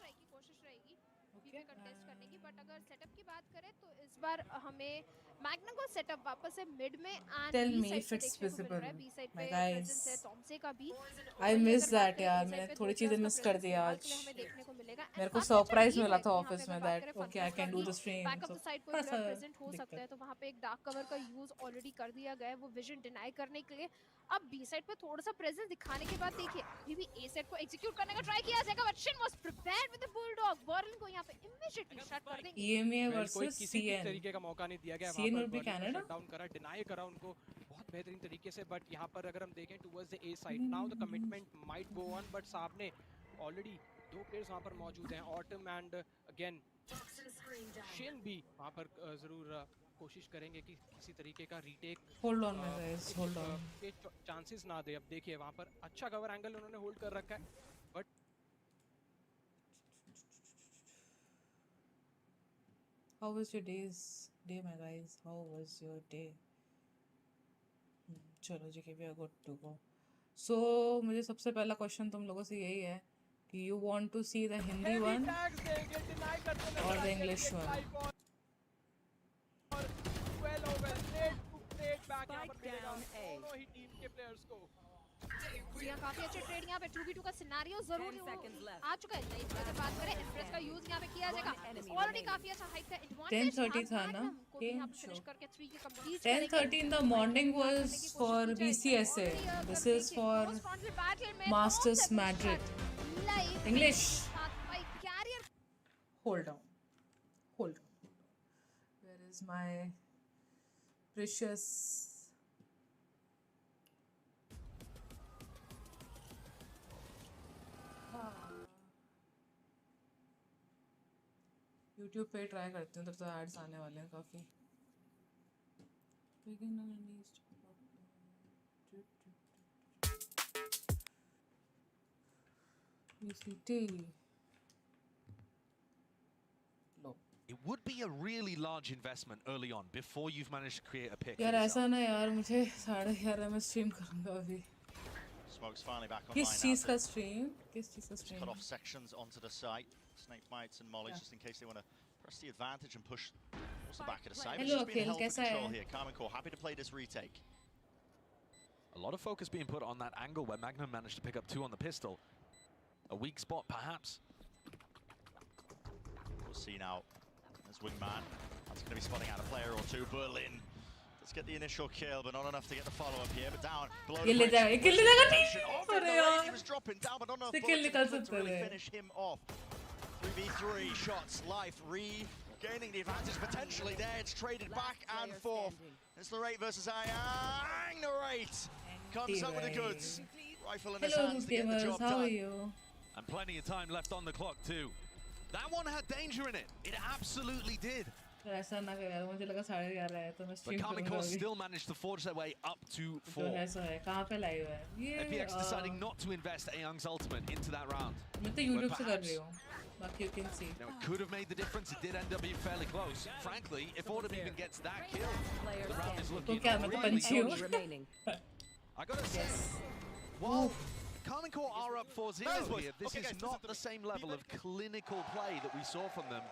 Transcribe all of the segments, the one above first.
Strike की कोशिश रहेगी बीपी कंटेस्ट करने की, बट अगर सेटअप की बात करें तो इस बार हमें मैग्नम को सेटअप वापस से मिड में एंड बी साइड पे देखने को मिल रहा है। बी साइड पे प्रेजेंस है टॉमसे का भी। आई मिस दैट यार, मैंने थोड़ी चीजें मिस कर दी आज। हमें देखने को मिलेगा मेरे को सरप्राइज मिला था ऑफिस में that okay I can do the stream. Back of the side कोई प्लेयर प्रेजेंट हो सकता है, तो वहां पे एक डार्क कवर का यूज ऑलरेडी कर दिया गया है वो विजन डिनाई करने के लिए। अब बी साइड पे थोड़ा सा प्रेजेंस दिखाने के बाद देखिए अभी भी ए साइड को एग्जीक्यूट करने का ट्राई किया जाएगा, but Shin was prepared with the bulldog. Berlin को यहां पे इमीडिएटली शट कर देंगे। ईएमए वर्सेस सीएन, तरीके का मौका नहीं दिया गया, सीएन वहां और भी पर कनाडा डाउन करा, डिनाई करा उनको बहुत बेहतरीन तरीके से। बट यहां पर अगर हम देखें towards the A side now the commitment might go on, but सामने ऑलरेडी दो प्लेयर्स वहां पर मौजूद हैं, ऑटम एंड अगेन शिन भी वहां पर जरूर कोशिश करेंगे कि किसी तरीके का retake hold on guys, hold on के चांसेस ना दे। अब देखिए वहां पर अच्छा कवर एंगल उन्होंने होल्ड कर रखा है, but how was your day my guys, how was your day? चलो जी, we are good to go. So मुझे सबसे पहला क्वेश्चन तुम लोगों से यही है कि you want to see the Hindi one और द इंग्लिश वन? काफी अच्छे ट्रेड यहाँ पे 2v2 का सिनेरियो जरूर आ चुका है। नहीं अगर बात करें एक्सप्रेस का यूज यहाँ पे किया जाएगा, ऑलरेडी काफी अच्छा हाइट का एडवांटेज 10:30 था ना गेम फिनिश करके 3 की complete 10:30 in the morning was for VCSA. This is for Masters Madrid. English. Hold on. Hold on. Where is my precious? YouTube पे ट्राई करते हैं, तब तो एड्स आने वाले हैं काफ़ी। VCT. It would be a really large investment early on before you've managed to create a pick. यार ऐसा ना यार, मुझे 11:30 में स्ट्रीम करूँगा अभी। Smoke's finally back online. किस चीज़ का स्ट्रीम? किस चीज़ का Just stream? cut off sections onto the site. Snake bites and mollies just in case they want to press the advantage and push towards the back of the site. Hello, It's just been Akhil, held for कैसा control है? here. Carmen Core happy to play this retake. A lot of focus being put on that angle where Magnum managed to pick up 2 on the pistol. A weak spot, perhaps. We'll see now as wingman. That's going to be spotting out a player or two. Berlin. Let's get the initial kill, but not enough to get the follow-up here. But down below. Kill it, kill it, He was dropping down, but not enough kill bullets to really finish him off. 3v3 shots. Life regaining the advantage potentially there. It's traded back and forth. It's Narrate versus Ayang. Narrate comes up with the goods. Rifle in his hands to get the job how are done. you? And plenty of time left on the clock too. That one had danger in it. It absolutely did. ऐसा ना कर यार, मुझे लगा 11:30 है तो मैं But stream Carmen करूँगा Core अभी। still managed to forge their way up to 4. तो ऐसा है, कहाँ पे लाइव है? ये FPX deciding not to invest Ayoung's ultimate into that round. मैं तो YouTube से कर रही हूँ, बाकी you can see. Now it could have made the difference. It did end up being fairly close. Frankly, if Autumn even gets that kill, the round is तो looking क्या मैं तो really पंछी हूँ? good. I gotta say, while Carmen Core are up 4-0 here, this is not the same level of clinical play that we saw from them.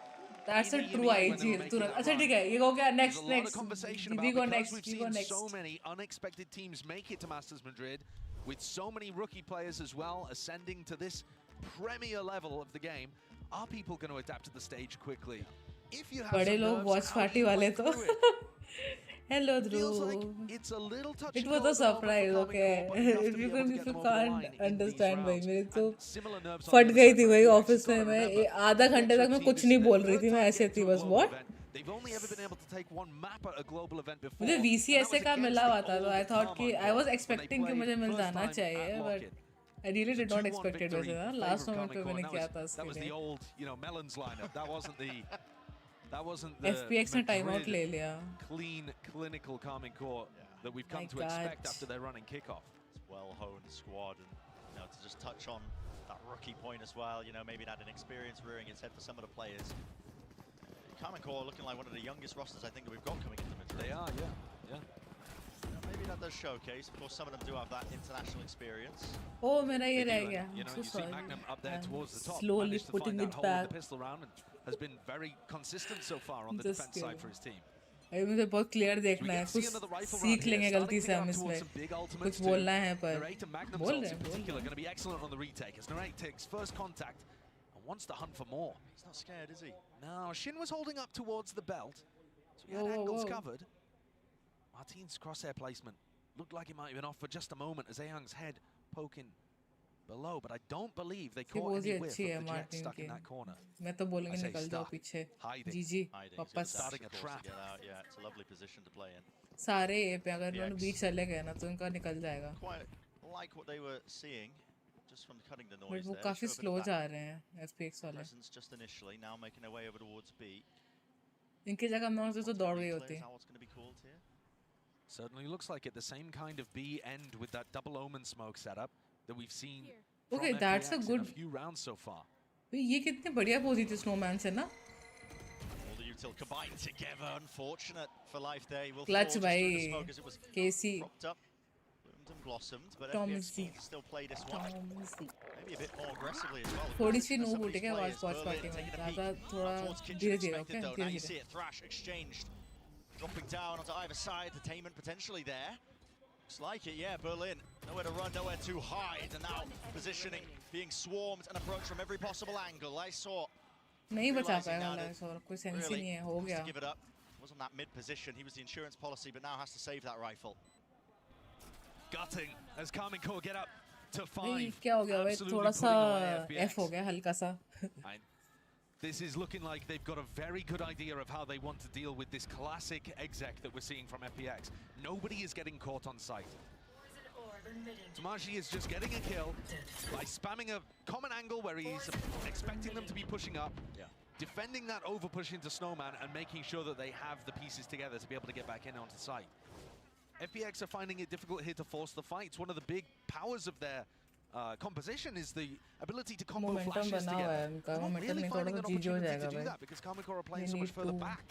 That's a true IG. तुरंत अच्छा ठीक है, ये हो गया next There's a lot of next. conversation We about go because next. we've We go seen next. so many unexpected teams make it to Masters Madrid, with so many rookie players as well ascending to this premier level of the game. Are people going to adapt to the stage quickly? If you have बड़े some लोग nerves, watch how do party you वाले work तो through it? Hello Feels like Dhruv. it's a little touch It and was go a at the moment for surprise, Carmen okay. Core, but enough to If be you able to can, get if them you over the line can't in these understand भाई, rounds. मेरे तो And similar nerves on फट the गई other थी side भाई for FPX. Office में, You've gotta मैं remember, आधा घंटे FPX तक मैं team, कुछ this is नहीं their बोल रही third थी, मैं time ऐसे getting थी to a बस global what? event. They've only ever been able to take one map at a global event before. मुझे and that VCSA was का against मिला the हुआ था, तो I old thought कि Carmine I was Core when they expecting कि played मुझे मिल first जाना time चाहिए, at but Lock-In. I really It was did a not 2-1 expect it victory वैसे ना, in last favour of moment पे Carmen Core, मैंने and किया था that उसके was the लिए। old, Melons lineup. That wasn't the FPX ने time out ले Madrid लिया। clean, clinical Carmen Core that we've come My to expect God. after their running kickoff. It's well-honed squad, and to just touch on that rookie point as well, maybe it had an experience rearing its head for some of the players. Carmen Core looking like one of the youngest rosters I think that we've got coming into Madrid. They are, yeah. Maybe that does showcase. Of course, some of them do have that international experience. Oh, मेरा ये They रह do, गया. and, you know, I'm so you see sorry. Magnum up there towards the top, Slowly managed to putting find that it hole in back. the pistol round and has been very consistent so far on the Just defense side kidding. for his team. अभी मुझे बहुत clear So we देखना है. get to see कुछ another rifle round सीख here, लेंगे starting गलती to से get हम up towards इसमें. some big कुछ ultimates बोलना है too. पर. Narrate and Magnum's बोल ults रहे in हैं, बोल particular रहे going to be excellent on the retake as Narrate takes first contact and wants to hunt for more. He's not scared, is he? No, Shin was holding up towards the belt, so he had Whoa, whoa, angles whoa. covered. Martin's crosshair placement looked like it might have been off for just a moment as Ayoung's head poking below, but I don't believe they caught वो any he whiff of अच्छी है the jet Martin stuck की. in that corner. मैं तो बोलूँगी I say निकल जाओ stuck, पीछे. hiding. जीजी Hiding. He's वापस. gonna Starting a dash, of course, trap. to get out. Yeah, it's a lovely position to play in. सारे ये पे अगर उन्होंने FPX. बीच चले गए ना तो उनका निकल जाएगा. Quite like what they were seeing, just from cutting the but noise वो there. काफी Show a bit slow of जा back रहे हैं FPX वाले. presence just initially, now making their way over towards B. इनकी जगह मैं तो दौड़ गई Clear, होती. is that what's going to be called here? Certainly looks like it. The same kind of B end with that double omen smoke setup that we've seen Here. from Okay, that's a FPX in good. a few rounds so far. भाई ये कितने बढ़िया पोजी थे snowman से ना. All the util combined together. Unfortunate for life there. He will Clutch fall just through the भाई. smoke as it was KC. propped up, bloomed and blossomed. But Tom FPX Z. keen to still play this one. Maybe a bit more aggressively as well. थोड़ी सी Some noob of उठी these क्या players, watch party Berlin में. taking a ज़्यादा peek थोड़ा towards kitchen धीरे धीरे expected okay though. धीरे Now you धीरे. see it, Thrash exchanged, dropping down onto either side. Detainment potentially there. Looks like it, yeah. Berlin, nowhere to run, nowhere to hide, and now positioning, being swarmed and approached from every possible angle. I saw नहीं बचा realizing पाएगा now that लाइस और कोई sense ही really नहीं है. हो wants गया. to give it up. Was on that mid position. He was the insurance policy, but now has to save that rifle. Gutting as Carmen Core get up to भाई 5. क्या हो गया भाई. Absolutely थोड़ा सा putting away F हो FPX. गया हल्का सा. And this is looking like they've got a very good idea of how they want to deal with this classic exec that we're seeing from FPX. Nobody is getting caught on sight. Tamashi is just getting a kill by spamming a common angle where he's expecting them to be pushing up, defending that over push into Snowman and making sure that they have the pieces together to be able to get back in onto site. FPX are finding it difficult here to force the fight. It's one of the big powers of their composition is the ability to combo Momentum flashes बना हुआ है together. उनका. They're not Momentum really नहीं finding थोड़ा an तो GG हो opportunity जाएगा to do भाई. that because Kamakor are playing They so much need further to- back.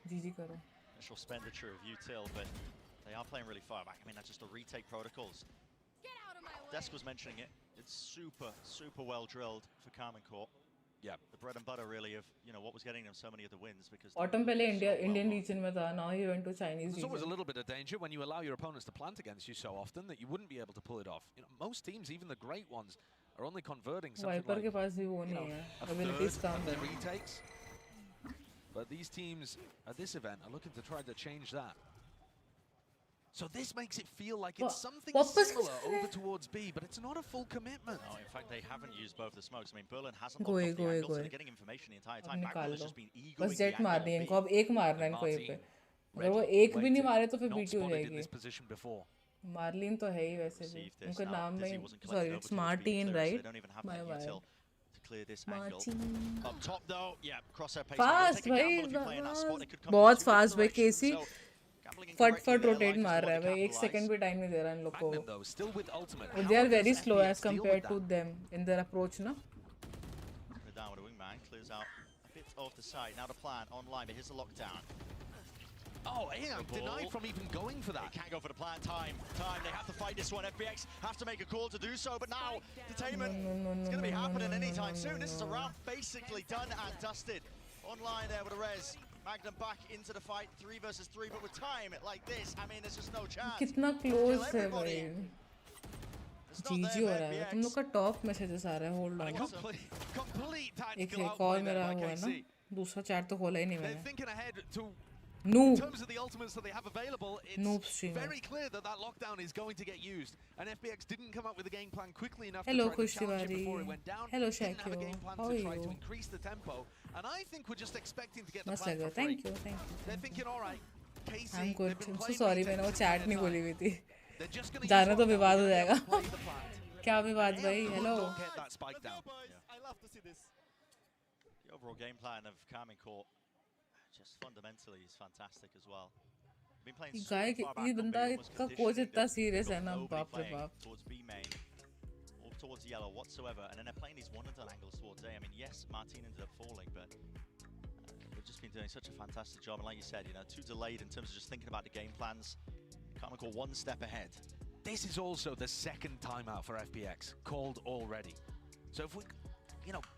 GG करो. Initial expenditure of util, but they are playing really far back. I mean, that's just the retake protocols. Desk was mentioning it. It's super, super well drilled for Carmen Corp. Yeah. The bread and butter really of, you know, what was getting them so many of the wins because Autumn पहले so India well Indian marked. region में था. Now he went to Chinese There's always a region. little bit of danger when you allow your opponents to plant against you so often that you wouldn't be able to pull it off. You know, most teams, even the great ones, are only converting something Viper के like पास भी वो you know, नहीं है. a Abilities third come of the है. retakes. But these teams at this event are looking to try to change that. So this makes it feel like it's something similar over towards B, but it's not a full commitment. No, in fact, they haven't used both the smokes. I mean, Berlin hasn't Go locked away, off the go away, angle, go so away. they're getting information the entire अब time. निकाल Backroom has दो. just been बस eagling the jet angle मारनी है on इनको. अब B. एक मारना है इनको एक पे. अगर वो Ready, एक भी नहीं waiting, मारे तो फिर not बीटी हो spotted in जाएगी. this position before. मार्लिन तो है ही वैसे भी. Received this उनका now. नाम Dizzy में wasn't sorry collected it's over towards B Martin clearance, so right? they don't even have My that bad. util to clear this angle. Martin. Up top though, yeah, crosshair pace. Fast Take a gamble if भाई. you play in that spot. They could come बहुत from two fast भाई different KC. directions, so gambling फट incorrectly फट there, rotate life is मार what रहा है they भाई. एक capitalize. सेकंड भी टाइम नहीं दे रहा इन लोग को. Magnum though, still with ultimate. But How they are does very slow FPX as deal with compared that? to them in their approach, no? The down with a wingman clears out a bit off the side. Now the plan online, but here's the lockdown. Oh, Ayoung The ball. denied from even going for They that. can't go for the plan. Time. They have to fight this one. FPX have to make a call to do so, but now detainment it's going to be happening anytime soon. This is a round basically done and dusted. Online there with a res. Magnum back into the fight, 3 versus 3, but with time like this, I mean, there's just no chance. कितना close है भाई. It's not GG there हो for रहा है. FPX. तुम लोग का top messages आ रहा है. Hold And a on. complete एक tactical एक outplay और there मेरा by हुआ है ना. KC. दूसरा चैट तो खोला ही नहीं They're मैंने. thinking ahead to No. in terms of the ultimates that they have available, Noob it's streamer. very clear that that lockdown is going to get used. And FPX didn't come up with a game plan quickly enough Hello, to try to challenge it Kushtiwari. before it went down. Hello, Didn't have a Shakio. game plan How to are try to you? increase the tempo. And I think we're just expecting to get the मस्त plan लग for रहा है. free. Thank you. They're thinking, all right, KC, I'm good. they've been I'm so playing sorry retakes मैंने वो this chat entire नहीं खोली time. हुई थी. They're just going to जाना use तो lockdown विवाद to हो be able जाएगा. to play the plant. क्या विवाद And भाई? Ayoung Hello. don't get that spike down. I love to see this. The overall game plan of Carmen Court, just fundamentally, is fantastic as well. Been playing ये super गाय far back ये on बंदा B, almost का coach conditioning इतना that serious they've है got ना. nobody बाप रे playing बाप. towards B main or towards yellow whatsoever, and then they're playing these one-and-done angles towards A. I mean, yes, Martin ended up falling, but they've just been doing such a fantastic job. And like you said, you know, too delayed in terms of just thinking about the game plans. Comical one step ahead. This is also the second timeout for FPX, called already. So if we,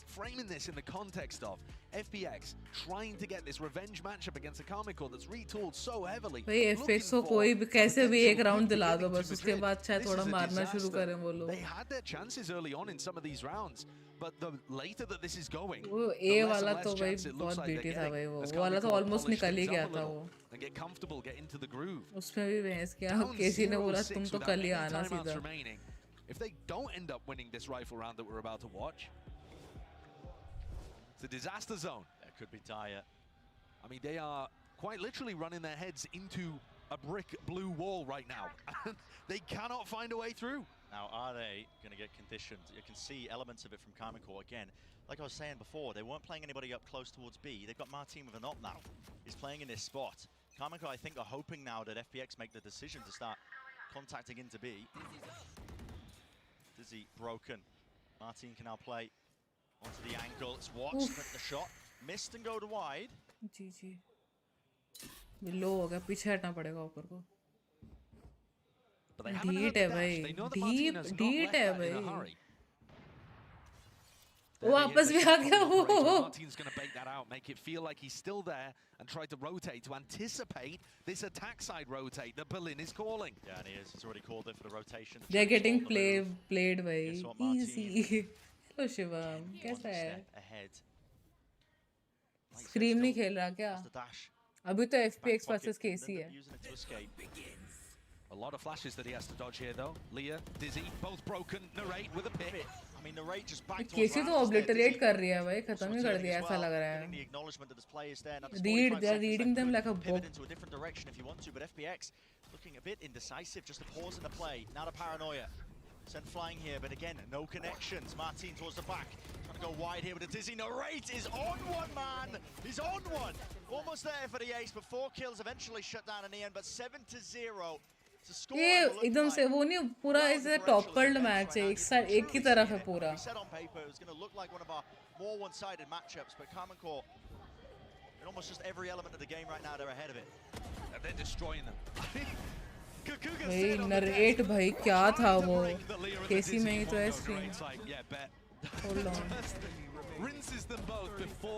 framing this in the context of FPX trying to get this revenge matchup against a Comical that's retooled so heavily. भाई FPX को कोई भी कैसे भी एक round दिला दो बस उसके बाद शायद थोड़ा मारना शुरू करें वो लोग. They had their chances early on in some of these rounds, but the later that this is going, वो A वाला तो भाई बहुत बेटी था भाई वो वाला तो almost निकल ही गया था वो. And get comfortable, get into the groove. उसमें भी बहस किया केसी ने बोला तुम तो कल ही आना सीधा. If they don't end up winning this rifle round that we're about to watch, it's a disaster zone. That could be dire. I mean, they are quite literally running their heads into a brick blue wall right now. They cannot find a way through. Now, are they going to get conditioned? You can see elements of it from Comical again. Like I was saying before, they weren't playing anybody up close towards B. They've got Martin with an op now. He's playing in this spot. Comical, I think, are hoping now that FPX make the decision to start contacting into B. Dizzy broken. Martin can now play onto the angle. It's watched, but the shot missed and go to wide. जी लो हो गया पीछे हटना पड़ेगा ऊपर को. ढीट है भाई ढीट है भाई. वो वापस भी आ गया वो. Martin's going to bait that out, make it feel like he's still there, and try to rotate to anticipate this attack side rotate that Berlin is calling. Yeah, and he is. He's already called it for the rotation. They're getting played भाई. Easy. Hello Shivam, कैसा है? Ahead. Scream नहीं खेल रहा क्या? अभी तो FPX versus KC है. A lot of flashes that he has to dodge here though. Leah, Dizzy, both broken. Narrate with a pick. I mean, Narrate just back KC तो obliterate कर रही है भाई, खत्म ही कर दिया ऐसा लग रहा है. They're reading them like a book. Into a different direction if you want to, but FPX looking a bit indecisive. Just a pause in the play. Now the paranoia. Sent flying here, but again, no connections. Martin towards the back. Trying to go wide here with a Dizzy. Narrate is on one, man. He's on one. Almost there for the ace, but 4 kills eventually shut down in the end, but 7-0. ये एकदम से वो नहीं पूरा ऐसे टॉपर्ड match है एक ही तरफ है पूरा. भाई नरेट भाई क्या था वो केसी में ही तो है stream. Hold on.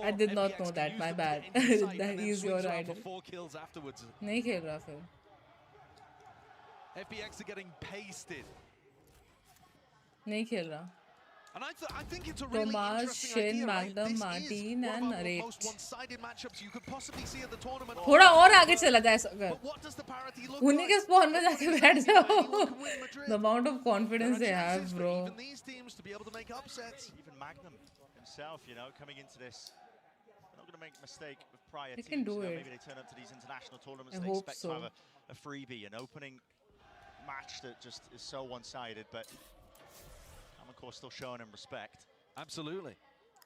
I did not know that. My bad. That is your idol. नहीं खेल रहा फिर. FPX are getting pasted. नहीं खेल रहा. And I think it's a really Tomas, interesting Shin, idea, right? Magnum, This Martin, is and one of the Narate. most one-sided matchups you could possibly see at the tournament. थोड़ा और आगे चला जाए अगर. But what does the parity look उन्हीं के like? spawn में जाके बैठ जाओ. Look, win Madrid. The amount of confidence they There are have, chances for bro. even these teams to be able to make upsets. Even Magnum himself, coming into this, they're not going to make a mistake with prior They teams. can do it. Maybe they turn up to these international tournaments. I They hope expect so. to have a freebie, an opening match that just is so one-sided. But Comical still showing him respect. Absolutely.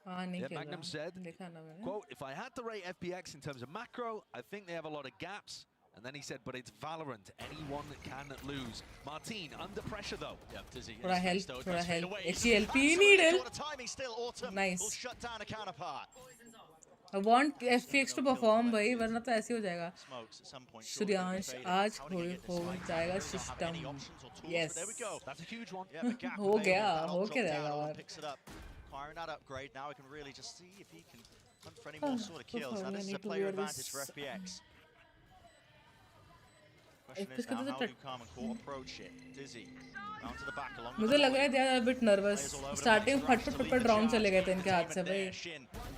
हाँ नहीं खेल रहा. Magnum said, देखा ना मैंने. quote, if I had to rate FPX in terms of macro, I think they have a lot of gaps. And then he said, but it's Valorant. Anyone can lose. Martin, under pressure though. Yeah, Dizzy. थोड़ा help. HLP needed. Nice. Will shut down a counterpart. I want FPX to perform भाई वरना तो ऐसे हो जाएगा. Suryansh आज हो जाएगा system. Yes. That's a huge one. हो गया जाएगा और. Picks it up. Acquiring that upgrade. Now we can really just see if he can hunt for any more sort of kills. Now this is a player advantage for FPX. Question is now how do Comical approach it? Dizzy. Down to the back along मुझे लग रहा है they are a bit nervous. Starting फट round चले गए थे इनके हाथ से भाई.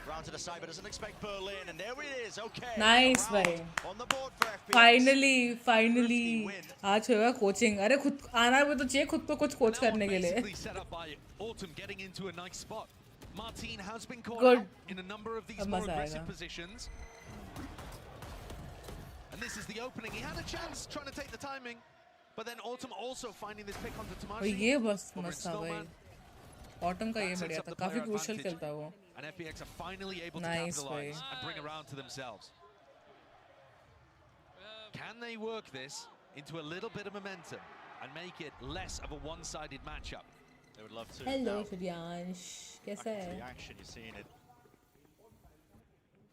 Round to the side, but doesn't expect Berlin, and there it is. Okay. Nice भाई. On the board for FPX. Finally आज होगा कोचिंग. अरे खुद आना भी तो चाहिए खुद को कुछ कोच करने के लिए. Set up by Autumn getting into a nice spot. Martin has been caught Good. out in a number of these अब more मजा aggressive आएगा. positions. And this is the opening. He had a chance trying to take the timing, but then Autumn also finding this pick onto और Tamashi. ये बस over in मस्त था भाई. Snowman. Autumn का ये That sets बढ़िया up था. the काफी player crucial advantage. खेलता वो. And FPX are finally able to Nice capitalize way. and bring around to themselves. Can they work this into a little bit of momentum and make it less of a one-sided matchup? They would love to. Hello Now, Suryansh. कैसा back into है? the action, you're seeing it.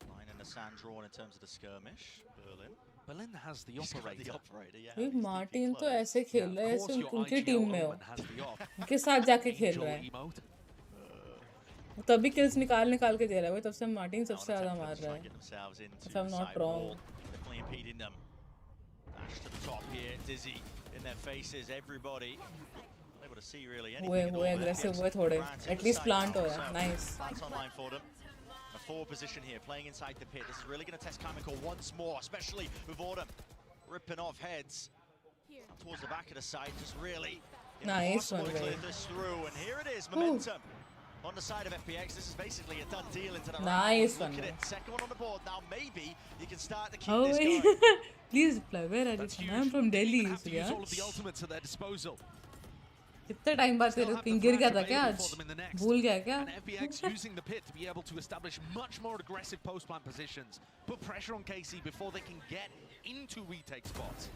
Line in the sand drawn in terms of the skirmish. Berlin Berlin has the He's got operator. the operator, yeah. ये he's deeply Martin तो close. ऐसे खेल Yeah, रहा है of course जैसे your उनकी IGL team में हो, Omen has the off. उनके साथ जाके खेल Angel रहा है, emote. तभी किल्स निकाल के दे रहा है भाई, तब से मार्टिन Now सबसे an ज्यादा attempt for मार them to रहा try है. and get themselves into If I'm the not side wrong. wall. Definitely impeding them. Dash to the top here, Dizzy in their faces, everybody. Not able to see really anything at all. हुए aggressive हुए थोड़े, Grant in at the least side plant now, हो रहा है, so nice. plants online for them. A forward position here, playing inside the pit. This is really going to test Chemical once more, especially with Autumn ripping off heads. Towards the back of the side, just really Nice impossible one, to clear Ray. this through. And here it is, momentum. On the side of FPX, this is basically a done deal into the Nice round. one, Look at Ray. it, second one on the board. Now maybe you can start to keep Oh this wait, going. please reply. Where are you That's from? huge. I'm from Didn't Delhi, even have to use all of the Suryansh. ultimates at their disposal. कितने time बाद Still तेरे have the ping गिर गया flash था क्या available आज? for them in the next. भूल गया क्या? And FPX using the pit to be able to establish much more aggressive post-plant positions. Put pressure on KC before they can get into retake spots.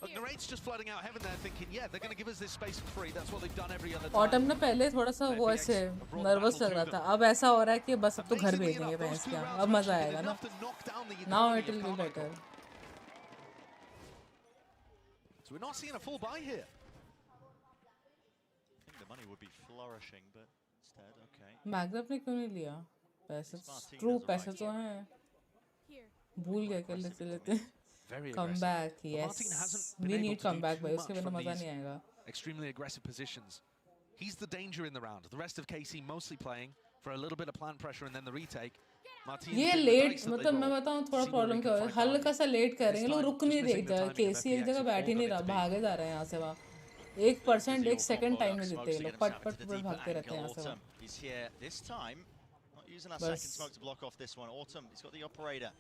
Look, Narrate's just flooding out heaven there thinking, yeah, they're going to give us this space for free. That's what they've done every other time. Autumn ना पहले थोड़ा सा वो ऐसे nervous लग रहा था, अब ऐसा हो रहा है कि बस अब तो घर भेज देंगे भैंस क्या, अब मजा आएगा ना. Now it will be better. So we're not seeing a full buy here. I think the money would be flourishing, but instead, okay. Magnum ने क्यों नहीं लिया? पैसे ट्रू पैसे तो हैं. भूल गया क्या लेते लेते. Very Come aggressive. back, But yes. Martin hasn't been We able need to do comeback too भाई, उसके much बिना from मजा these नहीं आएगा. extremely aggressive positions. He's the danger in the round. The rest of KC mostly playing for a little bit of plant pressure and then the retake. Martin's ये doing the late dice that they मतलब मैं roll. बताऊँ थोड़ा See where problem he क्या can हो रहा है, find हल्का सा लेट कर रहे हैं, This लोग time, रुक just नहीं रहे missing the जगह, timing of केसी एक FPX जगह if बैठ ही all नहीं that रहा, it's been. भागे जा रहे हैं यहाँ से वहाँ. 1% एक सेकंड टाइम नहीं देते ये लोग, पट पट पट भागते रहते हैं यहाँ से वहाँ. He's here this time, not using that Bas. second smoke to block off this one. Autumn, he's got the operator.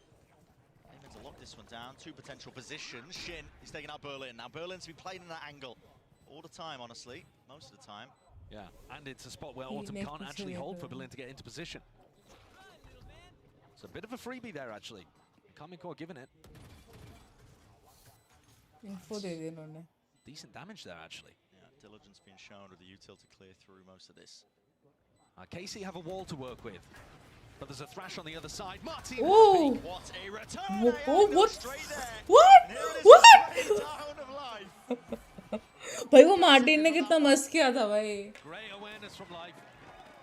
Aiming to lock this one down. Two potential positions. Shin, he's taking out Berlin. Now Berlin's been playing in that angle all the time, honestly, most of the time. Yeah, and it's a spot where He Autumn make can't it actually clear, hold for though. Berlin to get into position. It's a bit of a freebie there, actually. Kamiko giving it. Info दे दी इन्होंने. Decent damage there, actually. Yeah, diligence being shown with the util to clear through most of this. KC have a wall to work with. But there's a thrash on the other side. Martin! Oh! What a return! Oh, Rayyan goes what? straight there. What? And here it is, What? the down of life. भाई वो Martin ने कितना मस्त किया था भाई. Great awareness from life.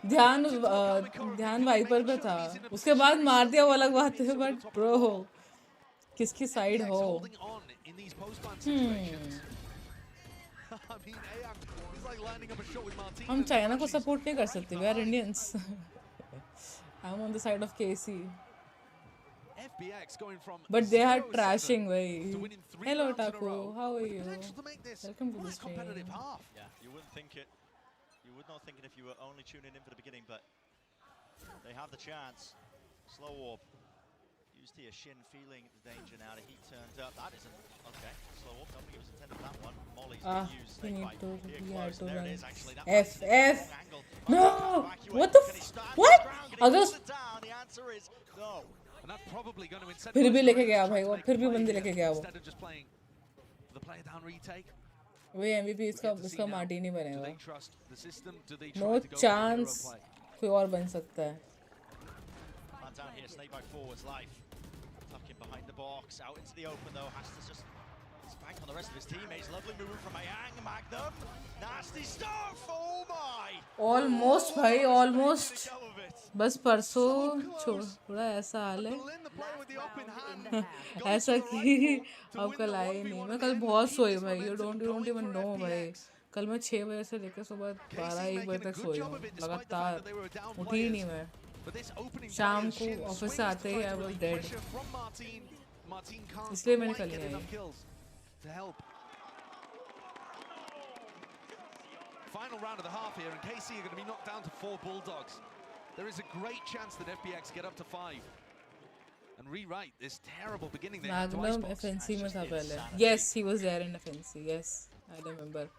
ध्यान wiper पे था, उसके बाद मार दिया वो अलग बात है, बट ब्रो किसकी साइड FPX हो. holding on in these post-ban situations. I mean, Ayan is like lining up a shot with Martin. हम चाइना को सपोर्ट नहीं कर सकते, we are Indians. I am on the side of KC, FPX going from but they are 0-7 trashing to भाई. winning 3 hello rounds in a टाकू, row. How are you? Potential to make this Welcome to quite the a competitive stream. half. Yeah, you wouldn't think it. You would not think it if you were only tuning in for the beginning, but they have the chance. Slow warp. Used here, Shin feeling the danger now. The heat turned up. That isn't okay. Slow warp. Don't think it was intended for that one. Molly's been used. he Snake need bite. to- Here he close. had to And there it run. is actually. That F, might be the F. wrong angle. No! Evacuate. What the Can he stand what? his ground? Can he अगर hold it down? The answer is no. And that's probably going to incentivize फिर भी लेके Rayyan गया to भाई try वो, to make फिर a भी play बंदे here लेके गया वो. instead of just playing for the player down retake. वो MVP We'll get to see इसका now. मार्टिन ही Do बनेगा. they trust the system? Do they no try to go for the hero chance play? कोई और बन सकता है. Man down here, snake bite forwards, life. Tucking behind the box, out into the open though. Has to just spank on the rest of his teammates. Lovely movement from Ayang, Magnum. Nasty stuff, oh my! Almost भाई, almost. Go of it. बस परसों थोड़ा ऐसा हाल है, Berlin, the player with the open hand. ऐसा कि अब कल आए ही नहीं. मैं कल बहुत सोई भाई, यू डोंट इवन नो भाई. कल मैं 6 बजे से लेकर सुबह 12-1 बजे तक सोई हूँ लगातार, उठी ही नहीं मैं. But this opening शाम play को as Shin ऑफिस से swings आते to he try I to was relieve dead. pressure from Martin. Martin can't इसलिए मैंने quite कल get नहीं enough I. kills to help. Final round of the half here, and KC are going to be knocked down to 4 Bulldogs. There is a great chance that FPX get up to 5 and rewrite this terrible beginning they had to magnum Icebox. FNC में था पहले. insanity. Yes he was there in FNC. Yes I remember.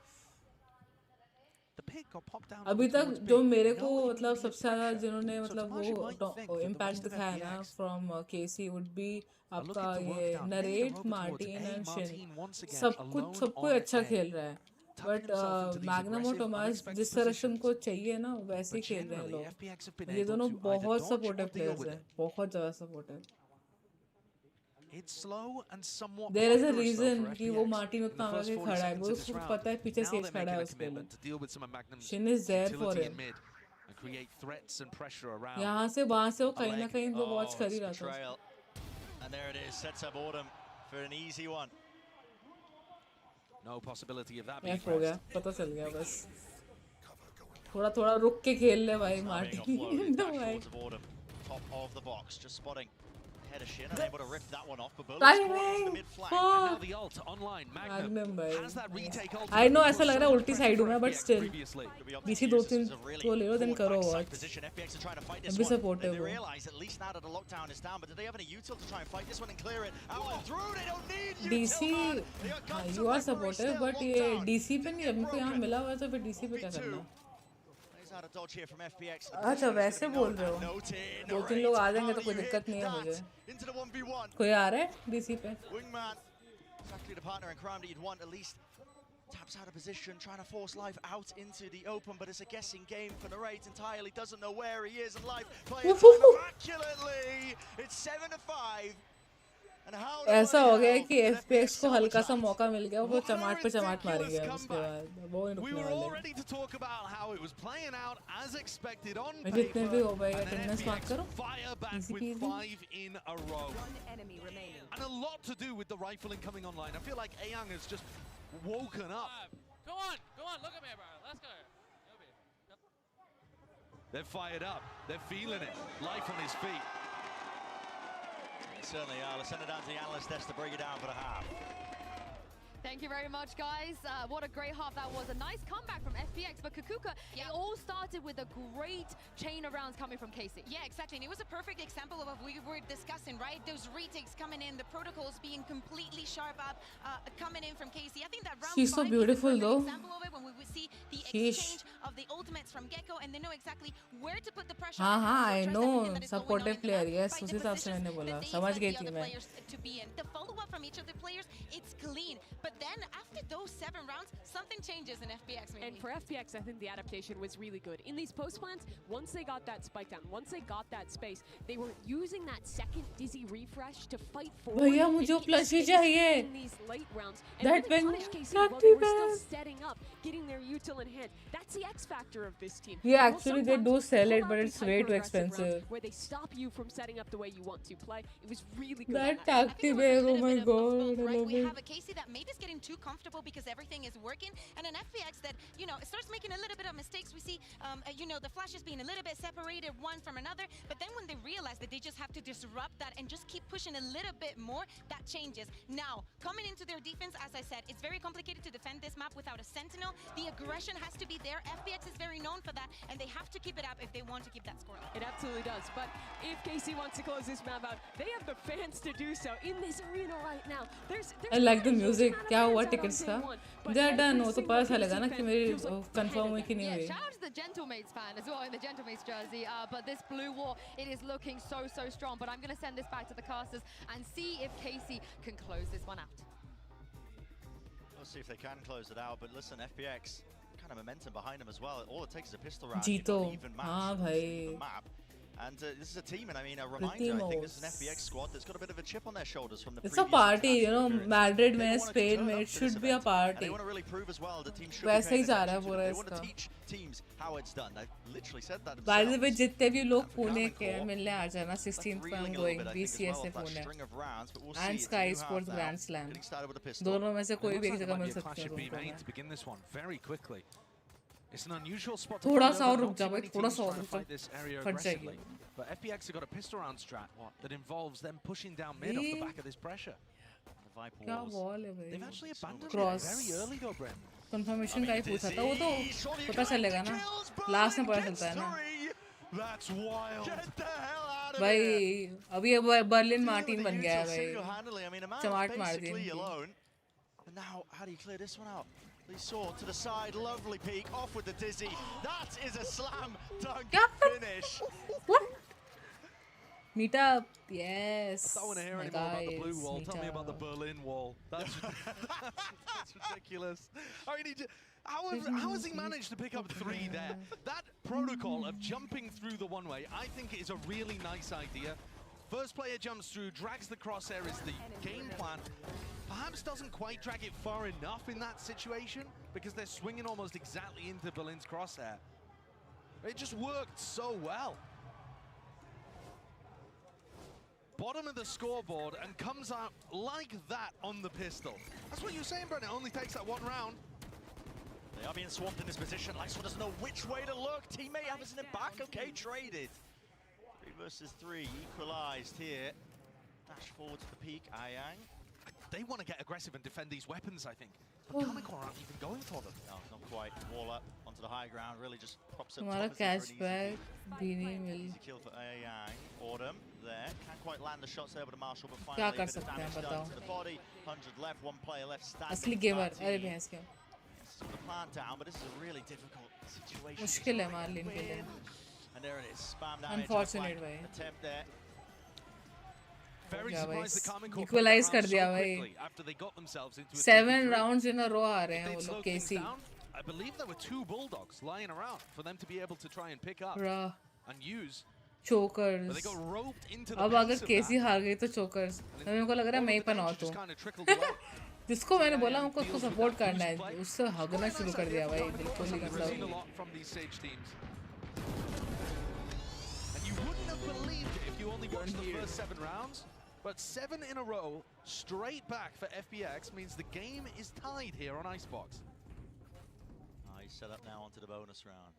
The pick got popped down अभी over तक towards जो B. मेरे को Nobody मतलब needed सबसे ज़्यादा pressure. जिन्होंने So मतलब Tamasha might think that the impact rest of दिखाया ना FPX from KC would be are looking आपका to work ये down. Made the नरेट, robot towards Martin A. And शिन. Martin once again सब alone कोई on अच्छा A. खेल रहा है, Tucking but himself into these magnum और aggressive, टोमास unexpected जिस तरह से उनको positions. चाहिए ना वैसे ही But खेल रहे हैं generally, लोग. FPX have been ये able दोनों to either बहुत dodge or supportive deal players with हैं, it. बहुत ज़्यादा supportive. It's slow and somewhat There is a ponderous, though, reason for कि वो FPX. मार्टिन In the उतना first आगे 40 खड़ा है, seconds वो of this उसको round, पता है पीछे now सेज they're खड़ा making है a उसके लिए. commitment to deal with some of Magnum's Shin is there for utility him. in mid and create threats and pressure around. यहाँ से वहाँ से वो कहीं ना कहीं तो वॉच कर ही it's रहा था. betrayal. And there it is, sets up Autumn for an easy one. No possibility of that being F हो गया, pressed. पता चल गया बस. थोड़ा थोड़ा रुक के खेल ले भाई Now being Martin. offloaded No back भाई. towards of Autumn. Top of the box, just spotting head of Shin, unable to rip that one off, but Bullet Timing! scored into the mid flank. And now the ult online. Magnum Magnum भाई. has that retake ult. I know ऐसा लग रहा है उल्टी side हूँ मैं, but still. Previously. Could be up BC to दो use. तीन This is a really तो ले लो, then forward करो backside watch. position. FPX are trying to fight this अभी one. supportive They हो. realize at least now that the lockdown is down, but do they have any util to try and fight this one and clear it out and through? They don't need DC util, man. They got guns you and are weaponry supportive, still but locked ये down. DC पे नहीं, हमको यहाँ Broken. मिला हुआ है तो फिर DC पे क्या करना? He's out of dodge here from FPX. अच्छा वैसे बोल रहे हो? दो तीन लोग आ जाएंगे तो कोई दिक्कत नहीं है मुझे. Into the 1v1. कोई आ रहा है DC पे? Wingman, exactly the partner in crime that you'd want. At least taps out of position, trying to force Life out into the open, but it's a guessing game for Narrate entirely. Doesn't know where he is, and Life playing time immaculately. It's 7-5. And how ऐसा हो गया कि FPX को हल्का सा मौका मिल गया, वो चमाट पे चमाट मार गया उसके बाद. वो नहीं We रुकने were all वाले. ready to talk about how it was playing out as expected on जितने भी हो paper. भाई And then attendance mark FPX करो. fire back Easy with peasy. 5 in a row. One enemy remaining. And a lot to do with the rifling coming online. I feel like Ayoung has just woken up. Go on, look at me, bro. Let's go. They're fired up. They're feeling it. Life on his feet. Certainly are. Let's send it down to the analyst desk to break it down for the half. Thank you very much, guys. What a great half that was. A nice comeback from FPX, but Kukuka, it all started with a great chain of rounds coming from Casey. Yeah, exactly. And it was a perfect example of what we were discussing, right? Those retakes coming in, the protocols being completely sharp up, coming in from Casey. I think that round She's so 5 beautiful, is a perfect though. example of it when we would see the Sheesh. exchange of the ultimates from Gecko, and they know exactly where to put the pressure. हाँ and हाँ how to I address know everything that is going on supportive in the player map, yes find उसी the हिसाब से positions मैंने that बोला they समझ expect गई the थी other मैं. players to be in. The follow-up from each of the players, it's clean. But then after those 7 rounds, something changes in FPX maybe. And for FPX, I think the adaptation was really good. In these post plants, once they got that spike down, once they got that space, they were using that second dizzy refresh to fight forward. भैया and मुझे keep plushie space चाहिए. in these late rounds and That really wing punish KC not while they too were still bad. setting up, getting their util in hand. That's the X factor of this team. Yeah, They will actually they sometimes do sell pull it, out but these it's way too hyper-aggressive rounds expensive. where they stop you from setting up the way you want to play. It was really good. That at that. I think it tactic was a oh little my bit of god, both, I right? love We it. have a Casey that maybe is getting too comfortable because everything is working, and an FPX that, you know, it starts making a little bit of mistakes. We see, you know, the flashes being a little bit separated one from another, but then when they realize that they just have to disrupt that and just keep pushing a little bit more, that changes. Now, coming into their defense, as I said, it's very complicated to defend this map without a sentinel. The aggression has to be there. FPX is very known for that, and they have to keep it up if they want to keep that score. It absolutely does. But if KC wants to close this map out, they have the fans to do so in this arena right now. There's I like the not a huge music. amount of क्या fans हुआ out on tickets day का? one, but They are done. every वो तो single पता KC चलेगा ना fan कि मेरी feels like confirm हुई कि नहीं Yeah, हुई. shout out to the Gentlemates fan as well in the Gentlemates jersey. But this blue wall, it is looking so strong. But I'm going to send this back to the casters and see if Casey can close this one out. We'll see if they can close it out, but listen, FPX, kind of momentum behind them as well. All it takes is a pistol round. You've जीतो. got an even match हाँ in the भाई. map. And this is a team, and I mean, a Pretty reminder, I think this is an most. FPX squad that's got a bit of a chip on their shoulders from the It's a previous party, you know. international Madrid appearances. में, They wanna Spain turn में, up it for this should be a event, and party. they want to really prove as well the team should be वैसे paying ही जा रहा है attention to पूरा it. They want to इसका. teach teams how it's done. They've literally said that By the way, themselves. जितने भी लोग For Pune Garmin के हैं Corps, मिलने आ जाना. left 16th को I'm reeling a going. little bit, I think, as VCS well, से of that Pune. string of rounds, but we'll And see. It's a Sky new Sports half Grand now, Slam. getting started with a pistol. दोनों में से It कोई भी looks एक like there जगह might mill be a सकती clash है of B तुमको. main to begin this one very quickly. It's an unusual spot to थोड़ा fight सा over, और रुक not जा too भाई, many थोड़ा teams सा और trying to रुक जा. fight this area फट जाएगी. aggressively. But FPX have got a pistol round strat that involves them pushing down mid off the back of this pressure. The Viper क्या Wars. wall है They've भाई. actually abandoned Cross. it very early though, Brent. Confirmation का ही पूछा था वो तो पता चलेगा ना. Last में पता चलता है ना. That's wild. Get the hell out of भाई here. अभी ये बर्लिन मार्टिन Deal with बन the गया है util भाई. single-handedly. I mean, a man चमाट is मार दी basically इनकी. alone. And now, how do you clear this one out? Lee Saw to the side, lovely peek, off with the dizzy. That is a slam dunk finish. What? Meet up. Yes. I don't want to hear my any more about the blue guys, wall. meet Tell me about the up. Berlin wall. That's ridiculous. I mean, how has he managed to pick up 3 there? That protocol of jumping through the one-way, I think is a really nice idea. first player jumps through, drags the crosshair is the game plan. Perhaps doesn't quite drag it far enough in that situation because they're swinging almost exactly into Berlin's crosshair. It just worked so well. Bottom of the scoreboard and comes out like that on the pistol. That's what you're saying, Brennan. It only takes that one round. They are being swamped in this position. Lifeswan doesn't know which way to look. Teammate having it back. Okay, traded. 3 versus 3, equalized here. Dash forward to the peak, Ayang. They want to get aggressive and defend these weapons, I think. But Kamikor aren't even going for them. No, not quite. Wall up onto the high ground, really just props up. हमारा cashback भी नहीं मिल. Easy kill for Ayang. Autumn there. Can't quite land the shots there, but a Marshall, but क्या finally कर a bit of सकते हैं damage done बताओ. to the body. 100 left, 1 player left standing. असली gamer. अरे भैंस क्या. Sort of plan down, but this is a really difficult situation. मुश्किल है मार्लिन के लिए. And there it is. Spam damage. Unfortunate भाई. Attempt there. Very surprised the Karmik equalize कर दिया भाई. After they got themselves into a 7 rounds in a row आ रहे हैं If वो they'd लोग slowed things KC. down, I believe there were 2 bulldogs lying around for them to be able to try and pick up Bruh. and use. Chokers. But they got roped into the अब pace अगर of KC that. हार गई तो chokers. मेरे को लग रहा है मैं ही All of the पनाओ damage तो. just kind of trickled away. जिसको मैंने बोला हमको उसको सपोर्ट करना है उससे हगना शुरू कर दिया भाई बिल्कुल ही We've seen a मतलब lot from these Sage teams. And you wouldn't have believed it if you only watched the first 7 rounds. But 7 in a row, straight back for FPX, means the game is tied here on Icebox. He's set up now onto the bonus round.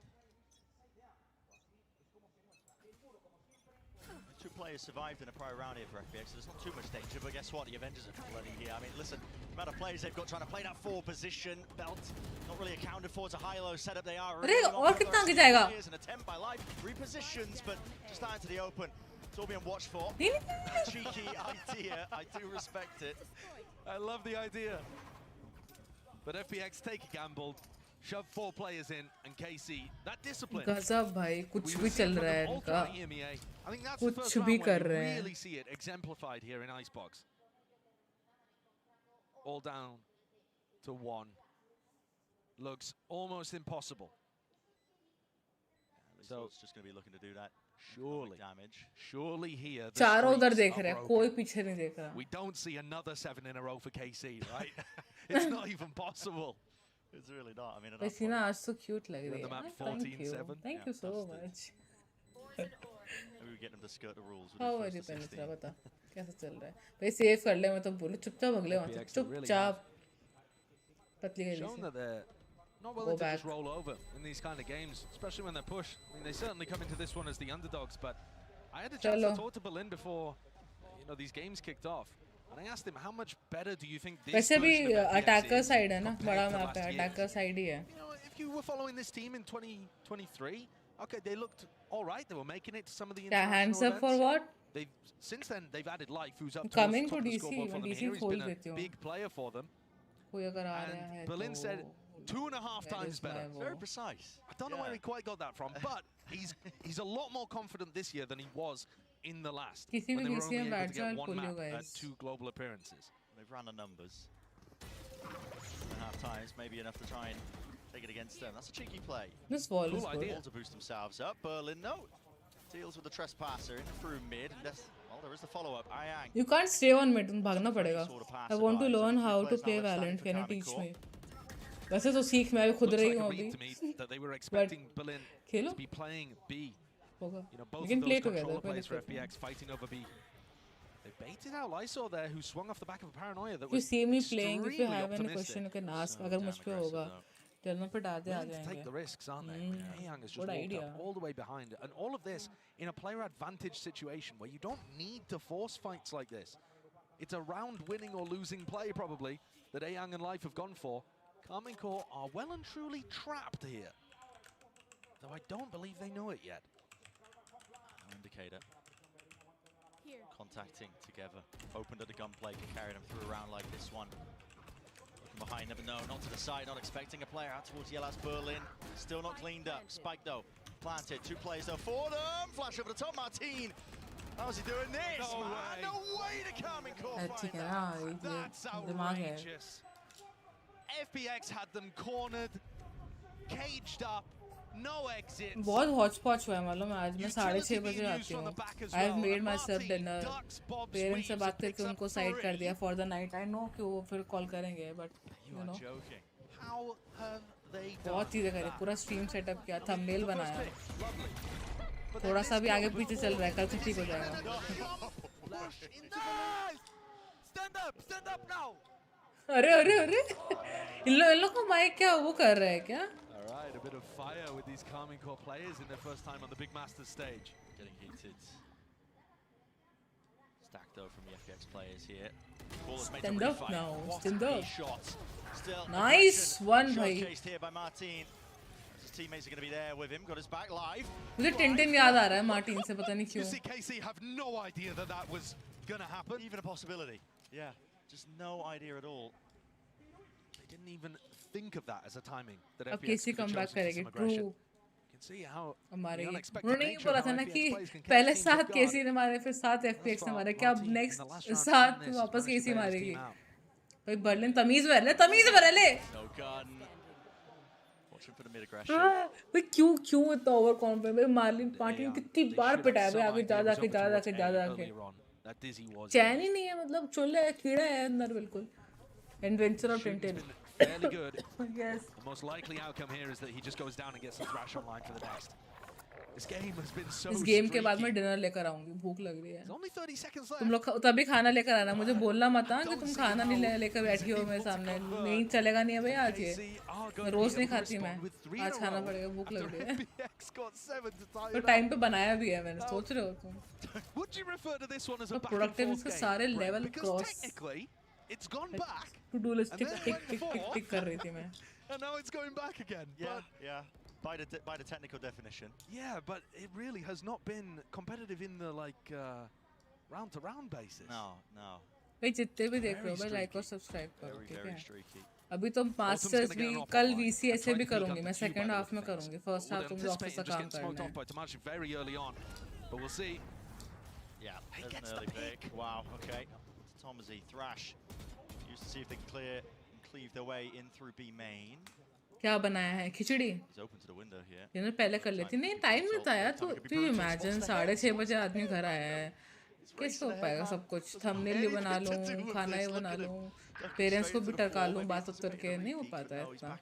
2 players survived in a prior round here for FPX, so there's not too much danger, but guess what? The Avengers are bloody here. I mean, listen, the amount of players they've got trying to play that 4 position, belt not really accounted for. It's a high-low setup. They are अरे और कितना आगे जाएगा? Here's an attempt by Life, repositions, but just out into the open. It's all being watched for. Cheeky idea, I do respect it. I love the idea. But FPX take a gamble, shove 4 players in, and KC, that discipline. गजब भाई कुछ भी चल रहा है इनका. I think that's the first round where you really see it exemplified here in Icebox. All down to 1. Looks almost impossible. So it's just going to be looking to do that. Surely, damage. Surely here. चारों उधर देख रहे हैं कोई पीछे नहीं देख रहा. We don't see another 7 in a row for KC, right? It's not even possible. It's really not. I mean, Sinaaa आज so cute लग रही है. Thank you. Thank you so much. Maybe we get them to skirt the rules. How are you, Penetra? बता कैसा चल रहा है? भाई सेव कर ले मैं तो बोलूँ चुपचाप अगले वहाँ से चुपचाप. पतली गई Shown that they're not willing to just roll over in these kind of games, especially when they're pushed. I mean, they certainly come into this one as the underdogs, but I had a chance to talk to Berlin before, these games kicked off, and I asked him, how much better do you think this वैसे भी version of FPX attacker is side है ना compared बड़ा to map है last attacker year's? side ही है. If you were following this team in 2023, okay, they looked all right. They were making it to some of the international hands up for what? Since then, they've added Life, who's up Coming towards the top to of the scoreboard DC, for them DC here. He's खोल been देती a हूँ. big player for them. कोई अगर आ रहा है And Berlin said 2.5 times better. Very precise. I don't know where he quite got that from, but he's a lot more confident this year than he was in the last, when they were only able to get 1 map at 2 global appearances. They've run the numbers. 2.5 times, maybe enough to try and take it against them. That's a cheeky play. This wall Cool is idea. good. To boost themselves up. Berlin, no. Deals with the trespasser in through mid. And well, there is the follow-up. Ayang. You can't stay on mid. तुम भागना पड़ेगा. I want to learn how to play Valorant. Can you teach me? वैसे तो सीख मैं भी खुद रही हूँ अभी. That they were expecting Berlin Khelo. to be playing B. होगा. Both We can of play those together. controller players for FPX fighting over B. They baited out Lysol there, who swung off the back of a paranoia that If you was see me playing, if you have any optimistic. question, you can ask. अगर मुझ पे होगा, channel पे डाल दे आ Willing to take जाएंगे. the risks, aren't they? Rayyan has just Good walked idea. up all the way behind, and all of this in a player advantage situation where you don't need to force fights like this. It's a round winning or losing play probably that Ayang and Life have gone for. Karmik are well and truly trapped here, though I don't believe they know it yet. Indicator. Contacting together. Opened at the gunplay, can carry them through a round like this one. Looking behind, never know, not to the side, not expecting a player out towards Yellow's Berlin. Still not cleaned up. Spike though, planted, 2 players though for them. Flash over the top, Martin. How's he doing this? No man? way. No way to Karmik ठीक find है that. ना That's ये दिमाग है. outrageous. FPX had them cornered, caged up, No exits. बहुत Hooch पॉच हुआ है मालूम है। आज मैं 6:30 बजे आती हूँ। I have made my self dinner, parents से बात करके उनको साइड कर दिया for the night. I know कि वो फिर कॉल करेंगे, बट यू नो बहुत चीज़ें करी, पूरा स्ट्रीम सेटअप किया, थंबनेल बनाया, थोड़ा सा भी आगे पीछे चल रहा है, कल से ठीक हो जाएगा। अरे अरे अरे इन लोग को माइक क्या वो कर रहा है क्या? Alright, a bit of fire with these Karmine Core players in their first time on the Big Masters stage. Getting heated. Stacked though from the FPX players here. Stand up now, stand up. Still Nice one, bhai. Showcased here by Martin. His teammates are going to be there with him. Got his back live. मुझे Tintin याद आ रहा है Martin से, पता नहीं क्यों। You see, KC have no idea that that was gonna happen. Even a possibility. Yeah, just no idea at all. They didn't even think of that as a timing. That अब FPX KC could have come back chosen for करेगी, some aggression. True. You can see how हमारे the ये unexpected उन्होंने ये nature बोला of था how ना कि FPX players can catch पहले teams 7 off guard. केसी ने मारे, फिर 7 FPX ने मारे, क्या अब Martin, next in the last round 7 from this, वापस managed to KC bail his मारेगी? team out. भाई बर्लिन तमीज भर ले, तमीज भर ले। No gun. Watching for the mid aggression. भाई क्यों इतना ओवर कॉन्फिडेंट? भाई मार्टिन कितनी बार पिटाया भाई, आगे जा जाके That Dizzy was चैन ही नहीं है, मतलब चुल है, कीड़ा है अंदर बिल्कुल। Adventure of Tintin fairly good. Yes. The most likely outcome here is that he just goes down and gets some thrash online for the next. This game has been so इस गेम के बाद streaky. मैं dinner लेकर आऊंगी, भूख लग रही है। There's only 30 seconds तुम left. लोग तभी खाना लेकर आना, मुझे बोलना मत हाँ कि तुम खाना नहीं लेकर बैठी हो मेरे सामने। नहीं चलेगा नहीं है भाई आज ये, KC are going मैं to रोज be नहीं able to खाती मैं, respond with 3 in आज a खाना row पड़ेगा, भूख लग after रही है। FPX got 7 to tie तो it टाइम up. पे बनाया भी है मैंने, सोच रहे हो तुम? Would you refer to this one as a तो back and प्रोडक्टिव forth के game? सारे Brent? Level Because cross technically it's gone back to do list tick And then tick went tick tick for- tick कर रही थी मैं। and now it's going back again. Yeah, But yeah. By the technical definition. yeah, but it really has not been competitive in the like round to round basis. No, no. भाई जितने भी देख रहे हो भाई Very लाइक और streaky. Subscribe करो, Very, ठीक very है? streaky. अभी तो मास्टर्स gonna भी get an offer कल line. वीसी I ऐसे tried भी to peek करूंगी up मैं, the tube second by half the में things. करूंगी, फर्स्ट हाफ Would तो मुझे ऑफिस anticipate का and just काम get smoked करना off है। by Tamaj very early on. But we'll see. Yeah, He there's gets an the early pick. pick. Wow, okay. Tomazy, Thrash. Used to see if they can clear and cleave their way in through B main. क्या बनाया है? खिचड़ी? He's open to the window here. Dinner पहले कर लेती। नहीं time मिलता है यार, तो तू इमेजिन 6:30 बजे आदमी घर आया है, कैसे हो पाएगा सब कुछ? थंबनेल भी बना लूँ, खाना भी बना लूँ, पेरेंट्स को भी टरका लूँ बात उतर के, नहीं हो पाता है इतना।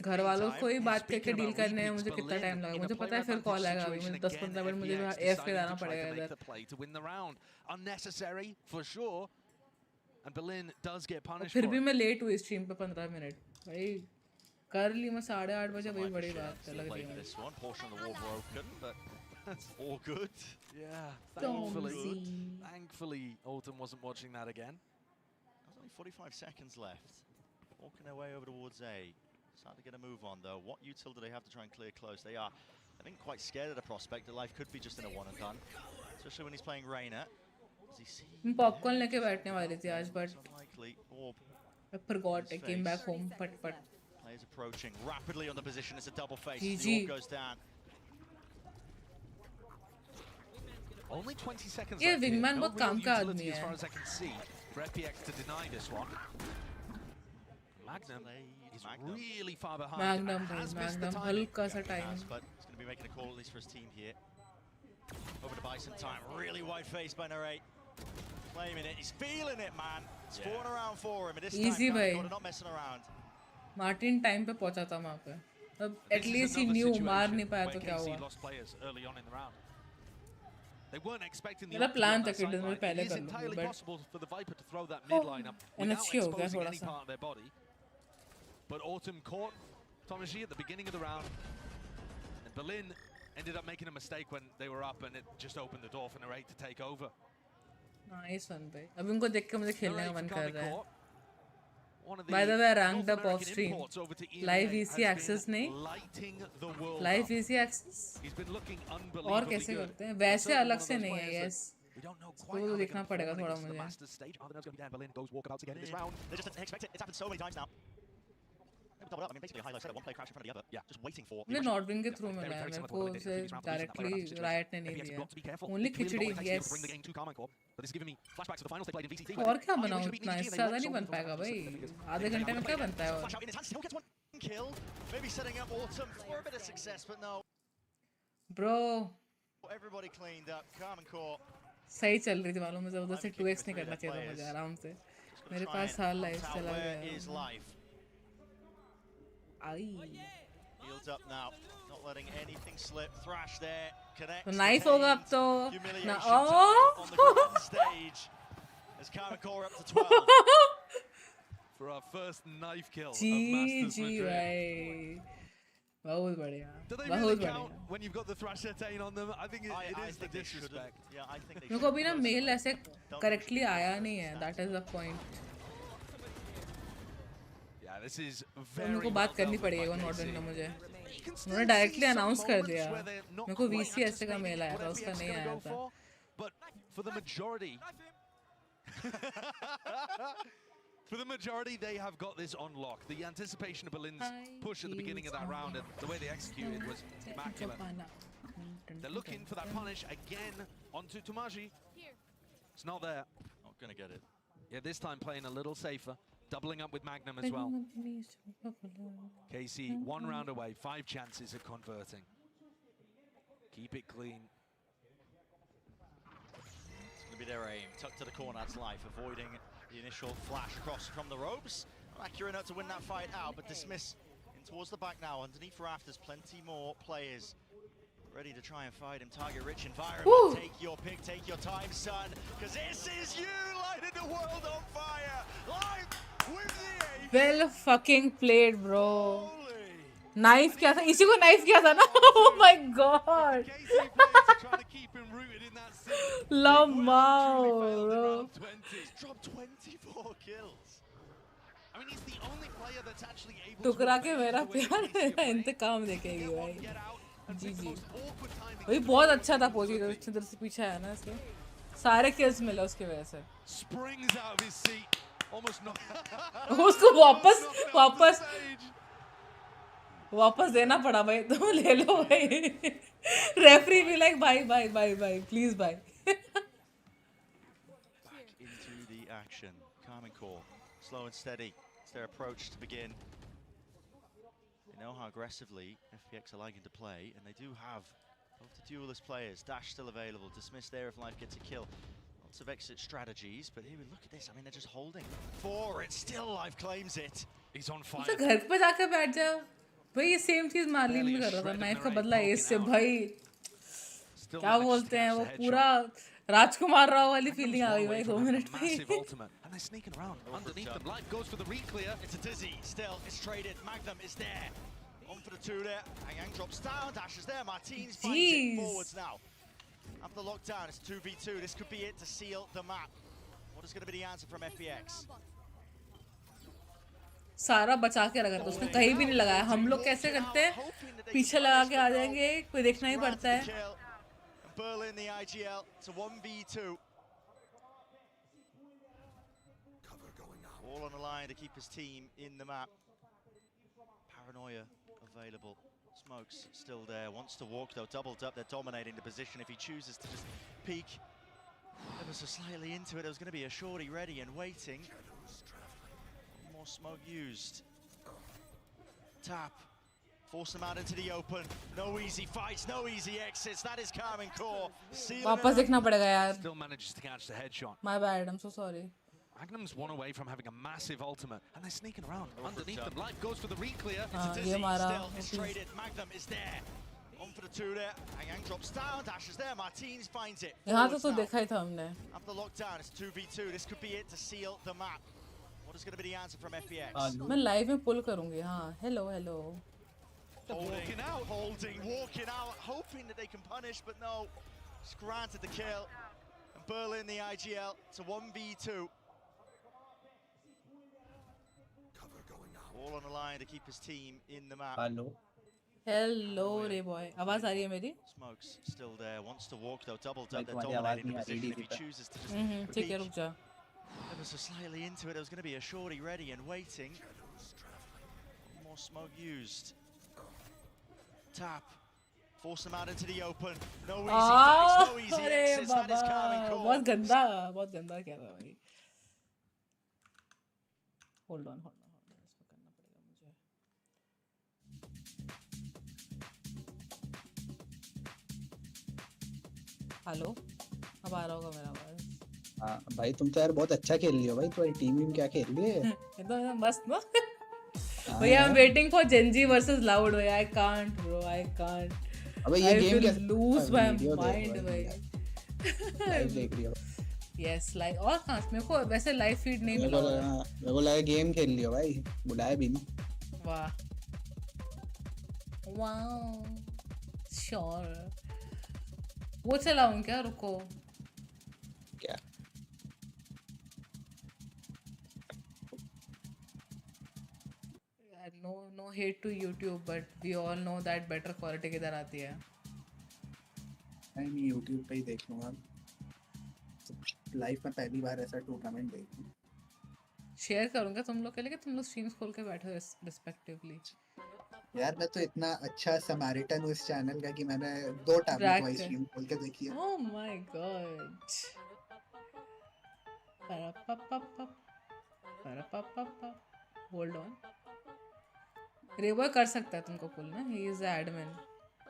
घर वालों को ही बात करके डील करने में मुझे कितना टाइम लगा, मुझे पता है फिर कॉल आएगा अभी, मुझे 10-15 मिनट मुझे एफ पे जाना पड़ेगा इधर। Unnecessary for sure. And Berlin does get punished फिर for भी it. मैं लेट हुई स्ट्रीम पे 15 मिनट, भाई कर ली मैं 8:30 बजे, वही बड़ी बात है लग रही है। This one, portion of the wall broken, but that's all good. Yeah, Tomsy. thankfully Autumn wasn't watching that again. There's only 45 seconds left. Walking their way over towards A. Starting to get a move on though. What util do they have to try and clear close? They are, I think, quite scared of the prospect that life could be just in a one and done. Especially when he's playing Rayyan. Does he see? मैं popcorn लेके बैठने वाली थी आज, but Unlikely. Orb. I forgot, I came back home, फट। Players approaching rapidly on the position. It's a double face. GG. The orb goes down. Only 20 seconds ये left here. Wingman No बहुत real काम का utility आदमी as far है। as I can see for FPX to deny this one. Magnum is Magnum. really far behind. Magnum and भाई, has missed the magnum timing. हल्का सा time. Yes, but he's going to be making a call at least for his team here. Over to buy some time. Really wide face by Narrate. Claiming it. He's feeling it, man. It's falling around for him. And this Easy, time, bhai. Canada not messing around. Martin time पे पहुंचा था वहाँ पे, अब This is at least he another new situation मार नहीं पाया where तो क्या KC हुआ? lost players early on in the round. They weren't expecting the मेरा option plan on था that कि डिनर sideline. पहले It is कर लूँगी, entirely but possible for the Viper to throw that mid line up without NHC हो गया exposing थोड़ा any सा। part of their body. But Autumn caught Tomaji at the beginning of the round. And Berlin ended up making a mistake when they were up, and it just opened the door for Narrate to take over. Nice one भाई, अब इनको देख के मुझे खेलने का Narrate मन for कर Karmine रहा है। Court. One of By the way, I ranked North up off American stream. imports over to EMEA Live has VC been access नहीं? lighting the world live up. Easy access He's been looking और unbelievably कैसे good. करते हैं? वैसे Certainly अलग one of से those नहीं है, players yes. that we don't know इसको quite तो how they're देखना gonna पड़ेगा perform थोड़ा against the मुझे। Masters stage. Are they going to be down? Berlin goes walkabouts again in this round. They just didn't expect it. It's happened so many times now. They doubled up. I mean, basically a high-low setup. One player crashed in front of the other. Yeah. Just waiting for. मुझे not wing के through Very, मिला है, very मेरे similar to को what they did उसे in previous rounds. Directly Player रायट ने FPX नहीं have दिया। got to be careful. Only It's clearly khichdi, not what it takes yes. to bring the game to Karmine Court, but this is giving me flashbacks to the finals they played in VCT. और क्या Arguably बनाऊँ should have इतना, been इससे easy. ज़्यादा They नहीं weren't बन so पाएगा much भाई, because आधे घंटे में क्या बनता है और? Flash out in his hand. Still gets one kill. Maybe setting up Autumn for a bit of success, but no. Bro, Everybody cleaned up. Carmen Core. सही चल रही थी मालूम मुझे, उधर से 2x नहीं करना चाहिए था मुझे आराम से. मेरे पास साल लाइफ चला गया. आई. Healed up now. Not letting anything slip. Thrash there. Connects. तो नाइफ होगा अब तो. ना on the grand stage. As Carmen Core up to 12. For our first knife kill of GEN.G Masters Madrid. भाई. बहुत बढ़िया. Do they बहुत really बढ़िया. count when you've got the Thrash Attain on them? I think it is the disrespect. Yeah, I think they मेरे को अभी ना mail ऐसे करेक्टली आया नहीं है. That is the point. Yeah, this is तो very मेरे को well बात करनी dealt with पड़ेगी by नॉर्डन KC. में मुझे. You can still उन्होंने see डायरेक्टली some अनाउंस कर moments दिया. where they're not मेरे को quite VCS का मेल आया anticipating था, what उसका FPX नहीं gonna आया go था. for, but for the majority, for the majority, they have got this on lock. The anticipation of Berlin's push at the beginning of that round and the way they executed was immaculate. They're looking for that punish again onto Tomaji. It's not there. Not gonna get it. Yeah, this time playing a little safer, doubling up with Magnum as well. KC, 1 round away, 5 chances of converting. Keep it clean. It's gonna be their aim. Tucked to the corner, that's life. Avoiding the initial flash across from the ropes. Not accurate enough to win that fight out, but dismiss in towards the back now. Underneath rafters, plenty more players ready to try and fight him. Target rich environment. Woo. Take your pick, take your time, son. Because this is you lighting the world on fire. Live with the aim. Well fucking played, bro. Holy. Knife किया था, इसी को knife किया था ना. Oh my god. KC players are trying to keep him rooted in that scene. Lamau, bro. He's dropped 24 kills. I mean, he's the only player that's actually able टुकरा to के evade मेरा the way प्यार KC are मेरा playing. इंतकाम देखेगी Get भाई. one, get out, and ji pick the ji. most awkward timing. भाई बहुत अच्छा था पोजीशन, इधर से पीछे आया ना इसके. सारे किल्स मिले उसकी वजह से. Springs out of his seat, almost not. उसको वापस देना पड़ा भाई. तुम ले लो भाई. रेफरी भी लाइक भाई प्लीज भाई. Back into the action. Carmen Core, slow and steady. It's their approach to begin. They know how aggressively FPX are liking to play, and they do have both the duelist players. Dash still available. Dismiss there if Life gets a kill. Lots of exit strategies, but here we look at this. I mean, they're just holding. 4, it's still Life claims it. He's on fire. तो घर पे जाकर बैठ जाओ भाई. ये same चीज Marlin भी कर रहा था. नाइफ का बदला एस से भाई. Still क्या managed to बोलते हैं catch वो the headshot. पूरा राजकुमार राव वाली फीलिंग आ One गई away भाई from 2 having minute a massive में. ultimate, and they're sneaking around underneath them. Life goes for the reclear. It's a dizzy. Still, it's traded. Magnum is there. On for the 2 there. Yang drops down. Dash is there. Martinez finds it. Jeez. Forwards now. After the lockdown, it's 2v2. This could be it to seal the map. What is going to be the answer from FPX? सारा बचा के रखा था उसने, कहीं भी नहीं लगाया. हम लोग कैसे करते हैं, पीछे लगा के आ जाएंगे, कोई देखना ही पड़ता है. Berlin, the IGL, it's a 1v2. All on the line to keep his team in the map. Paranoia available. Smokes still there. Wants to walk though. Doubled up. They're dominating the position. If he chooses to just peek ever so slightly into it, there's going to be a shorty ready and waiting. More smoke used. Tap. Force them out into the open. No easy fights, no easy exits. That is Carmen Core. वापस देखना पड़ेगा यार. Still manages to catch the headshot. My bad, I'm so sorry. Magnum's 1 away from having a massive ultimate, and they're sneaking around underneath them. Life goes for the reclear. ये मारा. Still, it's traded. Magnum is there. On for the 2 there. Yang drops down. Dash is there. Martinez finds it. यहाँ तो देखा ही था हमने. After lockdown, it's 2v2. This could be it to seal the map. What is going to be the answer from FPX? मैं live में पुल करूँगी. हाँ, hello. Walking out, hoping that they can punish, but no. Just granted the kill. And Berlin, the IGL, it's a 1v2. All on the line to keep his team in the map. Hello रे boy. आवाज आ रही है मेरी? Smokes still there, wants to walk though, doubled up, they're dominating the position if he chooses to just ठीक है, रुक जा. ever so slightly into it, there was going to be a shorty ready and waiting. More smoke used. Tap. Force them out into the open. No easy fights, no easy exits. That is Carmen Core. बहुत गंदा क्या था भाई. Hold on. इसको करना पड़ेगा मुझे. Hello, अब आ रहा होगा मेरा आवाज? हाँ भाई तुम तो यार बहुत अच्छा खेल रही हो भाई, तुम्हारी टीम क्या खेल रही है? एकदम मस्त ना। हाँ भैया आई एम यार। Waiting for Gen.G versus Loud भैया, I can't bro, I can't. अबे ये आई गेम विल कैसे लूज माय वीडियो देख माइंड रहा भाई। है? लाइव देख रही हो? यस लाइव, और कहाँ से? मेरे को वैसे लाइव फीड नहीं मिला हुआ है। मेरे को लगा गेम खेल लियो भाई, बुलाया भी नहीं। वाह वाओ श्योर। वो चलाऊं क्या? रुको। क्या? No hate to YouTube but we all know that better quality किधर आती है। नहीं YouTube पे ही देख लूंगा। लाइफ में पहली बार ऐसा टूर्नामेंट देखूं। शेयर करूंगा तुम लोग के लिए कि तुम लोग स्ट्रीम्स खोल के बैठो रिस्पेक्टिवली। यार मैं तो इतना अच्छा समैरिटन हूँ इस चैनल का कि मैंने 2 टैबलेट वाइज स्ट्रीम खोल के देखी है। Oh my God. Hold on. रेबॉय कर सकता है तुमको पुल ना, he is the admin.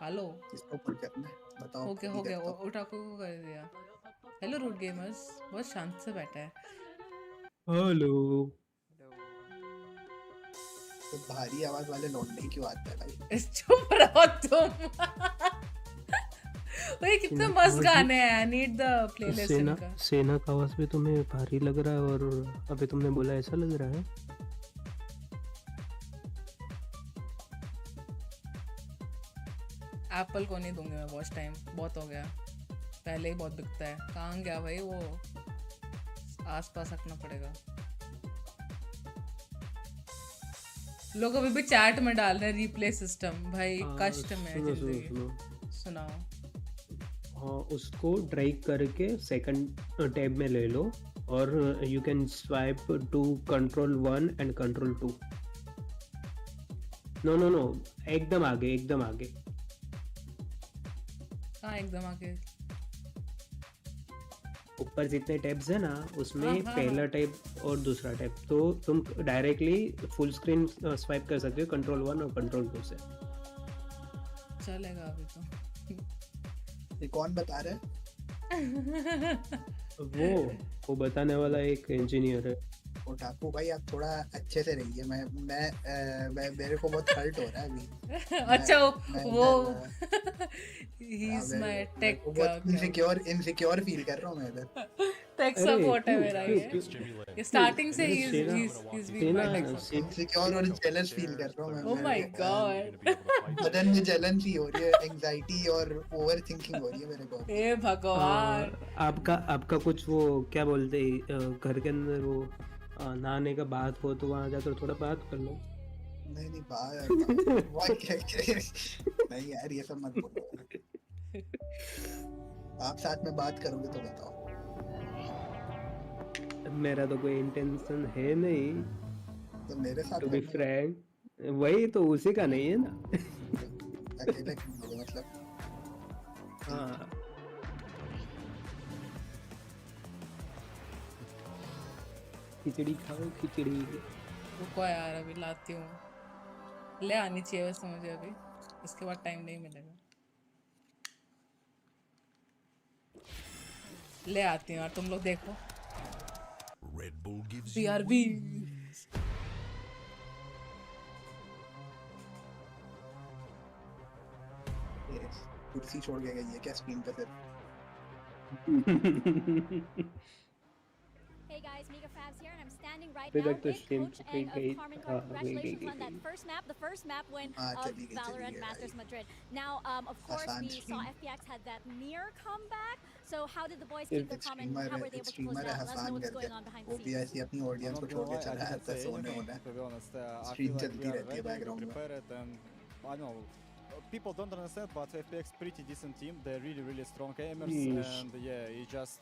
Hello किसको पुल करना है बताओ? हो गया ओटाकू को कर दिया। हेलो रूट गेमर्स, बहुत शांत से बैठा है। हेलो। तो भारी आवाज वाले लौंडे क्यों आते हैं भाई? चुप रहो तुम। ओए कितने मस्त गाने हैं, आई नीड द प्लेलिस्ट इनका। सेना का आवाज भी तुम्हें भारी लग रहा है और अभी तुमने बोला ऐसा लग रहा है? एप्पल को नहीं दूंगी मैं वॉच टाइम, बहुत हो गया, पहले ही बहुत बिकता है। कहाँ गया भाई वो? आसपास रखना पड़ेगा। लोग अभी भी चैट में डाल रहे हैं रिप्ले सिस्टम, भाई कष्ट में जिंदगी। सुनाओ। हाँ उसको ड्रैग करके सेकंड टैब में ले लो और you can swipe to control 1 and control 2। No एकदम आगे हाँ एकदम आगे। ऊपर जितने टैब्स है ना उसमें पहला टैब और दूसरा टैब, तो तुम डायरेक्टली फुल स्क्रीन स्वाइप कर सकते हो कंट्रोल 1 और कंट्रोल 2 से। चलेगा अभी तो। ये कौन बता रहा है? वो बताने वाला एक इंजीनियर है। ओटाकू भाई आप थोड़ा अच्छे से रहिए। मैं मेरे को बहुत हर्ट हो रहा है अभी। अच्छा वो ही इज माय टेक इनसिक्योर फील कर रहा हूँ मैं इधर। टेक सपोर्ट है मेरा ये स्टार्टिंग से ही is being my tech support. Insecure और जेलस फील कर रहा हूँ मैं। ओह माय गॉड बदन में जलन सी हो रही है, एंजाइटी और ओवरथिंकिंग हो रही है मेरे को। हे भगवान। आपका कुछ वो क्या बोलते घर के अंदर वो नहाने का बात हो तो वहाँ जाकर थोड़ा बात कर लो। नहीं बात नहीं यार ये सब मत बोलो। आप साथ में बात करोगे तो बताओ। मेरा तो कोई इंटेंशन है नहीं तो मेरे साथ टू बी फ्रैंक, वही तो उसी का नहीं है ना। अकेले मतलब हाँ खिचड़ी खाओ खिचड़ी। रुको यार अभी लाती हूँ, ले आनी चाहिए वैसे मुझे अभी, इसके बाद टाइम नहीं मिलेगा। ले आती हूँ यार, तुम लोग देखो। BRB कुर्सी छोड़ के गई है क्या स्क्रीन पे फिर? Hey guys, Mega Fabs here, and I'm standing right Wait, now like the with stream Coach and Carmen. Congratulations on that first map, the first map win of Valorant Masters Madrid. Now, of course, we saw FPX had that near comeback. So how did the boys keep their calm and how were they able to close it out? Let us know what's going on behind the scenes. OBS अपनी audience को छोड़ के चला जाता है, सोने होना है। स्ट्रीम चलती रहती है बैकग्राउंड में। I know people don't understand, but FPX pretty decent team. They're really strong aimers, and yeah, it just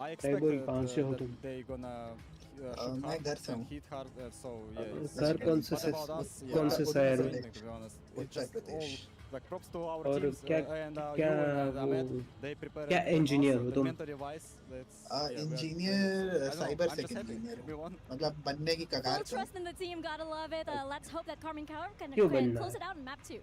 I expected that they gonna hit hard, so yeah. Sir कौन से शहर में? Like props to our teams and क्या engineer हो तुम? Engineer cyber सेक engineer, मतलब बनने की कगार पे। Trust in the team, gotta love it. Let's hope that Carmen can close it out in map 2.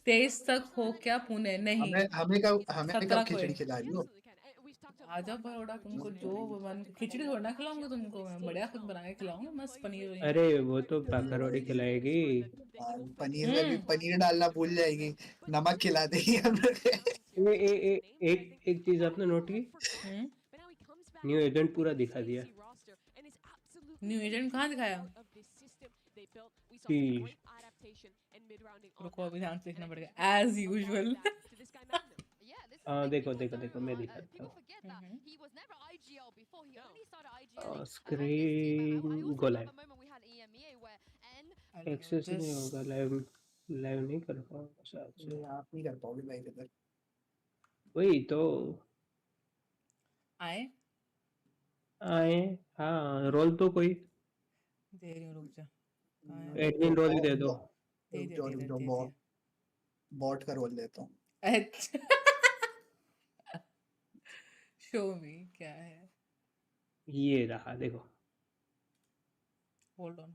23 तक हो क्या पुणे? नहीं, हमें 17 कब को है। खिचड़ी खिला रही हो? आजा बड़ोड़ा, तुमको जो मन, खिचड़ी थोड़ा ना खिलाऊंगा तुमको, मैं बढ़िया खुद बना के खिलाऊंगा, मस्त पनीर वनीर। अरे वो तो पाखरवाड़ी खिलाएगी। पनीर में भी पनीर डालना भूल जाएगी, नमक खिला देगी हम लोग। एक चीज आपने नोट की, न्यू एजेंट पूरा दिखा दिया। न्यू एजेंट कहाँ दिखाया? रुको अभी ध्यान से देखना पड़ेगा एज यूजुअल। देखो देखो देखो, मैं दिखाता हूँ। स्क्रीन गो लाइव, एक्सेस नहीं होगा, लाइव नहीं कर पाऊंगा शायद से। आप नहीं कर पाओगे भाई इधर। वही तो आए आए हाँ रोल तो कोई दे रही हूँ, रुक जा। कहाँ है? एडमिन रोल ही दे दो। दे दिया। बॉट का रोल लेता हूँ। अच्छा शो मी क्या है? ये रहा देखो। होल्ड ऑन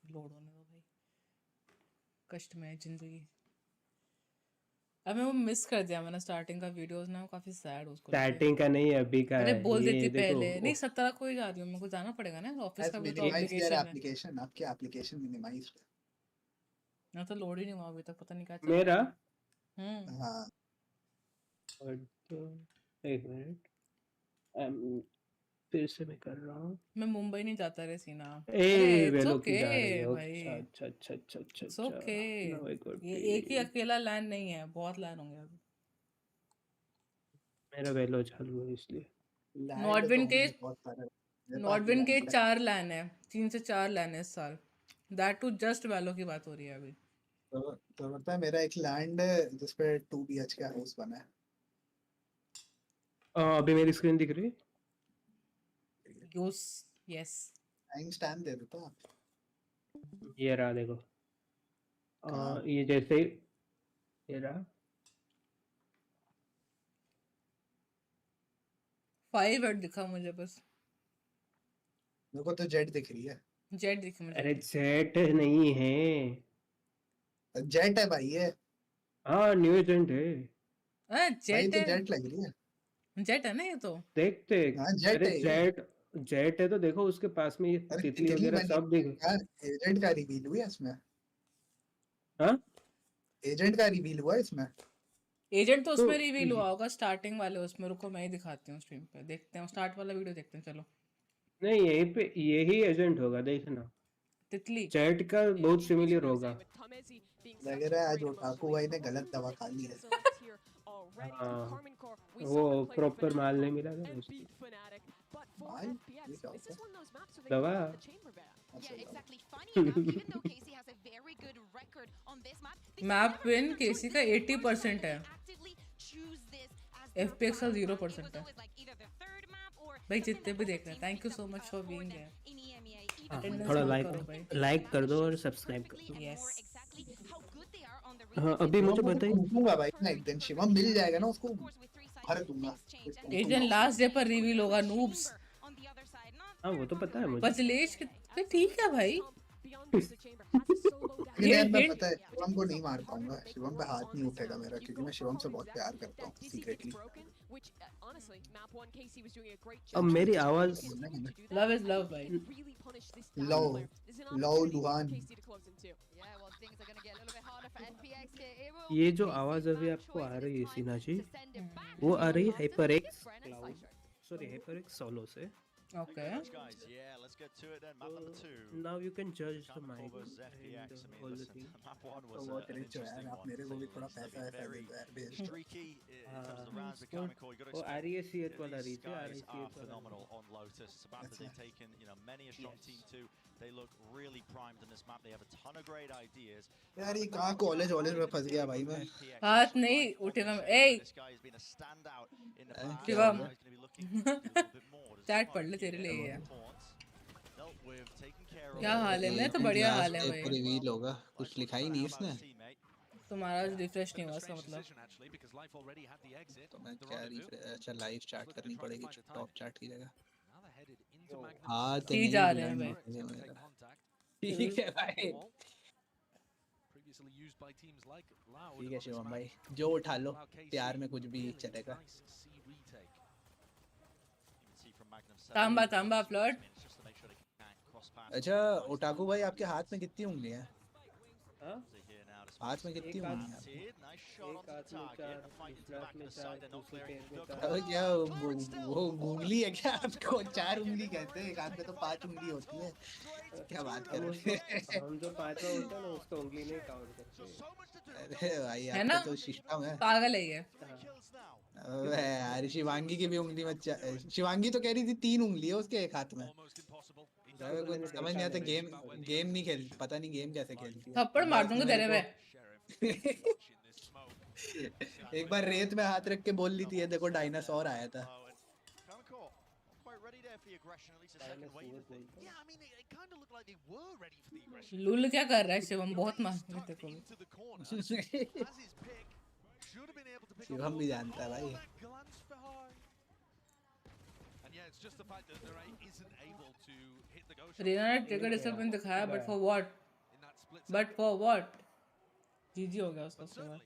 लोड होने दो भाई, कष्ट में है जिंदगी। अब मैं वो मिस कर दिया मैंने स्टार्टिंग का वीडियोस ना, काफी सैड उसको। स्टार्टिंग का नहीं अभी का अरे है बोल ये देती देखो। पहले। नहीं 17 को ही जा रही हूँ, मेरे को जाना पड़ेगा ना ऑफिस का भी तो मिनिमाइज यार ऑब्लिगेशन है। एप्लीकेशन, आपके एप्लीकेशन मिनिमाइज ना तो लोड ही नहीं हुआ अभी तक, पता नहीं क्या चल मेरा रहा है। हाँ एक मिनट फिर से मैं कर रहा हूँ। मैं मुंबई नहीं जाता रे सीना। ए इट्स वेलो ओके की जा रही है। भाई, अच्छा अच्छा अच्छा अच्छा it's okay. Now I got ये एक ही it. अकेला लैंड नहीं है, बहुत लैंड होंगे अभी। मेरा वेलो चालू है इसलिए। नॉर्डविन के 4 लैंड है, 3 से 4 लैंड है इस साल। दैट टू जस्ट वैलो की बात हो रही है अभी। तो पता है मेरा एक लैंड है जिसपे 2 BHK हाउस बना है। अभी मेरी स्क्रीन दिख रही है? यस टाइम स्टैम्प दे देता आप। ये रहा देखो। ये जैसे ये रहा 5 हेड दिखा मुझे बस। मेरे को तो जेट दिख रही है। जेट दिखी मुझे। अरे जेट नहीं है, जेट है भाई ये। हाँ न्यू एजेंट है। जेट तो है, जेट लग रही है। जेट है ना ये तो। देखते जेट अरे है जेट है तो देखो उसके पास में ये तितली वगैरह सब दिख। एजेंट का रिवील हुआ इसमें। हाँ एजेंट का रिवील हुआ इसमें। एजेंट तो उसमें रिवील हुआ होगा स्टार्टिंग वाले उसमें। रुको मैं ही दिखाती हूँ स्ट्रीम पे, देखते हैं स्टार्ट वाला वीडियो देखते हैं। चलो नहीं यहीं पे यही एजेंट होगा देखना। तितली चैट का बहुत सिमिलर होगा। लग रहा है आज ओटाकू भाई ने गलत दवा खा ली है। हाँ वो प्रॉपर माल नहीं मिला था उसको। दवा मैप विन केसी का 80% है, FPX का 0% है। भाई जितने भी देख रहे हैं thank you so much for being here. थोड़ा लाइक कर दो और सब्सक्राइब कर दो। यस हाँ अभी मुझे बताइए भाई ना एक दिन शिवम मिल जाएगा ना उसको भर दूंगा। एजेंट लास्ट डे पर रिवील होगा नूब्स। हाँ वो तो पता है मुझे। पचलेश ठीक है भाई। पता है शिवम को नहीं मार पाऊंगा, शिवम पे हाथ नहीं उठेगा मेरा क्योंकि मैं शिवम से बहुत प्यार करता हूँ सीक्रेटली। अब मेरी आवाज लव इज लव भाई। लव लुहान। ये जो आवाज अभी आपको आ रही है सीना जी, वो आ रही है HyperX सोलो से। Okay. Yeah, let's get to it then. Map number 2. Now you can judge the mic versus FPX. I mean, all the listen, things. map 1 was an interesting one. मेरे को भी थोड़ा पैसा है Very streaky in terms of the rounds becoming core. You got to expect these guys are phenomenal on Lotus. Sabata, they've taken many a strong team too. They look really primed in this map. They have a ton of great ideas. यार ये कहाँ college में फंस गया भाई मैं। हाथ नहीं उठेगा। This guy has been a standout in the past. Shivam He's going to be looking to do a little bit more. Chat पढ़ ले तेरे लिए है। क्या हाल है? मैं तो बढ़िया हाल है भाई। रिवील होगा कुछ लिखा ही नहीं इसने। तुम्हारा रिफ्रेश नहीं हुआ इसका मतलब। तो मैं क्या अच्छा लाइव चैट करनी पड़ेगी टॉप चैट की जगह। हाँ तो जा रहे हैं भाई। ठीक है भाई। ठीक है शिवम भाई जो उठा लो, प्यार में कुछ भी चलेगा। तांबा तांबा फ्लर्ट। अच्छा ओटाकू भाई आपके हाथ में कितनी उंगलियां हैं? हाथ में कितनी उंगलियां हैं? क्या वो उंगली है क्या आपको? 4 उंगली कहते हैं, एक हाथ में तो 5 उंगली होती है। क्या बात कर रहे हैं? हम जो 5वां होता है ना उसको उंगली नहीं काउंट करते। अरे भाई है ना? तो सिस्टम है, पागल है ये। यार शिवांगी की भी उंगली में शिवांगी तो कह रही थी 3 उंगली है उसके एक हाथ में। कुछ समझ नहीं आता गेम नहीं खेल, पता नहीं गेम कैसे खेलती है। थप्पड़ मार दूंगा तेरे में। एक बार रेत में हाथ रख के बोल ली थी, देखो डायनासोर आया था। लुल क्या कर रहा है शिवम, बहुत मार देखो। शिवम भी जानता है भाई। रीना ने ट्रिगर डिसिप्लिन दिखाया, but for what? But for what? जीजी हो गया उसका उसके बाद।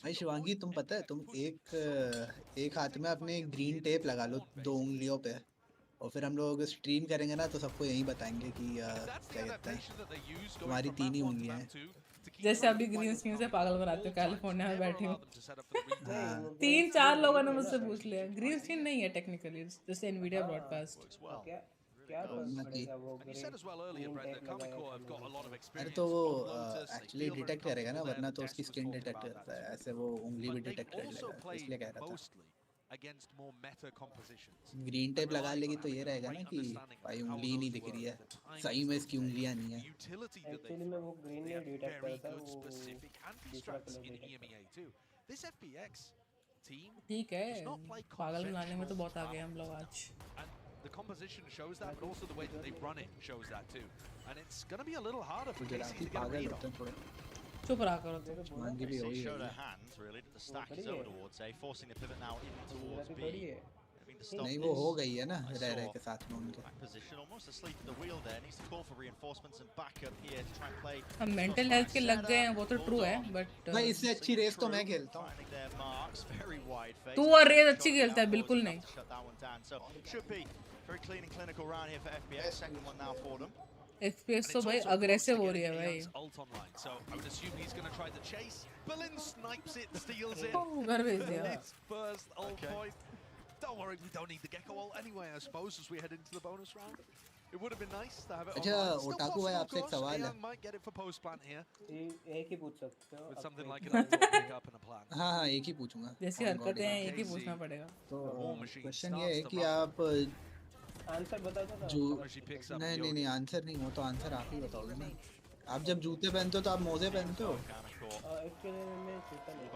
भाई शिवांगी, तुम पता है, तुम एक हाथ में अपने ग्रीन टेप लगा लो 2 उंगलियों पे, और फिर हम लोग स्ट्रीम करेंगे ना तो सबको यही बताएंगे कि क्या कहते हैं, तुम्हारी 3 ही उंगलियां हैं। जैसे अभी ग्रीन स्क्रीन से पागल बनाते हो, कैलिफोर्निया में बैठी हूँ। 3-4 लोगों ने मुझसे पूछ लिया। ग्रीन स्क्रीन नहीं है टेक्निकली, जैसे एनवीडिया ब्रॉडकास्ट। अरे तो वो एक्चुअली डिटेक्ट करेगा ना, वरना तो उसकी स्किन डिटेक्ट करता है, ऐसे वो उंगली भी डिटेक्ट कर लेगा, इसलिए कह रहा था। ग्रीन टेप लगा लेगी तो ये रहेगा ना कि भाई उंगली ही नहीं दिख रही है, सही में इसकी उंगलियां नहीं है। एक्चुअली में वो ग्रीन नहीं डिटेक्ट करता, वो दूसरा कलर डिटेक्ट। ठीक है, पागल बनाने में तो बहुत आगे हैं हम लोग आज। The composition shows that, but also the way that they run it shows that too. And it's going to be a little harder for KC to get a read on. चुप रहा करो तो। शिवांगी भी हो ही show गई their है। hands really, but the stack is over towards A, forcing the pivot now in towards B. नहीं वो हो गई है ना, रह के साथ में उनके। Position almost asleep at the wheel there, needs to call for reinforcements and backup here to try and play. हम मेंटल हेल्थ के लग गए हैं, वो तो ट्रू है, बट भाई इससे अच्छी रेस तो मैं खेलता हूँ। तू और रेस अच्छी खेलता है, बिल्कुल नहीं। Should be very clean and clinical round here for FPX. Second one now for them. FPX तो भाई अग्रेसिव हो रही है भाई। So I would assume he's going to try the chase. Berlin snipes it, steals it. घर भेज दिया। It's first ult point. Don't worry, we don't need the gecko ult anyway, I suppose, as we head into the bonus round. It would have been nice to have it अच्छा online. Still otaku भाई, possible, of आपसे एक course. सवाल है। Rayyan might get it for post plant here. एक ही पूछ सकते हो with something like an auto pick up and a plan. हाँ हाँ, एक ही पूछूंगा। जैसी हरकतें हैं एक ही पूछना पड़ेगा। तो क्वेश्चन ये है कि आप आंसर बता दो ना। जो नहीं आंसर नहीं, वो तो आंसर आप ही बताओगे ना। आप जब जूते पहनते हो तो आप मोजे पहनते हो? एक्चुअली मैं जूता नहीं।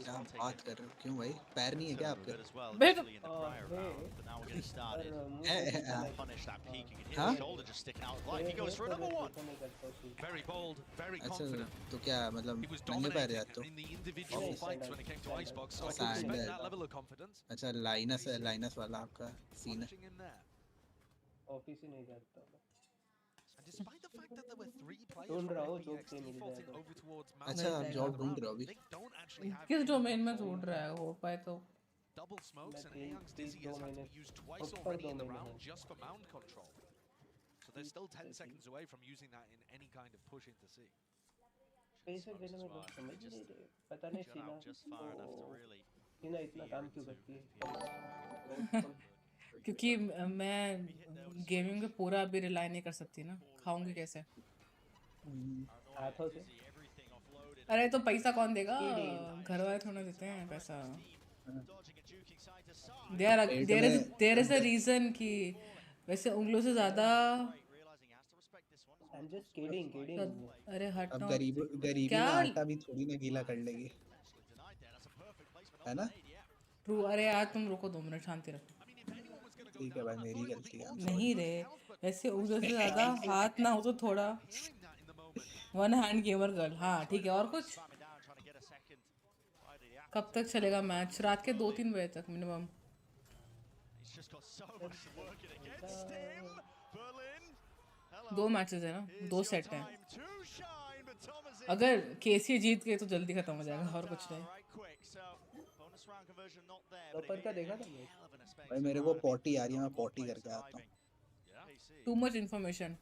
क्या बात कर रहे हो, क्यों भाई, पैर नहीं है क्या आपके? अच्छा तो क्या मतलब नंगे पैर जाते हो? अच्छा लाइनस वाला आपका सीन है। ऑफिस ही नहीं जाता। Despite the fact that there were 3 players ढूंढ from रहा हूँ FPX जॉब मिल defaulting जाएगा। over towards अच्छा आप जॉब ढूंढ रहे हो अभी? they don't actually have किस डोमेन में ढूंढ रहा है, हो पाए तो। double smokes and Ayoung's Dizzy has had to be used twice already in the round just for mound control. So they're still 10 seconds away from using that in any kind of push into C. पैसे देने में लोग समझ ही नहीं रहे, पता नहीं सीना इतना काम क्यों करती है। क्योंकि मैं गेमिंग पे पूरा अभी रिलाई नहीं कर सकती ना, खाऊंगी कैसे? हाथों से। अरे तो पैसा कौन देगा, घर वाले थोड़ा देते हैं पैसा। देयर इज अ रीजन कि वैसे उंगलियों से ज्यादा। I'm just kidding. अरे हट अब ना। गरीबी में आटा भी थोड़ी ना गीला कर लेगी, है ना? ट्रू। अरे यार तुम रुको 2 मिनट, शांति रखो। ठीक है भाई, मेरी गलती है। नहीं रे, वैसे उंगलियों से ज्यादा हाथ ना हो तो थोड़ा। One hand gamer girl. हाँ ठीक है, और कुछ? कब तक चलेगा मैच? रात के 2-3 बजे तक मिनिमम। दो मैचेस है ना, 2 सेट हैं। अगर केसी जीत गए तो जल्दी खत्म हो जाएगा, और कुछ नहीं। दोपहर का देखा था भाई मेरे को पॉटी आ रही है, मैं पॉटी करके आता हूँ। Too much information.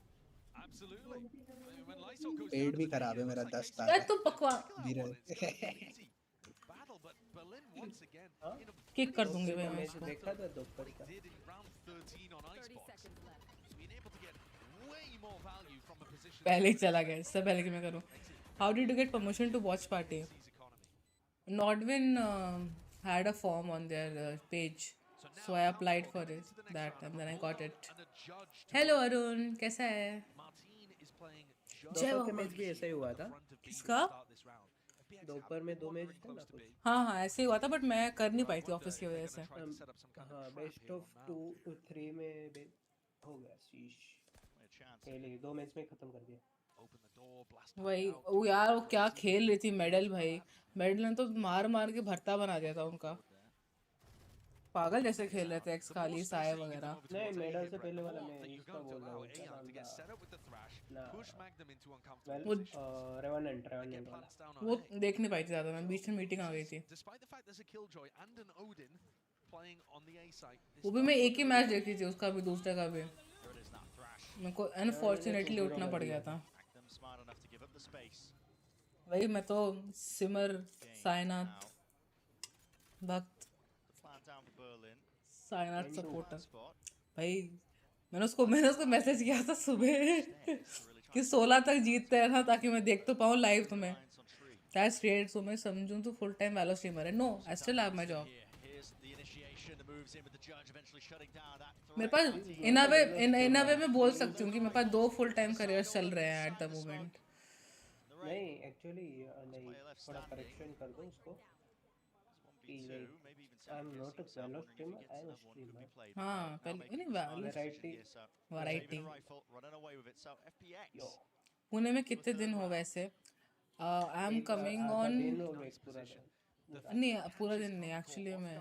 पेट भी खराब है मेरा, 10 यार तुम पकवा किक कर दूंगी भाई मैं इसको। देखा था दोपहर का। पहले ही चला गया, इससे पहले कि मैं करूँ। How did you get permission to watch party? Nordwin had a form on their page, so I applied for that and then I got it. Hello Arun, कैसा है? दोपहर के मैच भी ऐसा ही हुआ था। किसका? दोपहर में 2 मैच थे ना कुछ। हाँ ऐसे ही हुआ था बट मैं कर नहीं पाई थी ऑफिस की वजह से। हाँ बेस्ट ऑफ 2-3 में हो गया शीश, पहले 2 मैच में खत्म कर दिया। वही वो यार वो क्या खेल रही थी मेडल भाई, मेडल ने तो मार मार के भरता बना दिया था उनका, पागल जैसे खेल रहे थे एक्स काली साय वगैरह। नहीं मेडल से पहले वाला मैं इसका बोल रहा हूँ वो रेवेनेंट वाला वो देख नहीं पाई थी ज़्यादा, मैं बीच में मीटिंग आ गई थी। वो भी मैं एक ही मैच देखी थी, उसका भी दूसरे का भी मेरे को अनफॉर्चुनेटली उठना पड़ गया था। वही मैं तो सिमर सायनाथ भक्त सायनाथ सपोर्टर भाई। मैंने उसको मैसेज किया था सुबह कि 16 तक जीतते हैं ना ताकि मैं देख तो पाऊँ लाइव तुम्हें। That's great. सो मैं समझूं तो फुल टाइम वैलो स्ट्रीमर है। No I still have my job. मेरे पास इन अ वे मैं बोल सकती हूँ कि मेरे पास 2 फुल टाइम करियर्स चल रहे हैं एट द मोमेंट। नहीं एक्चुअली नहीं, थोड़ा करेक्शन कर दो उसको कि I am not a वैलो streamer, I am a streamer. हाँ पहले नहीं वैरायटी पुणे में कितने दिन हो वैसे? आई एम कमिंग ऑन नहीं पूरा दिन नहीं एक्चुअली, मैं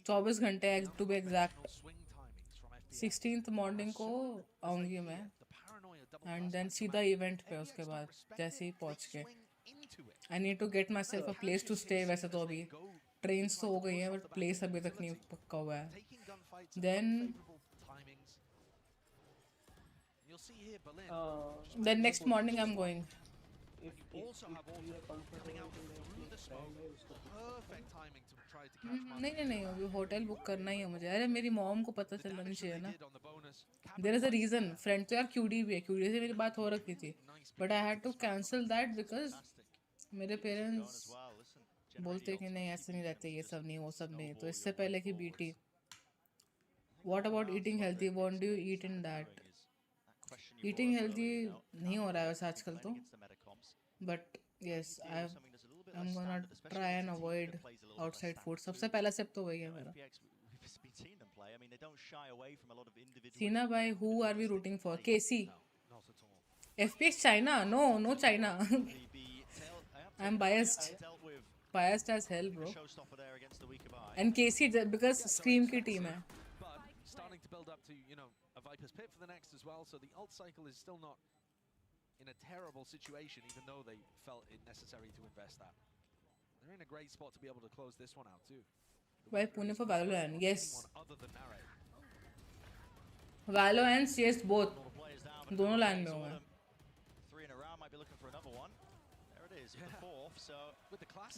24 घंटे to be exact 16th morning को आऊँगी मैं एंड देन सीधा इवेंट पे उसके बाद जैसे ही पहुँच के I need to get myself a place to stay. वैसे तो अभी ट्रेन्स तो हो गई हैं बट प्लेस अभी तक नहीं पक्का हुआ है। Then next morning I am going. नहीं अभी होटल बुक करना ही है मुझे। अरे मेरी मॉम को पता चलना नहीं चाहिए ना। There is a reason. Friend तो यार क्यूडी भी है, क्यूडी से मेरी बात हो रखी थी but I had to cancel that because मेरे पेरेंट्स बोलते कि नहीं ऐसे नहीं रहते, ये सब नहीं वो सब नहीं। तो इससे पहले कि BT what about eating healthy, what do you eat in that? Eating healthy नहीं हो रहा है वैसे आजकल तो but yes I am gonna try and avoid outside food. सबसे पहला स्टेप तो वही है मेरा। सीना भाई who are we rooting for? KC FPX China? No China I am biased as hell bro and KC because Scream की टीम है। Starting to build up to, you know, a Viper's Pit for the next as well, so the ult cycle is still not in a terrible situation, even though they felt it necessary to invest that. They're in a great spot to be able to close this one out too. Why Pune for Valorant? Yes. Valorant CS both. दोनों line में हूँ मैं।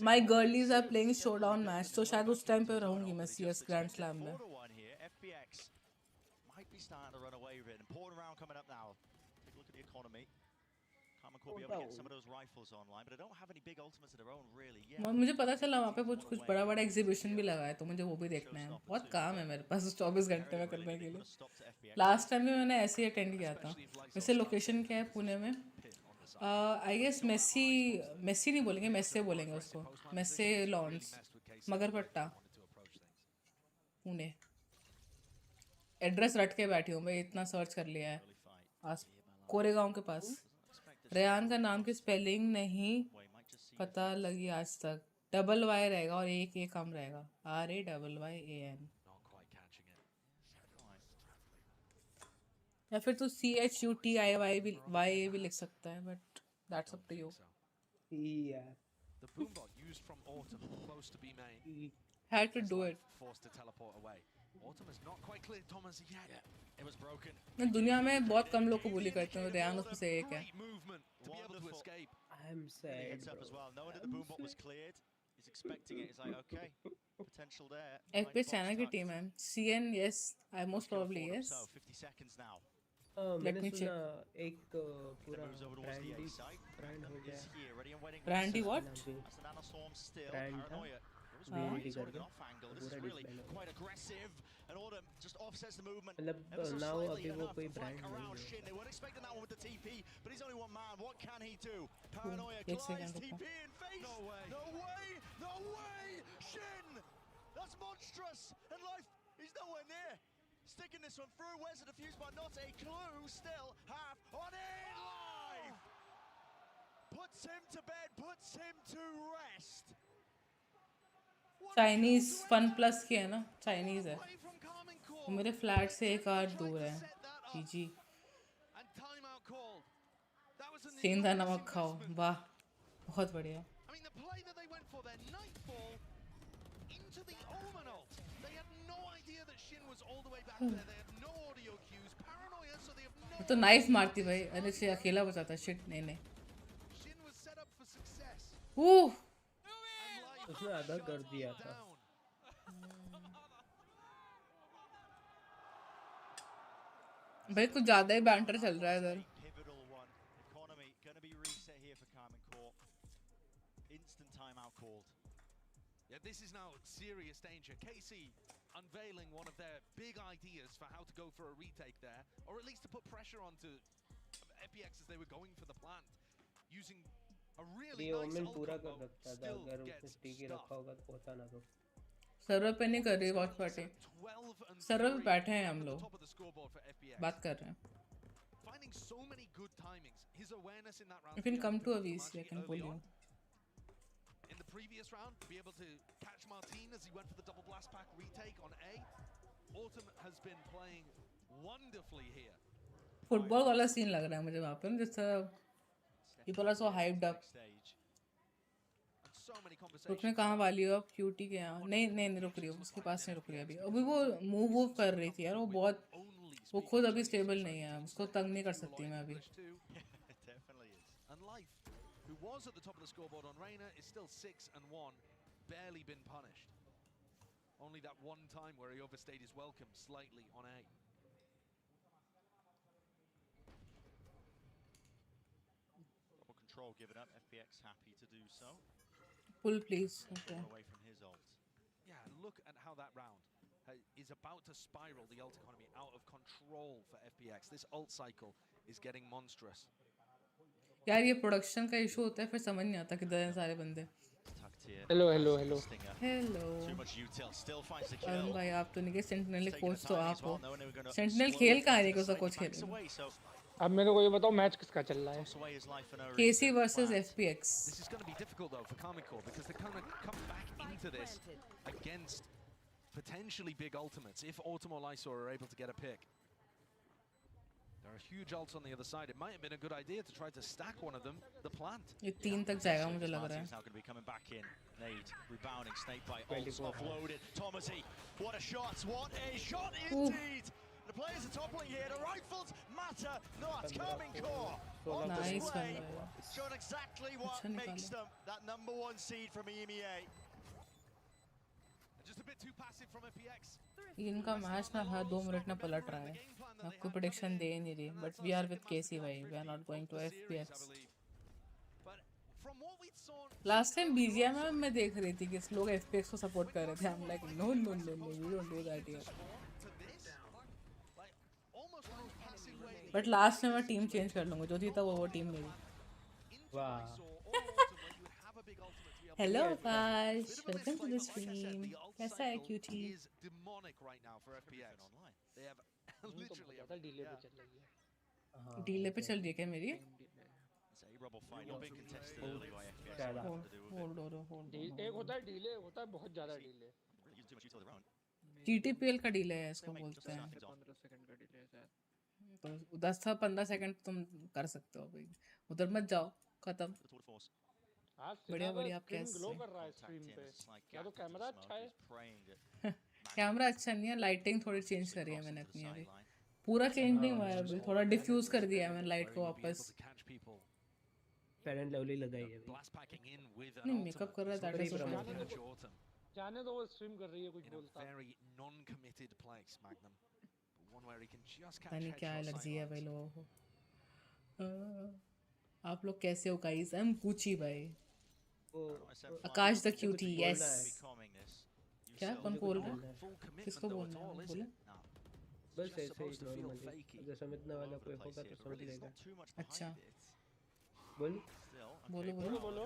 My girlies are playing showdown match, तो शायद उस time पे रहूँगी मैं CS Grand Slam में। Might be starting to run away with it. Important round coming up now. Take a look at the economy. Karma could be able to get some of those rifles online, but they don't have any big ultimates of their own really yet. मुझे पता चला वहाँ पे कुछ बड़ा exhibition भी लगा है तो मुझे वो भी देखना है। बहुत काम है मेरे पास 24 घंटे में करने के लिए। लास्ट टाइम भी मैंने ऐसे ही अटेंड किया था। वैसे लोकेशन क्या है पुणे में? आई गेस मेसी नहीं बोलेंगे, मेस्से बोलेंगे उसको, मेस्से लॉन्स मगरपट्टा पुणे। एड्रेस रट के बैठी हूँ भाई, इतना सर्च कर लिया है। कोरेगांव के पास। रेयान का नाम की स्पेलिंग नहीं पता लगी आज तक। डबल वाई रहेगा और एक ए कम रहेगा, RAYYAN। या फिर तो CHUTIYA भी लिख सकता है but that's up to you. The boombot used from Autumn, close to B main. Had to do it. Forced to teleport away. Autumn is not quite clear Thomas yet. Yeah, it was broken. मैं दुनिया में बहुत कम लोग को बुली करते हैं, Ryan उसमें से एक है। To be able to escape. I'm sad as well. Knowing that the boombot was cleared, he's expecting it. He's like, okay, potential there. FPX China की टीम है। CN yes, I most probably yes. 50 seconds now. मैंने सुना एक पूरा brand हो गया। Brandy what? Brand था। Really quite aggressive. and Autumn just offsets the movement. मतलब now अभी वो कोई brand नहीं है. Shin, they weren't expecting that one with the TP, but he's only one man. What can he do? Paranoia collides, TP in face. No way. No way. No way. Shin. That's monstrous. And Life, he's nowhere near. Sticking this one through. Where's the defuse, but not a clue. Still half on in. Life puts him to bed, puts him to rest. Chinese FunPlus की है ना, Chinese है वो मेरे flat से एक आध दूर है. पीजी सेंधा नमक खाओ, वाह बहुत बढ़िया. तो नाइफ मारती भाई, अरे से अकेला बचाता. शिट नहीं नहीं. उसने आधा कर दिया था. भाई कुछ ज्यादा ही बैंटर चल रहा है इधर. Yeah, this is now serious danger. KC unveiling one of their big ideas for how to go for a retake there, or at least to put pressure onto FPX as they were going for the plant, using a really nice पूरा कर सकता था अगर उसने sticky रखा होगा तो होता ना. तो सर्वर पे नहीं कर रही वॉच पार्टी, सर्वर पे बैठे हैं हम लोग, बात कर रहे हैं. You can come to a VC, I can pull you. In the previous round, be able to catch Martin as he went for the double blast pack retake on A. Autumn has been playing wonderfully here. Football वाला scene लग रहा है मुझे वहाँ पे, जैसा people are so hyped up. रुकने कहाँ वाली हो आप? क्यूटी के यहाँ नहीं नहीं नहीं रुक रही हो, उसके पास नहीं रुक रही अभी. अभी वो मूव कर रही थी यार, वो बहुत, वो खुद अभी स्टेबल नहीं है, उसको तंग नहीं कर सकती मैं अभी. Who was at the top of the scoreboard on Rayyan is still 6-1, barely been punished. Only that one time where he overstayed his welcome slightly on A. Double control given up. FPX happy to do so. Pull please. Okay. Away from his ult. Yeah, look at how that round is about to spiral the ult economy out of control for FPX. This ult cycle is getting monstrous. यार ये production का issue होता है, फिर समझ नहीं आता किधर हैं सारे बंदे. Hello hello hello hello Arun भाई, आप तो नहीं गए सेंटिनल कोच, तो आप हो. सेंटिनल खेल कहाँ है, कोई कोच खेल. अब मेरे को ये बताओ मैच किसका चल रहा है? KC versus FPX. This is going to be difficult though for Karmikor because they're going to come back into this against potentially big ultimates if Autumn or Lysor are able to get a pick. There are huge ults on the other side. It might have been a good idea to try to stack one of them, the plant. ये 3 तक जाएगा मुझे लग रहा है. Now going to be coming back in. Nade rebounding, snake bite, ults offloaded. Thomasy, what a shot! What a shot indeed! The players are toppling here. The rifles matter not. Karmikor on display, showing exactly what makes them that #1 seed from EMEA. Just a bit too passive from FPX. इनका match ना हर 2 minute में पलट रहा है. आपको prediction दे नहीं रही, but we are with KC भाई, we are not going to FPX. Last time BGM में मैं देख रही थी कि लोग FPX को सपोर्ट कर रहे थे. I'm like no no no no, we don't do that here. But last में मैं टीम चेंज कर लूँगा, जो जीता वो टीम मेरी. वाह. Hello Vash, welcome to the stream. कैसा है क्यूटी? डीले पे चल रही है क्या मेरी? एक होता है डीले, होता है बहुत ज्यादा डीले. GTPL का डीले है इसको बोलते हैं. 15 सेकंड का डिले है शायद. तो 10-15 सेकंड तुम कर सकते हो भाई, उधर मत जाओ, खत्म. बढ़िया बढ़िया. आप कैसे? ग्लो कर रहा है स्क्रीन पे. क्या तो कैमरा अच्छा है? कैमरा अच्छा नहीं है, लाइटिंग थोड़ी चेंज करी है मैंने अपनी अभी. पूरा चेंज नहीं हुआ है अभी, थोड़ा डिफ्यूज कर दिया है मैंने लाइट को वापस. पेरेंट लेवल ही लगाई है. नहीं मेकअप कर रहा है, दैट इज जाने दो, वो स्ट्रीम कर रही है, कुछ बोलता. पता नहीं क्या एलर्जी है भाई लोगों को. आप लोग कैसे हो गाइस? आई एम गुची भाई. आकाश द क्यूटी, यस. क्या कौन बोल रहा है? किसको बोलना है? बोले बस ऐसे ही नॉर्मली अगर समझने वाला कोई होगा तो समझ लेगा। अच्छा बोलो बोलो बोलो बोलो।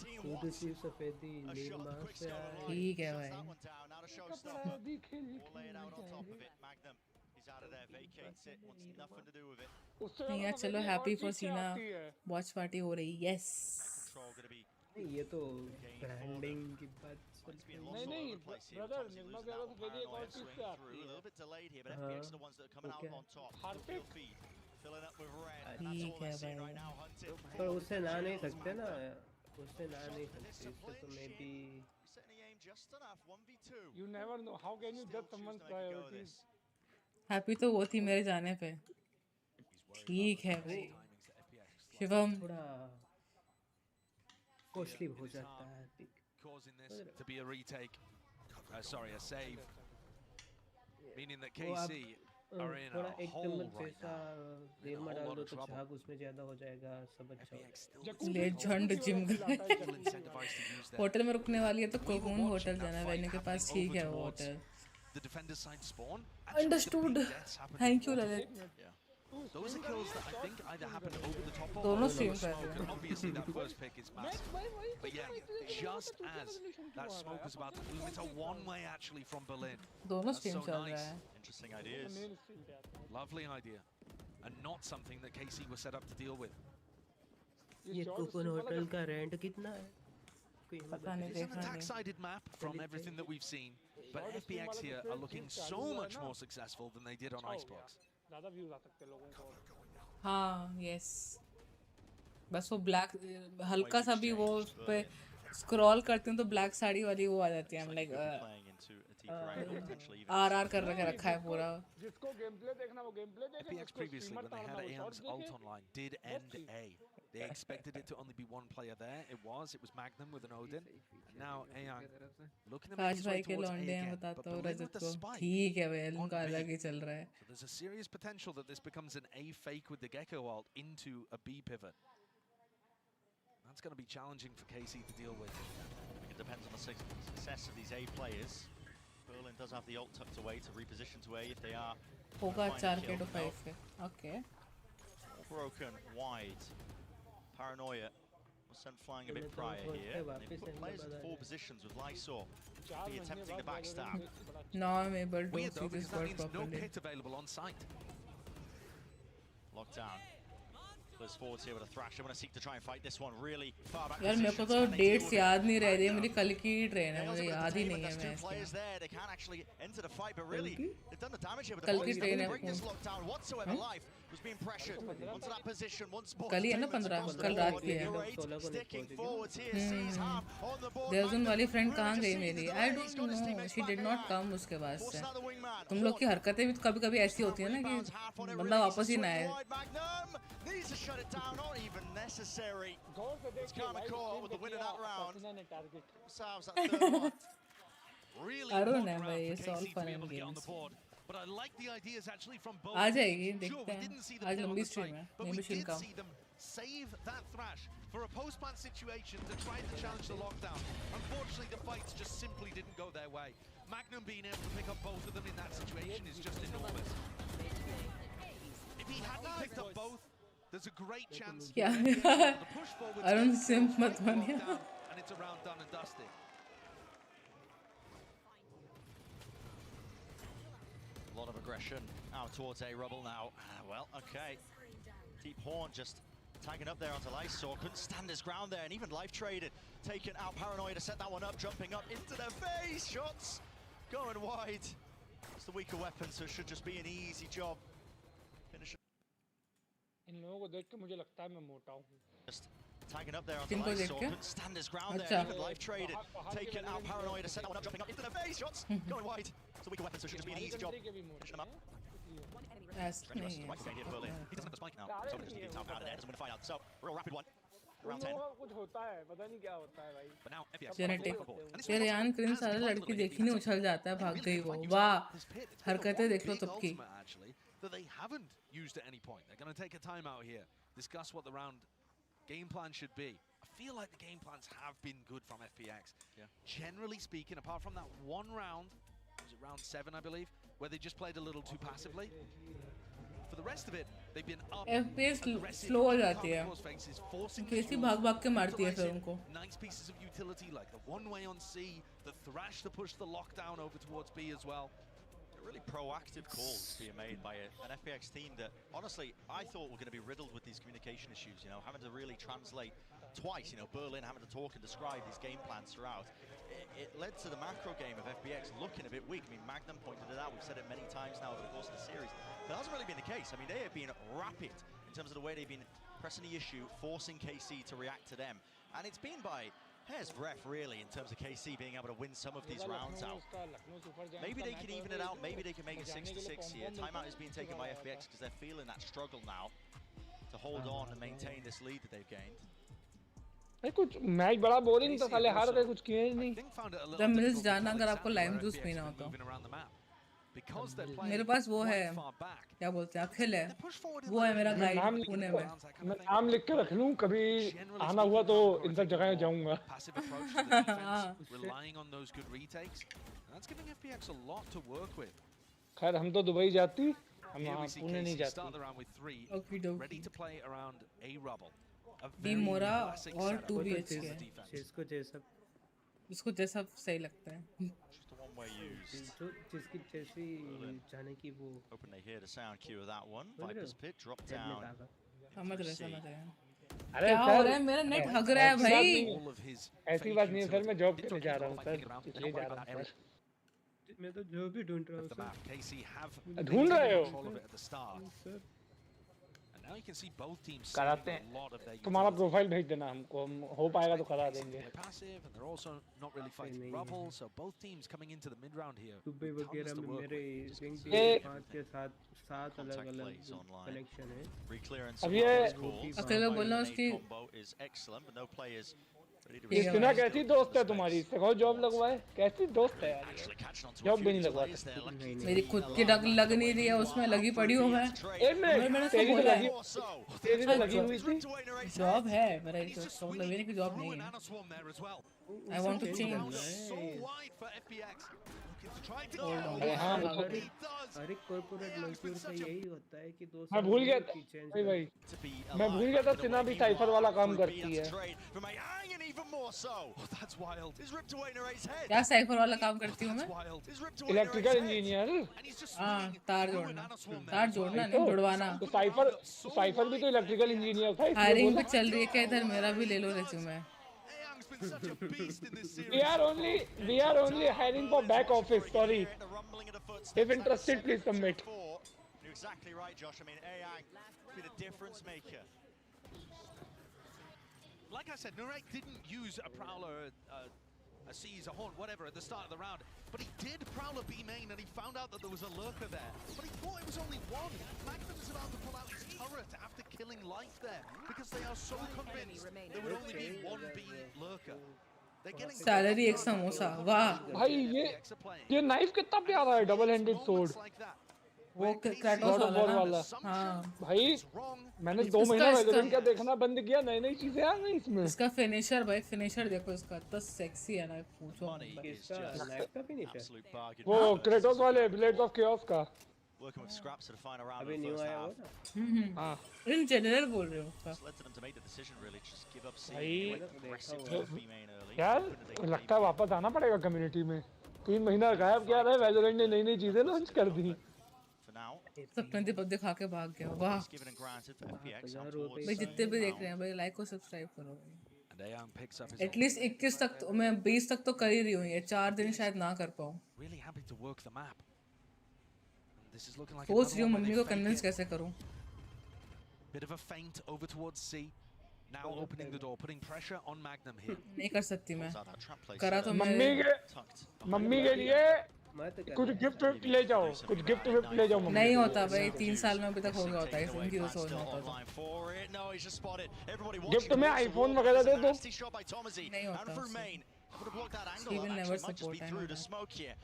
सूट सी सफेदी नीरमा से आए। ठीक है भाई। नहीं यार चलो हैप्पी फॉर सीना वॉच पार्टी हो रही यस। ये तो ब्रांडिंग की बात नहीं ब्रदर निर्मा कह रहा था पहले एक और चीज क्या आती है ठीक है भाई पर उससे ना नहीं सकते ना उससे ना नहीं सकते इससे तो may be you never know how can you जज समवन्स प्रायोरिटीज। हैप्पी तो वो थी मेरे जाने पे। ठीक है भाई शिवम थोड़ा कॉस्टली हो जाता है causing this to be a retake sorry a save meaning that KC are in थोड़ा a एक hole चम्मच right जैसा देर में डाल दो तो झाग उसमें ज्यादा हो जाएगा सब अच्छा लेजेंड जिम होटल में रुकने वाली है तो कोकून होटल जाना है वेन्यू के पास। ठीक है वो hotel the defender side spawn understood thank you Lalit. those are kills that I think either happen over the top of दोनों or stream smoke, कर रहे and हैं। obviously that first pick is massive. But yeah, just as that smoke is about to bloom, it's a one-way actually from Berlin. दोनों That's stream so चल nice. रहा है। Interesting ideas. Lovely idea. And not something that KC was set up to deal with. ये cocoon hotel का rent कितना है? पता नहीं It's an देखा नहीं। attack-sided map from everything that we've seen, but FPX here are looking so much more successful than they did on Icebox. ज्यादा views आ सकते हैं लोगों को। हाँ यस बस वो ब्लैक हल्का सा भी वो उस पे स्क्रॉल करते हैं तो ब्लैक साड़ी वाली वो आ जाती है। हम लाइक आर कर रखा है पूरा। जिसको गेम प्ले देखना वो गेम प्ले देखे। FPX previously, when they had Aeon's ult online, did end A. They expected it to only be one player there. It was Magnum with an Odin. And now Aeon looking to make काश his भाई way के towards A लौंडे हैं again. बताता But हूँ Berlin Rajat with the को। spike ठीक है भाई on उनका B. अलग ही चल रहा है। So there's a serious potential that this becomes an A fake with the Gecko ult into a B pivot. That's going to be challenging for KC to deal with. I think it depends on the success of these A players. Berlin does have the ult tucked away to reposition to A if they are. होगा 4K to 5K okay. Broken wide. Paranoia was sent flying a bit prior here. They've put players in 4 positions with Lysor. Be attempting the backstab. Now I'm able to Weird see though, this because that word means no properly. pit available on site. Locked down. Goes forwards here with a thrash. They want to seek to try and fight this one really far back. यार मेरे को तो dates याद नहीं रह रही है मेरी कल की ट्रेन है मुझे याद ही नहीं है मैं players there. They can actually enter the fight, but really they've done the damage here with the कल की points. They ट्रेन didn't है bring this lockdown whatsoever. Life was being pressured onto that position once more. कल ही है ना 15 कल रात की है। Sticking forwards here. Sees half on the board. देवजुन वाली फ्रेंड कहाँ गई मेरी? I don't know. She did not come उसके बाद से। तुम लोग की हरकतें भी तो कभी-कभी ऐसी होती है ना कि बंदा वापस ही ना आए। Needs to shut it down, not even necessary. It's Kamakor with the win of that round. Salves that third one. Really I don't know important भाई round it's for all KC to fun be and able to get on the games। board. But I like the ideas actually from both. आ जाएगी Sure, देखते we हैं। didn't see them आज kill on लंबी the stream site, है but मैं we भी did शिनका see them save that thrash for a post-plant situation to try to challenge the lockdown. Unfortunately, the fights just simply didn't go their way. Magnum being able to pick up both of them in that situation is just enormous. If he hadn't picked up both, there's a great chance क्या to push forward. Arun SIM मत बनिए। And it's a round done and dusted. A lot of aggression out towards A Rubble now. Well, okay. Deep Horn just tagging up there onto Lysor. Couldn't stand his ground there, and even life traded. Taking out Paranoia to set that one up, jumping up into their face. Shots going wide. It's the weaker weapon, so it should just be an easy job. Finish. इन लोगों को देख के मुझे लगता है मैं मोटा हूँ। Just tagging up there onto किनको देख Lysor. के? Couldn't stand his ground there, अच्छा। even life traded. Taking out Paranoia to set that one up, jumping up into their face. Shots going wide. It's the weaker weapon, so it should just be an easy job. Finishing them up. ऐसा नहीं है। Right here, Berlin. He doesn't have the spike now, so just needs out of there. Doesn't win the fight out. So, real rapid one. Round 10. कुछ होता है पता नहीं क्या होता है भाई। But now FPX जेनेटिक ये रेयान क्रिन सारा लड़की देखी नहीं उछल जाता है भागते ही वो वाह हरकतें देख लो तब की। That they haven't used at any point. They're going to take a timeout here, discuss what the round game plan should be. A feel like the game plans have been good from FPX. Yeah. Generally speaking, apart from that one round, was it round 7, I believe, where they just played a little too passively. For the rest of it, they've been up. FPS slow हो जाती है, कैसी भाग के मारती है फिर उनको. Nice pieces of utility like the one-way on C, the thrash to push the lockdown over towards B as well. Really proactive calls being made by an FPX team that, honestly, I thought were going to be riddled with these communication issues, you know, having to really translate twice, you know, Berlin having to talk and describe these game plans throughout. It led to the macro game of FPX looking a bit weak. I mean, Magnum pointed it out, we've said it many times now over the course of the series. But that hasn't really been the case. I mean, they have been rapid in terms of the way they've been pressing the issue, forcing KC to react to them. And it's been by hair's breadth, really, in terms of KC being able to win some of these rounds out. Maybe they can even it out, maybe they can make it 6-6 here. Timeout is being taken by FPX because they're feeling that struggle now to hold on and maintain this lead that they've gained. कुछ match बड़ा boring था, साले हार गए, कुछ किए ही नहीं. जब मिल्स जाना, अगर आपको लाइम जूस पीना हो तो मेरे पास वो है, क्या बोलते हैं, अखिल है, वो है मेरा गाइड पुणे में. मैं नाम लिख के रख लूं, कभी आना हुआ तो इन सब जगह जाऊंगा. खैर हम तो दुबई जाती, हम यहाँ पुणे नहीं जाती. टीम मोरा और 2 BHK इसको जैसा सही लगता है. जो जिसकी जैसी जाने की वो Open they hear the sound cue of that one. Viper's pit drop down. समझ रहे. अरे क्या हो रहा है, मेरा नेट हग रहा है भाई. ऐसी बात नहीं है सर, मैं जॉब करने जा रहा हूँ सर, इसलिए जा रहा हूँ सर. मैं तो जो भी ढूंढ रहा हूँ सर. ढूंढ रहे हो? कराते हैं, तुम्हारा प्रोफाइल भेज देना हमको, हम हो पाएगा तो करा देंगे. दुबई वगैरह में मेरे रिंग पे 5 के साथ 7 अलग-अलग कनेक्शन है. अब ये अकेले बोलना उसकी ये सिन्हा कैसी दोस्त है तुम्हारी, इससे कहो जॉब लगवाए. कैसी दोस्त है यार, जॉब भी नहीं लगवा सकती. मेरी खुद की लग नहीं रही है, उसमें लगी पड़ी हूँ मैं. मैंने तेरी तो लगी हुई थी. जॉब है मेरा, मतलब मेरी की जॉब नहीं है. I want to change. हाँ, हर एक कॉर्पोरेट मजदूर का यही होता है कि 2 मैं भूल गया था भाई, मैं भूल गया था सिन्हा भी साइफर वाला काम करती है. क्या साइफर वाला काम करती हूँ मैं? Electrical engineer. हाँ, तार जोड़ना नहीं, जुड़वाना. तो साइफर भी तो इलेक्ट्रिकल इंजीनियर था. हायरिंग भी चल रही है क्या इधर? मेरा भी ले लो resume. We are only hiring for back office. Sorry. If interested, please submit. You're exactly right, Josh. I mean, Ayang be the difference maker. Like I said, Nurek didn't use a Prowler, a Seize, a Horn, whatever, at the start of the round. But he did Prowler B main, and he found out that there was a lurker there. But he thought it was only one. Magnum is about to pull out his turret after killing Life there, because they are so convinced there would only be one B lurker. Salary एक समोसा. वाह भाई, ये knife कितना प्यारा है, double handed sword. वो Kratos वाला. हाँ भाई, मैंने 2 महीना वैलोरेंट क्या देखना बंद किया, नई चीजें आ गई इसमें. इसका फिनिशर भाई, फिनिशर देखो इसका, इतना सेक्सी है ना, पूछो. वो क्रेटोस वाले ब्लेड्स ऑफ केओस का. Working with scraps to find a round अभी in the न्यू first आया half. वो ना. इन जनरल बोल रहे हो उसका. Led to them to make the decision really, just give up C. भाई, B main early. यार लगता है वापस आना पड़ेगा कम्युनिटी में. 3 महीना गायब क्या रहा है, वैलोरेंट ने नई चीजें लॉन्च कर दी. For now, सपने दीपक दिखा के भाग गया. वाह भाई, जितने भी देख रहे हैं भाई, लाइक और सब्सक्राइब करो भाई. एटलीस्ट 21 तक तो मैं 20 तक तो कर ही रही हूँ, ये 4 दिन शायद ना कर पाऊँ. सोच रही हूँ मम्मी को कन्विंस कैसे करूँ. Bit of a feint over towards C. Now opening the door, putting pressure on Magnum here. नहीं कर सकती मैं. करा तो मम्मी के लिए कुछ गिफ्ट ले जाओ, कुछ गिफ्ट ले जाओ. नहीं होता भाई, 3 साल में अभी तक हो गया होता है, इनकी तो सोच नहीं होता. गिफ्ट में आईफोन वगैरह दे दो. नहीं होता. Steven never support है.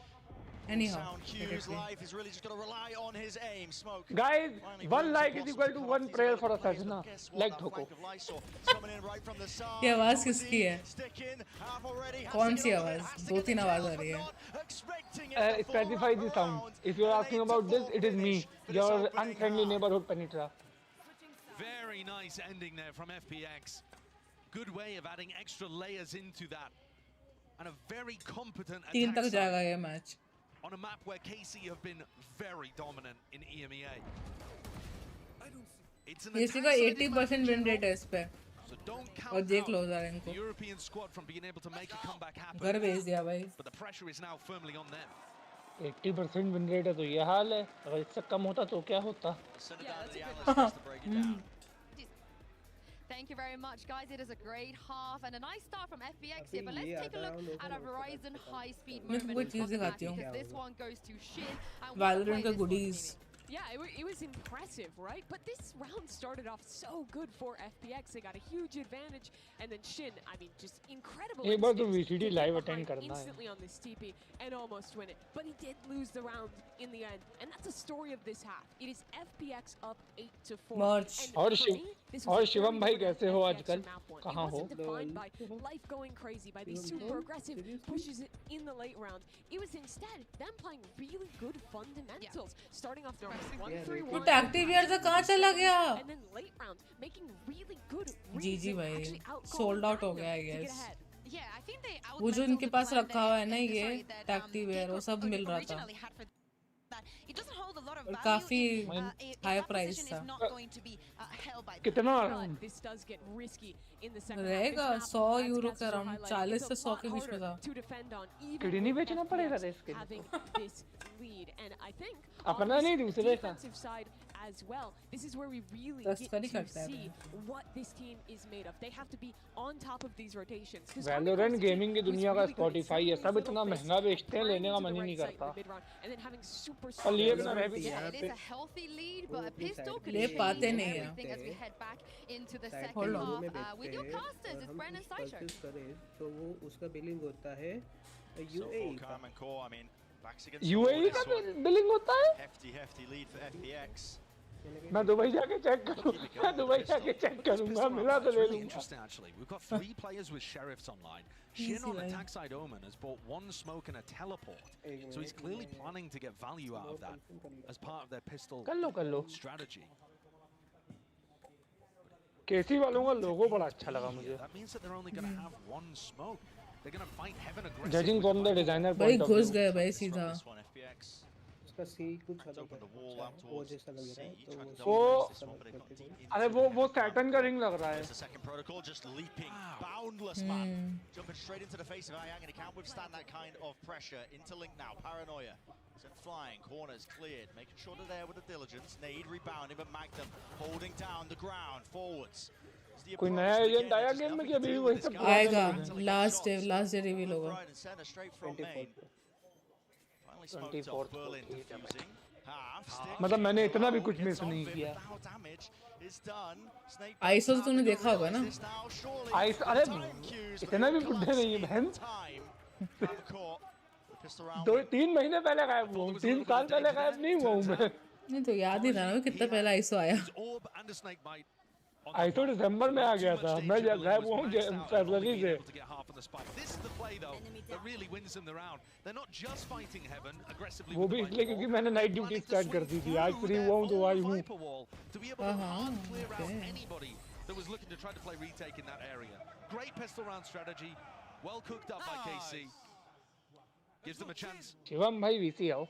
Anyhow, sound cues. Life is really just going to rely on his aim. Smoke. Guys, one like is equal to one prayer for a Sajna. Like ठोको. ये आवाज किसकी है? कौन सी आवाज? 2-3 आवाज आ रही है. Specify the sound. If you're asking about this, it is me, your unfriendly neighborhood Penetra. Very nice ending there from FPX. Good way of adding extra layers into that. And a very competent तीन attack तक जाएगा side ये match. on a map where KC have been very dominant in EMEA. It's an KC का 80% win rate है इस पे. So don't और count देख out लो ज़रा the इनको. European squad from being able to make a comeback घर happen. भेज दिया भाई. But the pressure is now firmly on them. 80% win rate है तो ये हाल है. अगर इससे कम होता तो क्या होता? Thank you very much, guys. It is a great half and a nice start from FPX here. But let's take a look at a Verizon high-speed मैं moment कोई of चीज़ the match, दिखाती हूँ. because this one goes to Shin. And what a Valorant play का this one goodies. came in. Yeah, it was impressive, right? But this round started off so good for FPX. They got a huge advantage, and then Shin, I mean, just incredible. एक बार तो instincts VCT to get live behind attend करना है. instantly on this TP and almost win it. But he did lose the round in the end, and that's the story of this half. It is FPX up 8-4. Merch. And और for Shiv me, this और was Shivam very भाई different कैसे हो FPX आजकल? from map one. कहाँ It हो? wasn't defined by life going crazy, by these super aggressive pushes in the late round. It was instead them playing really good fundamentals, starting off the round 1-3-1. वो tactic यार था कहाँ चला गया? And then late rounds making really good GG reads and भाई. actually outcome Sold out हो them गया I to get guess. ahead. Yeah, I think they वो जो इनके पास outmentaled the रखा हुआ है plan ना that- ये sorry, that, tactic wear वो सब मिल रहा था. originally had for that. It doesn't hold a lot of और value काफी if, if high that price position था. is not going to be held by कितना But this does get risky in the second half. रहेगा This map, 100 as euro Cassius के around highlighted, 40 it's से a 100 lot के बीच में harder था. to defend on, even kidney with बेचना पड़ेगा FPX इसके लिए having तो. this lead. And I think अपना on नहीं this दूसरे का. defensive side as well, this is where we really तस्करी get to करता है see what this team is made of. They have to be on top of these rotations. 'Cause Valorant Comic gaming की was दुनिया का really good at Spotify है. setting सब these इतना little महंगा places, बेचते हैं, turning लेने का to मन the ही right नहीं side in the करता. mid-round, and then having super और strong लिए बिना रह भी Yeah, सकते it is a healthy lead, but a pistol could ले change पाते नहीं हैं. everything as we head back into the Side second Hold on. half. We do casters. It's Brandon Steicher. Purchase करें तो वो उसका बिलिंग होता है So UAE for का. Calm and Core, I mean, backs against UAE का billing होता है? hefty lead for FPX. मैं दुबई जाके चेक करूँ. मैं दुबई जाके चेक करूँगा. मिला तो It's ले really लूँगा. interesting actually. We've got 3 players with sheriffs online. Shin Easy on way. attack side Omen has bought 1 smoke and a teleport. So he's clearly planning to get value out of that as part of their pistol कर लो. strategy. केसी वालों का लोगो बड़ा अच्छा लगा मुझे. That means that they're only going to have 1 smoke. They're going to fight heaven aggressive. Judging from the designer भाई point of घुस view. गए भाई This सीधा. one, FPX. उसका सी कुछ अलग Open है. the wall out वो towards जैसा लग रहा है C, तो trying to वो वो- double this one, but they've got deep into अरे the वो mid सैटर्न का रिंग लग रहा है. There's the second protocol, just leaping, boundless man, jumping straight into the face of Ayang, and he can't withstand that kind of pressure. Into Link now, Paranoia, sent flying, corners cleared, making sure they're there with the diligence. Nade rebounding, but Magnum holding down the ground, forwards. It's the कोई approach नया to the agent game, आया there's game में nothing कि to अभी do वही with सब this guy. आएगा. Until he Last gets day shots. reveal होगा. Right and center, straight from main. 24 Finally smoked 24th off, Berlin को. defusing. Half stick. मतलब मैंने इतना भी Oh, कुछ gets मिस off नहीं it किया. without damage is done. Snake ISO back तूने down, देखा होगा ना? realize this now, surely. Ice अरे Time cues, but इतना भी it बुढ़े collapsed नहीं है in बहन. time. Grab caught. The pistol round. 2-3 महीने पहले गायब हुआ हूँ. 3 साल पहले गायब नहीं हुआ हूँ मैं. नहीं तो याद ही था ना कितना पहले आईसो आया. His orb and a snake bite. आइसो दिसंबर में आ गया था. मैं गायब हुआ हूँ फरवरी से. This is the play though that really wins them the round. They're not just fighting heaven aggressively. वो भी इसलिए क्योंकि मैंने नाइट ड्यूटी स्टार्ट कर दी थी. आज फ्री हुआ हूँ तो आई हूँ. To be able to hard clear out anybody that was looking to try to play retake in that area. Great pistol round strategy. Well cooked up by KC. Gives them a chance. Shivam भाई VC आओ.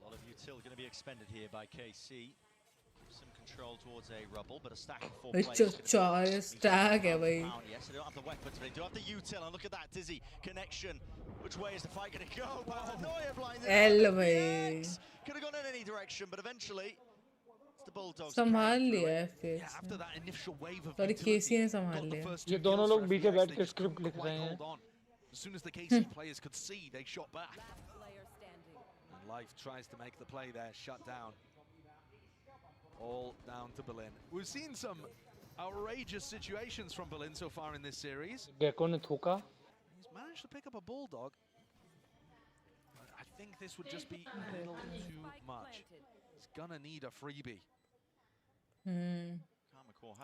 A lot of util going to be expended here by KC. Some control towards a rubble, but a stack of 4 players. Stack है भाई. Yes, they don't have the weapons, but they do have the util. And look at that dizzy connection. Which way is the fight going to go? Paranoia blinded. L भाई. Could have gone in any direction, but eventually it's the Bulldogs. संभाल लिया FPX. Yeah, after that initial wave of Sorry, utility, KC ने संभाल got the लिया. first ये 2 दोनों kills लोग for पीछे FPX, बैठ they के just स्क्रिप्ट couldn't लिख quite रहे हैं. hold on. As soon as the KC players could see, they shot back. And Life tries to make the play there, shut down. All down to Berlin. We've seen some outrageous situations from Berlin so far in this series. Gecko ने थूका. He's managed to pick up a bulldog. I think this would just be a little too much. He's gonna need a freebie.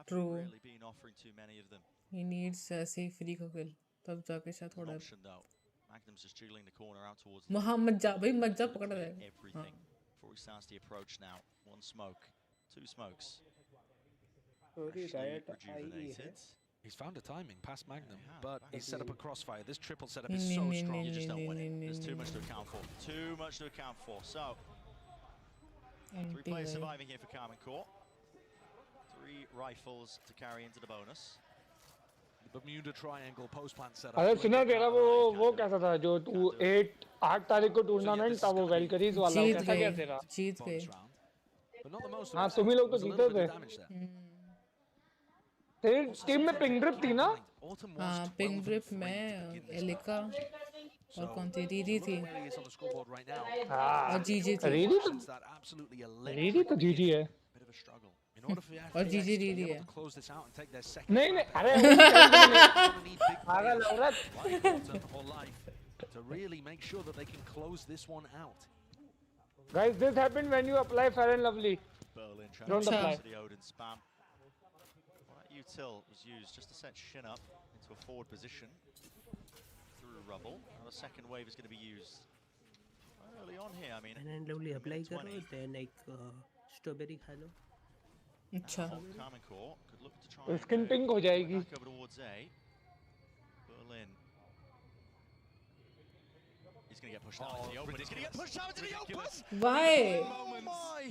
True. Really been offering too many of them. He needs ऐसे free को kill. तब जाके शायद थोड़ा. Magnum's just jiggling the corner out towards. Mohammad जा भाई मत जा पकड़ रहे. Everything before he starts the approach now. One smoke, two smokes. Rejuvenated. He's found a timing past Magnum, but he's set up a crossfire. This triple setup is so strong. You just don't win it. There's too much to account for. Too much to account for. So, 3 players surviving here for Carmen Court. 3 rifles to carry into the bonus. The Bermuda Triangle post plant setup. अरे सुना तेरा वो कैसा था जो तू 8 तारीख को टूर्नामेंट था वो वेलकरीज वाला कैसा गया तेरा? जीत गए. हाँ तुम ही लोग तो जीते थे. तेरी टीम में पिंक ड्रिप थी ना? हाँ पिंक ड्रिप में एलिका और कौन थी रीडी थी. हाँ और जीजी थी. रीडी तो जीजी है. और जीजी रीडी है. नहीं नहीं अरे पागल औरत. To really make sure that they can close this one out. Guys, this happened when you apply Fair and Lovely. Berlin Don't apply. the Odin spam. That util was used just to set Shin up into a forward position through rubble. And the second wave is going to be used early on here. I mean, Fair and Lovely apply करो then like strawberry खा लो. अच्छा. Carmen Court could look to try. Skin pink हो जाएगी. Back over towards A. Berlin. He's going to get pushed out into the open. He's going to get pushed out into the open. Why? Oh my!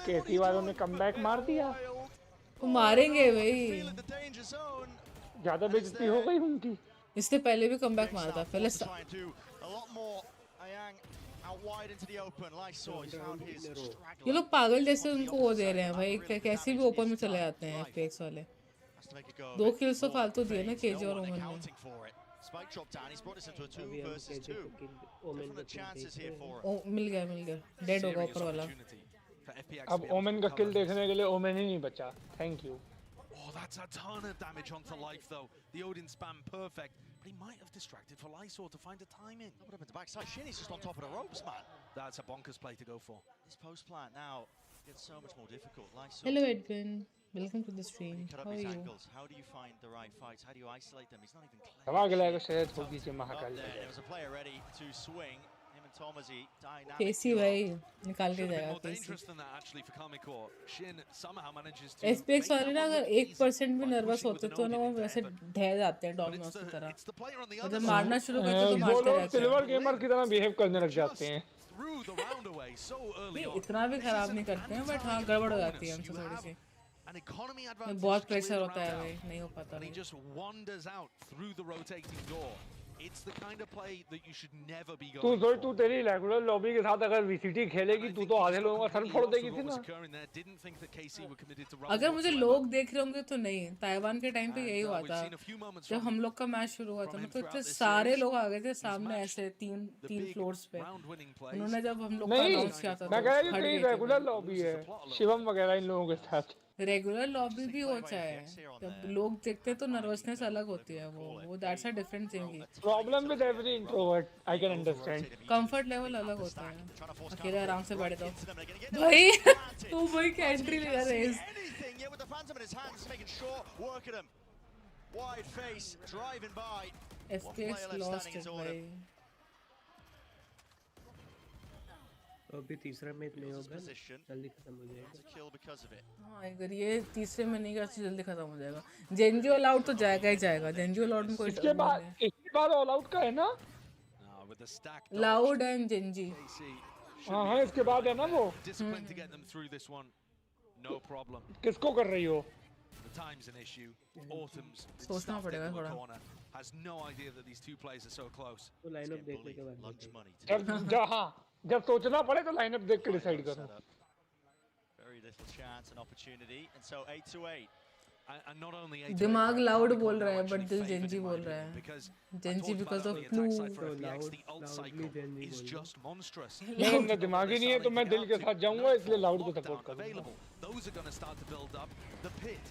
केटी वालों ने comeback मार दिया. वो मारेंगे भाई. ज़्यादा बेइज्जती हो गई उनकी. इसने पहले भी कमबैक मारा था. पहले ये लोग पागल जैसे उनको वो दे रहे हैं भाई. कैसे भी ओपन में चले जाते हैं FPX वाले. 2 kills तो फालतू दिए ना केजी और ओमन ने. Spike dropped down. He's brought this into a 2 versus 2. Definite chances here for him. ओ मिल गया. डेड होगा ऊपर वाला. अब ओमेन का किल देखने के लिए ओमेन ही नहीं बचा. Thank you. Oh, that's a ton of damage onto life though. The Odin spam perfect, but he might have distracted for Lysor to find a timing. What happened to backside? Shin is just on top of the ropes, man. That's a bonkers play to go for. This post plant now gets so much more difficult. Lysor. Hello Edwin. Welcome to the stream. How are you? Angles. How do you find the right fights? How do you isolate them? He's not even clear. दवा गलाएगा शायद होगी जो Mahakal. There was a player ready to swing. Him and Tomazi dynamic. केसी भाई निकाल के जाएगा More KC. dangerous than that actually for Karmic Core. Shin somehow manages to. FPX वाले ना अगर 1% भी नर्वस होते तो ना वो वैसे ढह जाते हैं डोमिनोज की तरह. जब मारना शुरू करते तो मारते रहते हैं. सिल्वर गेमर की तरह बिहेव करने लग जाते हैं. इतना भी खराब नहीं करते हैं बट हाँ गड़बड़ हो जाती है हमसे थोड़ी सी. बहुत प्रेशर होता है भाई. नहीं हो पाता. And he just wanders out through the rotating door. It's the kind of play that you should never be going for. तू तेरी रेगुलर लॉबी के साथ अगर VCT खेलेगी तू तो आधे लोगों का सर फोड़ देगी थी ना. अगर मुझे लोग देख रहे होंगे तो नहीं. ताइवान के टाइम पे यही हुआ था. जब हम लोग का मैच शुरू हुआ था मतलब इतने सारे लोग आ गए थे सामने ऐसे तीन फ्लोर्स पे. उन्होंने जब हम लोग का अनाउंस किया था मैं कह रही हूं तेरी रेगुलर लॉबी है शिवम वगैरह इन लोगों के साथ. रेगुलर लॉबी भी हो चाहे जब लोग देखते तो नर्वसनेस अलग होती है. वो that's a different thing. Problem with every introvert I can understand. Comfort level अलग होता है. अकेले आराम से बैठे तो भाई तू भाई कैंट्री ले रहा है. FPX लॉस्ट है भाई. तो अभी तीसरा मैच नहीं होगा जल्दी खत्म हो जाएगा. हाँ अगर ये तीसरे में नहीं करते जल्दी खत्म हो जाएगा. जेनजी ऑल आउट तो जाएगा ही जाएगा. जेनजी ऑल आउट में कोई इसके बाद ऑल आउट का है ना. Loud and Gen Z. हाँ इसके बाद है ना वो. किसको कर रही हो. सोचना पड़ेगा थोड़ा. Has no idea that these two players are so close. तो लाइनअप देखने के बाद जब सोचना पड़े तो लाइनअप देख के डिसाइड करो. Very little chance and opportunity, and so 8-8. And not only दिमाग लाउड बोल रहा है बट दिल जेनजी बोल रहा है. Gen Z because of flu. is just monstrous. मेरा दिमाग ही नहीं है तो मैं दिल के साथ जाऊंगा इसलिए लाउड को सपोर्ट करूंगा. Those are going to start to build up. The pit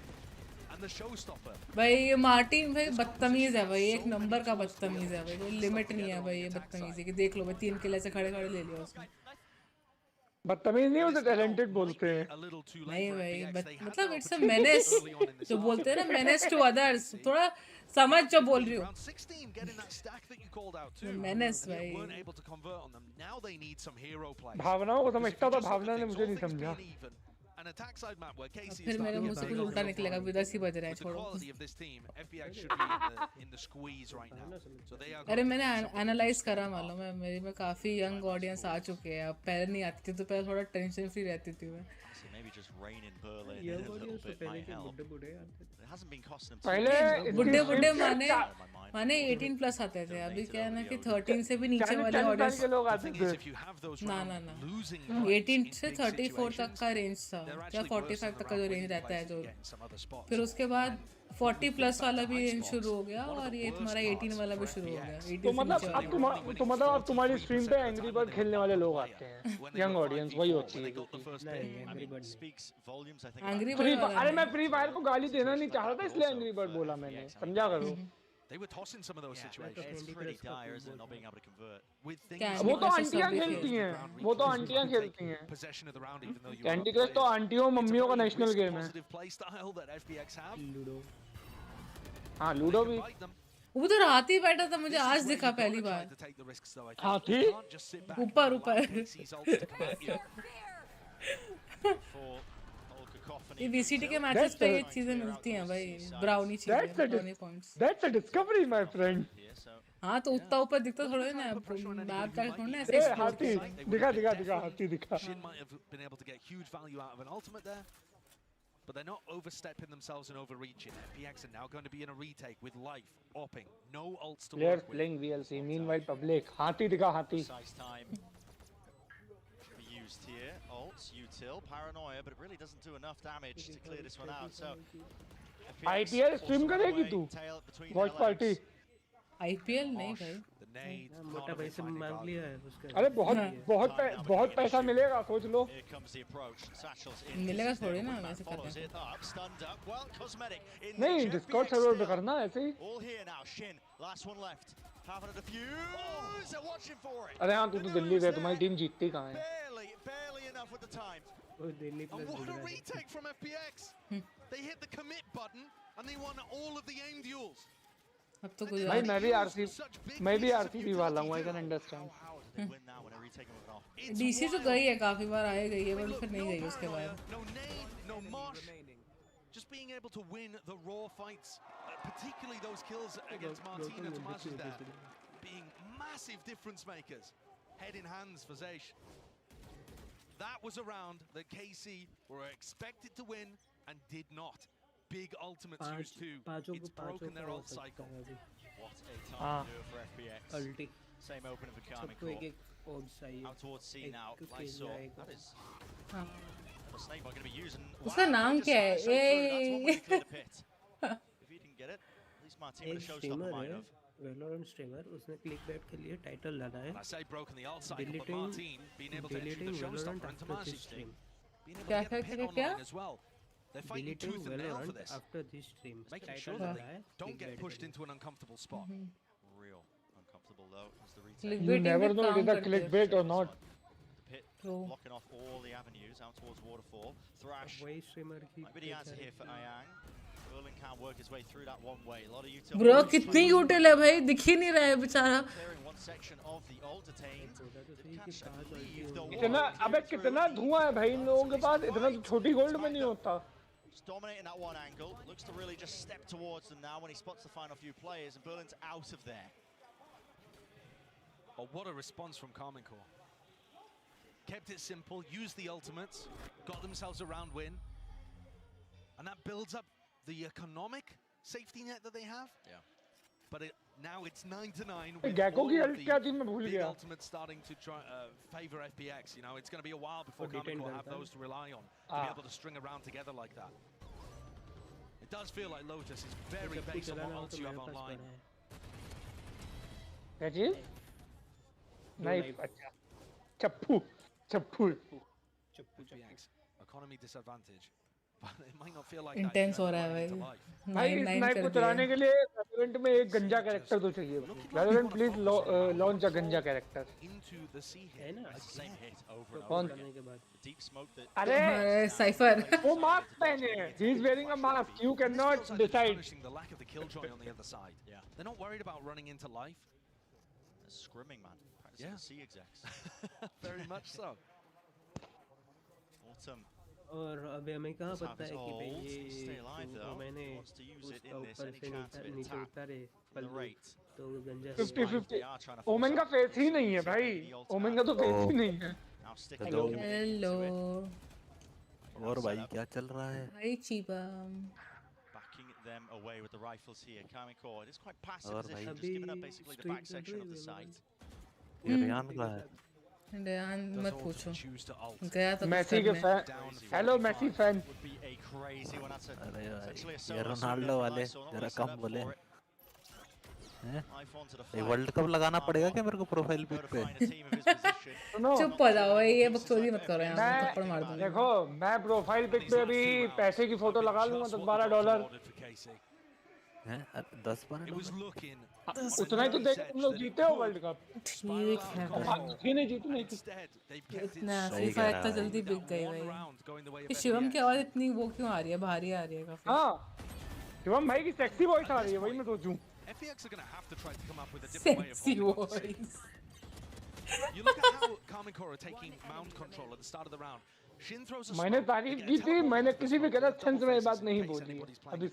and the showstopper. भाई ये मार्टिन भाई बदतमीज है भाई, एक नंबर का बदतमीज है भाई, कोई लिमिट नहीं है भाई ये बदतमीजी की। देख लो भाई 3 किले से खड़े खड़े ले लिया उसने। बदतमीज नहीं होते, टैलेंटेड बोलते हैं। नहीं भाई मतलब इट्स अ मेनेस, जो बोलते हैं ना मेनेस टू अदर्स, थोड़ा समझ जो बोल रही हो। मेनेस भाई भावनाओं को समझता था, भावना ने मुझे नहीं समझा। फिर मेरे मुंह से कुछ उल्टा निकलेगा, 10 ही बज रहा है, छोड़ो। अरे मैंने एनालाइज करा, मालूम है मेरी में काफी यंग ऑडियंस आ चुके हैं। अब पहले नहीं आती थी तो पहले थोड़ा टेंशन फ्री रहती थी मैं। पहले बुड्ढे बुड्ढे माने 18 प्लस आते थे, अभी क्या है ना कि 13 से भी नीचे वाले ऑडियंस के लोग आते थे। ना 18 से 34 तक का रेंज था, या 45 तक का जो रेंज रहता है जो। फिर उसके बाद 40 प्लस वाला भी रेंज शुरू हो गया, और ये तुम्हारा 18 वाला भी शुरू हो गया। तो मतलब अब तुम्हारी स्ट्रीम पे एंग्री बर्ड खेलने वाले लोग आते हैं, यंग ऑडियंस वही होती है। एंग्री बर्ड अरे मैं फ्री फायर को गाली देना नहीं चाह रहा था, इसलिए एंग्री बर्ड बोला मैंने, समझा करो। They were tossing some of those situations. It's pretty dire, isn't it, not being able to convert. With things वो तो आंटियां खेलती हैं, वो तो आंटियां खेलती हैं। possession of the round, even though you candy crush तो आंटियों मम्मियों का नेशनल गेम है। play style that FPX have. Ludo. हाँ लूडो भी। उधर हाथी बैठा था, मुझे आज दिखा पहली बार। हाथी ऊपर ये VCT के मैचेस पे ये चीजें मिलती हैं भाई, ब्राउनी चीजें, brownie points. That's a discovery, my friend. हाँ तो उतना ऊपर दिखता थोड़ा ना, मैप का थोड़ा ना ऐसे। हाथी दिखा हाथी दिखा। Shin might have been able to get huge value out of an ultimate there, but they're not overstepping themselves and overreaching. FPX are now going to be in a retake with life upping, no ults to Players work with. playing VLC, meanwhile public. हाथी दिखा हाथी। Here, ults, util, paranoia, but it really doesn't do enough damage to clear this one out. So, IPL stream करेगी तू? Watch party? IPL नहीं भाई। मोटा भाई से मांग लिया है उसका। अरे बहुत पैसा मिलेगा, सोच लो। मिलेगा थोड़ी ना, वैसे करते हैं। नहीं डिस्कॉर्ड सर्वर पे करना ऐसे ही। अरे हाँ तू तो दिल्ली गया, तुम्हारी टीम जीतती कहाँ है? Delhi plus What a retake from FPX! They hit the commit button and they won all of the aim duels. अब तो कुछ भाई मैं भी RCB वाला हूँ, I can understand. DC तो गई है, काफी बार आए गई है, पर फिर नहीं गई उसके बाद। No nade, no mosh. Just being able to win the raw fights, particularly those kills against Martina Tomas there, being massive difference makers. Head in hands for Zeish. That was a round that KC were expected to win and did not. Big ultimates used too. It's broken their ult cycle. What a time to do it for FPX. Ulti. Same opening for Carmen out towards C now. I saw. That is. The snake bot going to be using. उसका नाम क्या है? If he can get it, at least Martin with a showstopper might have. Valorant streamer, उसने clickbait के लिए title डाला है। I say broken the ult cycle, but Martin being able to enter the showstopper into Martin's stream. Being able to get pit online as well. They're fighting tooth and nail for this. After this stream, making sure that they don't get pushed into an uncomfortable spot. Real uncomfortable though as the retake. You never know if it's a clickbait or not. The pit blocking off all the avenues out towards waterfall. Thrash. Might be the answer here for Ayang. Berlin can't work his way through that one way. A lot of utility. Bro कितनी util है भाई, दिख ही नहीं रहा है बेचारा। Clearing one section of the ult detained. इतना अबे कितना धुआं है भाई इन लोगों के पास, इतना तो छोटी गोल्ड में नहीं होता। Just dominating that one angle. Looks to really just step towards them now when he spots the final few players, and Berlin's out of there. Oh, what a response from Carmen Core. Kept it simple, used the ultimates, got themselves a round win, and that builds up the economic safety net that they have. Yeah. But now it's 9-9 with Gecko all की of ult क्या थी मैं भूल the big गया। ultimates starting to try favor FPX. You know, it's going to be a while before Carmen will have those to rely on to be able to string around together like that. It does feel like Lotus is very based on what ults you have online. क्या चीज? नहीं अच्छा चप्पू FPX economy disadvantage. but it might not feel like that. Intense हो रहा है भाई। भाई इस नाइफ को चलाने के लिए वैलोरेंट में एक गंजा कैरेक्टर तो चाहिए। वैलोरेंट प्लीज लॉन्च अ गंजा कैरेक्टर। है ना कौन करने के बाद अरे साइफर वो मास्क पहने हैं, he is wearing a mask, you can not decide. The lack of the killjoy on the other side. Yeah. They're not worried about running into life. They're scrimming, man. Practicing the C execs. Very much so. Autumn. और अभी हमें कहाँ पता है कि भाई ये मैंने उसका ऊपर से नीचे उतारे तो गंजा 50-50 ओमेन का फेस ही नहीं है भाई, ओमेन का तो फेस ही नहीं है। हेलो और भाई क्या चल रहा है? हाय चीबा। Backing them away with the rifles here. Kamiko, it is quite passive position, just giving up basically the back section of the site. ये रियान का है। रयान मत पूछो, गया तो मेसी के फैन। Hello Messi fan. अरे ये रोनाल्डो वाले जरा कम बोले। ये वर्ल्ड कप लगाना पड़ेगा क्या मेरे को प्रोफाइल पिक पे? चुप हो जाओ भाई, ये बकचोदी मत करो यार, थप्पड़ मार दूंगा। देखो मैं प्रोफाइल पिक पे अभी पैसे की फोटो लगा लूंगा तो $12 हैं 10-12 उतना ही तो देख तुम लोग जीते हो वर्ल्ड कप। ठीक है भाई नहीं जीते नहीं इतना फीफा इतना जल्दी बिक गई भाई। ये शिवम की आवाज इतनी वो क्यों आ रही है, भारी आ रही है काफी। हां शिवम भाई की सेक्सी वॉइस आ रही है, वही मैं सोचूं। FPX are going to have to try to come up with a different way of holding voice. You look at how Kamiko are taking mount control at the start of the round. Shin throws a मैंने तारीफ की थी, मैंने किसी भी गलत sense में बात नहीं बोली। अभी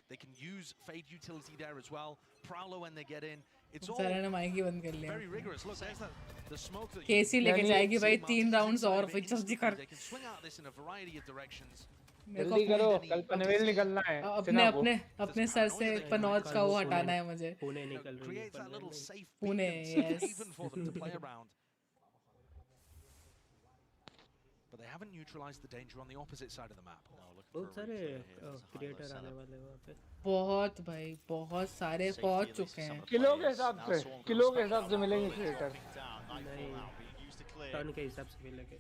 they can use fade utility there as well. Prowler when they get in. It's all सारे ने माइक ही बंद कर लिया। very rigorous. Look, there's the smoke that केसी लेके जाएगी भाई 3 राउंड्स और फिर जल्दी कर। They can swing out this in a variety of directions. जल्दी करो, कल पनवेल निकलना है। अपने सर से पनौज का वो हटाना है मुझे। पुणे निकल रही है। Pune yes. Even for them to play around. But they haven't neutralized the danger on the opposite side of the map. बहुत सारे क्रिएटर आने वाले हैं वहाँ पे। बहुत भाई बहुत सारे पहुंच चुके हैं। किलो के हिसाब से मिलेंगे क्रिएटर। नहीं टन के हिसाब से मिलेंगे।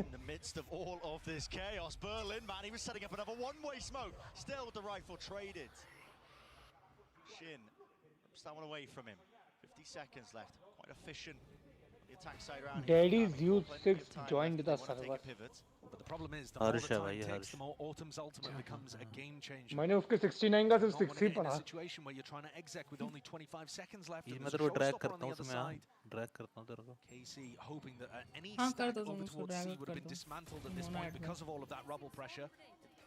In the midst of all of this chaos, Berlin, man, he was setting up another one-way smoke. Still with the rifle traded. Shin rips that one away from him. 50 seconds left. Quite efficient. The attack side round. Daddy's Youth 6 joined the server. But the problem is, the more the time takes, the more Autumn's ultimate becomes a game changer. मैंने उसके 69 का सिर्फ 6 ही पढ़ा। In a situation where you're trying to exec with only 25 seconds left, मैं तेरे को drag करता हूँ ड्रैग करता हूँ तेरे को। KC hoping that any stack over towards C would have been dismantled at this point because of all of that rubble pressure.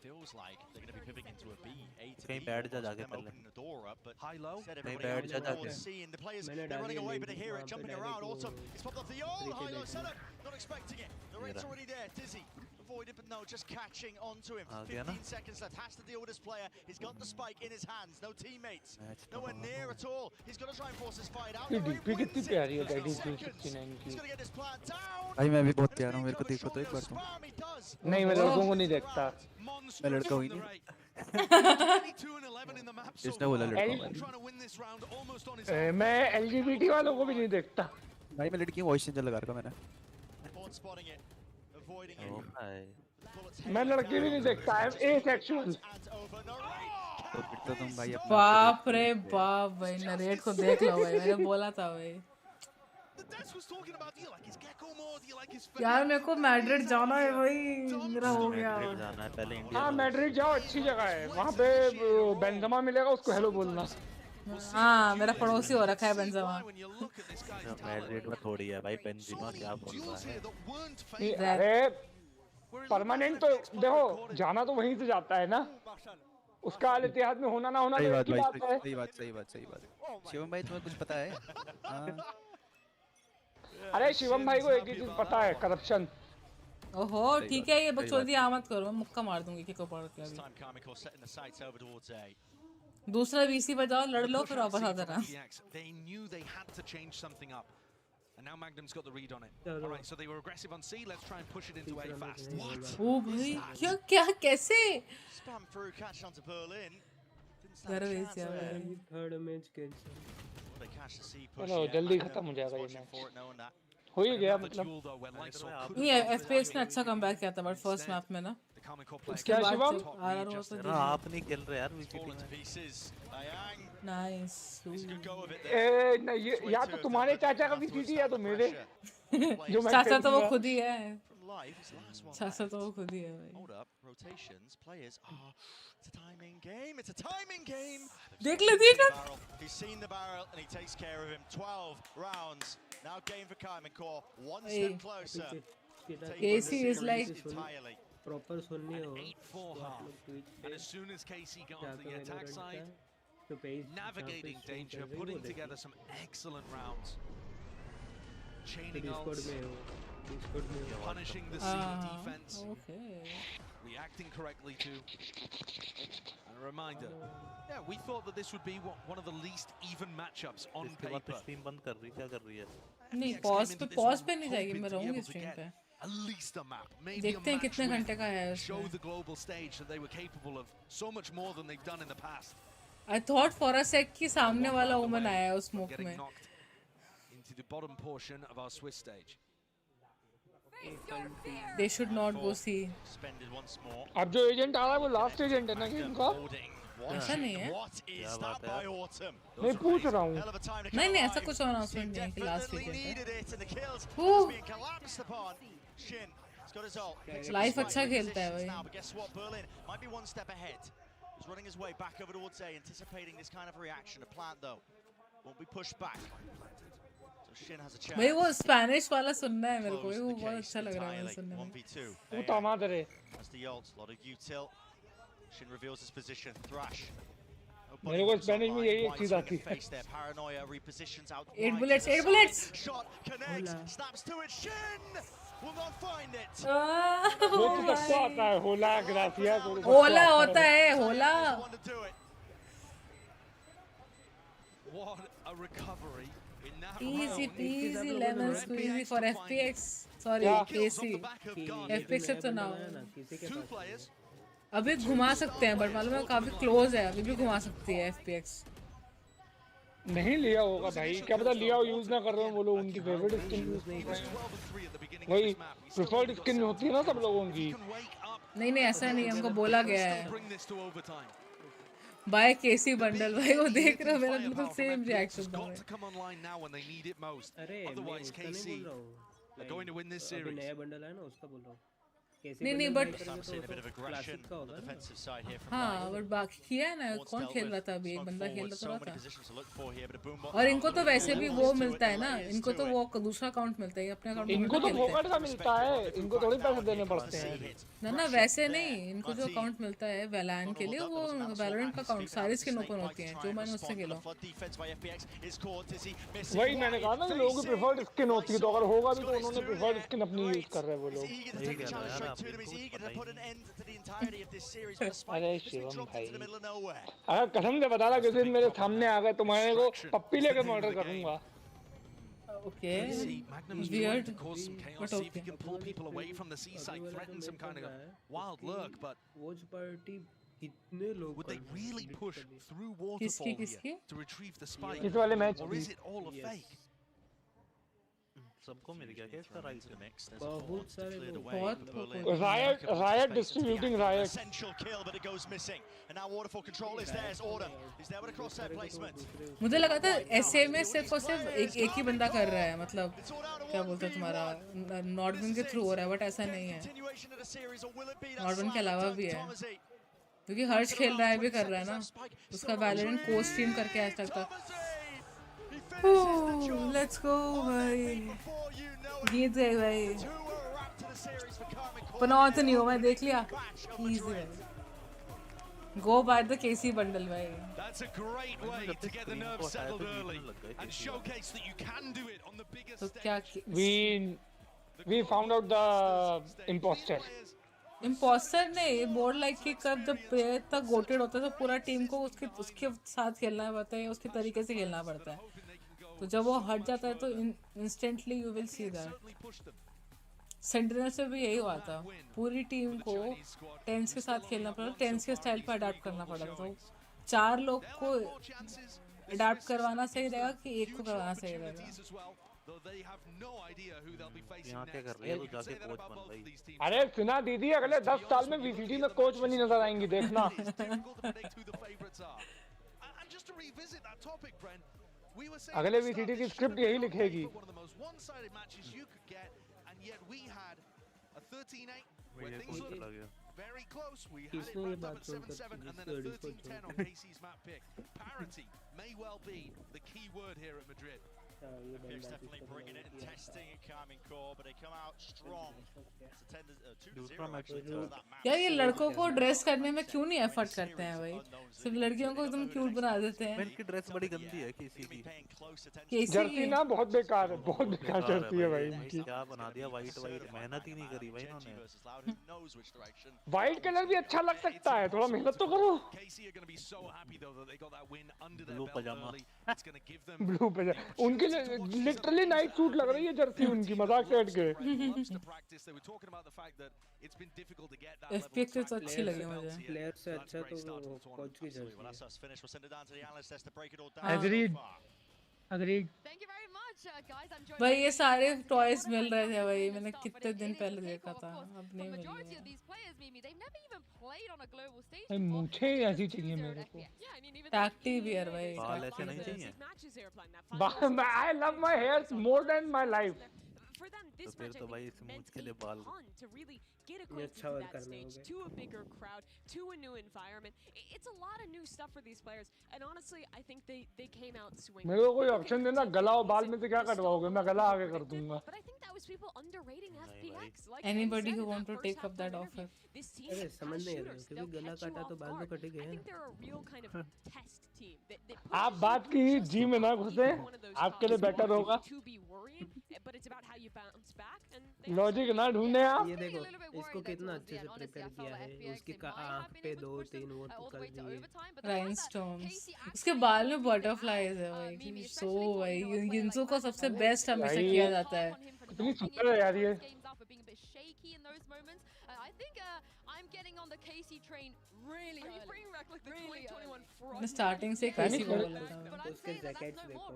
Feels like they're going to be pivoting into a B. A to कहीं B. बैठ जा जाके Them पहले। opening the door up, but high low. कहीं बैठ जा जाके। C and the players they're running away, but they hear it jumping around. Autumn, it's popped off the high low setup. Not expecting it. The rate's already there. Dizzy avoided, but no, just catching onto him. 15 seconds left. Has to deal with this player. He's got the spike in his hands. No teammates. Nowhere near at all. He's got to try and force his fight out. DP कितनी प्यारी है Daddy's Youth 69 की। He's got to get this plan down. भाई मैं भी बहुत प्यारा हूँ, मेरे को देखो तो एक बार तुम। नहीं मैं लड़कों को नहीं देखता। मैं लड़का हुई नहीं। किसने बोला लड़का हूँ? मैं LGBT वालों को भी नहीं देखता। भाई मैं लड़की वॉइस चेंजर लगा रखा मैंने। मैं लड़की भी नहीं देखता, आई एम एसेक्सुअल। तो फिर तो तुम भाई अपना बाप रे बाप भाई, नरेट को देख लो भाई, मैंने बोला था भाई। यार मेरे को मैड्रिड जाना है भाई, मेरा हो गया। जाना है पहले इंडिया। हाँ मैड्रिड जाओ, अच्छी जगह है, वहाँ पे बेंजेमा मिलेगा, उसको हेलो बोलना। हाँ मेरा पड़ोसी हो रखा है बेंजेमा। मैड्रिड में थोड़ी है भाई, बेंजेमा क्या बोल रहा है? अरे परमानेंट तो देखो, जाना तो वहीं से जाता है ना, उसका हाल इतिहाद में होना ना होना तो एक ही बात है। सही बात। शिवम भाई तुम्हें कुछ पता है? अरे शिवम भाई को एक ही चीज पता है, करप्शन। ओहो ठीक है, ये बकचोदी आमद करो, मुक्का मार दूंगी किको पड़ के अभी। दूसरा VC बजाओ, लड़ लो, फिर वापस आ जाना। And now Magnum's got the read on it. All right, so they were aggressive on C. Let's try and push it into A fast. What? Oh भाई क्या कैसे? Spam through, catch onto Berlin. Didn't stand a Garvey chance there. Third match cancel. They catch the C push. चलो जल्दी खत्म हो जाएगा ये match. हो ही गया मतलब। नहीं FPX ने अच्छा कमबैक किया था बट फर्स्ट मैप में ना, उसके बाद शिवम? RR हुआ तो आप नहीं खेल रहे यार VCT में। नाइस। या तो तुम्हारे चाचा का VCT या तो मेरे जो मैं चाचा तो वो खेलूंगा। खुद ही है, चाचा तो वो खुद ही है भाई। Hold up, rotations, players. It's a timing game. It's a timing game. देख ले देख ले। He's seen the barrel and he takes care of him. 12 rounds. Now game for Kaiman Core. One step closer. KC is like proper सुननी हो 8-4 half. And as soon as KC got onto the attack side, navigating danger, putting together some excellent rounds. Chaining ults, punishing the C defense, reacting correctly too. And a reminder, yeah, we thought that this would be one of the least even matchups on paper. Stream बंद कर रही, क्या कर रही है? नहीं pause पे नहीं जाएगी, मैं रहूंगी स्ट्रीम पे। At least a map, maybe देखते हैं कितने घंटे का है उसमें। Show the global stage that they were capable of so much more than they've done in the past. I thought for a sec कि सामने वाला वुमन आया है उस स्मोक में। Into the bottom portion of our Swiss stage. They should not go see. अब जो agent आ रहा है वो लास्ट एजेंट है ना गेम का? ऐसा नहीं है। मैं पूछ रहा हूँ। नहीं ऐसा कुछ अनाउंसमेंट नहीं है कि लास्ट एजेंट है। लाइफ अच्छा खेलता है भाई। He's running his way back over towards A, anticipating this kind of reaction. A plant though won't be pushed back. So Shin has a chance. भाई वो स्पेनिश वाला सुनना है मेरे को, वो बहुत अच्छा लग रहा है सुनने में। 1v2. वो तमाम है। That's the ult. A lot of util. Shin reveals his position. Thrash. मेरे को स्पेनिश में यही एक चीज आती है। Paranoia repositions out. 8 bullets. Shot connects. Snaps to it. Shin will not find it. वो तो सबको आता है, होला ग्राफिया होला होता है, होला। What a recovery in that easy peasy lemon squeezy for FPX. Sorry KC. FPX से तो ना हो। अभी घुमा सकते हैं बट मालूम है काफी क्लोज है, अभी भी घुमा सकती है FPX। नहीं लिया होगा भाई, क्या पता लिया हो, यूज ना कर रहे हो वो लोग, उनकी फेवरेट स्किन यूज नहीं कर रहे। वही प्रेफर्ड स्किन होती है ना सब लोगों की। नहीं ऐसा नहीं, हमको बोला गया है। बाय केसी बंडल भाई, वो देख रहे हो मेरा बिल्कुल सेम रिएक्शन था। अरे मैं नहीं बोल रहा हूँ, अभी नया बंडल है ना उसका बोल रहा हूँ। नहीं बट हाँ बट बाकी किया ना, कौन खेल रहा था अभी, एक बंदा खेल रहा था। और इनको तो वैसे भी वो मिलता है ना, इनको तो वो दूसरा अकाउंट मिलता है, अपने अकाउंट इनको तो फोकट का मिलता है, इनको थोड़ी पैसे देने पड़ते हैं ना वैसे नहीं, इनको जो अकाउंट मिलता है वैलान के लिए, वो वैलोरेंट का अकाउंट सारी स्किन ओपन होती हैं जो मैंने उससे खेला। वही मैंने कहा ना लोगों की प्रेफर्ड स्किन होती है, तो अगर होगा भी तो उन्होंने प्रेफर्ड स्किन अपनी यूज कर रहे हैं वो लोग। अरे शिवम भाई, अगर कसम से बता रहा किसी दिन मेरे सामने आ गए तुम्हारे को पप्पी लेके मर्डर करूंगा। Okay. Weird. But okay. He can pull people away from the seaside, threaten some kind of wild lurk, but Watchparty कितने लोग would they really push through waterfall here to retrieve the spike, इस वाले match or is it all a fake? सबको मिल गया क्या इसका right में? बहुत सारे Riot distributing Riot. Essential kill, but it goes missing. And now waterfall control is theirs. Order is there with a crosshair placement. मुझे लगा था ऐसे में सिर्फ और सिर्फ एक ही बंदा कर रहा है, मतलब क्या बोलते हैं तुम्हारा नॉर्डविन के थ्रू हो रहा है, बट ऐसा नहीं है, नॉर्डविन के अलावा भी है, क्योंकि हर्ष खेल रहा है भी कर रहा है ना, उसका वैलोरेंट को स्ट्रीम करके आज तक था। लेट्स गो भाई, जीत गए भाई, पनौत नहीं हो, मैं देख लिया, इजी भाई, go buy the KC bundle भाई। That's a great way to get the nerves settled early and showcase that you can do it on the biggest stage. We found out the imposter नहीं, board like कि कब जब player तक GOATed होता है तो पूरा टीम को उसके साथ खेलना पड़ता है, उसके तरीके से खेलना पड़ता है, तो जब वो हट जाता है तो instantly you will see that. Sentinel से भी यही हुआ था, पूरी टीम को टेंस के साथ खेलना पड़ा, टेंस के स्टाइल पर अडाप्ट करना पड़ा, तो 4 लोग को अडाप्ट करवाना सही रहेगा कि एक को करवाना सही रहेगा, though they have no idea who they'll be facing यहाँ क्या next. कर रही है? You तो can say जाके that कोच about बन both भाई. of these teams. अरे सिन्हा दीदी अगले 10 साल में VCT में कोच बनी नजर आएंगी देखना. It's difficult to predict who the favorites are. And just to revisit that topic, Brent, we were saying अगले at the start, VCT की this should have script been यही on लिखेगी. paper one of the most one-sided matches you could get, and yet we had a 13-8 where ये things coach were चला गया. very close. We had it किसने ये wrapped up बात at सुन कर 7-7 and then a 13-10 on Casey's map pick. Parity may well be the key word here at Madrid. FPX definitely bringing it and testing it, Carmine Core, but they come out strong. It's a 2-0 actually to that map. यार ये लड़कों को dress करने में क्यों नहीं effort करते हैं भाई? सिर्फ लड़कियों को एकदम क्यूट बना देते हैं. इनकी ड्रेस बड़ी गंदी है किसी की. जर्सी ना बहुत बेकार है, बहुत बेकार जर्सी है भाई इनकी. क्या बना दिया वाइट वाइट, मेहनत ही नहीं करी भाई इन्होंने. वाइट कलर भी अच्छा लग सकता है, थोड़ा मेहनत तो करो. ब्लू पजामा. ब्लू पजामा उनके लिटरली नाइट सूट लग रही है जर्सी उनकी, मजाक से हट के. FPX तो अच्छी लगी मुझे. प्लेयर से अच्छा तो कोच की जर्सी. Agreed agreed. भाई ये सारे टॉयज मिल रहे थे भाई, मैंने कितने दिन पहले देखा था, अब नहीं मिल रहे. मुझे ऐसी चाहिए मेरे को. टैक्टी बियर भाई. बाल ऐसे नहीं चाहिए. I love my hair more than my life. For them, तो this फिर match, तो I भाई think, इस मूछ meant के a लिए बाल. ton to really get acquainted to that stage, to a bigger crowd, to a new environment. It's a lot of new stuff for these players, and honestly, I think they came out swinging. मेरे को कोई option देना, गला और बाल में से क्या कटवाओगे? मैं गला आगे कर दूंगा. But I think that was people underrating FPX. Like Anybody who want to take up that offer. This team अरे समझ नहीं आ रहा shooters, क्योंकि they'll गला catch you काटा तो off बाल तो guard. कटे I गए think हैं. they're a real kind of test team. आप बात की जी में ना घुसे, आपके लिए बेटर होगा. To be worried, but it's about how you bounce back. And logic ना ढूंढने आप. ये देखो इसको कितना अच्छे से प्रिपेयर किया है. उसकी आंख पे 2-3 वो कर दिए. राइनस्टोन्स. उसके बाल में बटरफ्लाईज है भाई. सो भाई गिंसो को सबसे बेस्ट हमेशा किया जाता है. कितनी सुंदर है यार ये. मैं स्टार्टिंग से कैसी बोल रहा था. उसके जैकेट्स देखो.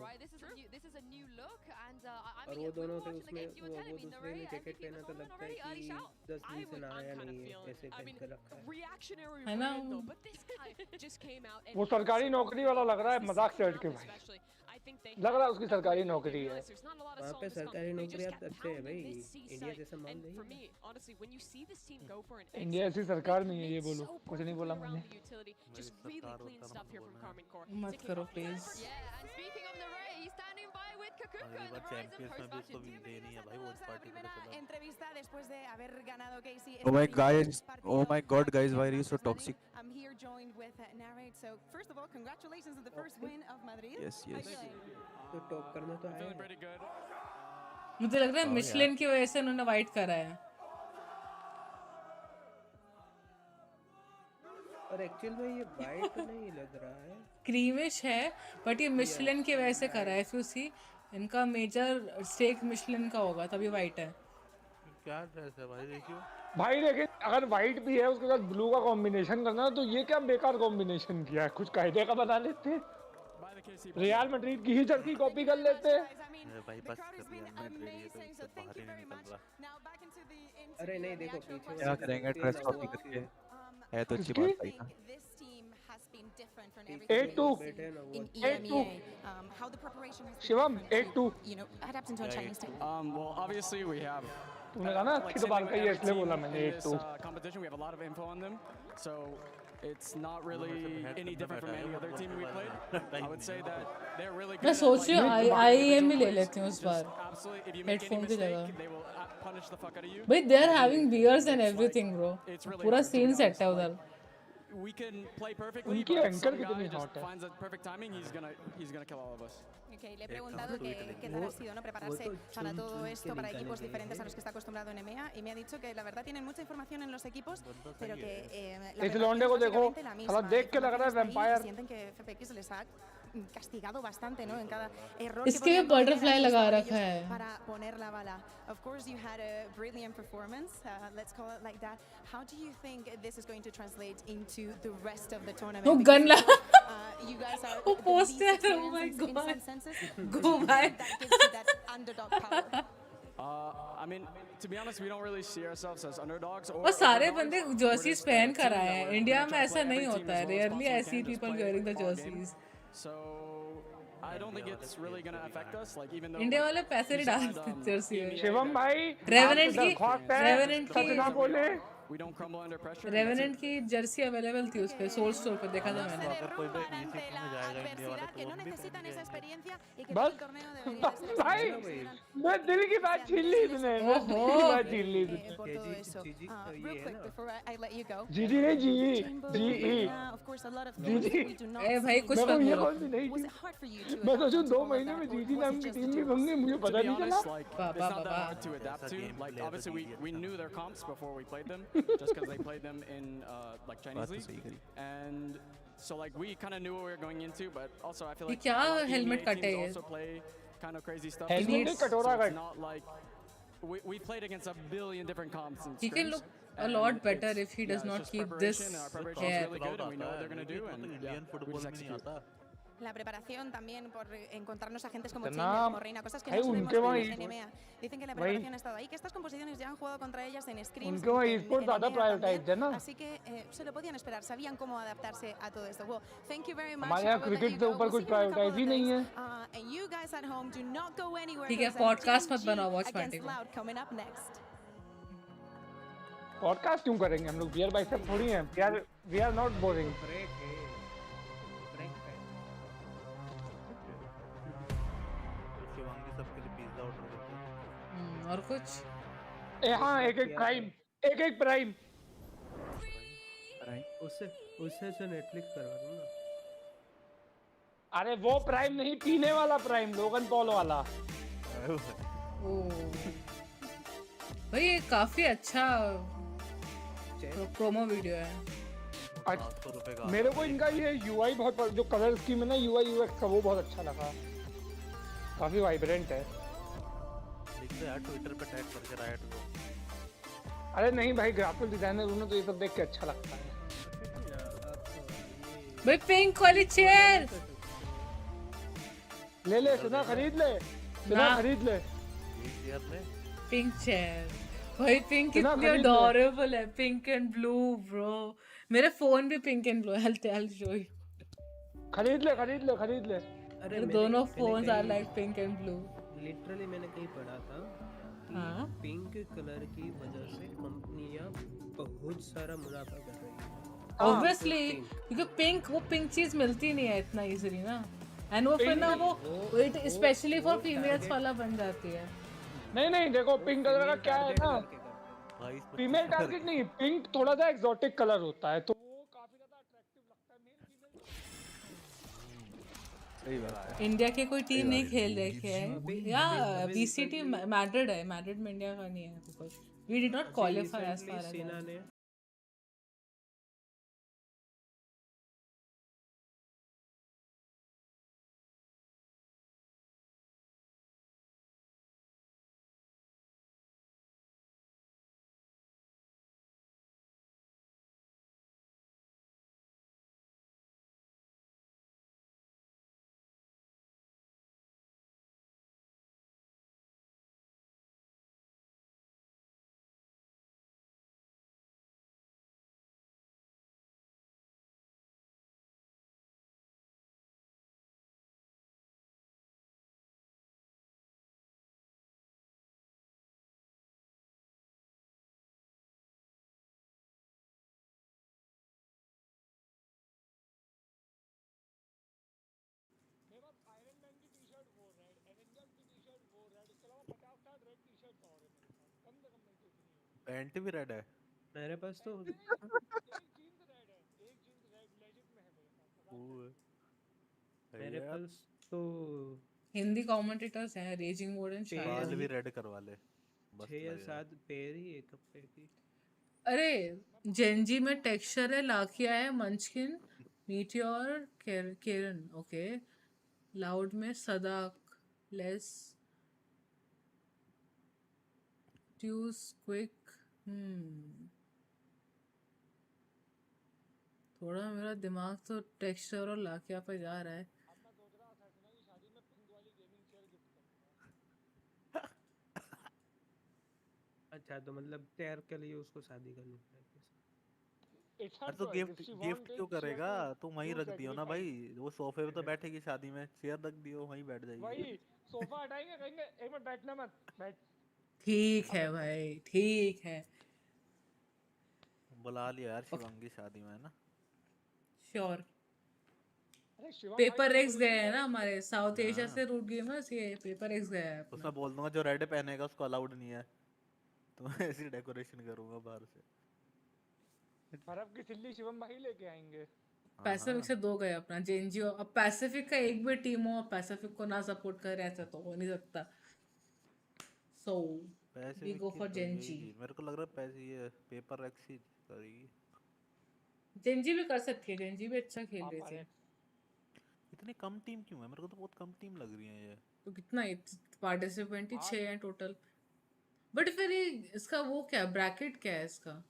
और वो दोनों थे उसमें, वो दूसरे ने जैकेट पहना तो लगता है कि 10-20 से ना आया नहीं है, ऐसे पहन कर रखा है. है ना? वो सरकारी नौकरी वाला लग रहा है, मजाक से हट के भाई. लग रहा है उसकी सरकारी नौकरी है. वहाँ पे सरकारी नौकरी आप अच्छे है भाई. इंडिया जैसा माल नहीं है. इंडिया ऐसी सरकार नहीं है. ये बोलो, कुछ नहीं बोला मैंने. मत करो प्लीज. अगली बार चैंपियंस में भी उसको विन देनी है भाई. वॉचपार्टी को चला. Oh my god guys, why are you so toxic? I'm here joined with Narrate. So first of all, congratulations on the first win of Madrid. Yes. तो टॉप करना तो आया. मुझे लग रहा है मिशलिन की वजह से उन्होंने वाइट करा है. और एक्चुअल में ये वाइट नहीं लग रहा है. क्रीमिश है, बट ये मिशलिन की वजह से करा है. इफ यू सी, इनका मेजर स्टेक मिशलिन का होगा, तभी वाइट है. क्या ड्रेस है भाई? देखियो भाई लेकिन अगर वाइट भी है उसके साथ ब्लू का कॉम्बिनेशन करना तो ये क्या बेकार कॉम्बिनेशन किया है. कुछ कायदे का बना लेते हैं. रियल मैड्रिड की ही जर्सी कॉपी कर लेते हैं. भाई बस रियल मैड्रिड तो इससे बाहर ही नहीं निकल रहा. अरे नहीं देखो पीछे क्या करेंगे ड्रेस कॉपी करके. है तो अच्छी बात भाई. 8-2. 8-2. Shivam 8-2. Adapting to a Chinese team. Well, obviously we have. तूने कहा ना अच्छी तो बात कही है, इसलिए बोला मैंने 8-2. Competition, we have a lot of info on them, so it's not really any different from any other team we played. I would say that they're really good. मैं सोच रही हूँ IEM भी ले लेती हूँ इस बार. हेडफोन की जगह. भाई they are having beers and everything bro. पूरा सीन सेट है उधर. We can play perfectly. उनकी but एंकर some guy कितनी just हॉट है. finds a perfect timing. He's gonna kill all of us. Okay, le he preguntado qué tal ha sido, ¿no? Prepararse para todo esto, para equipos diferentes a los que está acostumbrado en EMEA, y me ha dicho que la verdad tienen mucha información en los equipos, pero que la इस लौंडे को देखो, साला देख के लग रहा है vampire. sienten que FPX les ha castigado bastante, ¿no? En cada error que इसके podían बटरफ्लाई cometer लगा estaban रखा ellos है para poner la bala. Of course, you had a brilliant performance. Let's call it like that. How do you think this is going to translate into the rest of the tournament? वो Because, गन of ला course, you guys are वो the पोस्ट least है oh my experienced in god some senses. go भाई That gives you that underdog power. I mean, to be honest, we don't really see ourselves as underdogs or और सारे overdogs. बंदे We're jerseys just a पहन कर team आए that हैं we're India gonna में try to ऐसा play नहीं every team होता है as well as rarely possible we ऐसी can, just people play wearing the our game. Jerseys So I don't think it's really gonna affect us. Like even though India वाले पैसे नहीं we डाल said, सकते Jersey में शिवम भाई revenant की दरख्वास्त है रेवेनेंट सच ना की बोले we don't crumble under pressure. and that's revenant it. की जर्सी अवेलेबल थी उस पे सोल स्टोर पे देखा था मैंने अगर कोई भी VCT में जाएगा इंडिया वाला तो Que वो no भी necesitan esa पहन experiencia y que बस todo el torneo debería de ser así. भाई que consideran मैं दिल की बात छीन ली इसने मैं दिल की बात छीन ली इसने por todo eso. Real quick, before I let you go. जीजी नहीं जी Jimbo, ji Rayyan, of course, a lot of things जीजी we do not ए भाई see. कुछ मैं मत को ये बोलो कौन सी नहीं Was थी it hard for you to मैं adapt सोचूं to 2 all of महीने that, में or जीजी was नाम it की just टीम the भी duels? बन गई मुझे To पता be नहीं चला honest, like Ba, it's ba, not ba, that ba. hard to adapt That's a to. game Like play obviously with we the knew their comps before we played them, just because they played them in like Chinese बात तो league, सही करी and so like we kind of knew what we were going into, but also I feel ये like क्या a lot of helmet EMEA कटे teams है? also play kind of crazy stuff. Helmet as well. नहीं, कटोरा So cut. it's not like we played against a billion different comps and He can scrims, look a and lot better it's- if he does yeah, it's not just keep this preparation, and our preparation is hair. really good, and we know what they're going to do, and yeah, Indian we football just में नहीं execute. आता La preparación también por encontrarnos a agentes como इतना Chamber, como Reina, cosas que भाई no solemos उनके वहाँ ver en EMEA. Dicen que la भाई preparación ha estado ahí, que estas composiciones ya han jugado contra ellas en scrims, उनके वहाँ en esports ज़्यादा EMEA prioritise है también, ना así que se lo podían esperar, sabían cómo adaptarse a todo esto. Well, thank you very much. हमारे I यहाँ will let cricket you के go. ऊपर We'll कुछ see you in a couple prioritize of ही नहीं days. है And you guys at home do not go anywhere. ठीक है because पॉडकास्ट मत GEN.G बनाओ वॉच पार्टी against को Loud coming up next. Podcast क्यों करेंगे हम लोग बियर बाई सब थोड़ी हैं we are not boring Shivangi सबके लिए पिज्जा ऑर्डर करते हैं और कुछ हाँ एक प्राइम उससे उससे से नेटफ्लिक्स करवा दूँ ना अरे वो प्राइम नहीं पीने वाला प्राइम लोगन पॉल वाला ओ भाई ये काफी अच्छा प्रोमो वीडियो है ₹500 का मेरे को इनका ये यूआई बहुत जो कलर स्कीम है ना यूआई यूएक्स का वो बहुत अच्छा लगा काफी वाइब्रेंट है लिख दो यार ट्विटर पे टैग करके राइट को अरे नहीं भाई ग्राफिक डिजाइनर उन्हें तो ये सब देख के अच्छा लगता है भाई पिंक वाली चेयर ले सुना खरीद ले सुना ना। खरीद ले यार ने पिंक चेयर भाई पिंक सुना, कितनी खरीद ले। अडोरेबल है पिंक एंड ब्लू ब्रो मेरे फोन भी पिंक एंड ब्लू हेल्थ शो यू खरीद ले अरे दोनों phones are like pink and blue literally मैंने कहीं पढ़ा था हाँ? पिंक कलर की वजह से कंपनियां बहुत सारा मुनाफा कर रही हैं ऑब्वियसली क्योंकि पिंक चीज मिलती नहीं है इतना इजीली ना एंड वो फिर ना वो स्पेशली फॉर फीमेल्स वाला बन जाती है नहीं देखो पिंक कलर का क्या है ना भाई फीमेल टारगेट नहीं पिंक थोड़ा सा एक्सोटिक कलर होता है तो वो काफी ज्यादा अट्रैक्टिव लगता है मेल फीमेल सही बात है इंडिया की कोई टीम नहीं खेल रही है या VCT मैड्रिड है मैड्रिड में इंडिया का नहीं है because we did not qualify as far सेना ने पैंट भी रेड है मेरे पास तो मेरे पास तो हिंदी कमेंटेटर्स हैं रेजिंग मोड एंड बाल भी रेड करवा ले 6 या 7 पेयर ही एक हफ्ते की अरे जेनजी में टेक्सचर है लाकिया है मंचकिन मीटियोर केरन ओके लाउड में सदाक लेस ट्यूज क्विक। थोड़ा मेरा दिमाग तो टेक्सचर और लाकिया पे जा रहा है। अच्छा तो मतलब तैयार के लिए उसको शादी करनी पड़ेगी। अरे तो गिफ्ट क्यों करेगा? तुम वहीं रख दियो ना भाई, वो सोफे पे तो बैठेगी शादी में, चेयर रख दियो वहीं बैठ जाएगी। वही सोफा हटाएंगे, कहेंगे एक मिनट बैठना मत, बैठ। ठीक है भाई, ठीक है। बुला लिया यार शिवांगी शादी में, है ना? श्योर। पेपर एक्स गए हैं ना हमारे, साउथ एशिया से रूट गेम है, ये पेपर एक्स गया है। उसमें बोल दूंगा जो रेड पहनेगा उसको अलाउड नहीं है, तो मैं ऐसी डेकोरेशन करूंगा बाहर से। बर्फ की सिल्ली शिवम भाई लेके आएंगे। पैसिफिक से 2 गए अपना जेएनजी। अब पैसिफिक का एक भी टीम हो पैसिफिक को ना सपोर्ट करे ऐसा तो हो नहीं सकता। So we go for GenG. मेरे को लग रहा है पैसे ये पेपर एक्स ही करेगी। जेएनजी भी कर सकती है, जेएनजी भी अच्छा खेल रही थी। इतनी कम टीम क्यों है? मेरे को तो बहुत कम टीम लग रही है ये। तो कितना पार्टिसिपेंट ही 6 हैं टोटल। बट फिर ये इसका वो क्या ब्रैकेट क्या है इसका?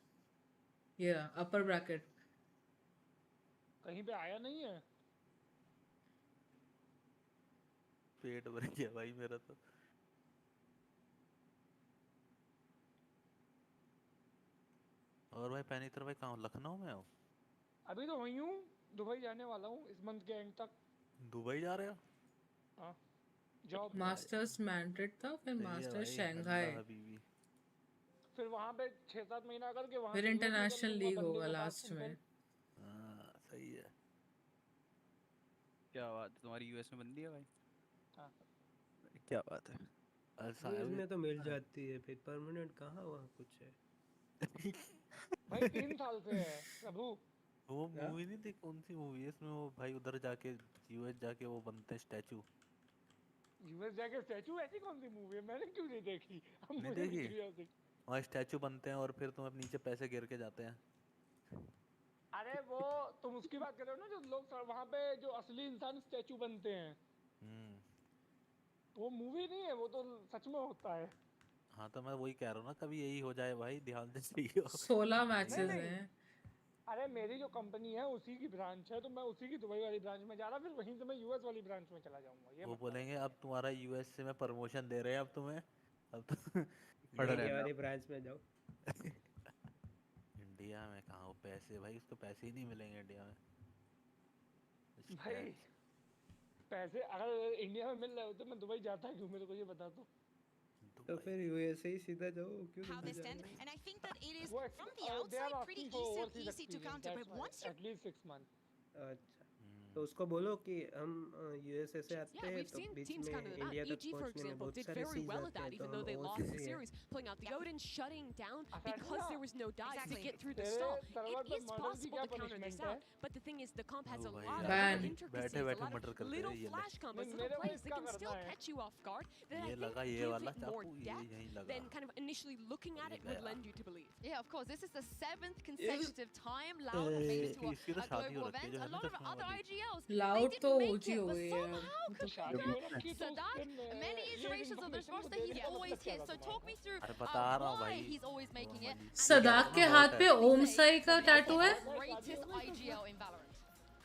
ये अपर ब्रैकेट कहीं पे आया नहीं है। पेट भर गया भाई मेरा तो। और भाई पैनीतर भाई कहाँ हो? लखनऊ में हो? अभी तो वहीं हूँ, दुबई जाने वाला हूँ इस मंथ के एंड तक। दुबई जा रहे हो? हाँ जॉब। मास्टर्स मैंड्रिड था, फिर मास्टर्स शंघाई, फिर वहाँ पे 6-7 महीना करके वहाँ फिर इंटरनेशनल लीग होगा लास्ट में। सही है। क्या बात, तुम्हारी यूएस में बंदी है भाई? हाँ क्या बात है। इसमें तो मिल जाती है, फिर परमानेंट कहाँ वहाँ कुछ है। भाई 3 साल से है प्रभु। वो मूवी नहीं थी, कौन सी मूवी है इसमें वो भाई उधर जाके यूएस जाके वो बनते हैं स्टैचू। यूएस जाके स्टैचू, ऐसी कौन सी मूवी है? मैंने क्यों नहीं देखी? नहीं देखी? वहाँ स्टैचू बनते हैं और फिर तुम्हें नीचे पैसे गिर के जाते हैं। अरे वो तुम उसकी बात कर रहे हो ना, जो लोग वहाँ पे जो असली इंसान स्टैचू बनते हैं। वो मूवी नहीं है, वो तो सच में होता है। हाँ तो मैं वही कह रहा हूँ ना, कभी यही हो जाए भाई, ध्यान से चाहिए। 16 मैचेस हैं। अरे मेरी जो कंपनी है उसी की ब्रांच है, तो मैं उसी की दुबई वाली ब्रांच में जा रहा, फिर वहीं से मैं यूएस वाली ब्रांच में चला जाऊंगा। ये वो बोलेंगे अब तुम्हारा यूएस से मैं प्रमोशन दे रहे हैं, अब तुम्हें अब तो इंडिया वाली ब्रांच में जाओ। इंडिया में कहाँ हो पैसे भाई, उसको पैसे ही नहीं मिलेंगे इंडिया में भाई। पैसे अगर इंडिया में मिल रहे होते मैं दुबई जाता क्यों? मेरे को ये बता दो। तो फिर यूएस ही सीधा जाओ, क्यों Dubai stand, and I think that it is from the outside pretty easy to counter, but once at least 6 months. अच्छा तो उसको बोलो कि हम यूएसए से आते हैं तो बीच में इंडिया तक पहुंचने में बहुत सारे सीज आते हैं, तो हम और series pulling out the Odin, shutting down because there was no dive to get through the stall. It is possible to counter this out, but the thing is the comp has a lot of intricacies, a lot of little flash combos, little plays that can still catch you off guard. Then I think gives it more depth than kind of initially looking at it would lend you to believe. Yeah, of course. This is the 7th consecutive time Loud have made it to a global event. A lot of other IGLs, Loud तो ऊंची हो गई है। Sadak, many iterations of the roster, he's always here. So talk me through why he's always making it. सदाक के हाथ पे ओम साई का टैटू है। Greatest IGL in Valorant.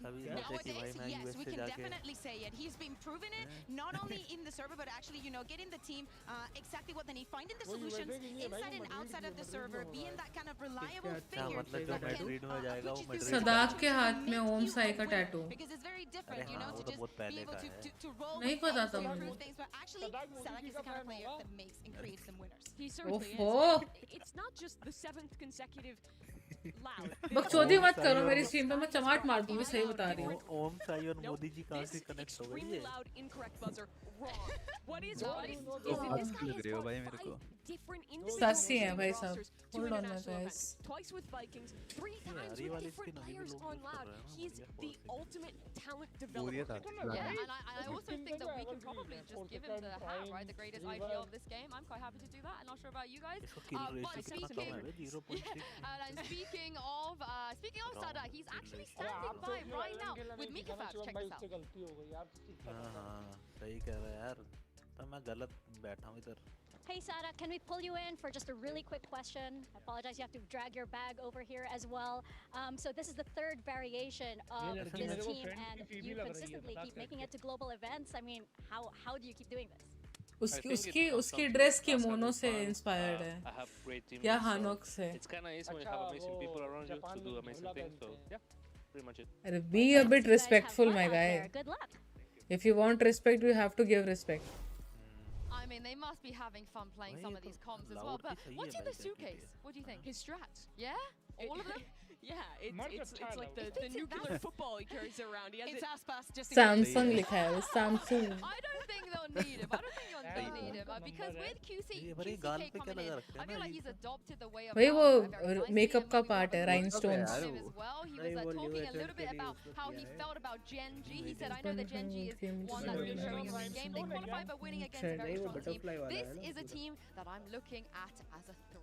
Nowadays, yes, we can definitely say it. He's been proving it, not only in the server, but actually, you know, getting the team exactly what they need, finding the solutions inside and outside of the server, being that kind of reliable figure that can सदाक के हाथ में ओम साई का tattoo. because it's very different, you know, to just be able to roll नहीं पता था मुझे। things, but actually, Sadak is the kind of player that makes and creates some winners. He certainly is. It's not just the 7th consecutive Loud. बकचोदी मत करो मेरी stream पे, मैं चमाट मार दूंगी, सही बता रही हूँ। ओम साई और मोदी जी कहाँ से कनेक्ट हो गई है? Loud incorrect buzzer wrong. What is in this guy has got 5 different सासी हैं भाई सब. Hold on guys. Twice with Vikings, 3 times with different players on Loud. He's the ultimate talent developer. Yeah, and I also think that we can probably just give him the hat, right? The greatest IPL of this game. I'm quite happy to do that. I'm not sure about you guys. And speaking of Sada, he's actually standing by right now with Mikafab. Check this out. सही कह रहा है यार. तो मैं गलत बैठा हूँ इधर. Hey Sada, can we pull you in for just a really quick question? I apologize, you have to drag your bag over here as well. So this is the third variation of this team, and you consistently keep making it to global events. I mean, how do you keep doing this? उसकी dress kimono से inspired है. या हानोक से. It's kind of easy when you have amazing people around you to do amazing things. So yeah, pretty much it. अरे be a bit respectful, my guy. Good luck. If you want respect, you have to give respect. I mean, they must be having fun playing some of these comms as well. But what's in the suitcase? What do you think? His strats. Yeah? All of them? Yeah, it's like the nuclear football he carries around. He has It's Aspas just Samsung लिखा है, Samsung. I don't think they'll need him. I don't think they'll need him because with QCK coming in, I feel like he's adopted the way of भाई वो makeup का part है, rhinestones. as well. He was talking a little bit about how he felt about Gen.G. He said, I know that Gen.G is one that's been showing us in game. They qualified by winning against a very strong team. This is a team that I'm looking at as a threat.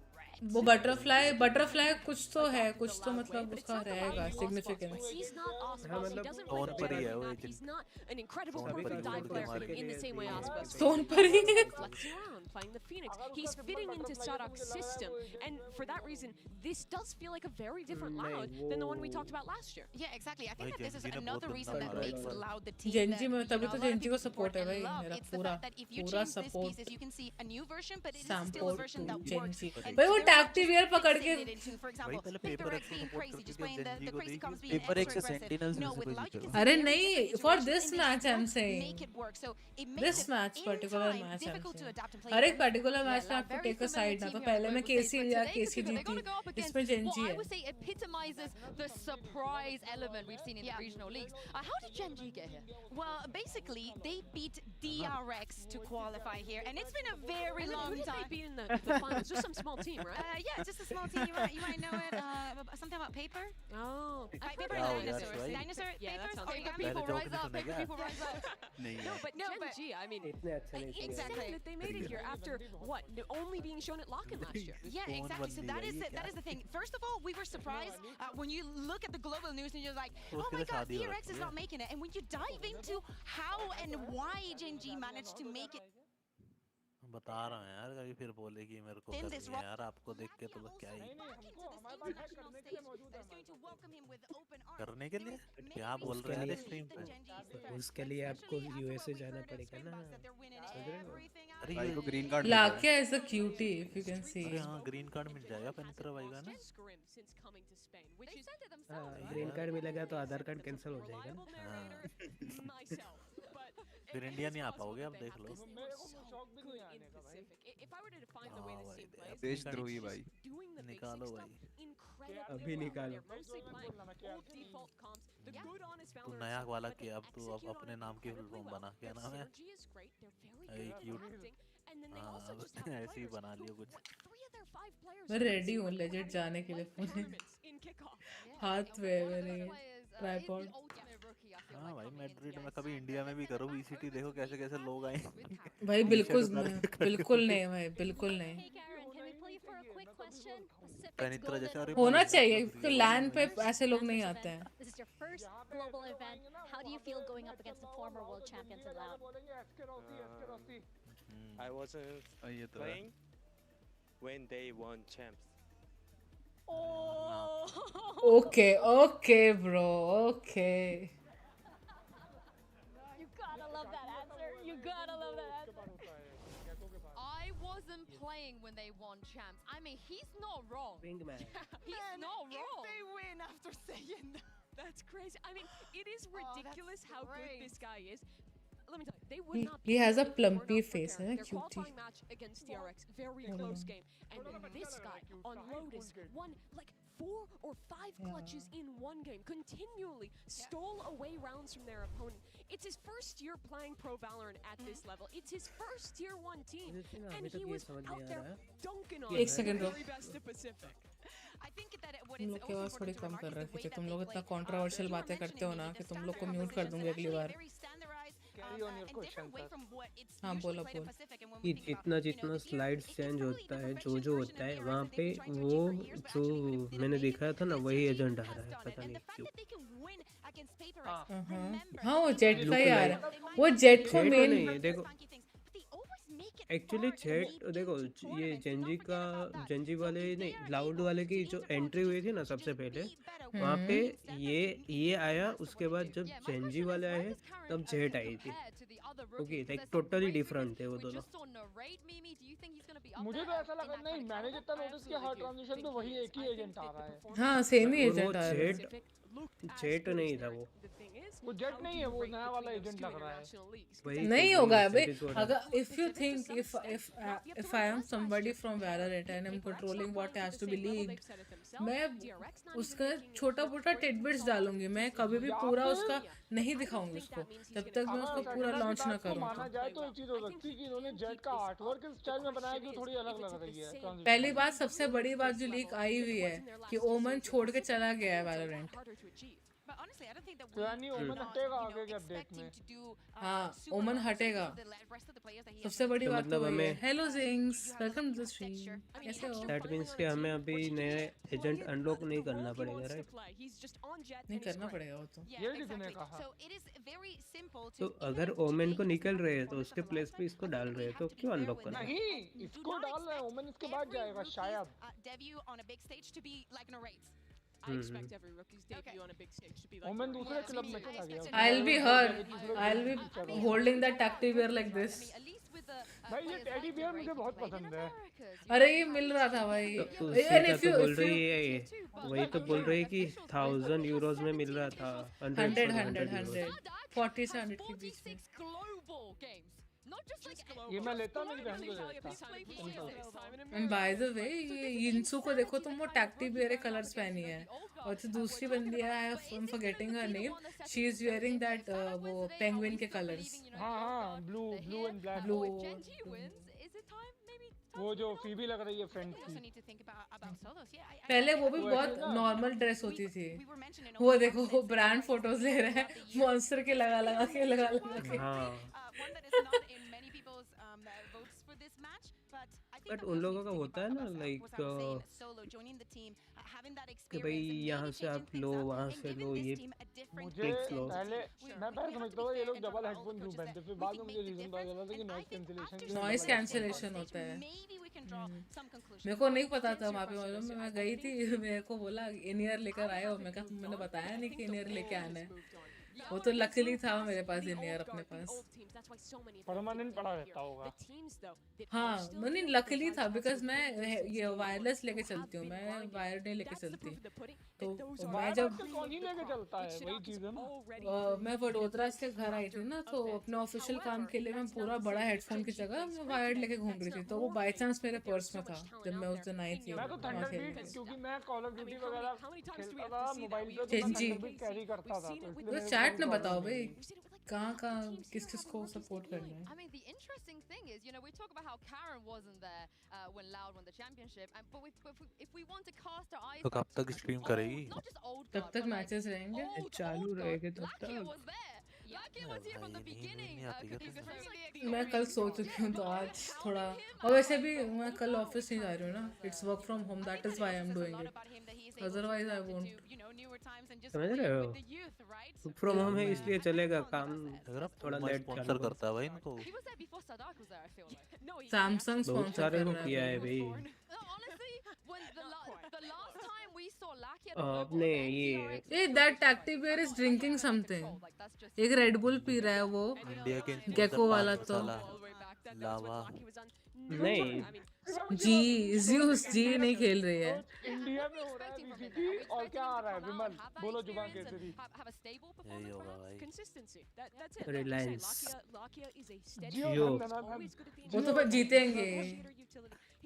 वो butterfly कुछ तो है, कुछ तो मतलब उसका रहेगा significance. He's not Aspas. He doesn't play the better. He's not an incredible perfect dive player in the same way Aspas. Stone Pari. Flexing around, playing the Phoenix. He's fitting into Sadok's system, and for that reason, this does feel like a very different Loud than the one we talked about last year. Yeah, exactly. I think that this is another reason that makes Loud the team. Gen.G में तभी तो Gen.G को support है भाई, मेरा पूरा support. You can see a new version, but it is still a version that works. भाई वो tactical पकड़ के. For example, PaytmX being crazy, just playing the crazy comms being PaytmX extra aggressive. No, with Loud you can see. अरे नहीं, for this match I'm saying. Make it work. So it makes This match, particular match I'm difficult to saying. adapt and play. हर एक particular match में आपको take a side ना, तो पहले मैं KC या KC जीती, इसमें Gen.G I है. would say epitomizes the surprise element we've seen in the regional leagues. How did Gen.G get here? Well, basically, they beat DRX to qualify here, and it's been a very long time. They've been in the finals, just some small team, right? Yeah, just a small team. You might know it. Something about paper. Oh, paper and dinosaurs. Right. Dinosaur Yeah, that papers. sounds Paper right. people rise up. Paper people rise up. No, but Gen.G, I mean, it's insane that they made it here after what? Only being shown at Lock-in last year. Yeah, exactly. So that is the thing. First of all, we were surprised when you look at the global news and you're like, oh my God, DRX is not making it. And when you dive into how and why Gen.G managed to make it. बता रहा हूँ यार, कभी फिर बोलेगी मेरे को करनी है यार, आपको देख के तो क्या ही करने के लिए क्या बोल रहे हैं स्ट्रीम पे. उसके लिए आपको यूएसए जाना पड़ेगा ना. अरे ये ग्रीन कार्ड लाके is a cutie if you can see. अरे हाँ ग्रीन कार्ड मिल जाएगा पवित्र भाई का ना. ग्रीन कार्ड मिलेगा तो आधार कार्ड कैंसिल हो जाएगा ना. फिर इंडिया नहीं आ पाओगे, अब देख लो. देशद्रोही भाई. निकालो भाई, अभी निकालो. तू नया वाला के अब तू अब अपने नाम की फुल फॉर्म बना, क्या नाम है? क्यूट. हाँ, ऐसे ही बना लियो कुछ. मैं रेडी हूँ लेजेंड जाने के लिए. हाथ में मेरे ट्राइपॉड. हाँ भाई, मैड्रिड में कभी इंडिया में भी करो VCT, देखो कैसे कैसे लोग आए. भाई बिल्कुल नहीं भाई, बिल्कुल नहीं. पेनित्रा जैसे होना चाहिए क्योंकि लैंड पे ऐसे लोग नहीं आते हैं. This is your first global event. How do you feel going up against the former world champions in Loud? I wasn't playing when they won champs. Oh. Okay, bro. Okay. You gotta love that answer. You gotta love that answer. I wasn't playing when they won champs. I mean, he's not wrong. Wingman. He's not wrong. If they win after saying that. That's crazy. I mean, it is ridiculous how good this guy is. Let me tell you, they would not. He has a plumpy face, Their cutie. qualifying match against DRX, very close game, and this guy on Lotus won like 4 or 5 clutches in one game, continually stole away rounds from their opponent. It's his first year playing Pro Valorant at this level. It's his first tier 1 team, and he was out there dunking एक second रुक, तुम लोग की आवाज़ थोड़ी कम कर रखी थी। तुम लोग इतना कंट्रोवर्शियल बातें करते हो ना कि तुम लोग को म्यूट कर दूंगी अगली बार। हाँ बोलो बोल। जितना जितना स्लाइड्स चेंज होता है, जो होता है वहाँ पे, वो जो मैंने देखा था ना वही एजेंट आ रहा है, पता नहीं क्यों। हाँ वो जेट का ही आ रहा है, वो जेट को मेन नहीं है देखो, एक्चुअली जेट देखो, ये जेनजी वाले नहीं, लाउड वाले की जो एंट्री हुई थी ना सबसे पहले, वहाँ पे ये आया, उसके बाद जब जेनजी वाले आए तब जेट आई थी। ओके, लाइक टोटली डिफरेंट थे वो दोनों। मुझे तो ऐसा लगा, नहीं मैंने जितना नोटिस किया हर ट्रांजिशन पे वही एक ही एजेंट आ रहा है। हाँ सेम ही एजेंट आ रहा है। जेट नहीं था वो जेट नहीं है, वो नया वाला एजेंट लग रहा है। नहीं होगा भाई, अगर if you think if I am somebody from Valorant and I am controlling what has to be leaked, मैं उसका छोटा मोटा टिडबिट्स डालूंगी, मैं कभी भी पूरा उसका नहीं दिखाऊंगी उसको जब तक मैं उसको पूरा लॉन्च ना करूं। माना जाए तो एक चीज हो सकती है कि इन्होंने जेट का आर्टवर्क इस स्टाइल में बनाया कि थोड़ी अलग लग रही है। पहली बात, सबसे बड़ी बात जो लीक आई हुई है कि ओमन छोड़ के चला गया है वैलोरेंट। यानी ओमन हटेगा आगे के अपडेट में। हाँ ओमन हटेगा, सबसे बड़ी बात तो वही है। Hello Jinx, welcome to the stream, कैसे हो? दैट मींस कि हमें अभी नए एजेंट अनलॉक नहीं करना पड़ेगा, राइट? नहीं करना पड़ेगा वो तो। ये किसने कहा? तो अगर ओमन को निकल रहे हैं तो उसके प्लेस पे इसको डाल रहे हैं, तो क्यों अनलॉक करना? नहीं, इसको डाल रहे हैं, ओमन इसके बाद जाएगा शायद। ओमन दूसरे क्लब में चला गया। I'll be holding that tactic bear like this. भाई ये टेडी बियर मुझे बहुत पसंद है। अरे ये मिल रहा था भाई। तो बोल रही है, वही तो बोल रही है कि 1000 यूरोज में मिल रहा था। 100 40 से 100 के बीच में। ये मैं लेता, मेरी बहन को लेता। And by the way, ये यिंसू को देखो तुम, वो टैक्टिक वेयर कलर्स पहनी है, और जो दूसरी बंदी है, I am forgetting her name, she is wearing that वो पेंगुइन के कलर्स। हाँ ब्लू एंड ब्लैक। ब्लू वो जो फीबी लग रही है फ्रेंड की। पहले वो भी बहुत नॉर्मल ड्रेस होती थी, वो देखो वो ब्रांड फोटोज ले रहे हैं मॉन्स्टर के लगा के। बट उन लोगों का होता है ना, लाइक कि भाई यहाँ से आप लो, वहाँ से लो, ये मुझे पहले मैं समझता हूँ ये लोग डबल हेडफोन क्यों पहनते, फिर बाद में मुझे रीजन पता चला था कि नॉइस कैंसिलेशन होता है। मेरे को नहीं पता था, वहाँ पे मालूम मैं गई थी, मेरे को बोला इन ईयर लेकर आए हो, मैं कहा मैंने बताया नहीं कि इन ईयर लेके आना है। वो तो लकीली था मेरे पास इन ईयर अपने पास, परमानेंट पड़ा रहता होगा। हाँ मैंने लकीली था, बिकॉज मैं ये वायरलेस लेके चलती हूँ, मैं वायर नहीं लेके चलती। तो मैं जब कौन ही लेके चलता है, वही चीज है ना। मैं वडोदरा से घर आई थी ना, तो अपने ऑफिशियल काम के लिए मैं पूरा बड़ा हेडफोन की जगह मैं वायर लेके घूम रही थी, तो वो बाय चांस मेरे पर्स में था जब मैं उस दिन आई थी। मैं तो थंडरबीट, क्योंकि मैं कॉल ऑफ ड्यूटी वगैरह खेलता था मोबाइल पे, तो थंडरबीट कैरी करता था। तो चैट में बताओ भाई कहाँ किस को सपोर्ट करना है। I mean, the interesting thing is, you know, we talk about how Karen wasn't there when Loud won the championship, but if we want to cast our eyes, तो कब तक स्ट्रीम करेगी? तब तक मैचेस रहेंगे, चालू रहेंगे तब तक। मैं कल सो चुकी हूँ, तो आज थोड़ा, और वैसे भी मैं कल ऑफिस नहीं जा रही हूँ ना, it's work from home, that is why I am doing it, otherwise I won't. समझ रहे हो, फ्रॉम होम है इसलिए चलेगा काम, थोड़ा लेट स्पॉन्सर करता है भाई इनको। सैमसंग स्पॉन्सर कर रहा है किया है भाई। आपने ये that tactic where is drinking something, एक रेड बुल पी रहा है वो इंडिया के गेको वाला, तो लावा नहीं जी नहीं खेल रही है। इंडिया में हो रहा है VCT, और क्या आ रहा है विमल, बोलो जुबान केसरी। यही होगा भाई। रिलायंस जियो, वो तो पर जीतेंगे।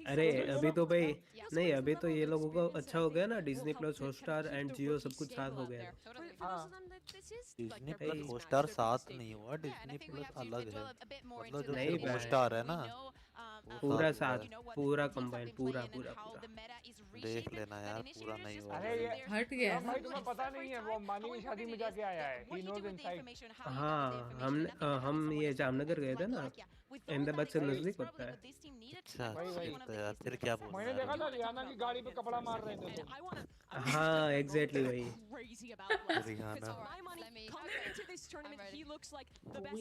अरे अभी तो भाई नहीं, अभी तो ये लोगों को अच्छा हो गया ना, डिज्नी प्लस हॉटस्टार एंड जियो सब कुछ साथ हो गया। डिज्नी प्लस हॉटस्टार साथ नहीं हुआ, डिज्नी प्लस अलग है, मतलब जो हॉटस्टार है ना पूरा साथ, पूरा कंबाइन, पूरा पूरा पूरा देख लेना यार, पूरा नहीं हुआ अरे ये हट गया है भाई तुम्हें पता नहीं है, वो अंबानी की शादी में जाके आया है, he knows inside। हाँ हम ये जामनगर गए थे ना, अहमदाबाद से नजदीक होता है। अच्छा तो यार फिर क्या बोल मैंने देखा था रियाना की गाड़ी पे कपड़ा मार रहे थे तुम। हाँ एग्जैक्टली वही। रियाना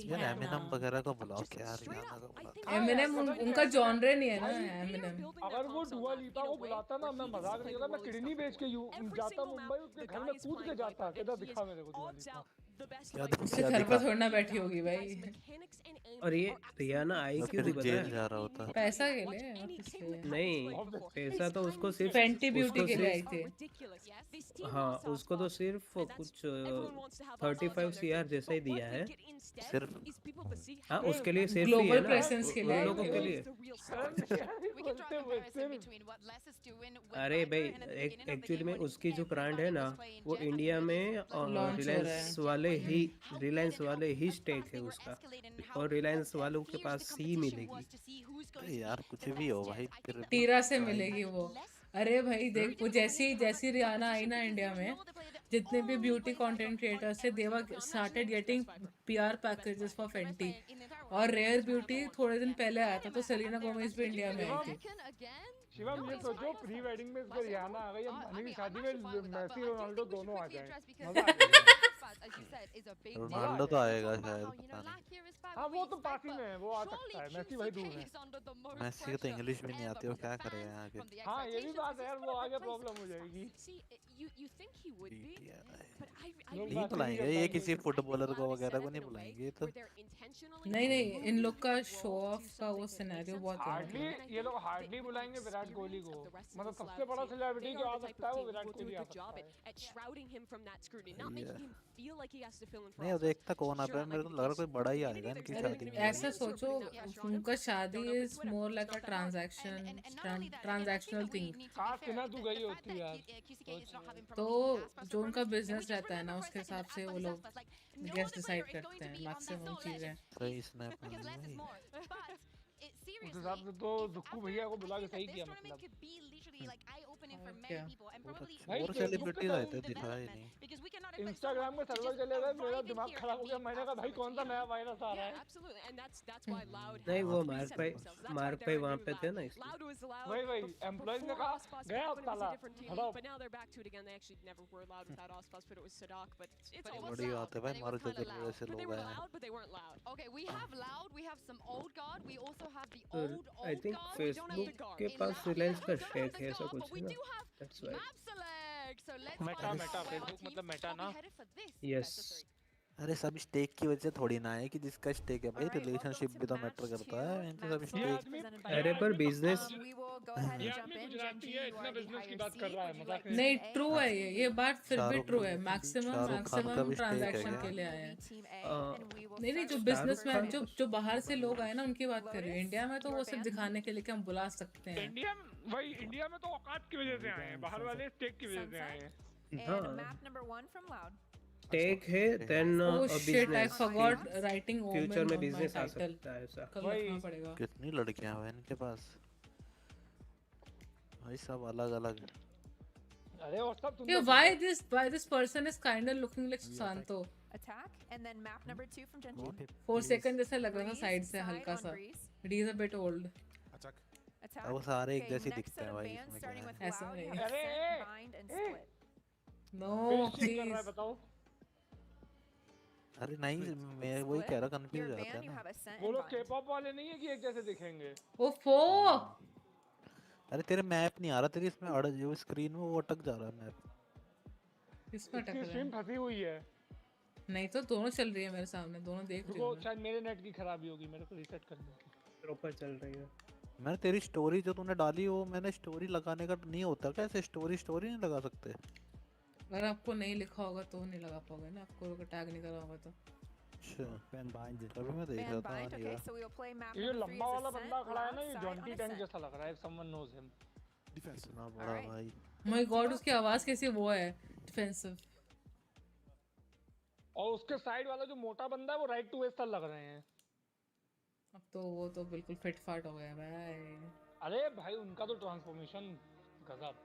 यार यार एमिनेम वगैरह को बुलाओ क्या, रियाना को बुलाओ। एमिनेम उनका जॉनरे नहीं है ना एमिनेम। अगर वो दुआ लिपा को बुलाता ना, मैं मजाक नहीं कर रहा, मैं किडनी बेच के जाता मुंबई, उसके घर में कूद के जाता, कहता दिखा मेरे को दुआ लिपा। उसके घर पर थोड़ी ना बैठी होगी भाई। और ये रियाना आई क्यों थी पता जेल जा है? रहा होता। पैसा के लिए और किस लिए? नहीं पैसा तो उसको सिर्फ फैंटी ब्यूटी के लिए आई थी। हाँ उसको तो सिर्फ कुछ 35 CR जैसा ही दिया है सिर्फ। हाँ उसके लिए सिर्फ ही है ग्लोबल ना, प्रेजेंस के लिए उन लोगों के लिए। अरे भाई एक्चुअली में उसकी जो ब्रांड है ना, वो इंडिया में रिलायंस वाले ही स्टेक है उसका, और रिलायंस वालों के पास ही मिलेगी। यार कुछ भी हो भाई, फिर टीरा से मिलेगी वो। अरे भाई देख, वो जैसी रियाना आई ना इंडिया में, जितने भी ब्यूटी कंटेंट क्रिएटर्स थे, they were started getting PR packages for Fenty. और रेयर ब्यूटी थोड़े दिन पहले आया था, तो सेलिना गोमेज भी इंडिया में आई थी। शिवम ये सोचो प्री वेडिंग में इसका रियाना आ गई, अंबानी की शादी में मेसी रोनाल्डो दोनों आ जाए, मजा आ जाएगा। रोनाल्डो तो आएगा शायद, पता नहीं। हाँ वो तो पास ही में है, वो आ सकता है, मेसी भाई दूर है। मेसी को तो इंग्लिश भी नहीं आती, वो क्या करेगा यहाँ के। हाँ ये भी बात है यार, वो आगे प्रॉब्लम हो जाएगी। नहीं बुलाएंगे ये किसी फुटबॉलर को वगैरह को नहीं बुलाएंगे तो। नहीं इन लोग का शो ऑफ का वो सिनेरियो बहुत हार्डली ये लोग हार्डली बुलाएंगे विराट कोहली को, मतलब सबसे बड़ा सेलिब्रिटी जो आ सकता है वो विराट कोहली आ सकता है। नहीं वो देखता कौन आता है, मेरे को लग रहा कोई बड़ा ही आएगा इनकी शादी में। ऐसा सोचो, उनका शादी is more like a transactional thing. Sinha तू गई होती यार। तो जो उनका बिजनेस रहता है ना, उसके हिसाब से वो लोग गेस्ट डिसाइड करते हैं मैक्सिमम चीजें। सही स्नैप उस हिसाब से तो दुक्कू भैया को बुला के सही किया, मतलब और सेलिब्रिटीज आए थे, दिखा ही नहीं। इंस्टाग्राम में सर्वर चले गए, मेरा दिमाग खराब हो गया, मैंने कहा भाई कौन सा नया वायरस आ रहा है। नहीं वो मार्क भाई वहाँ पे थे ना, इसलिए वही एम्प्लॉइज ने कहा गया साला हटाओ। बड़ी बात है भाई, मारो जो ऐसे लोग आए हैं। आई थिंक फेसबुक के पास रिलायंस का शेयर है, ऐसा कुछ है ना, दैट्स व्हाई। मेटा फेसबुक मतलब मेटा ना। यस अरे सब स्टेक की वजह से थोड़ी ना है कि जिसका स्टेक है भाई, रिलेशनशिप भी तो मैटर करता है, इनसे सब स्टेक। अरे पर बिजनेस गुजराती है, इतना बिजनेस की बात कर रहा है, मजाक नहीं ट्रू है ये बात फिर भी ट्रू है। मैक्सिमम ट्रांजैक्शन के लिए आए हैं। नहीं जो बिजनेसमैन जो बाहर से लोग आए ना, उनकी बात कर रही हूँ। इंडिया में तो वो सिर्फ दिखाने के लिए कि हम बुला सकते हैं। इंडिया में तो औकात की वजह से आए हैं, बाहर वाले स्टेक की वजह से आए हैं। टेक है then shit I forgot writing future में बिजनेस आ सकता है ऐसा। कल लिखना पड़ेगा। कितनी लड़कियां हैं इनके पास भाई, सब अलग-अलग। अरे और सब तुम why this person is kind of looking like Susanto. Attack and then map number 2 from Gen.G. 4 second जैसा लग रहा था साइड से हल्का सा। It is a bit old. अब वो सारे एक जैसे दिखते हैं भाई, इसमें क्या है? ऐसा नहीं। अरे नो प्लीज बताओ। अरे नहीं मैं वही कह रहा, कंफ्यूज हो जाता है ना। वो लोग के-पॉप वाले नहीं है कि एक जैसे दिखेंगे। ओफो अरे तेरे मैप नहीं आ रहा, तेरी इसमें अड़ जो स्क्रीन में वो अटक जा रहा है मैप। किसमें अटक रहा है? स्क्रीन फंसी हुई है। नहीं तो दोनों चल रही है मेरे सामने, दोनों देख रही हूं। शायद मेरे नेट की खराबी होगी, मेरे को रीसेट करनी होगी। प्रॉपर चल रही है। मैंने तेरी स्टोरी जो तूने डाली वो मैंने स्टोरी लगाने का नहीं होता क्या, ऐसे स्टोरी नहीं लगा सकते? अगर आपको नहीं लिखा होगा तो नहीं लगा पाओगे ना, आपको टैग नहीं करा होगा तो। अच्छा फैन बाइंड अभी मैं देख रहा था ये लंबा वाला बंदा खड़ा है ना, ये जॉन्टी टैंक जैसा लग रहा है, समवन नोज हिम। डिफेंसिव ना बड़ा भाई। माय गॉड उसकी आवाज कैसी वो है, डिफेंसिव। और उसके साइड वाला जो मोटा बंदा है वो राइट टू वेस्ट लग रहे हैं। अब तो वो तो बिल्कुल फिट फाट हो गया भाई। अरे भाई उनका तो ट्रांसफॉर्मेशन गजब।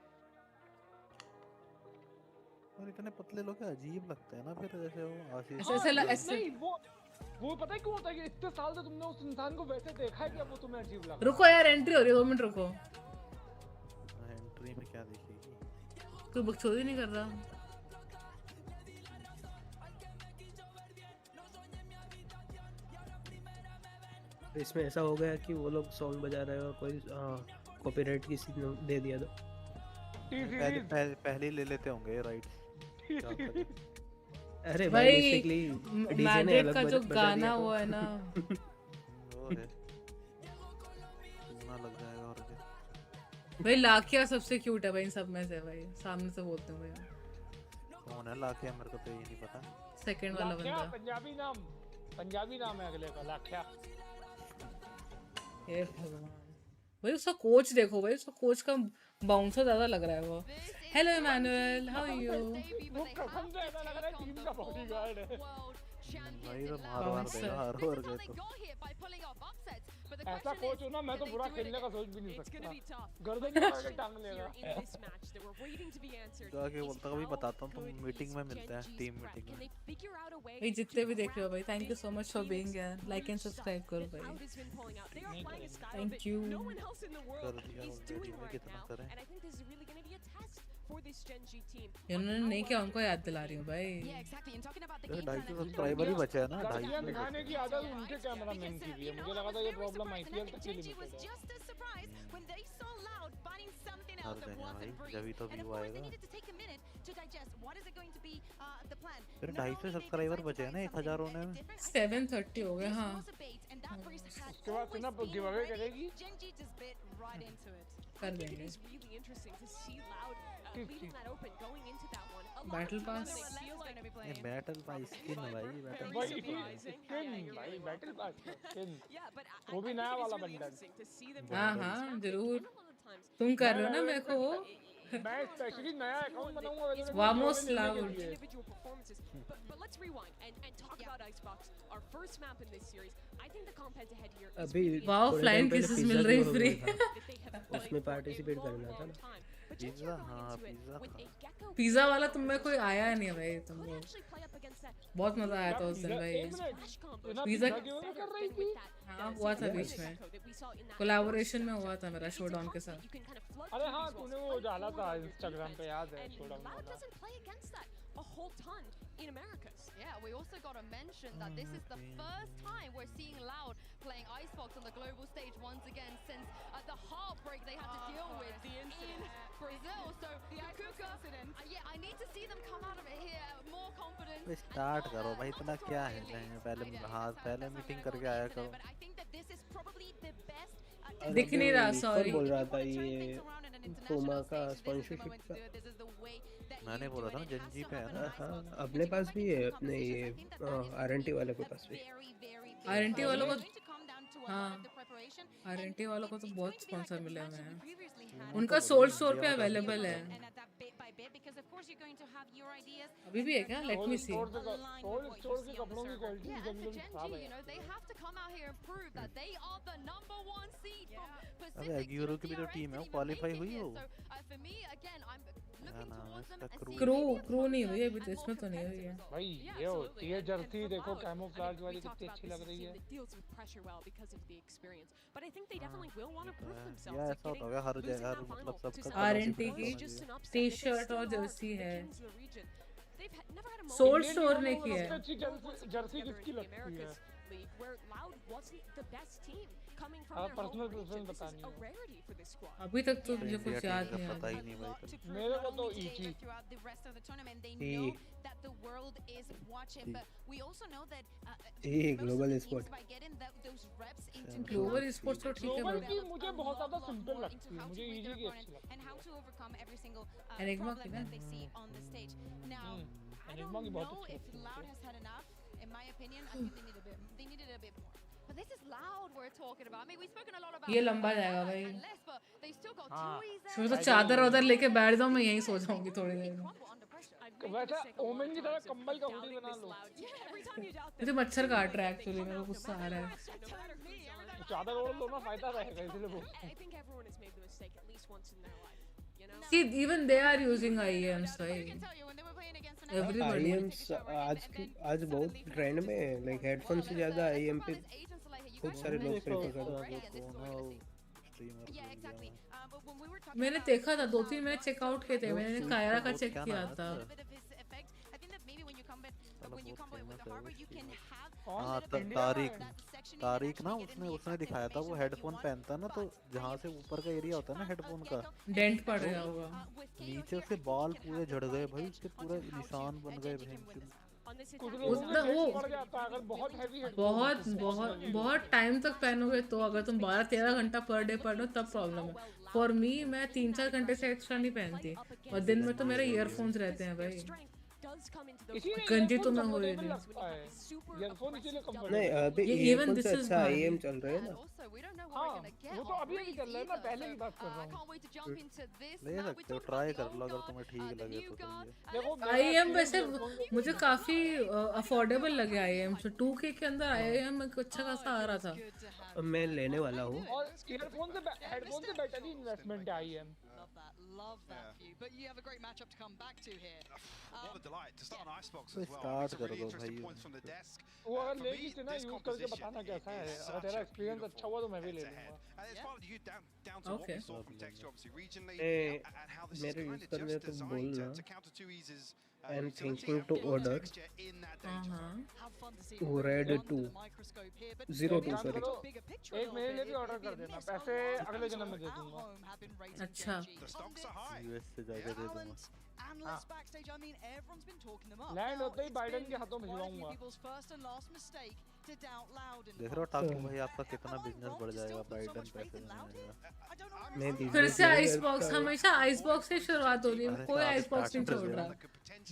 और इतने पतले लोग अजीब लगते हैं ना फिर, जैसे वो आशीष नहीं वो पता है क्यों होता है कि इतने साल से तुमने उस इंसान को वैसे देखा है कि अब वो तुम्हें अजीब लगा। रुको यार, एंट्री हो रही है, 2 मिनट रुको। एंट्री में क्या देखेगी, कोई बकचोदी नहीं कर रहा। इसमें ऐसा हो गया कि वो लोग सॉन्ग बजा रहे हैं और कोई कॉपीराइट किसी ने दे दिया तो पहले ले लेते होंगे राइट। अरे भाई बेसिकली डीजे ने अलग का जो गाना वो है ना वो है ना लग जाएगा। और भाई लाकिया सबसे क्यूट है भाई इन सब में से, भाई सामने से बोलते हैं भाई। कौन है लाकिया, मेरे को तो ये नहीं पता। सेकंड वाला बंदा पंजाबी नाम है अगले का, लाकिया। हे भगवान भाई, उसका कोच देखो भाई, उसका कोच का बाउंसर ज्यादा लग रहा है वो। Hello Emmanuel, how are you? वो कसम से ऐसा लग रहा है टीम का बॉडीगार्ड है भाई। तो मार देगा हर गए तो ऐसा कोच हो ना, मैं तो बुरा खेलने का सोच भी नहीं सकता, गर्दन में आके टांग लेगा। जाके बोलता कभी बताता हूँ, तुम मीटिंग में मिलते हैं, टीम मीटिंग में। भाई जितने भी देख रहे हो भाई, thank you so much for being here, like and subscribe करो भाई, थैंक यू। कर दिया ऑलरेडी, मैं कितना करें। इन्होंने नहीं किया, उनको याद दिला रही हूँ भाई। 250 सब्सक्राइबर ही बचे हैं ना, 250 दिखाने की आदत उनके कैमरामैन की भी है। मुझे लगा था ये प्रॉब्लम आईपीएल तक ही लिमिटेड है। हर दिन भाई जब ही तो व्यू आएगा। फिर 250 सब्सक्राइबर बचे हैं ना, 1000 होने में 730 हो गए। हाँ उसके बाद ना गिव अवे करेगी, कर देंगे। बैटल पास, ये बैटल पास स्किन भाई, बैटल भाई बैटल पास स्किन, वो भी नया वाला बंडल। हाँ हाँ जरूर, तुम कर रहे हो ना मेरे को। मैं स्पेशली नया अकाउंट बनाऊंगा वामोस लाउड। अभी वाओ फ्लाइंग किसेस मिल रही फ्री। उसमें पार्टिसिपेट करना था ना। पिज्जा, हाँ पिज्जा वाला तुम में कोई आया नहीं है भाई, तुम लोग बहुत मजा आया था उस दिन भाई। पिज्जा हाँ हुआ था बीच में, कोलैबोरेशन में हुआ था मेरा शोडाउन के साथ। अरे हाँ तूने वो डाला था इंस्टाग्राम पे, याद है शोडाउन वाला। in Americas. Yeah, we also got to mention that this is the first time we're seeing Loud playing Icebox on the global stage once again since the heartbreak they had to deal with in Brazil. So the Kuka, yeah, I need to see them come out of it here more confident. Start करो भाई, इतना क्या है, पहले meeting करके आया करो। But I think that this is probably the best. दिख नहीं रहा, सॉरी। बोल रहा था ये पूमा का स्पॉन्सरशिप का, मैंने बोला था जेनजी पे है ना। हाँ अपने पास भी है, अपने ये आरएनटी वाले के पास भी। आरएनटी वालों को, हाँ आरएनटी वालों को तो बहुत स्पॉन्सर मिले हुए हैं, उनका सोल स्टोर पे अवेलेबल है। अभी भी है क्या? लेट मी सी। सोल स्टोर के कपड़ों की क्वालिटी कभी-कभी खराब है। अबे एग्यूरो की भी तो टीम है, वो क्वालीफाई हुई हो। क्रू नहीं हुई अभी तो, इसमें तो नहीं हुई है भाई। ये होती है जर्सी, देखो कैमोफ्लेज वाली कितनी अच्छी लग रही है। या ऐसा होता है हर जगह, मतलब सबका आरएनटी की टी शर्ट और जर्सी है, सोल स्टोर ने की है। जर्सी किसकी लगती है? पर्सनल प्रेफरेंस बतानी। अभी तक तो मुझे कुछ याद नहीं आ रहा। मेरे को तो easy. Global sport, global sports तो ठीक है, ग्लोबल मुझे बहुत ज्यादा सिंपल लगती है, मुझे ईजी की अच्छी लगती है। एनिग्मा की ना, एनिग्मा की बहुत अच्छी लगती है। But this is Loud we're talking about. I mean, we've spoken a lot about ये लंबा जाएगा भाई। but they still got Toys there. फिर तो चादर वादर लेके बैठ जाऊँ, मैं यहीं सो जाऊंगी थोड़ी देर में। वैसे ओमेन की तरह कंबल का हुडी बना लो। मुझे मच्छर काट रहा है एक्चुअली, मेरे को गुस्सा आ रहा है। ज्यादा रोल लो ना फायदा रहेगा इसलिए वो I think everyone has made the mistake at least once in their life, you know? See, even they are using IEMs, right? Everybody. IEMs आज बहुत ट्रेंड में है, लाइक हेडफोन से ज़्यादा IEM पे बहुत सारे लोग प्रेफर करते हैं। मैंने देखा था 2-3 मैंने चेकआउट किए थे, मैंने कायरा का चेक किया था। हाँ तारीख ना उसने दिखाया था, वो हेडफोन पहनता ना तो जहाँ से ऊपर का एरिया होता है ना हेडफोन का डेंट पड़ गया होगा, नीचे से बाल पूरे झड़ गए भाई, उसके पूरे निशान बन गए। उतना वो बहुत टाइम तक पहनोगे तो, अगर तुम 12-13 घंटा पर डे पढ़ो तब प्रॉब्लम है। फॉर मी मैं 3-4 घंटे से एक्स्ट्रा नहीं पहनती, और दिन में तो मेरे ईयरफोन्स रहते हैं भाई। गंजी तो मैं हो रही थी नहीं, अभी इवन दिस इज IEM चल रहे हैं ना। हाँ वो तो अभी चल रहा है ना, पहले की बात कर रहा हूँ। ले सकते हो, ट्राई कर लो अगर तुम्हें ठीक लगे तो। देखो IEM वैसे मुझे काफी अफोर्डेबल लगे IEM, so 2K के अंदर IEM अच्छा खासा आ रहा था। मैं लेने वाला हूँ। और ईयरफोन से हेडफोन से बेटर ही इन्वेस्टमेंट है IEM। Love that view, but you have a great matchup to come back to here. What a delight to start an icebox तो as well. start Some कर really दो interesting भाई। points from the desk. वो अगर For लेगी me, तो ना this use करके composition बताना कैसा है, is अगर such तेरा a एक्सपीरियंस अच्छा हुआ तो मैं भी ले head-to-head. लूंगा। And it's partly due down to what we saw from Texture, obviously regionally, and how this is मेरे kind यूज of करने just तो designed बोलना। to counter 2E's I'm utility thinking and to give order Texture in that danger zone. Have fun to see वो it red under 2 the microscope here, but 02 sorry. to a bigger picture a एक little मेरे bit, लिए भी it order would be कर कर a देना, miss. A पैसे lot of अगले people जन्म में दे at दूंगा। home have been rating अच्छा। Gen.G. The stocks are high. US से जाके दे दूंगा। Talent, analysts backstage, I mean, everyone's been talking them up. Land Now, होते ही it's बाइडेन been के हाथों में quite a few भिजवाऊंगा। people's first and last mistake to doubt Loud in the देख रहे हो past. टाकू भाई, आपका कितना बिजनेस बढ़ जाएगा, बाइडन पैसे देने आएगा। I don't know मैं where फिर बिजनेस से आइसबॉक्स, हमेशा आइसबॉक्स से शुरुआत हो रही है, अरे कोई start आइसबॉक्स नहीं कर छोड़ दिया। रहा।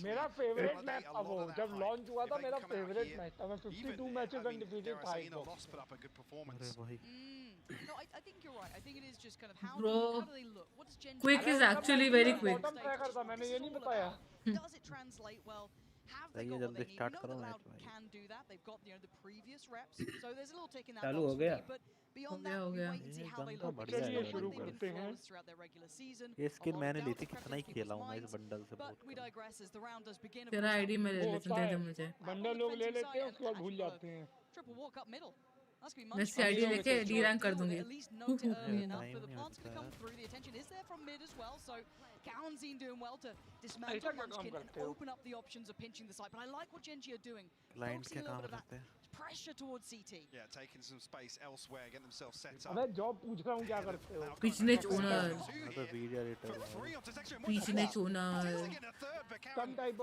मेरा फेवरेट मैच था वो, जब लॉन्च हुआ था मेरा फेवरेट मैच था, मैं 52 मैचेस अनडिफीटेड था आइसबॉक्स। अरे भाई No, I think you're right. I think it is just kind of how, Bro, how do they look? What does Gen.G quick is actually very quick. Bottom tracker था, मैंने ये नहीं बताया। Does it translate well? Have they सही है, got what जल्दी they need? We start know करो that match Loud भाई। can do that. They've got the previous reps, so there's a little tick in that चालू box हो for गया। me. But beyond हो that, we गया। wait and see how they बंदा look. बढ़िया Because है they शुरू have been करते हैं। flawless throughout their regular season. ये A स्किन lot of मैंने ली doubt थी, has crept कितना ही into खेला people's हूँ मैं इस minds. बंडल से But बहुत we come. digress as the round does begin. Of तेरा course, आईडी में ले वो लेते होता दे है, दे मुझे। बंडल लोग ले लेते हैं उसके बाद भूल जाते हैं। triple walk up middle. That's gonna be मैं much इसकी आईडी लेके डी रैंक कर दूंगी। at least note it early enough, but the plant's going to come through. The attention is there from mid as well, so Kaunzine doing well to dismantle ऐसा क्या काम Munchkin and करते हो? open up the options of pinching the site. But I like what Gen.G are doing. Clients Focusing क्या a little काम bit of करते हैं? that pressure towards CT. Yeah, taking some space elsewhere, getting themselves set up. अबे job पूछ रहा हूँ क्या करते हो? पिछने चोनर, मैं तो वीडियो एडिटर हूँ। पिछने चोनर। कम टाइप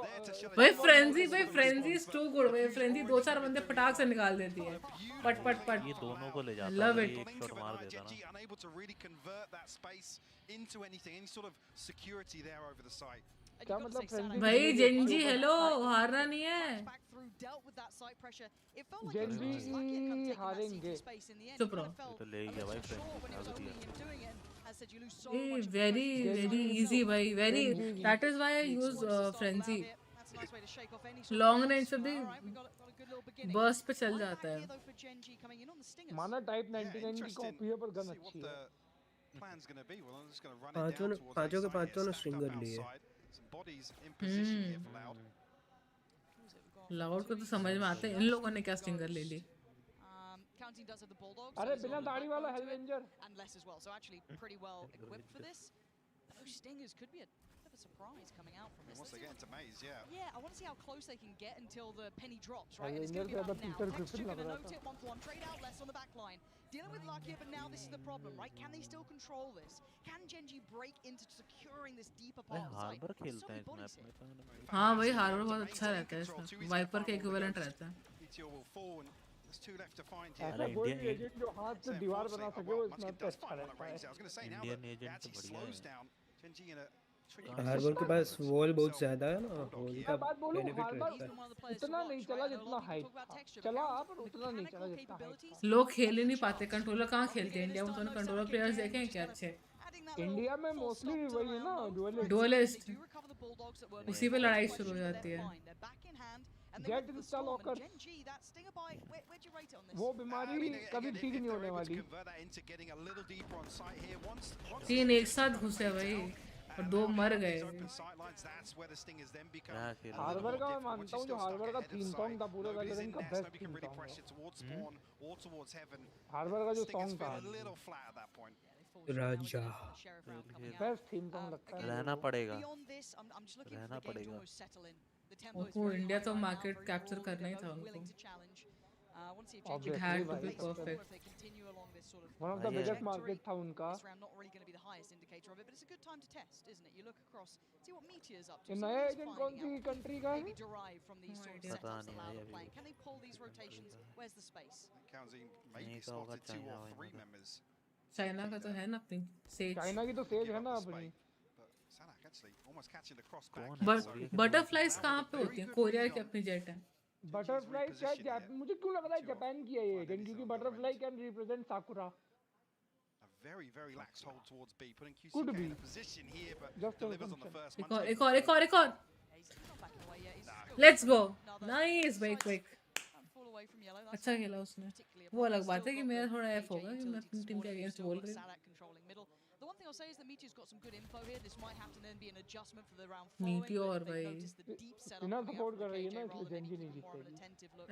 भाई फ्रेंजी इज टू गुड भाई, फ्रेंजी 2-4 बंदे पटाख से निकाल देती है, पट पट पट। ये दोनों को ले जाता है, Love अगर it. ये एक शॉट मार देता ना। Gen.G unable to really convert that space into anything, any sort of security there over the site. क्या मतलब फ्रेंजी? भाई जेनजी हेलो, हारना नहीं है। Back through, dealt with that site pressure. It felt like Gen.G it was just lucky it come taking that हारेंगे। CT space in the end. चुप It kind रहो। of felt तो ले ही a गया little भाई too short when it was frenzy, only him doing it. And as said, you lose so a much of the very pressure. Very easy भाई, very that is why I use frenzy. That's a nice way to shake off any sort of long loss. Range पे भी All right, we got a good little beginning. Burst पे चल I'm जाता back है। here though for Gen.G coming in on the stingers. माना type Yeah, 99 की interesting. Copy है पर गन See what अच्छी है। the plan's going to be. Well, I'm just going to run it down towards पांचों के A side पांचों here, ने stacked up स्ट्रिंगर लिए। outside. Some bodies in position here for Loud. Loud को तो समझ में आता है, इन लोगों ने क्या स्टिंगर ले ली। Counting does have the Bulldogs. अरे so बिना he's दाढ़ी on वाला to it, हेलवेंजर। and less as well. So actually pretty well equipped for this. Those stingers could be a bit of a surprise coming out from this. Once they get into maze, yeah. Yeah, I want to see how close they can get until the penny drops, right? And it's हेलवेंजर going to be से about ज़्यादा now. Peter Texture Griffin going लग to रहा note था। it, 1-for-1, trade out less on the back line. Dealing with luck here, but now this is the problem, right? Can they still control this? Can Gen.G break into securing this deeper part of the site? Harbor There's so खेलते हैं many इस bodies map here. में। हाँ भाई harbour बहुत अच्छा रहता है इसमें, वाइपर के इक्विवेलेंट रहता है। ETO will fall and there's two left to find here. ऐसा कोई भी एजेंट जो हाथ से दीवार बना सके वो इस मैप पे अच्छा I रहता है। was going to say now Indian that agent actually तो बढ़िया slows है। down Gen.G in a tricky Harbor के पास वॉल बहुत ज्यादा है ना, वॉल मैं का बात बोलूं, बेनिफिट हार्बर रहता है। उतना नहीं चला जितना हाइप था। चला पर उतना नहीं चला जितना हाइप था। लोग खेल ही नहीं पाते, कंट्रोलर कहाँ खेलते हैं इंडिया में, तो कंट्रोलर प्लेयर्स देखे हैं क्या अच्छे। इंडिया में मोस्टली वही है ना, डुअलिस्ट, उसी पे लड़ाई शुरू हो जाती है। and they Jet went for the install storm. होकर And Gen.G, that stinger bite, where'd you rate it on this? वो बीमारी कभी ठीक नहीं होने वाली। 3 एक साथ घुसे भाई और 2 मर गए। हार्बर का मैं मानता हूँ, जो हार्बर का थीम सॉन्ग था पूरे वैलोरेंट का बेस्ट थीम सॉन्ग है। हार्बर का जो सॉन्ग था राजा बेस्ट थीम सॉन्ग लगता है। रहना पड़ेगा, रहना पड़ेगा। ओहो, इंडिया तो मार्केट कैप्चर करना ही था उनको। It had to be perfect. One of the biggest market था उनका। ये नया एजेंट कौन सी कंट्री का है? पता नहीं भाई अभी। नहीं तो होगा चाइना वाइना का। चाइना का तो है ना अपनी सेज। चाइना की तो सेज है ना अपनी। बटरफ्लाइज कहाँ पे होती हैं? कोरिया की अपनी जेट है। बटरफ्लाई शायद मुझे क्यों लग रहा है जापान की है ये एजेंट, क्योंकि butterfly can represent साकुरा। Could be. Just एक और। Let's go. Nice, quick. अच्छा खेला उसने। वो अलग बात है कि मेरा थोड़ा एफ होगा कि मैं अपनी टीम के अगेंस्ट बोल रही हूँ। The one thing I'll say is that Meteor's got some good info here. This might have to then be an adjustment for the round following. Meteor भाई इतना सपोर्ट कर रही है ना, इसलिए जेनजी नहीं जीतेगी।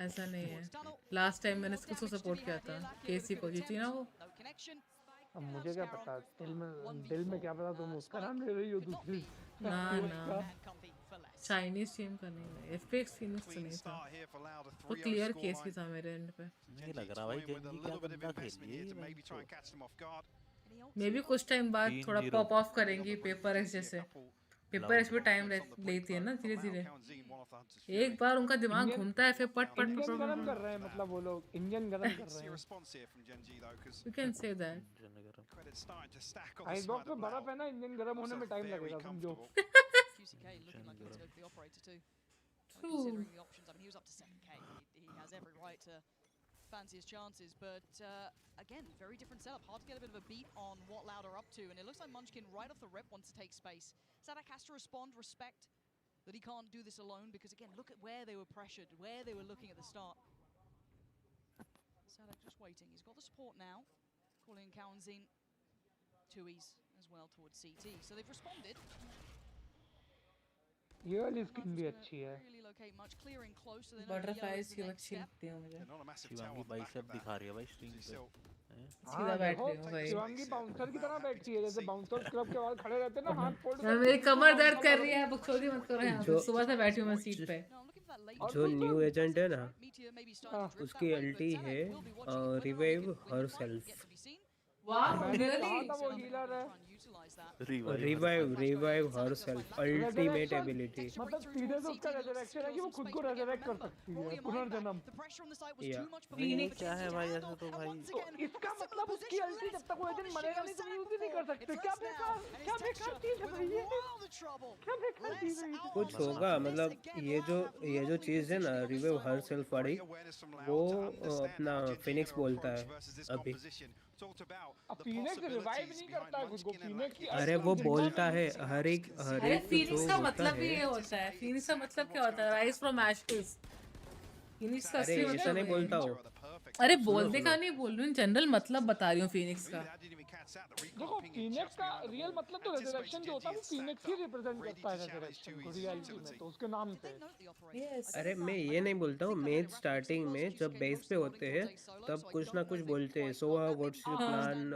ऐसा नहीं है। लास्ट टाइम मैंने इसको सपोर्ट किया था, केसी को जीती ना वो। अब मुझे क्या पता, दिल में क्या पता तुम उसका नाम ले रही हो दूसरी। ना चाइनीज टीम का नहीं है, FPX फिनिक्स तो नहीं था। वो क्लियर केस ही था मेरे एंड पे। नहीं लग रहा भाई जेनजी क्या गंदा खेल रही है। मे भी कुछ टाइम बाद थोड़ा पॉप ऑफ करेंगी पेपर एक्स जैसे। पेपर एक्स भी टाइम लेती है ना धीरे-धीरे। एक बार उनका दिमाग घूमता है फिर पट इंजन गरम कर रहे हैं, मतलब वो लोग इंजन गरम कर रहे हैं। You can say that. Ice box में बर्फ है ना, इंजन गरम होने में टाइम लगेगा समझो। Fancy his chances, but again, very different setup. Hard to get a bit of a beat on what Loud are up to, and it looks like Munchkin right off the rip wants to take space. Sinaaa has to respond, respect that he can't do this alone, because again, look at where they were pressured, where they were looking at the start. Sinaaa just waiting. He's got the support now, calling Kaunzin 2Es as well towards CT. So they've responded. ये वाली skin भी अच्छी है। Butterflies की अच्छी लगती है मुझे। शिवांगी बाइसेप दिखा रही है भाई स्ट्रीम पे। सीधा बैठ रही हूँ भाई। शिवांगी बाउंसर की तरह बैठती है, जैसे बाउंसर क्लब के बाहर खड़े रहते हैं ना, हाथ फोल्ड। मेरी कमर दर्द कर रही है, बकचोदी मत करो यहाँ पे। सुबह से बैठी हूँ मैं सीट पे। जो न्यू एजेंट है ना, उसकी अल्टी है रिवाइव हरसेल्फ। वाह, रिवाइव हरसेल्फ, अल्टीमेट एबिलिटी। मतलब सीधे से उसका रेजरेक्शन है कि वो खुद को रेजरेक्ट कर सकती है, पुनर्जन्म। ये क्या है भाई ऐसा तो भाई। इसका मतलब उसकी अल्टी जब तक वो एजेंट मरेगा नहीं तो यूज ही नहीं कर सकते। क्या बेकार चीज है भाई ये। क्या बेकार चीज है। कुछ होगा, मतलब ये जो चीज है ना रिवाइव हरसेल्फ वाली, वो अपना फिनिक्स बोलता है अभी। फीनिक्स रिवाइव नहीं करता खुद को, फीनिक्स की अरे वो बोलता है हर एक फीनिक्स का मतलब ही ये होता है। फीनिक्स का मतलब क्या होता है? Rise from ashes. फीनिक्स का असली मतलब नहीं बोलता हो। अरे बोलने का नहीं बोल रही हूँ, जनरल मतलब बता रही हूँ फीनिक्स का। देखो फीनिक्स का रियल मतलब तो रेजरेक्शन जो होता है वो फीनिक्स ही रिप्रेजेंट करता है रेजरेक्शन को रियलिटी में, तो उसके नाम पे। अरे मैं ये नहीं बोलता हूँ, मैच स्टार्टिंग में जब बेस पे होते हैं तब कुछ ना कुछ बोलते हैं, सो व्हाट्स योर प्लान।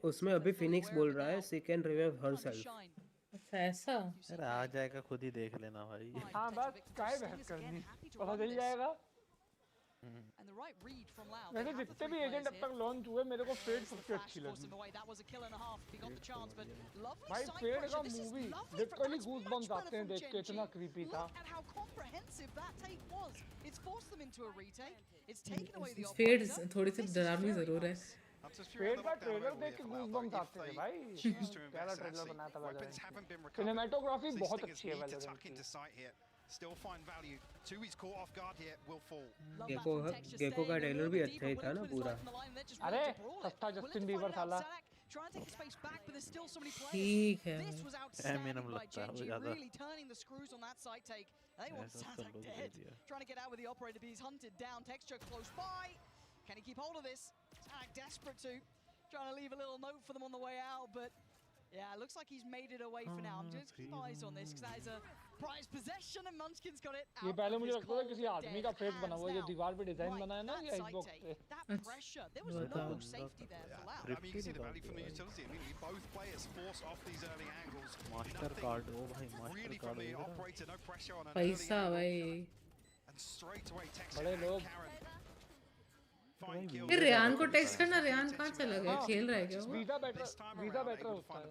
उसमें अभी फिनिक्स बोल रहा है शी कैन रिवाइव हरसेल्फ। अच्छा ऐसा? अरे आ जाएगा, खुद ही देख लेना भाई। हाँ बस काय बहस करनी, पता चल जाएगा। वैसे जितने भी एजेंट अब तक लॉन्च हुए मेरे को फेड सबसे अच्छी लगी भाई। फेड का मूवी लिटरली गूज़बम्स आते हैं देख के, इतना क्रीपी था। फेड थोड़ी सी डरावनी जरूर है। फेड का ट्रेलर देख के गूज़बम्स आते हैं भाई। पहला ट्रेलर बनाया था वैलोरेंट, सिनेमैटोग्राफी बहुत अच्छी है वैलोरेंट की। Still find value. 2 he's caught off guard here, will fall. Gekko का ट्रेलर भी अच्छा ही था ना पूरा. अरे सस्ता जस्टिन बीबर साला. ठीक है. एमिनम लगता है वो ज़्यादा. Really turning the screws on that side take. They want Sadak dead. Trying to get out with the operator, but he's hunted down. Texture close by. Can he keep hold of this? Sadak desperate to. Trying to leave a little note for them on the way out, but yeah, it looks like he's made it away for now. I'm just keep eyes on this because that is a prized possession and Munchkin's got it. ये पहले मुझे लगता था किसी आदमी का face बना हुआ है जो दीवार पे डिजाइन बनाया ना ये Xbox पे. That pressure, there was no safety there for Loud. I mean, you can see the value from the utility. I mean, both players force off these early angles. Mastercard ओ भाई master Really from card the वगैरह. operator, no pressure on an पैसा भाई. and straight away text बड़े लोग. ये रियान को text करना. रियान कहाँ चला गया? खेल रहा है क्या वो? वीजा बेटर होता है.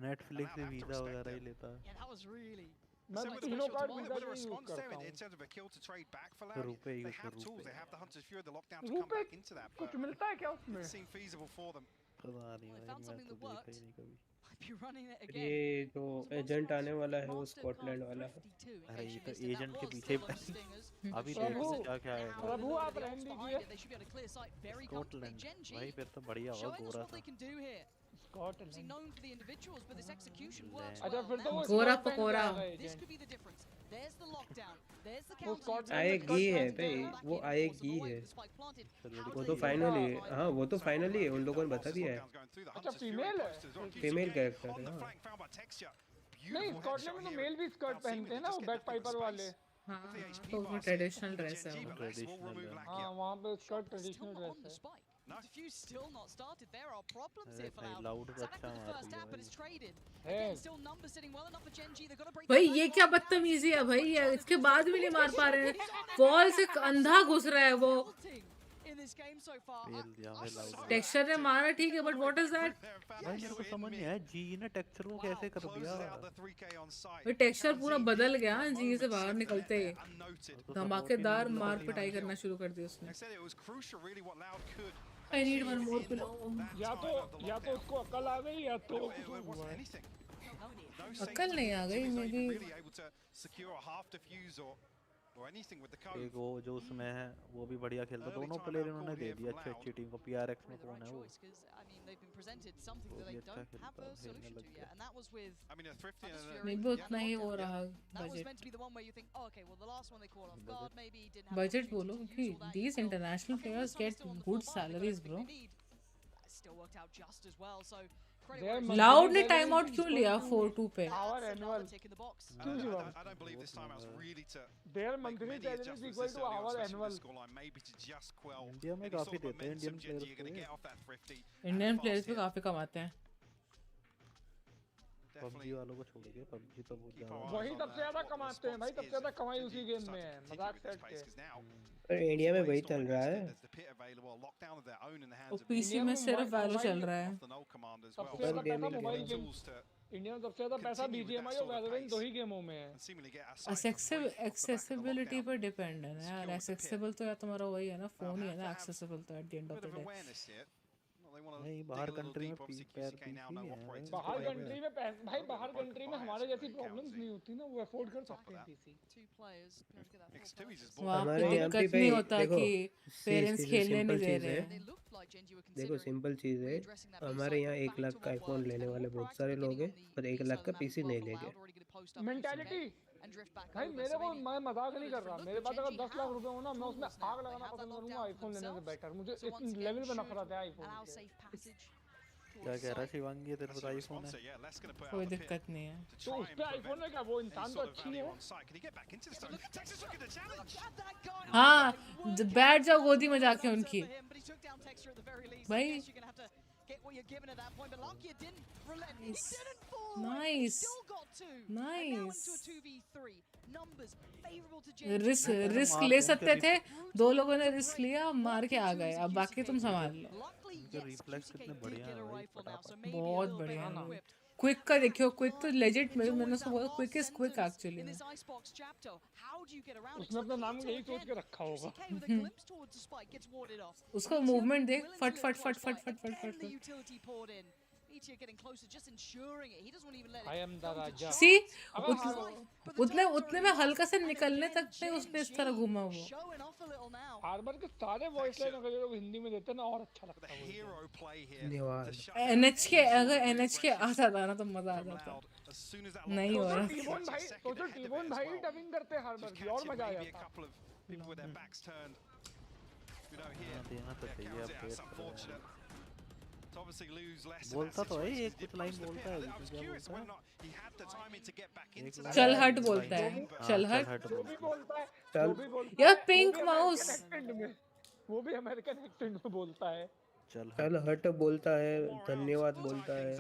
नेटफ्लिक्स से वीजा वगैरह ही लेता है. Yeah, that was really. मैं तीनों कार्ड वीजा नहीं यूज करता हूँ. in terms of a kill to trade back for Loud, रुपए they यूज have कर tools, they रुपए. have the Hunter's Fury, the lockdown to come back into that. कुछ मिलता है क्या उसमें? It seemed feasible for them. पता नहीं भाई मैं तो देखा ही नहीं कभी. Might be running it again. ये जो एजेंट आने वाला है वो स्कॉटलैंड वाला है. अरे ये तो एजेंट के पीछे अभी देखो क्या क्या आएगा. प्रभु आप रहने दीजिए. स्कॉटलैंड भाई फिर तो बढ़िया होगा गोरा सा. Obviously known for the individuals, but this execution works अच्छा फिर तो वो गोरा pakora. This could be the difference. There's the lockdown. There's the counter. आएगी है भाई वो आएगी है. वो तो फाइनली हाँ वो तो फाइनली है उन लोगों ने बता दिया है. अच्छा फीमेल है. फीमेल कैरेक्टर है. नहीं स्कॉटलैंड में तो मेल भी स्कर्ट पहनते हैं ना वो बैक पाइपर वाले. हाँ तो उसमें ट्रेडिशनल ड्रेस है वो. ट्रेडिशनल है. हाँ वहाँ पे स्कर्ट ट्रेडिशनल ड्रेस है. The diffuse still not started. There are problems here for भाई Loud. लाउड तो Sadak अच्छा with the मार first दिया tap, but भाई. it's traded. Hey. Again, still numbers sitting well enough for Gen.G. They've got to break. भाई ये क्या बदतमीजी है भाई. ये इसके बाद भी नहीं मार पा रहे हैं. बॉल से अंधा घुस रहा है वो. In this game so far. Fail दिया भाई लाउड. टेक्सचर ने मारा ठीक है बट व्हाट इज दैट? भाई मेरे को समझ नहीं आया जी ने टेक्सचर को कैसे कर दिया. ये टेक्सचर पूरा बदल गया जी से बाहर निकलते ही. धमाकेदार मार पिटाई करना शुरू कर दी उसने. I need one more pillow. या तो उसको अकल आ गई या तो अकल नहीं आ गई मेरी. एक वो जो उसमें है वो भी बढ़िया खेलता. दोनों प्लेयर इन्होंने दे दिया अच्छी अच्छी टीम को. PRX में कौन है वो? भी अच्छा खेलता है. खेलने लग गया. नहीं भी उतना ही हो रहा बजट. बजट बोलो कि these international players get good salaries bro. Loud ने टाइम आउट क्यों लिया 4-2 पे? आवर एनुअल क्यों लिया? Their monthly salary is equal to our annual. India में काफी देते हैं इंडियन प्लेयर्स को. इंडियन प्लेयर्स भी काफी कमाते हैं. PUBG वालों को छोड़ के PUBG तो बहुत ज्यादा. वही सबसे ज्यादा कमाते हैं भाई. सबसे ज्यादा कमाई उसी गेम में है. मजाक सेट के. पर इंडिया में वही चल रहा है. और पीसी में सिर्फ वैलो चल रहा है. सबसे ज्यादा पैसा मोबाइल गेम. इंडिया में सबसे ज्यादा पैसा BGMI और वैलोरेंट दो ही गेमों में है. एक्सेसिबिलिटी पर डिपेंड है ना यार. एक्सेसिबल तो यार तुम्हारा वही है ना फोन ही है ना एक्सेसिबल तो at the end of the day. नहीं बाहर कंट्री में पीसी है. बाहर कंट्री में भाई बाहर कंट्री में हमारे जैसी प्रॉब्लम्स नहीं होती ना. वो अफोर्ड कर सकते हैं पीसी. वहाँ पे दिक्कत नहीं होता कि पेरेंट्स खेलने नहीं दे रहे हैं. देखो सिंपल चीज़ है. हमारे यहाँ 1 लाख का आईफोन लेने वाले बहुत सारे लोग हैं पर 1 लाख का पीसी नहीं लेंगे. मेंटालिटी भाई मेरे को मैं मजाक नहीं कर रहा. मेरे पास अगर 10 लाख रुपए हो ना मैं उसमें आग लगाना पसंद करूंगा आईफोन लेने से बेटर. मुझे इस लेवल पे नफरत है आईफोन से. क्या कह रहा है शिवांगी? तेरे पास आईफोन है? कोई दिक्कत नहीं है. तो उस पे आईफोन है क्या? वो इंसान तो अच्छी है. हाँ बैठ जाओ गोदी में जाके उनकी. भाई नाइस नाइस. रिस्क ले सकते थे. 2 लोगों ने रिस्क लिया मार के आ गए. अब बाकी तुम संभाल लो. रिफ्लेक्स कितने बढ़िया है भाई. बहुत बढ़िया. क्विक का देखियो. क्विक तो लेजिट मैंने उसको बोला क्विक इज क्विक एक्चुअली. उसने अपना नाम यही सोच के रखा होगा. उसका मूवमेंट देख. फट फट फट फट फट फट फट. Meteor getting closer, just ensuring it. He doesn't even let it. I am the Raja. सी उतने में हल्का से निकलने तक पे उसने इस तरह घूमा वो। हार्बर के सारे वॉइस लाइन अगर लोग हिंदी में देते ना और अच्छा लगता है। धन्यवाद। NH के अगर NH के आता था ना तो मजा आ जाता। नहीं हो रहा। टीबोन भाई डबिंग करते हैं हार्बर की और मजा आ जाता। देना तो चाहिए अपडेट। बोलता तो है एक कुछ लाइन बोलता है। चल हट बोलता है। चल हट। चल यार पिंक माउस। वो भी अमेरिकन एक्सेंट में बोलता है। चल हट बोलता है, धन्यवाद बोलता है।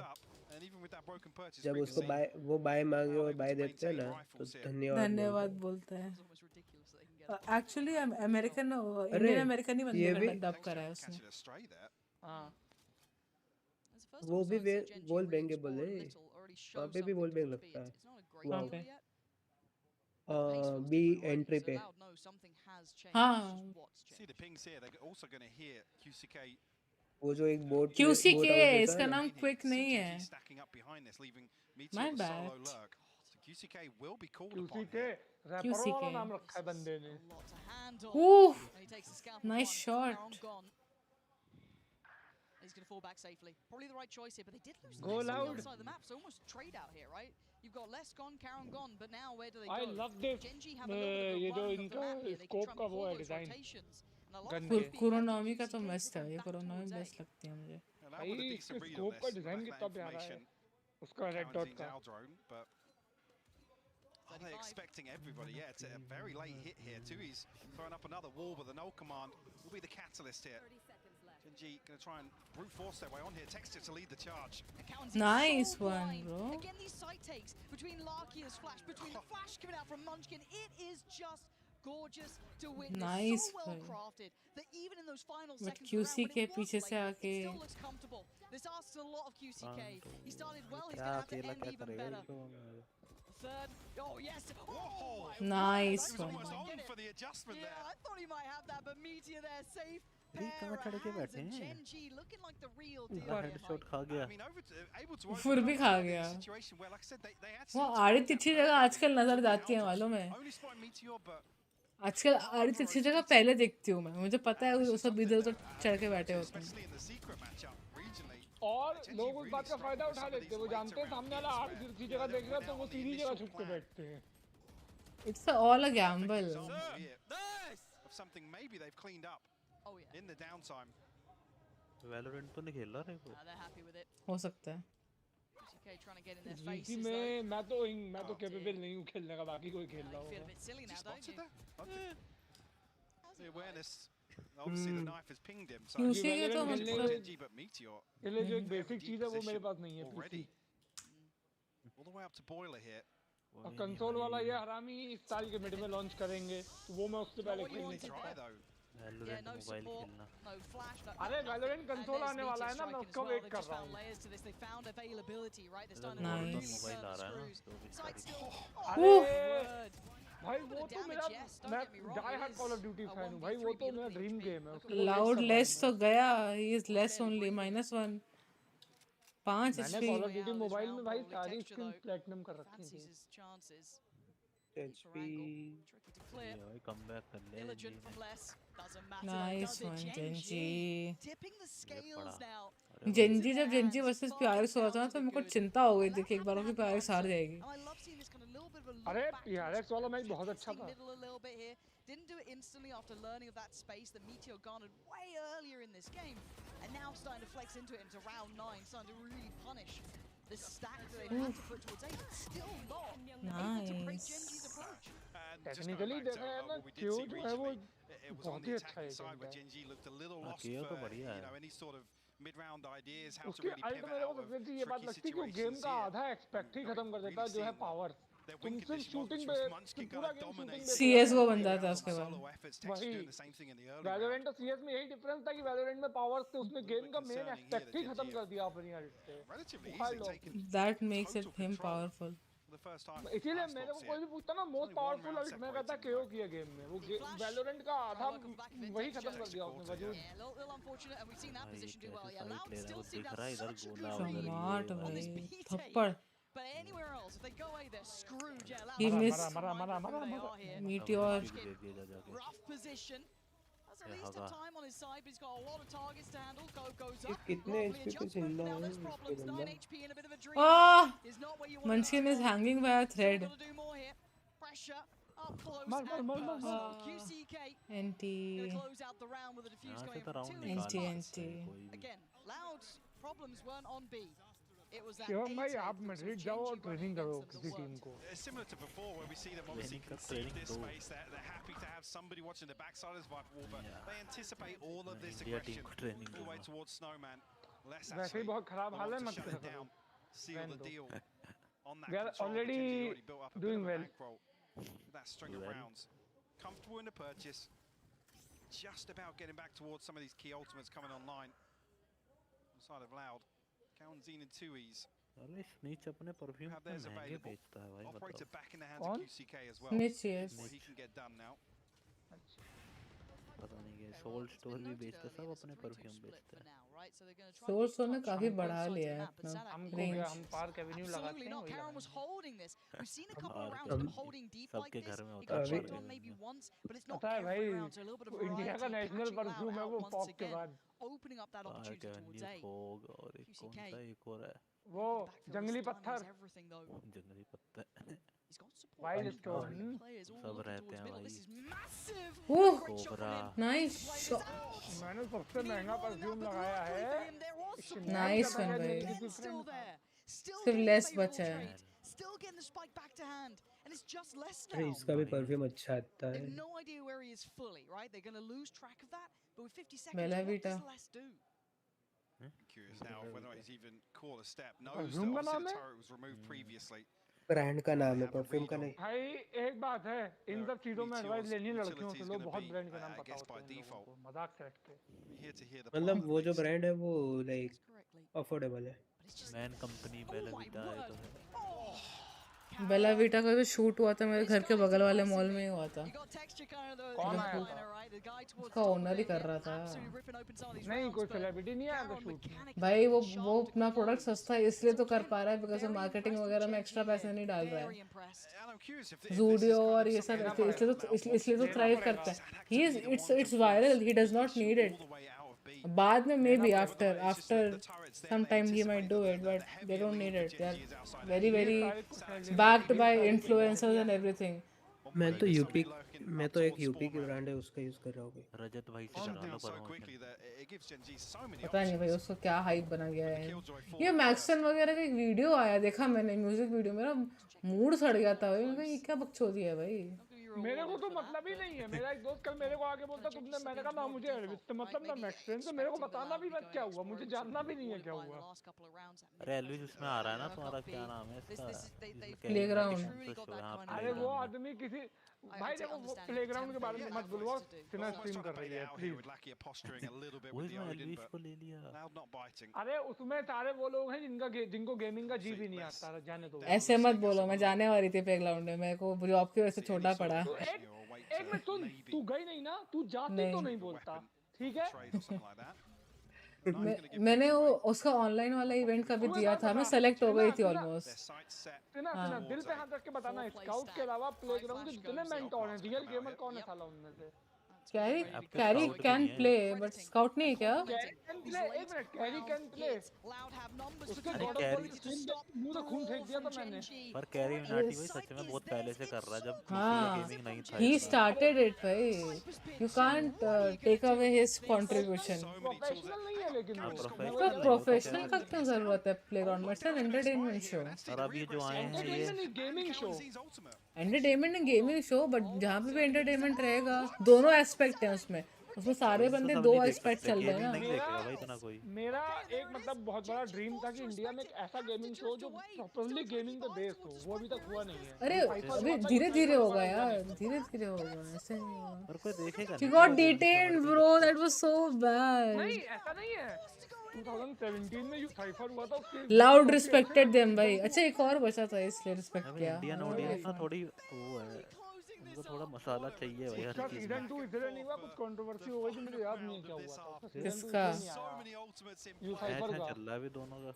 जब उसको वो बाय मांगे और बाय देते हैं ना तो धन्यवाद बोलता है। एक्चुअली अमेरिकन इंडियन अमेरिकन ही बंदे डब करा है उसने। वो भी वॉल बैंगे बोले, वहाँ पे भी वॉल बैंग लगता है। वहाँ पे बी एंट्री पे। हाँ वो जो एक बोट QCK है, इसका नाम क्विक नहीं है। My bad. QCK नाम रखा है बंदे ने। Nice shot. He's going to fall back safely. Probably the right choice here, but they did lose Go the loud. outside the map, so almost trade out here, right? You've got less gone, Karen gone, but now where do they go? I love this. Gen.G have a little bit of a run of the map here. They can try and pull those rotations. And a lot of कोरोनॉमी का तो मस्त है, ये कोरोनॉमी best लगती है मुझे। भाई इसके स्कोप का डिजाइन कितना प्यारा है, उसका रेड डॉट का। Are they expecting everybody? Yeah, it's a very late hit here. Tui's throwing up another wall, but the null command will be the catalyst here. Gen.G going to try and brute force their way on here. Texture to lead the charge. Nice one, bro. Again, these side takes between Larkia's flash, between the flash coming out from Munchkin. It is just gorgeous to witness. Nice, so well crafted that even in those final seconds QCK पीछे से आके it still looks comfortable. This asks a lot of QCK. He started well. He's going to have to end even better. Third. Oh yes. Oh, nice one. Yeah, I thought he might have that, but Meteor there safe. Gen.G looking like the real deal. Headshot खा गया। फुर भी खा गया। वो आड़ी तिरछी जगह आजकल नजर जाती है, मालूम है? आजकल आड़ी तिरछी जगह पहले देखती हूँ मैं, मुझे पता है वो सब इधर उधर चढ़ के बैठे होते हैं। और लोग उस बात का फायदा उठा लेते हैं, वो जानते हैं सामने वाला आड़ी तिरछी जगह देखेगा तो वो सीधी जगह छुप के बैठते हैं। It's all a gamble. Something maybe they've cleaned up. Oh yeah. In the downtime. Valorant तो नहीं खेल रहा है वो। They're happy with it. हो सकता है। QCK trying to get in their faces. में मैं तो कैपेबल नहीं हूँ खेलने का, बाकी कोई खेल रहा होगा। Feel a bit silly now, don't you? The awareness. Obviously the knife has pinged him. So QCK तो Gen.G but Meteor. ये जो एक बेसिक चीज है वो मेरे पास नहीं है। Already. All the way up to boiler here. Console वाला ये हरामी इस साल के मिड में लॉन्च करेंगे, तो वो मैं उससे पहले खेल नहीं सकता। वैलोरेंट मोबाइल खेलना। अरे वैलोरेंट कंसोल आने वाला है ना, मैं उसका वेट कर रहा हूँ। मोबाइल आ रहा है ना, तो भी अरे भाई वो तो मैं die hard Call of Duty fan हूँ भाई, वो तो मेरा ड्रीम गेम है। लाउड लेस तो गया, ही इज लेस ओनली -1 5 मैंने कॉल ऑफ ड्यूटी मोबाइल में भाई सारी स्किन प्लैटिनम कर रखी थी। एचपी ये कम बैक कर ले। Nice one Gen.G। Gen.G जब Gen.G वर्सेस PRX हुआ था ना तो मेरे को चिंता हो गई थी कि एक बार की PRX हार जाएगी। अरे PRX वाला मैच बहुत अच्छा था। Didn't do it instantly after learning of that space that Meteor garnered way earlier in this game, and now starting to flex into it into round 9, starting to really punish the stack that they've had to put towards A, but still not able to break Gen.G's approach. Technically देखा है ना, क्यों जो है वो बहुत ही अच्छा है। Gen.G looked a little lost तो for बढ़िया है। any sort of mid-round ideas how to उसके really अल्ट pivot मेरे को out सबसे of ये बात लगती है कि वो गेम का आधा एक्सपेक्ट ही खत्म कर देता है, जो है पावर। तुम सिर्फ शूटिंग पे पूरा गेम शूटिंग पे CS:GO बन जाता है उसके बाद। वही वैलोरेंट और CS में यही डिफरेंस था कि वैलोरेंट में पावर्स थे, उसने गेम का मेन एस्पेक्ट ही खत्म कर दिया अपनी अल्ट से। That makes it him powerful. The इसीलिए मेरे को कोई भी पूछता ना मोस्ट पावरफुल अल्ट, मैं कहता KO किया गेम में, वो वैलोरेंट का आधा वही खत्म कर दिया उसने वजूद। स्मार्ट भाई, थप्पड़ he missed meteor. कितने HP पे जिंदा है इसके बंदा? Munchkin is hanging by a thread. NT. Again, Loud's problems weren't on B. It was that Shivam भाई आप मैड्रिड जाओ और ट्रेनिंग करो किसी टीम को। Similar to before, where we see them obviously concede this space. They're happy to have somebody watching the backside of this wall, but they anticipate all of this aggression all the way towards Snowman. वैसे ही बहुत खराब हाल है, मत करो। Seal the deal on that. We are already doing well. That string of rounds, comfortable in the purchase, just about getting back towards some of these key ultimates coming online. On the side of Loud, G.E.N.G and 2Es. अरे snitch अपने perfume पे महंगे बेचता है भाई, Operator बताओ। back in the hands of QCK as well. Snitch, yes. What he can get done now. पता नहीं ये सोल स्टोर भी बेचता, सब अपने परफ्यूम बेचते हैं। सोल स्टोर ने काफी बढ़ा लिया है अपना रेंज। हम पार्क एवेन्यू लगाते हैं वही Karen was holding this. We've seen a couple of हाँ, rounds of them holding deep like सबके this. घर में It होता got है tripped park on maybe once, but it's not पता है भाई, every round. So a little bit of India का variety. नेशनल Catching परफ्यूम है Loud वो out पॉप once के again, बाद। opening up that park opportunity towards Avenue, A. Fog और एक कौन सा एक और है, वो जंगली पत्थर। जंगली पत्ते। वाइल्ड स्टोन सब रहते हैं भाई। ओह कोबरा। Nice shot. मैंने सबसे महंगा परफ्यूम लगाया है। नाइस वन भाई। सिर्फ लेस बचा है। Still getting the spike back to hand, and it's just less now. अरे इसका भी परफ्यूम अच्छा आता They है। have no idea where he is fully, right? They're going to lose track of that, but with 50 seconds, Bella what Vita. does less do? Curious now whether he's even called a step. Knows that Zoom का obviously नाम the है? turret was removed previously. Brand का नाम है, perfume का नहीं। भाई एक बात है, इन सब चीजों में एडवाइस लेनी लड़कियों से, लोग बहुत ब्रांड के नाम पता होते हैं लोगों को, मजाक से हट के। Here to hear the मतलब वो जो ब्रांड है वो लाइक अफोर्डेबल है। मैन कंपनी बेला वीटा है तो है। बेला वीटा का जो शूट हुआ था मेरे घर के बगल वाले मॉल में ही हुआ था। कौन आया था? उसका ओनर ही कर रहा था। नहीं कोई सेलिब्रिटी नहीं आया था शूट में। भाई वो अपना प्रोडक्ट सस्ता है इसलिए तो कर पा रहा है, बिकॉज वो मार्केटिंग वगैरह में एक्स्ट्रा पैसे नहीं डाल रहा है। ज़ूडियो और ये सब इसलिए तो थ्राइव करता है। He is it's viral, he does not need it. बाद में may be after some time he might do it, but they don't need it. They are very backed by influencers and everything. मैं तो एक UP की brand है उसका use कर रहा हूँ। रजत भाई से करा लो प्रमोशन। पता नहीं भाई उसको क्या हाइप बना गया है। ये मैक्सन वगैरह का एक वीडियो आया, देखा मैंने म्यूजिक वीडियो, मेरा मूड सड़ गया था भाई। मैं ये क्या बकचोदी है भाई। मेरे को तो मतलब ही नहीं है। मेरा एक दोस्त कल मेरे को आके बोलता तुमने, मैंने कहा ना मुझे एल्विस मतलब ना मैक्सन, तो मेरे को बताना भी मत क्या हुआ, मुझे जानना भी नहीं है क्या हुआ। अरे एल्विस उसमें आ रहा है ना, तुम्हारा क्या नाम है इसका? प्लेग्राउंड। अरे वो आदमी किसी भाई देखो वो प्लेग्राउंड के बारे में मत बोलो, सिना स्ट्रीम कर रही है प्लीज। वो एल्विस को ले लिया। अरे उसमें सारे वो लोग हैं जिनको गेमिंग का जी भी नहीं आता, जाने दो। ऐसे मत बोलो, मैं जाने वाली थी प्लेग्राउंड में, मेरे को जॉब की वजह से छोड़ना पड़ा। एक मिनट सुन, तू गई नहीं ना, तू जाती तो नहीं बोलता, ठीक है? मैंने वो उसका ऑनलाइन वाला इवेंट का भी दिया था, मैं सेलेक्ट हो गई थी ऑलमोस्ट। सुना दिल पे हाथ रख के बताना, स्काउट के अलावा प्लेग्राउंड के जितने मेंटोर हैं, रियल गेमर कौन है साला उनमें से? Carry can play but scout नहीं है क्या? कैरी कैन प्ले, एक मिनट, कैरी कैन प्ले। उसके गॉड ऑफ वॉर मुंह से खून फेंक दिया था मैंने। पर कैरी यूनाइटी भाई सच में बहुत पहले से कर रहा है, जब गेमिंग नहीं था। ही स्टार्टेड इट भाई, you can't take away his contribution. Professional नहीं है लेकिन वो प्रोफेशनल का क्यों जरूरत है प्लेग्राउंड में? It's an entertainment show. और अब ये जो आए हैं ये gaming show, entertainment and gaming show, but जहाँ पे भी एंटरटेनमेंट रहेगा, दोनों एस्पेक्ट हैं उसमें सारे बंदे दो एस्पेक्ट चल रहे हैं ना। मेरा एक मतलब बहुत बड़ा ड्रीम था कि इंडिया में एक ऐसा गेमिंग शो जो प्रॉपर्ली गेमिंग पे बेस्ड हो, वो अभी तक हुआ नहीं है। अरे अभी धीरे धीरे होगा यार, धीरे धीरे होगा, ऐसे नहीं होगा। पर कोई देखेगा She got detained bro, that was so bad। नहीं ऐसा नहीं है, 2017 में यू साइफर हुआ था उसके लाउड रिस्पेक्टेड देम भाई। अच्छा एक और बचा था इसलिए रिस्पेक्ट किया। इंडियन ऑडियंस ना थोड़ी वो है, उनको थोड़ा मसाला चाहिए भाई हर उसका चीज सीजन में। 2 इसलिए नहीं हुआ, कुछ कंट्रोवर्सी हो गई थी, मुझे याद नहीं है क्या हुआ था उसका सीजन 2 किसका? इसलिए नहीं आया यू साइफर मैच का, चल रहा है अभी दोनों का।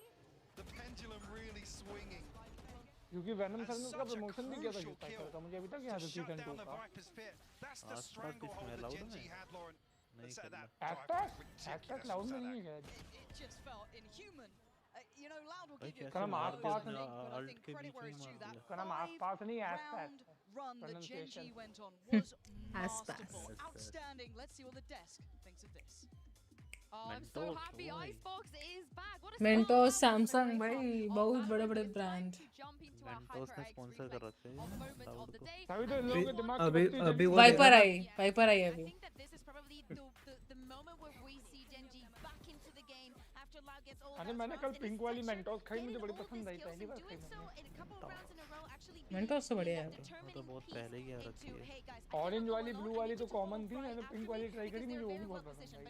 क्योंकि वेनम सर ने उसका प्रमोशन भी किया था यू साइफर का, मुझे अभी तक याद है सीजन 2 का। आसपास इसमें अलाउड है नहीं करना। एक्टर्स लाउड में नहीं है भाई कैसे कना मार आसपास दिया, नहीं, अल्ट के बीच में ही मार दिया। कना आसपास नहीं aspect Run that pronunciation. Gen.G went on was Aspas. masterful, outstanding. Let's see what the desk thinks of this. Oh, I'm so happy Icebox is back. What a Mentos Samsung भाई बहुत बड़े बड़े ब्रांड। मेंटोस ने sponsor कर रखे हैं loud को। तभी तो लोगों के दिमाग अभी वो वाइपर आई अभी। I think that this is probably the moment where we see Gen.G back into the game after Loud gets all अरे मैंने कल पिंक वाली मेंटोस खाई, मुझे बड़ी पसंद आई, पहली बार खाई मैंने। मेंटोस तो बढ़िया है। वो तो बहुत पहले ही आ रखी है। ऑरेंज वाली ब्लू वाली तो कॉमन थी, मैंने पिंक वाली ट्राई करी, मुझे वो भी बहुत पसंद आई।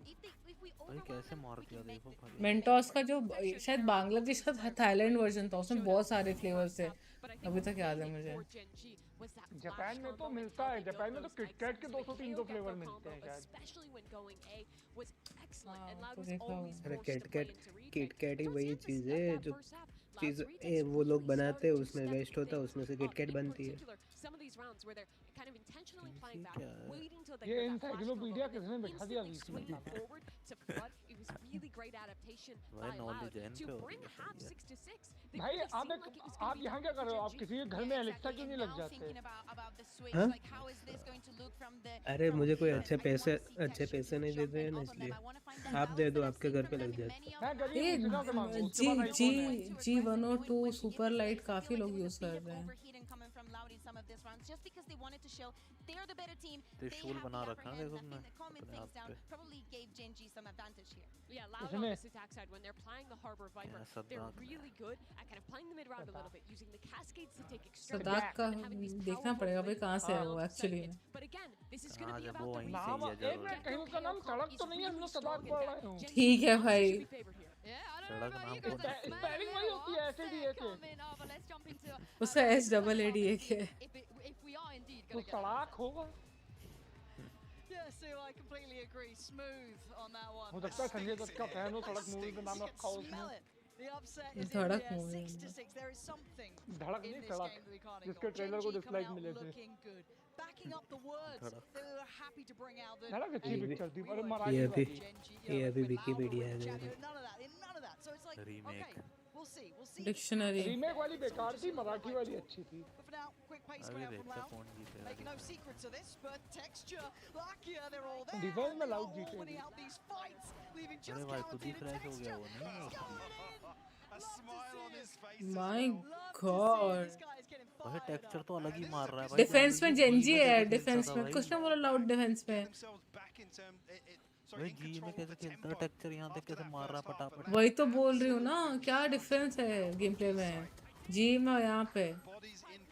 भाई कैसे मार दिया देखो भाई। मेंटोस का जो शायद बांग्लादेश का थाईलैंड वर्जन था, उसमें बहुत सारे फ्लेवर्स थे, अभी तक याद है मुझे। जापान में तो मिलता है, जापान में तो किटकैट के 200-300 फ्लेवर मिलते हैं शायद। तो देखो अरे किटकैट ही वही चीज़ है जो चीज़ वो लोग बनाते हैं, उसमें वेस्ट होता है, उसमें से किटकैट बनती है। ये एनसाइक्लोपीडिया किसने बिठा दिया बीच में? भाई नॉलेज है इन पे होती है। भाई आप यहाँ क्या कर रहे हो? आप किसी के घर में एलेक्सा क्यों नहीं लग जाते? हाँ? अरे मुझे कोई अच्छे पैसे नहीं देते हैं ना, इसलिए आप दे दो, आपके घर पे लग जाते। ये G102 सुपर लाइट काफी लोग यूज कर रहे हैं। त्रिशूल बना रखा है देखो तुमने अपने हाथ पे। Yeah, loud on this attack side when they're playing the Harbor Viper. They're really good at kind of playing the mid round a little bit, using the cascades to take extreme सदाक का देखना पड़ेगा भाई कहाँ से है वो actually. But again, this is going to be about वो the वहीं नाम से ही एक मिनट, कहीं उसका नाम सड़क तो नहीं है? हम लोग सड़क पढ़ रहे हो। ठीक है भाई। सड़क नाम कौन सा है? स्पेलिंग वही होती है, SADA के। उसका SAADA है। तो सड़क होगा। Yes, so I completely agree. Smooth on that one. हो सकता है संजय दत्त का फैन हो, सड़क मूवी का नाम रखा हो उसने। The upset is धड़क in movie 6-6. There is something धड़क in नहीं, this सड़क, game that we can't जिसके ignore. ट्रेलर को Gen.G डिसलाइक coming मिले out थे। looking good, backing up the words that we were happy to bring out. धड़क अच्छी पिक्चर थी, पर ये मराठी अभी वाली। ये अभी विकिपीडिया है। None of that. So it's like, remake okay, we'll see. Dictionary remake वाली बेकार थी, मराठी वाली अच्छी थी। But for now, quick pace अभी going out from देखते हैं Loud. कौन जीतेगा। Making no secrets of this, but texture, Lakia, they're all there. Defence में They loud are all winning जीतेगी। out these fights, leaving अरे just भाई खुद ही Quarantine and फ्रेश हो गया texture. वो नहीं He's going in. A smile on his face. My Love to see God. this guy is getting भाई fired texture up. तो अलग ही मार रहा है भाई। डिफेंस में Gen.G है, डिफेंस में भाई। कुछ ना बोला लाउड डिफेंस में। भाई जी में कैसे खेलता है टेक्सचर, यहाँ देख कैसे मार रहा है फटाफट। वही तो बोल रही हूँ ना, क्या डिफरेंस है गेम प्ले में जी में और यहाँ पे।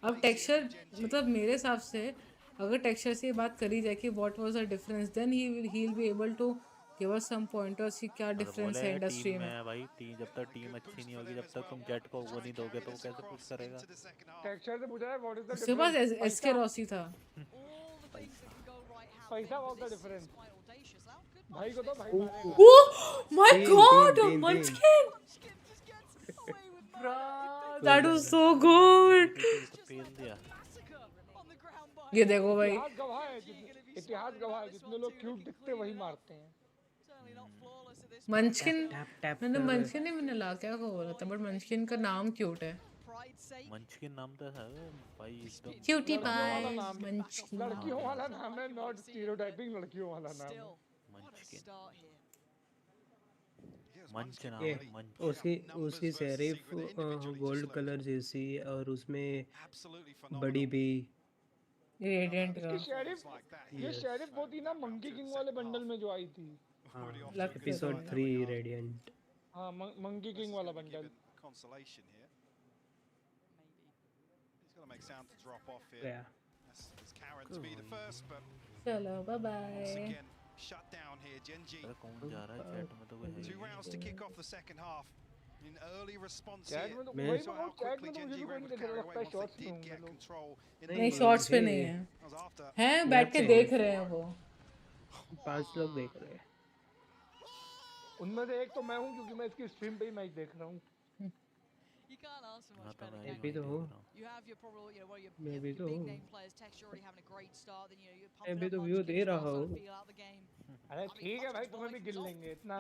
अब टेक्सचर मतलब मेरे हिसाब से अगर टेक्सचर से ये बात करी जाए कि what was the difference, then he will be able to give us some pointers कि क्या डिफरेंस है इंडस्ट्री में। भाई टीम जब तक टीम अच्छी नहीं होगी, जब तक तुम जेट को वो नहीं दोगे तो वो कैसे पुश करेगा। टेक्सचर से पूछा है व्हाट इज द उसके पास एसके रॉसी था। पैसा व्हाट द डिफरेंस? भाई को तो भाई ओह my God मंचकिन, that was so good. ये देखो भाई, इतिहास गवाह है, जितने लोग क्यूट दिखते वही मारते हैं। मंचकिन मैंने ला क्या को बोला था, बट मंचकिन का नाम क्यूट है। मंचकिन नाम तो है भाई एकदम क्यूटी पाई मंचकिन। लड़कियों वाला नाम है, नॉट स्टीरियोटाइपिंग, लड़कियों वाला नाम है मंचकिन। मंच नाम ये है मंच। उसकी शेरिफ गोल्ड कलर जैसी, और उसमें बड़ी भी रेडिएंट का। ये शेरिफ वो थी ना मंकी किंग वाले बंडल में जो आई थी। Episode 3 radiant. हाँ मंकी किंग वाला बंडल। गया। चलो bye bye. shut down here. Gen.G. कौन जा रहा है चैट में तो कोई है 2 rounds to kick off the second half. In early response chat here, में तो we वही saw तो how चैट quickly में तो मुझे Gen.G भी were कोई able नहीं to दिख carry रहा, away लगता है once शॉर्ट्स they में did होंगे get लोग। control in the नहीं middle. शॉर्ट्स पे नहीं है, That was after. हैं बैठ के पे देख हैं। रहे हैं वो। 5 लोग देख रहे हैं। उनमें से एक तो मैं हूँ क्योंकि मैं इसकी स्ट्रीम पे ही मैच देख रहा हूँ। You can't ask for much तो better, मैं can भी you? तो hूँ। You have your probably, you know, one of मैं your भी तो big हूँ। name players. Tex, you're already having a great start. Then you know you're मैं pumping भी up तो व्यू Munchkin दे as well, रहा trying to हूँ। feel out the game. अरे ठीक है भाई, तुम्हें भी गिन लेंगे, इतना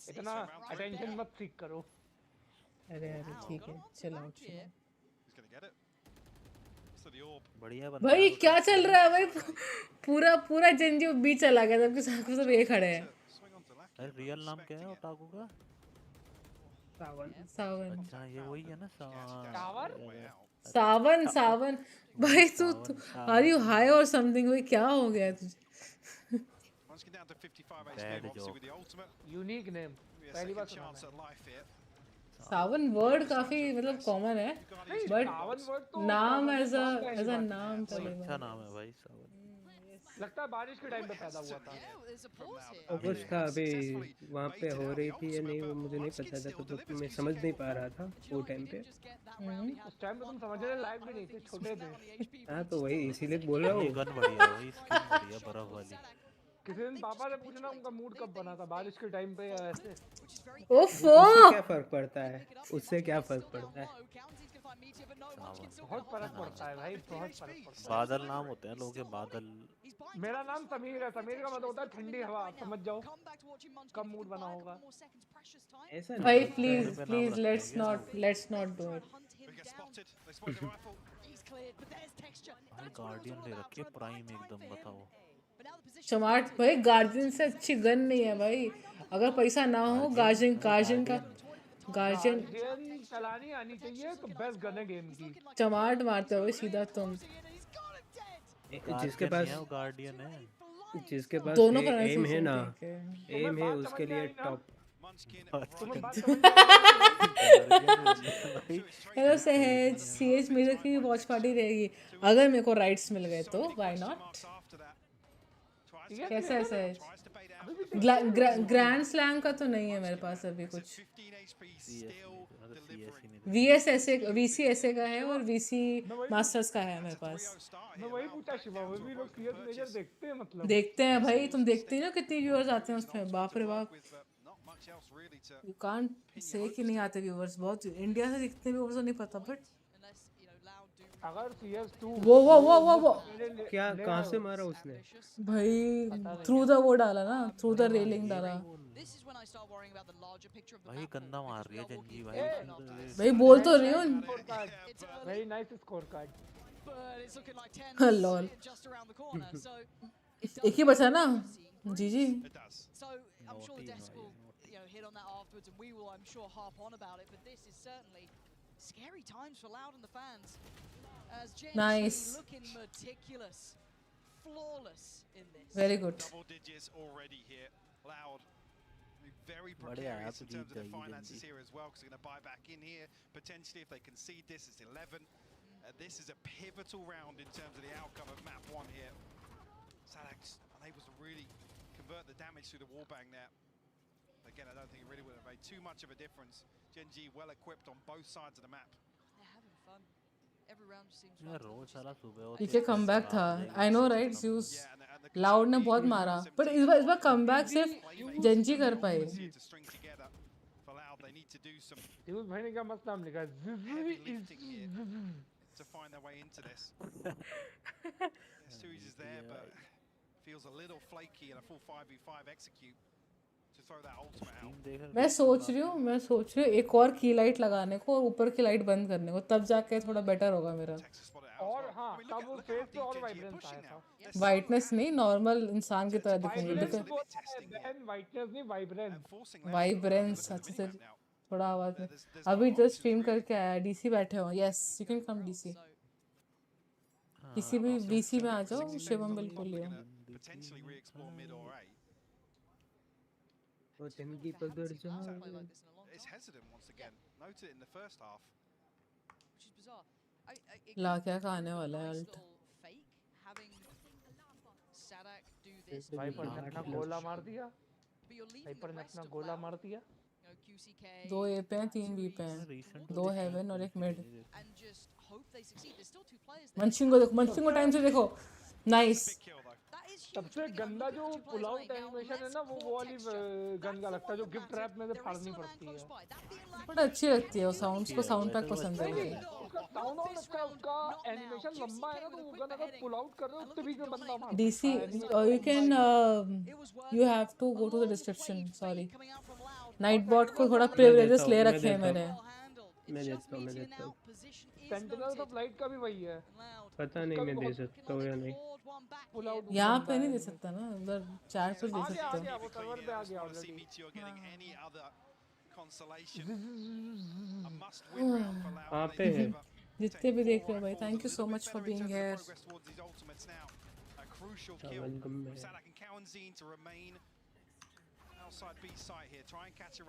इतना अटेंशन मत सीख करो। अरे अरे ठीक है, chill out chill out. He's going to get it. So the orb. बढ़िया बंदा भाई है क्या चल रहा है भाई? पूरा पूरा Gen.G बी चला गया, जबकि सब ये खड़े हैं। अरे रियल नाम क्या है ओटाकू का? सावन। अच्छा ये वही है ना सावन सावन भाई तू आर यू हाई और समथिंग? भाई क्या हो गया तुझे? Munchkin down to 55 HP, obviously with the ultimate. Unique name, पहली बार सुना Chance at मैंने। life here. सावन वर्ड काफी मतलब कॉमन है, बट सावन वर्ड तो नाम common है, एज बहुत पहली अ बार नाम सुना है। पहले अच्छा नाम है भाई सावन। लगता है बारिश के टाइम पे पैदा हुआ था। और कुछ था अभी वहाँ पे हो रही थी या नहीं वो मुझे नहीं पता था, तो मैं समझ नहीं पा रहा था वो टाइम पे। उस टाइम पे तुम समझने लायक भी नहीं थे, छोटे थे। हाँ तो वही इसीलिए बोल रहा हूँ। गन बढ़िया है भाई, स्किन बढ़िया बर्फ वाली। किसी दिन पापा से पूछना उनका मूड कब बना था, बारिश के टाइम पे या ऐसे। ओफो उससे क्या फर्क पड़ता है? उससे क्या फर्क पड़ता है? बहुत फर्क पड़ता है भाई, बहुत फर्क पड़ता है। बादल नाम होते हैं लोगों के, बादल। मेरा नाम समीर है, समीर का मतलब होता है ठंडी हवा, समझ जाओ कब मूड बना होगा। ऐसा भाई please please let's not do it. Guardian ले रखी है प्राइम एकदम, बताओ। चमाट भाई गार्जियन से अच्छी गन नहीं है भाई, अगर पैसा ना हो गार्जियन का गार्जियन चलानी आनी चाहिए तो बेस्ट गन है गेम की। चमाट मारते हो सीधा तुम। जिसके पास गार्डियन है, जिसके पास दोनों एम है ना, एम है उसके लिए टॉप। हेलो सहज सीएच मेरे की वॉच पार्टी रहेगी अगर मेरे को राइट्स मिल गए तो, व्हाई नॉट। कैसा है सहज? ग्रैंड स्लैम का तो नहीं है मेरे पास अभी कुछ। VCSA का है और VC मास्टर्स का है मेरे पास। मैं वही पूछा शिवा, वो भी लोग सीएस मेजर देखते हैं मतलब? देखते हैं भाई, तुम देखते हो ना कितनी व्यूअर्स आते हैं उसमें, बाप रे बाप। यू कांट से कि नहीं आते व्यूअर्स, बहुत इंडिया से कितने व्यूअर्स नहीं पता, बट अगर CS2 वो क्या कहाँ से मारा उसने भाई? थ्रू द वो डाला ना, थ्रू द रेलिंग डाला भाई। गंदा मार रही है Gen.G भाई। भाई बोल तो रही हूँ। Very nice score card. Lol एक ही बचा ना जी। I'm sure the desk will, you know, hit on that afterwards, and we will, I'm sure, harp on about it. But this is certainly scary times for Loud and the fans. As Nice. looking meticulous, flawless in this. Very good. Double digits already here. Loud. Very बढ़िया है, precarious तो in terms of their जीत जाएगी finances Gen.G। here as well, because they're going to buy back in here. Potentially, if they concede this, it's 11. This is a pivotal round in terms of the outcome of map 1 here. Sadak's unable to really convert the damage through the wallbang there. Again, I don't think it really would have made too much of a difference. Gen.G well equipped on both sides of the map. They're having fun. Every round just seems यार रोज साला सुबह पीछे comeback था, I know right use loud ने बहुत मारा, पर इस बार कमबैक सिर्फ Gen.G कर पाए। यूज भाई ने क्या मस्त नाम लिखा to find their way into this. Suiz is there, but feels a little flaky in a full 5v5 execute to throw that ultimate out. मैं सोच रही हूँ एक और की लाइट लगाने को और ऊपर की लाइट बंद करने को, तब जाके थोड़ा बेटर होगा मेरा। और हाँ, तब वो फेस पे और वाइब्रेंस आया था। वाइटनेस नहीं, नॉर्मल इंसान की तरह दिखूंगी। बहन वाइटनेस नहीं, वाइब्रेंस। वाइब्रेंस अच्छे से थोड़ा आवाज में। अभी जस्ट स्ट्रीम करके आया, डीसी बैठे हो। Yes you can come DC. किसी भी VC में आ जाओ, शिवम बिल्कुल लियो। Potentially re-explore mid or A. वो Gen.G पकड़ जाओ। It's hesitant once again. Noted it in the first half. which is bizarre. ला क्या खाने वाला है ult? Having Sadak do Viper ने अपना गोला मार दिया, वाइपर ने अपना गोला मार दिया। 2 ए पे हैं, 3 बी पे हैं, 2 हेवन और 1 मिड। मंचिंग को देखो, मंचिंग को टाइम से देखो, नाइस। सबसे गंदा जो पुल आउट एनिमेशन है ना वो वाली गन का लगता है जो गिफ्ट रैप में से फाड़नी पड़ती है, बट अच्छी लगती है वो साउंड्स को, साउंड पैक पसंद है मुझे। उसका साउंड और उसका एनिमेशन लंबा है ना तो वो गन अगर पुल आउट कर रहे हो उसके बीच में बंदा मार DC you can you have to go to the description, sorry. Nightbot को थोड़ा प्रिविलेजेस ले रखे हैं मैंने। मैं देता हूँ। सेंटिनल्स ऑफ लाइट का भी वही है, पता नहीं मैं दे सकता हूँ या नहीं। यहाँ पे नहीं दे सकता ना, उधर चैट पे दे सकता हूँ। वो सर्वर पे आ गया ऑलरेडी। वहाँ पे है। जितने भी देख रहे हो भाई, thank you so much for being here.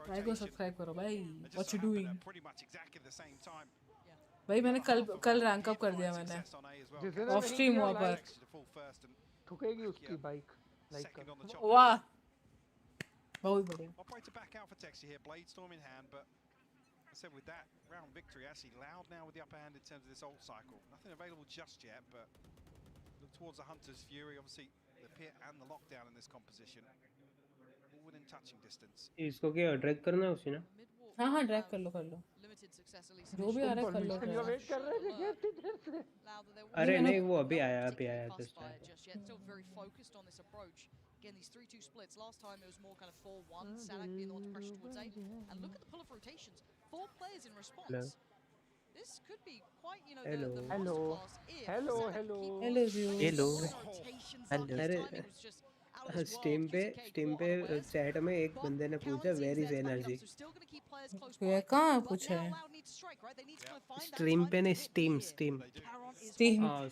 भाई को सब्सक्राइब करो भाई, व्हाट यू डूइंग भाई। मैंने कल रैंक अप कर दिया मैंने, ऑफ स्ट्रीम हुआ पर। ठुकेगी उसकी बाइक लाइक कर। वाह बहुत बढ़िया। I said with that round victory, actually Loud now with the upper hand in terms of this old cycle. Nothing available just yet, but look towards the Hunter's Fury. Obviously, the pit and the lockdown in this composition. All within touching distance. इसको क्या drag करना है उसी ना? हाँ हाँ drag कर लो जो भी आ रहा है कर लो। वेट कर रहे थे कितनी देर से। अरे नहीं वो अभी आया जस्ट आया। Again, these 3-2 splits. Last time it was more kind of 4-1, Sinaaa being the one to pressure towards A. And look at the pull-off rotations. 4 players in response. Hello. This could be quite, you know, Hello. the Hello. masterclass if Hello. Sinaaa Hello. keep Hello. Hello. rotations on this अरे time. It was just out of this stream world. पे chat में एक बंदे ने पूछा where is energy. ये कहाँ पूछा है? स्ट्रीम पे नहीं, स्टीम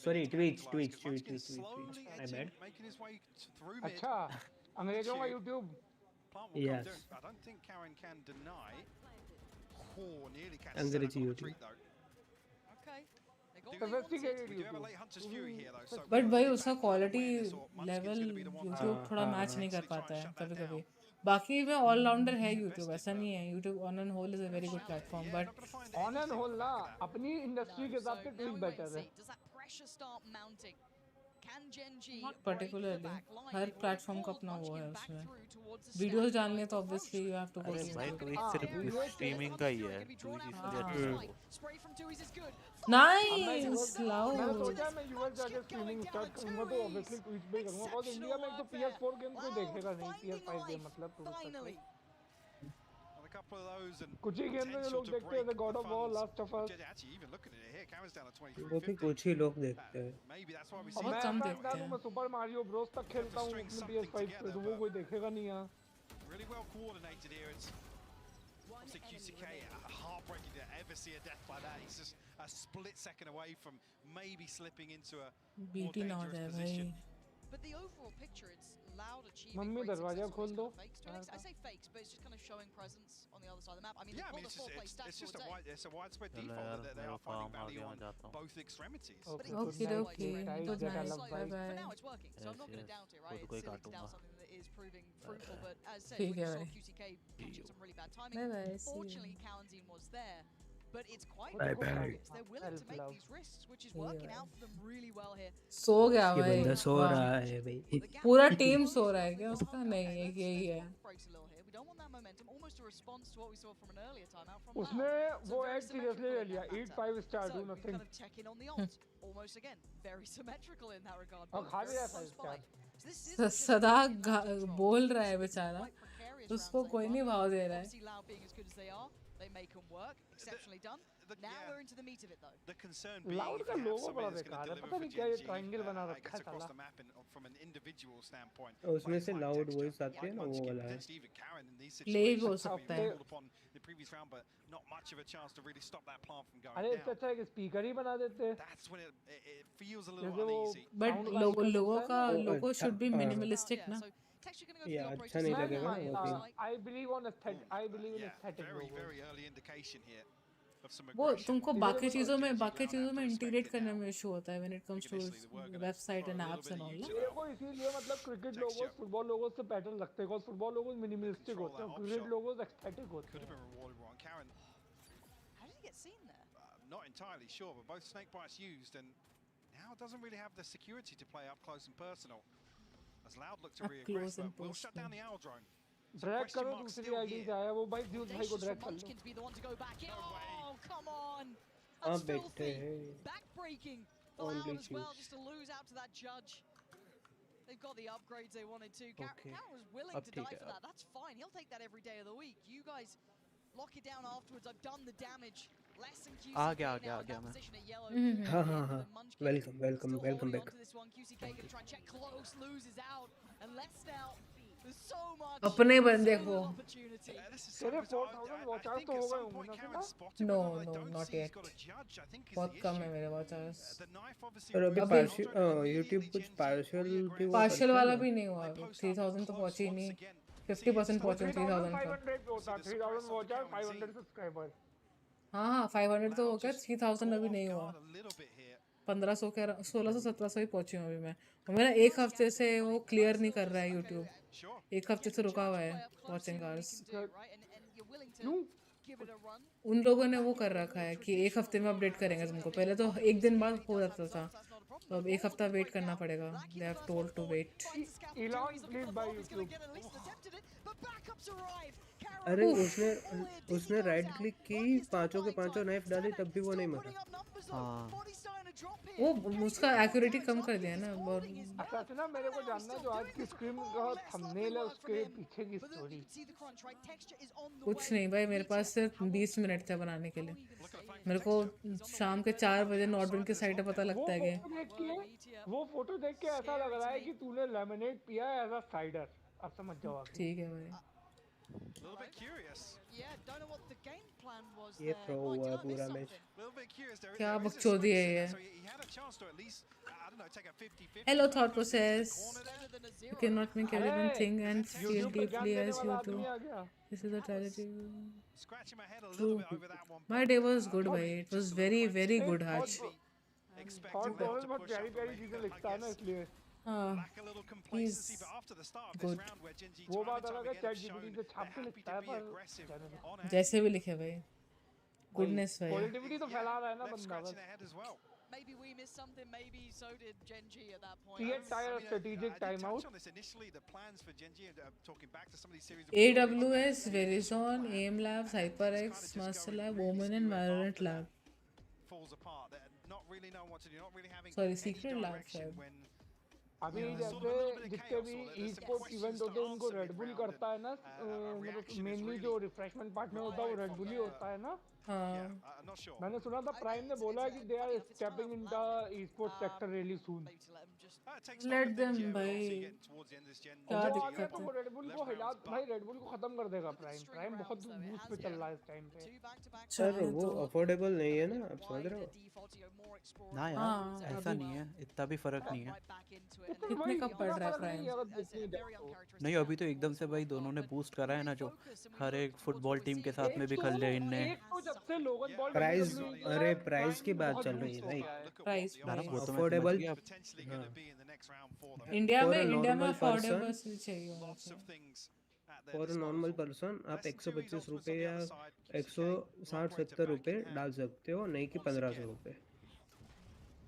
सॉरी ट्विच आई बैड। अच्छा अंग्रेजों का यूट्यूब। यस अंग्रेजी यूट्यूब। बट भाई उसका क्वालिटी लेवल यूट्यूब थोड़ा मैच नहीं कर पाता है कभी कभी। बाकी में ऑलराउंडर है यूट्यूब, ऐसा नहीं है। YouTube on and whole is a very good platform, but on and whole ना अपनी इंडस्ट्री के हिसाब से ट्विच बेटर है। नॉट पर्टिकुलरली, हर प्लेटफॉर्म का अपना वो है, उसमें वीडियोस डालने तो obviously you have to go to भाई ट्विच सिर्फ स्ट्रीमिंग का ही है, ट्विच नाइस लाउड। मैंने सोचा मैं यूएस जाके स्ट्रीमिंग स्टार्ट करूंगा तो ऑब्वियसली ट्विच पे ही करूंगा, और इंडिया में एक तो PS4 गेम कोई देखेगा नहीं, PS5 गेम मतलब कुछ ही गेम में लोग देखते हैं, God of war, last of us, वो भी कुछ ही लोग देखते हैं। बहुत कम देखते हैं। मैं सुपर मारियो ब्रोस तक खेलता हूं अपने PS5 पे, तो वो कोई देखेगा नहीं यार। Really well coordinated here. It's obviously QCK heartbreaking to ever see a death like that. He's just a split second away from maybe slipping into a more dangerous position. But the overall picture, it's Loud achieving mummy great दरवाजा success खोल with दो। his fakes. I say fakes, but it's just kind of showing presence on the other side of the map. I mean, Yeah, I they've mean, got the 4-play stats it's just towards A. it's a widespread default that they are finding value on both extremities. Okay, good night, bye bye. For now, it's working, so I'm not going to doubt it, right? It's silly to doubt something that is proving fruitful, but as I said, we saw QCK catching some really bad timing. Fortunately, Kalanzine was there. But it's quite obvious they're willing to make these risks, which is working out for them really well here. सो गया ये भाई, बंदा सो रहा है भाई। पूरा team so रहा है क्या उसका? नहीं, एक यही है। We don't want that momentum, almost a response to what we saw from an earlier timeout from उसने वो एक्ट सीरियसली ले लिया, 8-5 star do nothing. kind of check in on the ult, almost again very symmetrical in that regard. और खा लिया 5 star. सदा बोल रहा है बेचारा, उसको कोई नहीं भाव दे रहा है। They make them work, exceptionally done. Now we're into the meat of it though. The concern being Loud if का you have लोगो somebody बड़ा that's going बेकार to है, deliver पता for नहीं क्या ये GEN.G, ट्रायंगल बना I रखा guess है across साला। the map from an individual standpoint. उसमें से like लाउड Texture, वॉइस आती है like ना, वो Munchkin, वाला है। potentially even Karen in these Play भी हो situations सकता having है। called upon the previous round, but not much of a chance to really stop that plant from going अरे down. इससे अच्छा है कि स्पीकर ही बना देते। That's when it feels a little uneasy. But logo should be minimalistic ना। या अच्छा नहीं लगेगा ना वो भी। I believe in aesthetic Very, logo. very early indication here. वो तुमको बाकी चीज़ों में इंटीग्रेट करने में इशू होता है when it comes to website and apps and all. मेरे को इसीलिए मतलब क्रिकेट लोगोस फुटबॉल लोगोस से पैटर्न लगते हैं, बिकॉज़ फुटबॉल लोगोस मिनिमलिस्टिक होते हैं, क्रिकेट लोगोस एस्थेटिक होते हैं। How did he get seen there? Not entirely sure, but both snake bites used, and now doesn't really have the security to play up close and personal. As Loud look to reaggress, but will shut down the owl drone. Drag करो दूसरी ID से आया वो भाई, ड्यूस भाई को drag कर लो। Munchkin to be the one to go back in. Oh, come on. हाँ That's बैठे filthy. हैं। Backbreaking for Loud as well, just to lose out to that judge. They've got the upgrades they wanted to. Okay. Karen was willing अब to ठीक die है, for that. That's fine. He'll take that every day of the week. You guys lock it down afterwards. I've done the damage. Less than QCK आ गया now in that मैं। position at yellow. हाँ welcome Holding back. on to this one. QCK gonna try and check close, loses out. And less now. There's so much. अपने बंदे को Opportunity. तेरे 4000 watch hours तो हो गए होंगे ना तेरा? नो नॉट येट, बहुत कम है मेरे वॉच आवर्स। और अभी पार्शियल यूट्यूब कुछ पार्शियल वाला भी नहीं हुआ, 3000 तो पहुंची नहीं, 50% पहुंचे 3000 का। 3000 वॉच आवर्स, 500 सब्सक्राइबर। हाँ 500 तो हो गया, 3000 अभी नहीं हुआ। 1500 के 1600-1700 ही पहुंची हूँ अभी मैं, और मेरा एक हफ्ते से वो क्लियर नहीं कर रहा है यूट्यूब, एक हफ्ते से रुका हुआ है वॉचिंग आवर्स। उन लोगों ने वो कर रखा है कि एक हफ्ते में अपडेट करेंगे तुमको, पहले तो एक दिन बाद हो जाता था, तो अब एक हफ्ता वेट करना पड़ेगा। They have told to wait. Elon please buy YouTube. अरे उसने राइट क्लिक की, पांचों के पांचों नाइफ डाली, तब भी वो नहीं मरा। हाँ वो उसका एक्यूरेटी कम कर दिया ना। और सच ना मेरे को जानना है जो आज की स्क्रीन का थंबनेल है उसके पीछे की स्टोरी। कुछ नहीं भाई, मेरे पास सिर्फ 20 मिनट थे बनाने के लिए। मेरे को शाम के 4 बजे नॉर्डविन की साइड पे पता लगता है कि वो फोटो देख के ऐसा लग रहा है कि तूने लेमनेड पिया है एज अ साइडर। अब समझ जाओ आगे। ठीक है भाई। ये थ्रो हुआ पूरा मैच। क्या बकचोदी है ये। Hello thought process. You cannot make everyone think and feel deeply as you do. This is a tragedy. True. My day was good, bhai. It was very, very good, Haj. Thought बहुत प्यारी प्यारी चीजें लिखता है ना इसलिए। हाँ, he's good. वो बात अलग है, चैट जीपीटी से छाप के लिखता है, पर जैसे भी लिखे भाई, गुडनेस भाई। पॉजिटिविटी तो फैला रहा है ना बंदा बस। Maybe we missed something, maybe so did Gen.G at that point. The entire strategic timeout. AWS, Verizon, AIM Labs, HyperX, Master Lab, Omen and Valorant Lab. Sorry, Secret Lab शायद। अभी जैसे जितने भी ई स्पोर्ट्स इवेंट होते हैं उनको red bull करता है ना, मतलब मेनली जो रिफ्रेशमेंट पार्टनर होता है वो रेड बुल ही होता है ना। मैंने सुना था प्राइम ने बोला है कि they are stepping in the esports sector really soon. Let them भाई, क्या दिक्कत है। तो रेड बुल को हिला भाई, रेड बुल को खत्म कर देगा प्राइम। प्राइम बहुत बूस्ट पे चल रहा है इस टाइम पे। सर वो अफोर्डेबल नहीं है ना, आप समझ रहे हो ना यार, ऐसा नहीं है, इतना भी फर्क नहीं है। कितने का पड़ रहा है प्राइम? नहीं अभी तो एकदम से भाई दोनों ने बूस्ट करा है ना, जो हर एक फुटबॉल टीम के साथ में भी कर लिया इनने। प्राइस, अरे प्राइस की बात चल रही है भाई। प्राइस अफोर्डेबल इंडिया में अफोर्डेबल चाहिए। फॉर अ नॉर्मल पर्सन आप 125 रुपये या 160-70 रुपये डाल सकते हो, नहीं कि 1500 रुपये।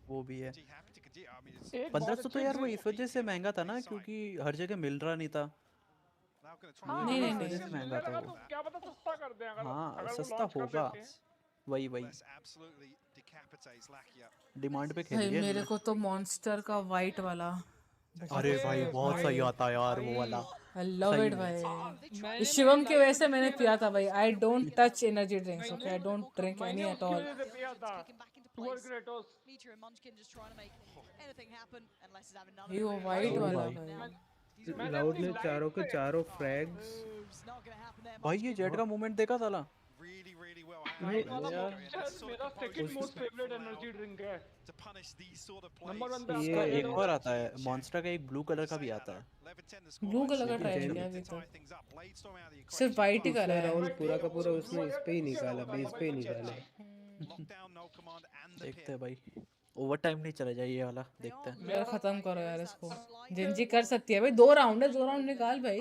वो भी है 1500 तो यार वो इस वजह से महंगा था ना, क्योंकि हर जगह मिल रहा नहीं था। नहीं महंगा था वो। क्या पता सस्ता कर दें अगर, हाँ सस्ता होगा, वही डिमांड पे खेल रही है। मेरे को तो मॉन्स्टर का वाइट वाला, अरे भाई बहुत सही आता है यार वो वाला। I love it भाई। शिवम की वजह से मैंने पिया था भाई। I don't touch energy drinks, okay? I don't drink any at all. ये वो वाइट वाला भाई। लाउड ने चारों के चारों फ्रैग्स। भाई ये जेट का मूवमेंट देखा साला, मेरा second most favourite energy drink है। नंबर 1 पे इसका आपका एक और आता है, मॉन्स्टर का एक ब्लू कलर का भी आता है। ब्लू कलर का ट्राई नहीं किया अभी तक, सिर्फ वाइट ही करा है। राउंड पूरा का पूरा उसने इस पे ही निकाला, बेस पे ही निकाला। देखते हैं भाई, ओवर टाइम नहीं चला जाए ये वाला, देखते हैं। यार खत्म करो यार इसको, जेनजी कर सकती है भाई, 2 राउंड है, 2 राउंड निकाल भाई।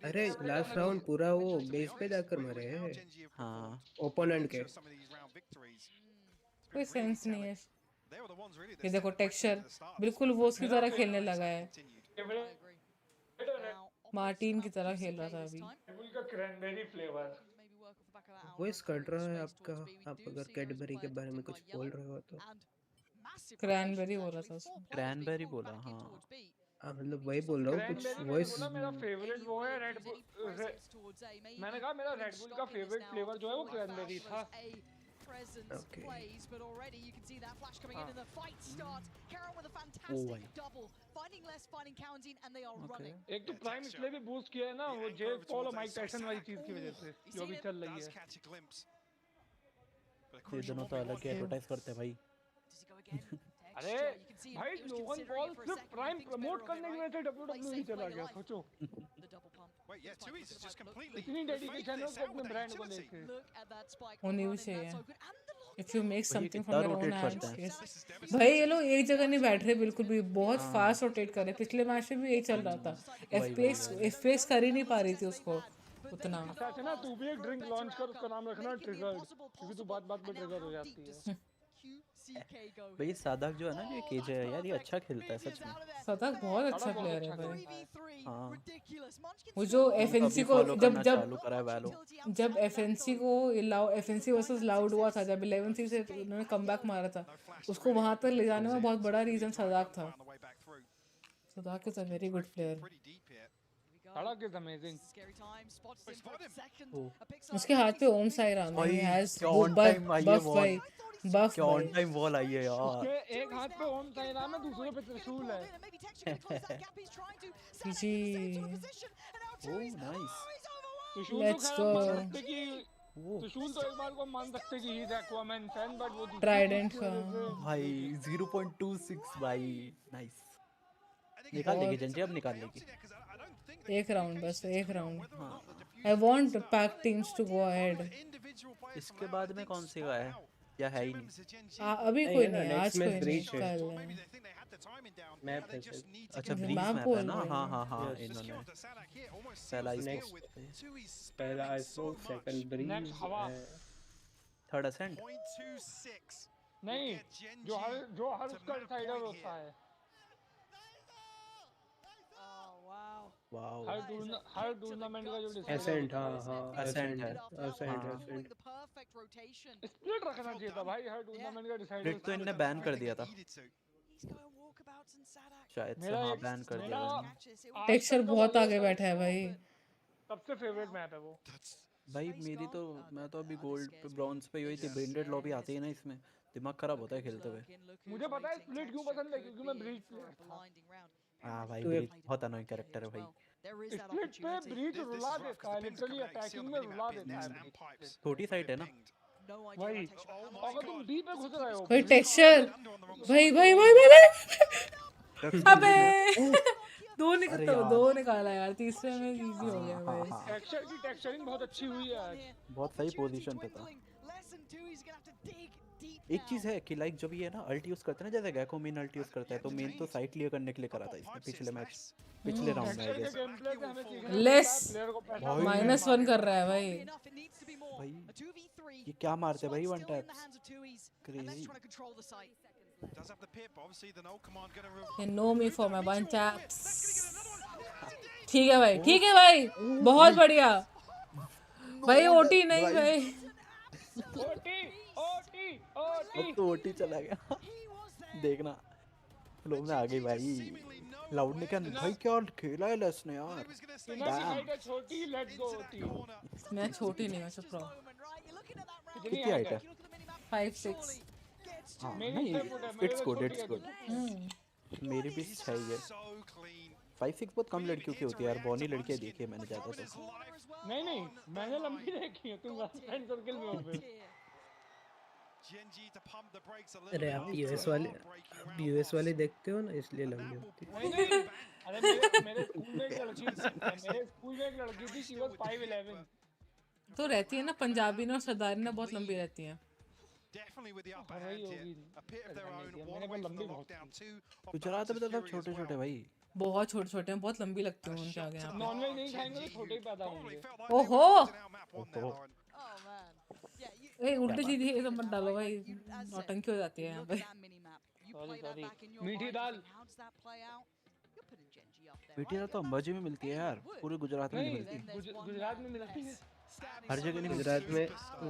अरे लास्ट राउंड पूरा वो बेस पे जाकर मरे हैं। हाँ ओपोनेंट के कोई सेंस नहीं है। ये देखो टेक्सचर बिल्कुल वो उसकी तरह खेलने लगा है, मार्टिन की तरह खेल रहा था अभी। का क्रैनबेरी फ्लेवर वॉइस कट रहा है आपका, आप अगर कैडबरी के बारे में कुछ बोल रहे हो तो। क्रैनबेरी बोला था उसने, क्रैनबेरी बोला। हाँ मतलब वही बोल रहा हूँ, कुछ वॉइस। मेरा फेवरेट वो है रेड बुल। मैंने कहा मेरा रेड बुल का फेवरेट फ्लेवर जो है वो क्रैनबेरी था। Okay. Plays, but already you can see that flash coming in and the fight starts. Hero with a fantastic double, finding less, finding Kaunzine, and they are running. एक तो prime इसलिए भी boost किया है ना, वो Jake Paul और Mike Tyson वाली चीज की वजह से जो भी चल रही है। ये दोनों तो अलग एडवर्टाइज करते हैं भाई। अरे भाई लोगन पॉल सिर्फ प्राइम प्रमोट करने की वजह से WWE चला गया, सोचो। इतनी डेडिकेशन है उसको अपने ब्रांड को लेके। होनी भी चाहिए। If you make something from your own hands, भाई ये लोग एक जगह नहीं बैठ रहे बिल्कुल भी, बहुत फास्ट रोटेट कर रहे। पिछले मैच में भी यही चल रहा था, FPX कर ही नहीं पा रही थी उसको उतना। अच्छा ना, तू भी एक ड्रिंक लॉन्च कर, उसका नाम रखना ट्रिगर्ड, क्योंकि तू बात-बात में ट्रिगर हो जाती है। भाई सादक जो है ना, जो केजे है यार, ये अच्छा खेलता है सच में। सादक बहुत अच्छा प्लेयर है भाई। हाँ वो जो FNC को जब FNC को FNC वर्सेस लाउड हुआ था, जब 11C से उन्होंने कमबैक मारा था, उसको वहां तक ले जाने में बहुत बड़ा रीजन सादक था। Sadiq is a very good player. Sadiq is amazing. उसके हाथ पे ओम साई राम है, हैज बफ भाई, बफ ऑन टाइम वॉल आई है यार। उसके एक हाथ पे ओम साई राम है, दूसरे पे त्रिशूल है। जी ओह नाइस, लेट्स गो। त्रिशूल तो एक बार को मान सकते कि he is Aquaman fan, but वो ट्राइडेंट का भाई 0.26 भाई, नाइस। निकाल लेगी जेनजी, अब निकाल लेगी। एक राउंड बस, एक round. I want pack teams to go ahead. इसके बाद में कौन सी है या है ही नहीं? अभी कोई नहीं है, आज कोई नहीं, कल मैप है। अच्छा ब्रीज मैप है ना। हाँ हाँ हाँ, इन्होंने पहला Icebox, second Breeze, third Ascent. नहीं, जो हर उसका डिसाइडर होता है। वाओ, हर टूर्नामेंट का जो असेंट। हाँ असेंट है, असेंट। स्प्लिट रखना चाहिए था भाई, हर टूर्नामेंट का डिसाइडर। स्प्लिट तो इनने बैन कर दिया था शायद से। हाँ बैन कर दिया। टेक्सचर बहुत आगे बैठा है भाई, सबसे फेवरेट मैप है वो भाई मेरी तो। मैं तो अभी गोल्ड पे, ब्रॉन्ज पे हुई थी। ब्रेंडेड लॉबी आती है ना, इसमें दिमाग खराब होता है खेलते हुए। मुझे पता है स्प्लिट क्यों पसंद है, क्योंकि मैं ब्रीच प्लेयर था। हाँ भाई, ब्रीच बहुत अनोइंग कैरेक्टर है भाई। स्प्लिट पे ब्रीच रुला देता है, लिटरली अटैकिंग में रुला देता है। छोटी साइट है ना भाई, अगर तुम बी पे घुस रहे हो भाई टेक्सचर, भाई भाई भाई भाई अबे दो निकाला यार, तीसरे में इजी हो गया भाई। टेक्सचर की टेक्सचरिंग बहुत अच्छी हुई है आज, बहुत सही पोजीशन पे था। एक चीज है कि लाइक जब ये ना अल्ट यूज करते हैं ना, जैसे गैको मेन अल्ट यूज करता है, तो मेन तो साइट क्लियर करने के लिए करा था इसने पिछले मैच, पिछले राउंड में। आई गेस लेस -1 कर रहा है भाई। ये क्या मारते भाई, one tap crazy. You know me for my one taps। ठीक है भाई, ठीक है भाई, बहुत बढ़िया भाई। ओटी नहीं भाई, अब तो ओटी चला गया। देखना फ्लो में आ गई भाई। लाउड ने क्या भाई, क्या खेला है लेस ने यार। मैं छोटी नहीं हूँ, चुप रहो। कितनी हाइट है? 5'6". हाँ नहीं, इट्स गुड, इट्स गुड। मेरी भी 6 है। 5-6 बहुत कम लड़कियों की होती है यार, बॉनी लड़कियां देखी है मैंने ज्यादा तो। नहीं मैंने लंबी देखी है, तुम फ्रेंड सर्कल में हो फिर। अरे आप यूएस वाले देखते हो ना, इसलिए लंबी होती है। नहीं अरे मेरे स्कूल में एक लड़की थी, शी वाज 5'11". तो रहती है ना पंजाबी ना और सरदारी ना बहुत लंबी रहती है। गुजरात में तो सब छोटे छोटे भाई, बहुत छोटे छोटे हैं, बहुत लंबी लगती है उनके आगे। यहाँ पे नॉनवेज नहीं खाएंगे तो छोटे ही पैदा होंगे। ओहो ए उल्टी सीधी ये सब मत डालो भाई, नौटंकी हो जाती है यहाँ पे। सॉरी मीठी दाल तो अंबाजी में मिलती है यार, पूरे गुजरात में नहीं मिलती। गुजरात में मिलती है हर जगह नहीं।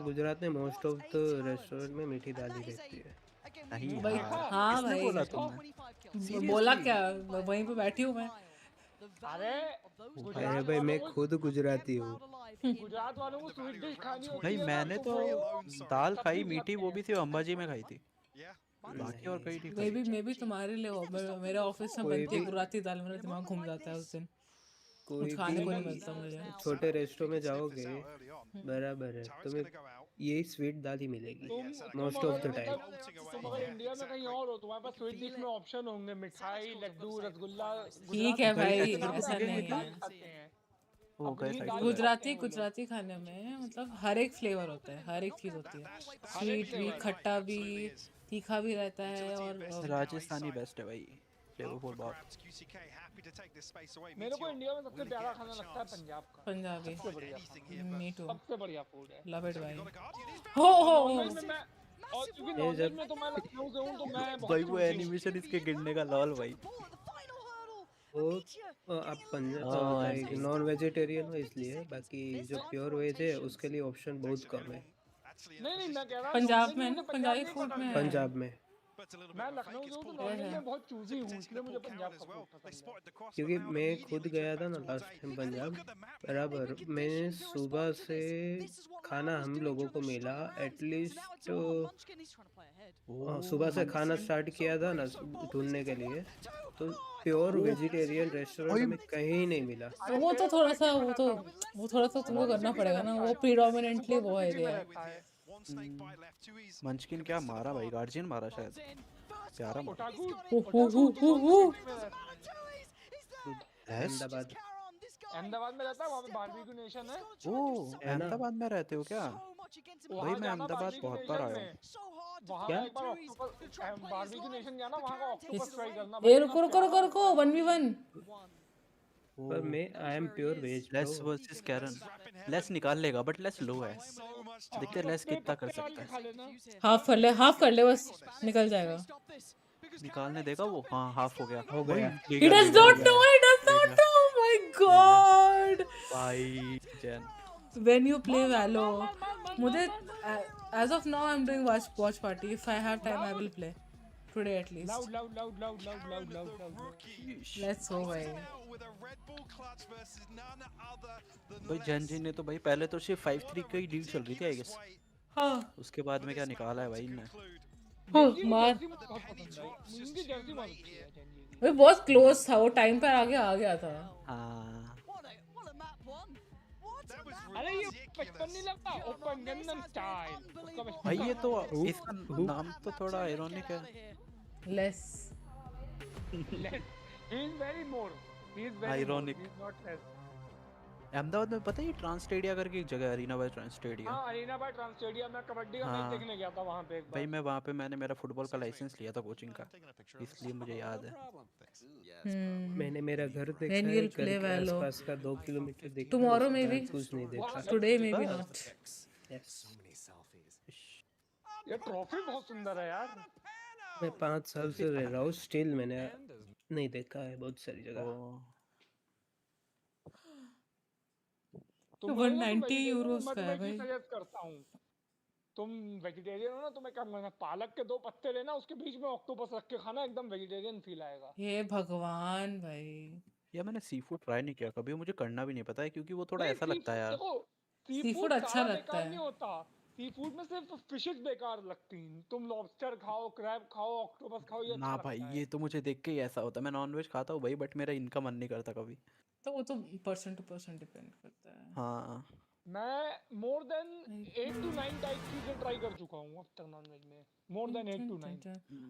गुजरात में मोस्ट ऑफ द रेस्टोरेंट में मीठी दाल ही रहती है। नहीं भाई हाँ भाई बोला तुमने? बोला क्या, वहीं पे बैठी हूँ मैं। अरे भाई मैं खुद गुजराती हूँ। गुजरात वालों को स्वीट डिश खानी होती भाई है। मैंने तो दाल खाई मीठी, वो भी सिर्फ अंबाजी में खाई थी, बाकी और कहीं नहीं। मैं भी तुम्हारे लिए हो, मेरे ऑफिस में बनती है गुजराती दाल, मेरा दिमाग घूम जाता है उस दिन, कुछ खाने को नहीं मिलता मुझे। छोटे रेस्टोरेंट में जाओगे बराबर है, तुम्हें यही स्वीट दाल ही मिलेगी मोस्ट ऑफ द टाइम। तुम अगर इंडिया में कहीं और हो, तुम्हारे पास स्वीट डिश में ऑप्शन होंगे, मिठाई, लड्डू, रसगुल्ला। ठीक है भाई, ऐसा नहीं है। गुजराती खाने में मतलब हर एक फ्लेवर होता है, हर एक चीज होती है, स्वीट भी, खट्टा भी, तीखा भी रहता है। और राजस्थानी बेस्ट है भाई, फ्लेवरफुल बहुत। मेरे को इंडिया में सबसे प्यारा खाना लगता है पंजाब का। पंजाबी सबसे बढ़िया, मी टू, सबसे बढ़िया फूड है। लव इट भाई। हो और क्योंकि नॉनवेज में तो मैं लखनऊ से हूं, तो मैं भाई वो एनिमेशन इसके गिरने का लॉल भाई। वो आप पंजाब नॉन वेजिटेरियन हो इसलिए, बाकी जो प्योर वेज है उसके लिए ऑप्शन बहुत कम है। नहीं मैं कह रहा हूं पंजाब में, पंजाबी फूड में, पंजाब में मैं लखनऊ से हूं, तो नॉनवेज में बहुत चूजी हूं, इसलिए मुझे पंजाब का फूड पसंद है। क्योंकि मैं खुद गया था ना लास्ट टाइम पंजाब, बराबर मैंने सुबह से खाना हम लोगों को मिला एटलीस्ट, सुबह से खाना स्टार्ट किया था ना ढूंढने के लिए, तो प्योर वेजिटेरियन रेस्टोरेंट में कहीं नहीं मिला। वो तो थोड़ा सा तुमको करना पड़ेगा ना, वो प्रीडोमिनेंटली वो है। मंचकिन क्या मारा भाई, गार्जियन मारा शायद, प्यारा मारा। अहमदाबाद में रहता है, वहाँ पे बारबेक्यू नेशन है। ओह अहमदाबाद में रहते हो क्या? भाई मैं अहमदाबाद बहुत बार आया हूँ। क्या बारबेक्यू नेशन गया ना, वहाँ का ऑक्टोपस ट्राई करना। ये रुको 1v1। पर मैं I am pure veg. Less versus कैरन, लेस निकाल लेगा बट लेस लो है, देखते हैं लेस कितना कर सकता है। हाफ कर ले बस, निकल जाएगा। निकालने देगा वो? हाँ हाफ हो गया। He does not know, my god भाई जेन। When you play Valo, मुझे as of now I'm doing watch party. If I have time I will play today at least. Loud. Let's go भाई। भाई जेन.G ने तो भाई पहले तो सिर्फ 5-3 की डील चल रही थी आई गेस। हाँ उसके बाद में क्या निकाला है भाई ने। मार भाई, बहुत क्लोज था वो, टाइम पर आगे आ गया था। हाँ अरे ये 55 नहीं लगता, ओपन गन्नम स्टाइल भाई, ये तो इसका नाम तो थोड़ा आयरॉनिक है। Less he is very more, he is very Ironic. more, he is not less। Ahmedabad में पता है ट्रांस स्टेडिया करके एक जगह, अरीना बाय ट्रांस स्टेडिया। हाँ अरीना बाय ट्रांस स्टेडिया में कबड्डी का मैच देखने गया था वहाँ पे एक बार। भाई मैं वहाँ पे मैंने मेरा फुटबॉल का लाइसेंस लिया था कोचिंग का, इसलिए मुझे याद है। मैंने मेरा घर देखा है, घर के आसपास का 2 किलोमीटर देखा। टुमारो में भी कुछ नहीं देखा, टुडे में भी नॉट। ये ट्रॉफी बहुत सुंदर है यार। मैं 5 साल से रह रहा हूँ, स्टिल मैंने नहीं देखा है बहुत सारी जगह। 190 यूरोस का है भाई। सजेस्ट करता हूँ, तुम वेजिटेरियन हो ना, तुम्हें क्या करना, पालक के 2 पत्ते लेना, उसके बीच में ऑक्टोपस रख के खाना, एकदम वेजिटेरियन फील आएगा। ये भगवान भाई, यार मैंने सी फूड ट्राई नहीं किया कभी, मुझे करना भी नहीं पता है, क्योंकि वो थोड़ा ऐसा लगता है यार। सी फूड अच्छा लगता है। नहीं होता, सी फूड में सिर्फ फिशेस बेकार लगती हैं। तुम लॉबस्टर खाओ, क्रैब खाओ, ऑक्टोपस खाओ, ये ना अच्छा भाई, लगता है। ये तो मुझे देख के ही ऐसा होता है। मैं नॉनवेज खाता हूँ भाई, बट मेरा इनका मन नहीं करता कभी। तो वो तो पर्सन टू पर्सन डिपेंड करता है। हाँ मैं मोर देन 8 to 9 टाइप चीजें ट्राई कर चुका हूँ अब तक नॉनवेज में। More than 8 to 9।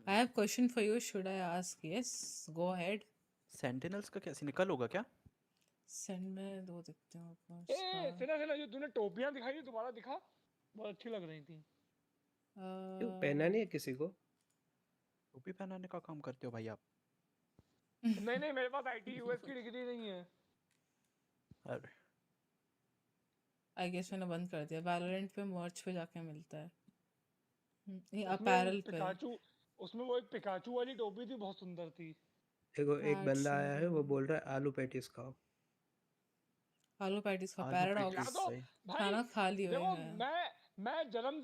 I have question for you. Should I ask? Yes, go ahead. Sentinels का क्या निकल होगा क्या? सेंड में दो दिखते हैं ऊपर। ए सिना जो तूने टोपियां दिखाई दोबारा दिखा, बहुत अच्छी लग रही थी। क्यों पहना नहीं है किसी को? टोपी पहनाने का काम करते हो भाई आप? नहीं मेरे पास आईटी यूएस की डिग्री नहीं है। अरे आई गेस मैंने बंद कर दिया। वैलोरेंट पे मर्च पे जाके मिलता है। ये अपैरल पे। उसमें वो एक पिकाचू वाली टोपी थी, बहुत सुंदर थी। देखो एक बंदा आया है, वो बोल रहा है आलू पैटीज खाओ। आलू पैटीज का पैराडॉक्स खाना खा लिया देखो मैं जन्म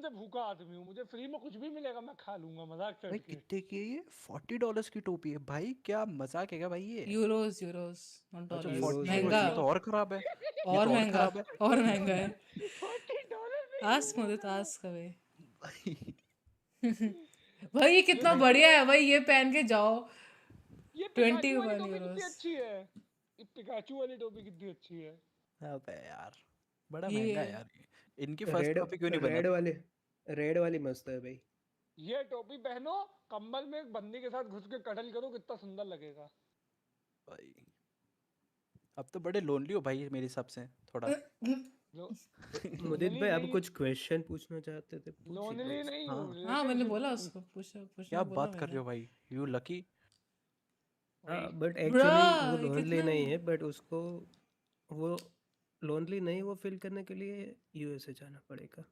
से भूखा आदमी हूँ। मुझे फ्री में कुछ भी मिलेगा मैं खा लूंगा मजाक भाई कितने की है ये? $40 की टोपी है भाई, क्या मजाक है क्या भाई ये? Euros not dollars. महंगा तो और खराब है। और महंगा और महंगा है। आस्क मुझे आस्क कभी भाई ये कितना बढ़िया है भाई, ये पहन के जाओ। ये 21 यूरोस अच्छी है। ये पिकाचू वाली टोपी कितनी अच्छी है। अबे यार बड़ा महंगा है यार। इनकी फर्स्ट कॉपी क्यों नहीं बना? रेड वाली मस्त है भाई। ये टोपी पहनो, कंबल में एक बंदी के साथ घुस के कटल करो, कितना सुंदर लगेगा भाई। अब तो बड़े लोनली हो भाई मेरे हिसाब से थोड़ा। मुदित भाई आप कुछ क्वेश्चन पूछना चाहते थे? लोनली नहीं हो। हाँ मैंने बोला उसको पूछो। क्या बात कर रहे हो भाई? You lucky. बट एक्चुअली वो लोनली नहीं है, बट उसको वो लोनली नहीं वो फील करने के लिए यूएसए जाना पड़ेगा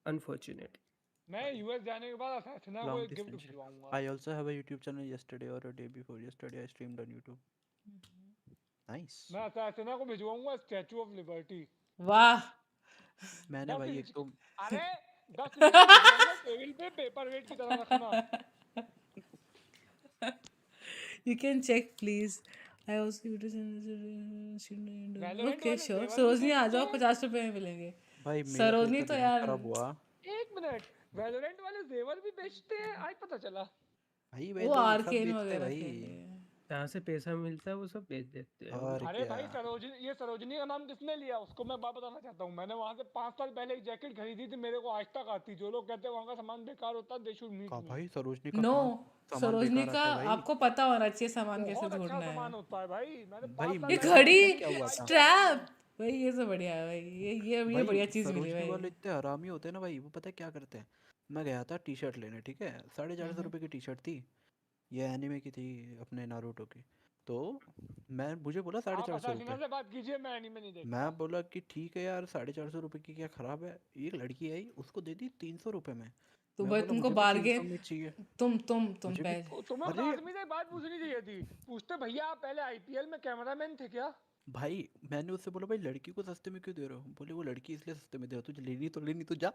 अनफॉर्चुनेटली। मैं यूएस जाने के बाद असैसिना को एक gift भिजवाऊंगा। I also have a YouTube channel yesterday or a day before yesterday I streamed on YouTube. Nice. मैं असैसिना को भिजवाऊंगा स्टैचू ऑफ लिबर्टी। वाह मैंने भाई एक तो अरे 10 भिजवाऊंगा टेबल पे पेपर वेट की तरह रखना। You can check please. I also okay sure. Sarojini आ जाओ, 50 रुपए में मिलेंगे। भाई सरोजनी तो यार एक मिनट, वैलोरेंट वाले जेवर भी बेचते हैं, आज पता चला। भाई वो आर्केन वगैरह के लिए जहाँ से पैसा मिलता है वो सब बेच देते हैं। अरे भाई सरोजनी का नाम किसने लिया? उसको मैं बात बताना चाहता हूँ। मैंने वहाँ से 5 साल पहले एक जैकेट खरीदी थी, मेरे को आज तक आती। जो लोग कहते हैं वहाँ का सामान बेकार होता है, दे शुड मीट मी। भाई सरोजनी का सरोजनी का आपको पता होना चाहिए सामान कैसे ढूंढना है। सामान होता है भाई। मैंने भाई ये घड़ी स्ट्रैप भाई ये तो बढ़िया है भाई। ये बढ़िया चीज मिली भाई। वाले इतने हरामी होते हैं ना भाई। वो पता है क्या करते हैं? मैं गया था टी शर्ट लेने, ठीक है, 450 रुपए की टी शर्ट थी। ये एनिमे की थी, अपने नारुतो की। तो मुझे बोला 450 रुपए। बात कीजिए, मैं एनीमे नहीं देखता। मैं बोला कि ठीक है यार 450 रुपए की क्या खराब है। एक लड़की आई, उसको दे दी 300 रुपए में। तो भाई तुमको बार्गेन तुम पहले तुम्हें लाजमी से बात पूछनी चाहिए थी। पूछते भैया आप पहले आईपीएल में कैमरामैन थे क्या? भाई मैंने उससे बोला भाई लड़की को सस्ते में क्यों दे रहे हो? बोले वो लड़की इसलिए सस्ते में दे रहा, तुझे लेनी तो लेनी तो जा।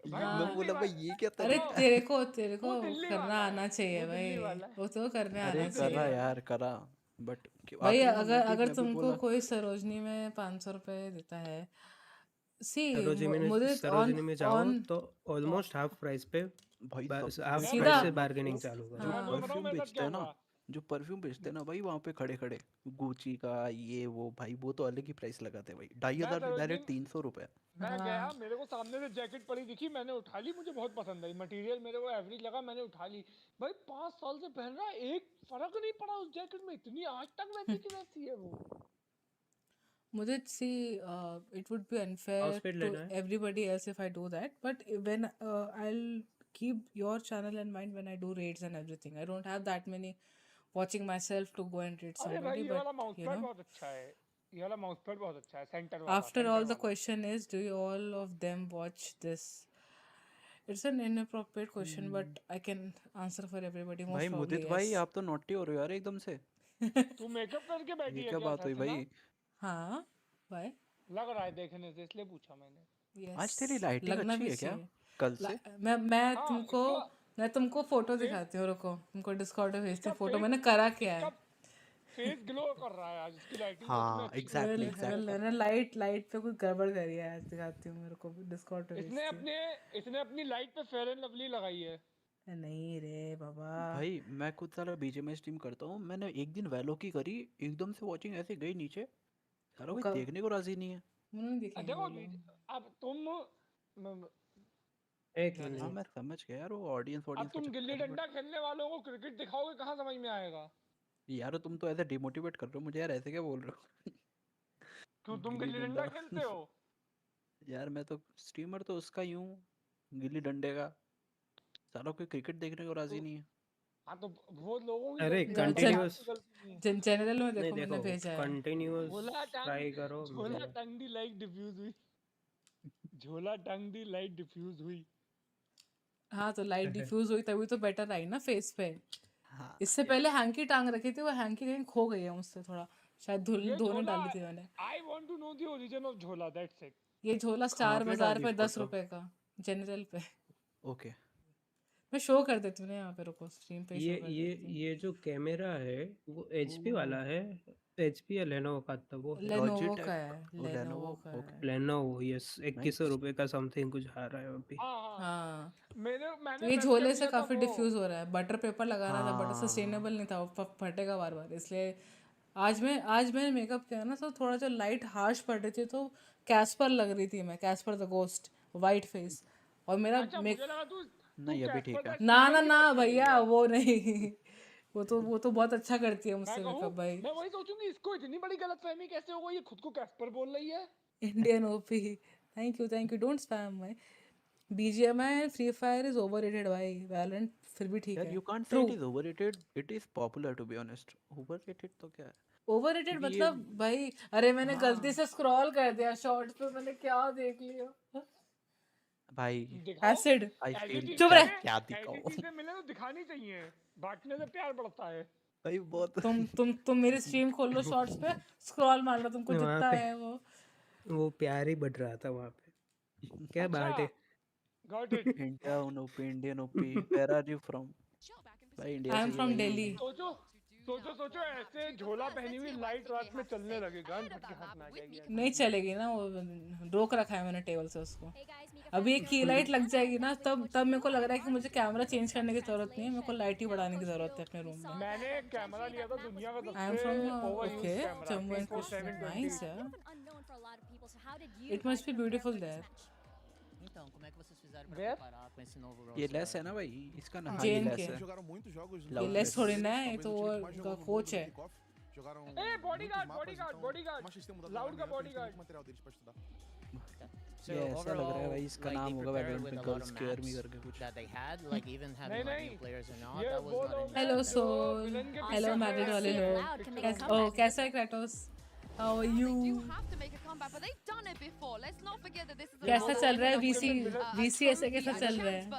मैं बोला भाई ये क्या? अरे तेरे को करना आना चाहिए भाई। वो तो करने आना चाहिए। करा यार करा, बट भाई अगर तुमको कोई सरोजनी में 500 रुपए देता है, सरोजनी में जाओ तो ऑलमोस्ट हाफ प्राइस पे भाई हाफ प्राइस से बार्गेनिंग चालू करो। परफ्यूम बेचते हैं ना, जो परफ्यूम बेचते हैं ना भाई वहाँ पे खड़े खड़े गुची का ये वो भाई, वो तो अलग ही प्राइस लगाते हैं भाई। 2500 डायरेक्ट 300 रुपए। मैं गया, मेरे को सामने से जैकेट पड़ी दिखी, मैंने उठा ली। मुझे बहुत पसंद आई, मटेरियल मेरे को एवरेज लगा, मैंने उठा ली। भाई 5 साल से पहन रहा, एक फर्क नहीं पड़ा उस जैकेट में। इतनी आज तक वैसी की वैसी है वो। मुझे it would be unfair to everybody else if I do that, but when I'll keep your channel in mind when I do raids and everything. I don't have that many watching myself to go and raid somebody, but you know. ये वाला mouse pad बहुत अच्छा है, centre वाला। After all, the question is, do you all of them watch this? It's an inappropriate question, but I can answer for everybody. भाई मुदित भाई आप तो नॉटी हो रहे हो यार एकदम से। तू मेकअप करके बैठी है क्या बात हुई भाई? हाँ भाई लग रहा है देखने से, इसलिए पूछा मैंने। yes. आज तेरी लाइटिंग अच्छी है क्या कल से? मैं तुमको फोटो दिखाती हूँ, रुको तुमको डिस्कॉर्ड पे भेजती हूँ फोटो। मैंने करा क्या है फेस ग्लो कर रहा है आज, इसकी लाइटिंग हाँ एग्जैक्टली एग्जैक्टली। मैंने लाइट पे कुछ गड़बड़ करी है, आज दिखाती हूँ मेरे को डिस्कॉर्ड पे भेजती हूँ। इसने अपनी लाइट पे फेयर एंड लवली लगाई है। नहीं रे बाबा भाई मैं खुद साला बीजीएमआई स्ट्रीम करता हूँ, मैंने एक दिन वैलो की करी, एकदम से वॉचिंग ऐसे गई नीचे, साला कोई देखने को राजी नहीं है। देखो अब तुम एक हाँ मिनट, मैं समझ गया यार, वो ऑडियंस अब तुम गिल्ली डंडा खेलने वालों को क्रिकेट दिखाओगे, कहाँ समझ में आएगा? यार तुम तो ऐसे डिमोटिवेट कर रहे हो मुझे यार, ऐसे क्या बोल रहे हो? क्यों तुम गिल्ली डंडा खेलते हो? यार मैं तो स्ट्रीमर तो उसका ही हूँ, गिल्ली डंडे का, साला कोई क्रिकेट देखने को राजी नहीं है। हाँ तो वो लोगों की अरे गलती है, कंटिन्यूअस जनरल में देखो नहीं, मैंने भेजा है। कंटिन्यूअस ट्राई करो। झोला टंग दी लाइट डिफ्यूज हुई, झोला टंग दी लाइट डिफ्यूज हुई। हाँ तो लाइट डिफ्यूज हुई तभी तो बेटर आई ना फेस पे। हाँ, इससे पहले हैंकी टांग रखी थी, वो हैंकी कहीं खो गई है मुझसे, थोड़ा शायद धोने डाली थी मैंने। I want to know the origin of झोला, that's it. ये झोला स्टार बाजार पे 10 रुपए का, जनरल पे। ओके मैं शो कर देती हूँ ना यहाँ पे, रुको स्ट्रीम पे शो कर देती हूँ। ये जो कैमरा है वो एचपी वाला है, एचपी या लेनोवो का था वो? लेनोवो का है, लेनोवो का है। लेनोवो, यस 2100 रुपए का समथिंग कुछ आ रहा है अभी। हाँ मैंने ये झोले से काफी डिफ्यूज हो रहा है, बटर पेपर लगाना था, बटर सस्टेनेबल नहीं था, वो फटेगा बार बार, इसलिए आज मैंने मेकअप किया ना, तो थोड़ा जो लाइट हार्श पड़ रही थी तो कैस्पर लग रही थी मैं, Caspar the ghost, white face. और मेरा नहीं अभी ठीक है। ना भैया वो नहीं वो तो बहुत अच्छा करती है मुझसे मेकअप भाई। मैं वही सोचूंगी इसको इतनी बड़ी गलतफहमी कैसे हो गई, ये खुद को कैस्पर बोल रही है। Indian OP, thank you don't spam my. BGMI Free Fire is overrated भाई, वैलोरेंट फिर भी ठीक है। You can't say it is overrated, it is popular to be honest. Overrated तो क्या है? ओवररेटेड मतलब भाई, अरे मैंने गलती से स्क्रॉल कर दिया शॉर्ट्स पे, मैंने क्या देख लिया भाई, एसिड। चुप रह, क्या दिखाओ, चीजें मिले तो दिखानी चाहिए, बांटने से प्यार बढ़ता है भाई बहुत। तुम मेरी स्ट्रीम खोल लो शॉर्ट्स पे, स्क्रॉल मार लो, तुमको जितना है वो प्यार ही बढ़ रहा था वहाँ पे। क्या बात है? Got it. Indian OP, where are you from? भाई इंडिया से। I am from Delhi. सोचो ऐसे झोला पहनी हुई लाइट रात में चलने लगे, गन फट के हाथ में आ जाएगी। नहीं चलेगी ना, वो रोक रखा है मैंने टेबल से उसको। अभी एक की लाइट लग जाएगी ना, तब मेरे को लग रहा है कि मुझे कैमरा चेंज करने की जरूरत नहीं है, मेरे को लाइट ही बढ़ाने की जरूरत है अपने रूम में। मैंने कैमरा लिया था दुनिया का I am from okay, Jammu and Kashmir. Nice, yeah. It must be beautiful there. ये लेस है ना भाई, इसका नाम GEN.G है। ये लेस थोड़ी ना है, तो वो उनका कोच है। ए बॉडीगार्ड लाउड का बॉडीगार्ड। ये ऐसा लग रहा है भाई इसका नाम होगा वैलोरेंट में गर्ल्स केयर मी करके कुछ। हेलो सोल, हेलो मैरिड वाले लोग, कैसा है क्रेटोस? How are you? कैसा चल रहा है VCS कैसा चल रहा है?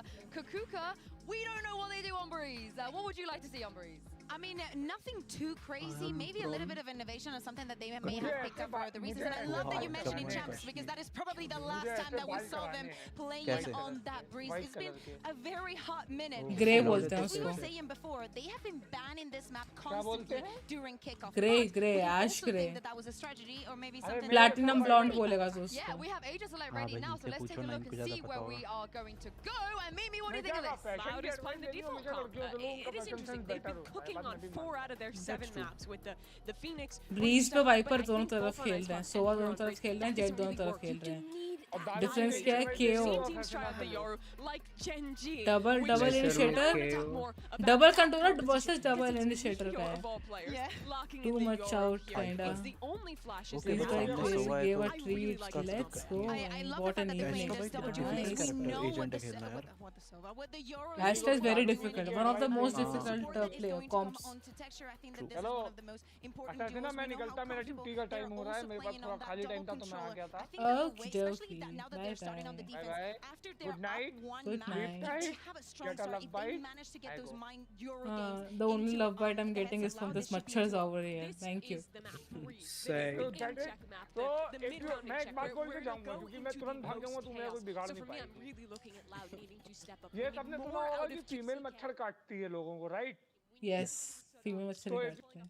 We don't know what they do on Breeze. What would you like to see on Breeze? I mean, nothing too crazy. Maybe a little bit of innovation or something that they may have picked up for other reasons. And I love that you're mentioning champs because that is probably the last time that we saw them playing on that Breeze. It's been a very hot minute. Grey बोलते हैं We उसको. were saying before, they have been banning this map constantly during kickoff. Grey, ash grey. That was a strategy or maybe something. Platinum blonde बोलेगा तो उसको. Yeah, we have Aegis Alert ready now, so let's take a look and see where we are going to go. And Mimi, what do you think of this? Loud is playing the default comp. It is interesting. They've been cooking on 4 out of their 7 maps with the Phoenix. Breeze पे Viper दोनों तरफ खेल रहे हैं, सोवा दोनों तरफ खेल रहे हैं, जेट दोनों तरफ खेल रहे हैं। डिफरेंस क्या है? KO double initiator, double controller versus double initiator का है। Too much out kinda. Please guys, please give a treat. Let's go. What an evening. Astra is very difficult. One of the most difficult player comps. Hello अच्छा ना, मैं निकलता, मेरा duty का time हो रहा है, मेरे पास थोड़ा खाली टाइम था तो मैं आ गया था। Okay bye bye, good night, get a love bite. the only love bite I'm getting is from this machars over here. Thank you. तो मैं एक बात बोल के जाऊंगा क्योंकि मैं तुरंत भाग जाऊंगा, तू मेरा कोई बिगाड़ नहीं पाएगी। ये सबने सुना होगा कि फीमेल मच्छर काटती है लोगों को, राइट? Yes, फीमेल मच्छर काटते हैं।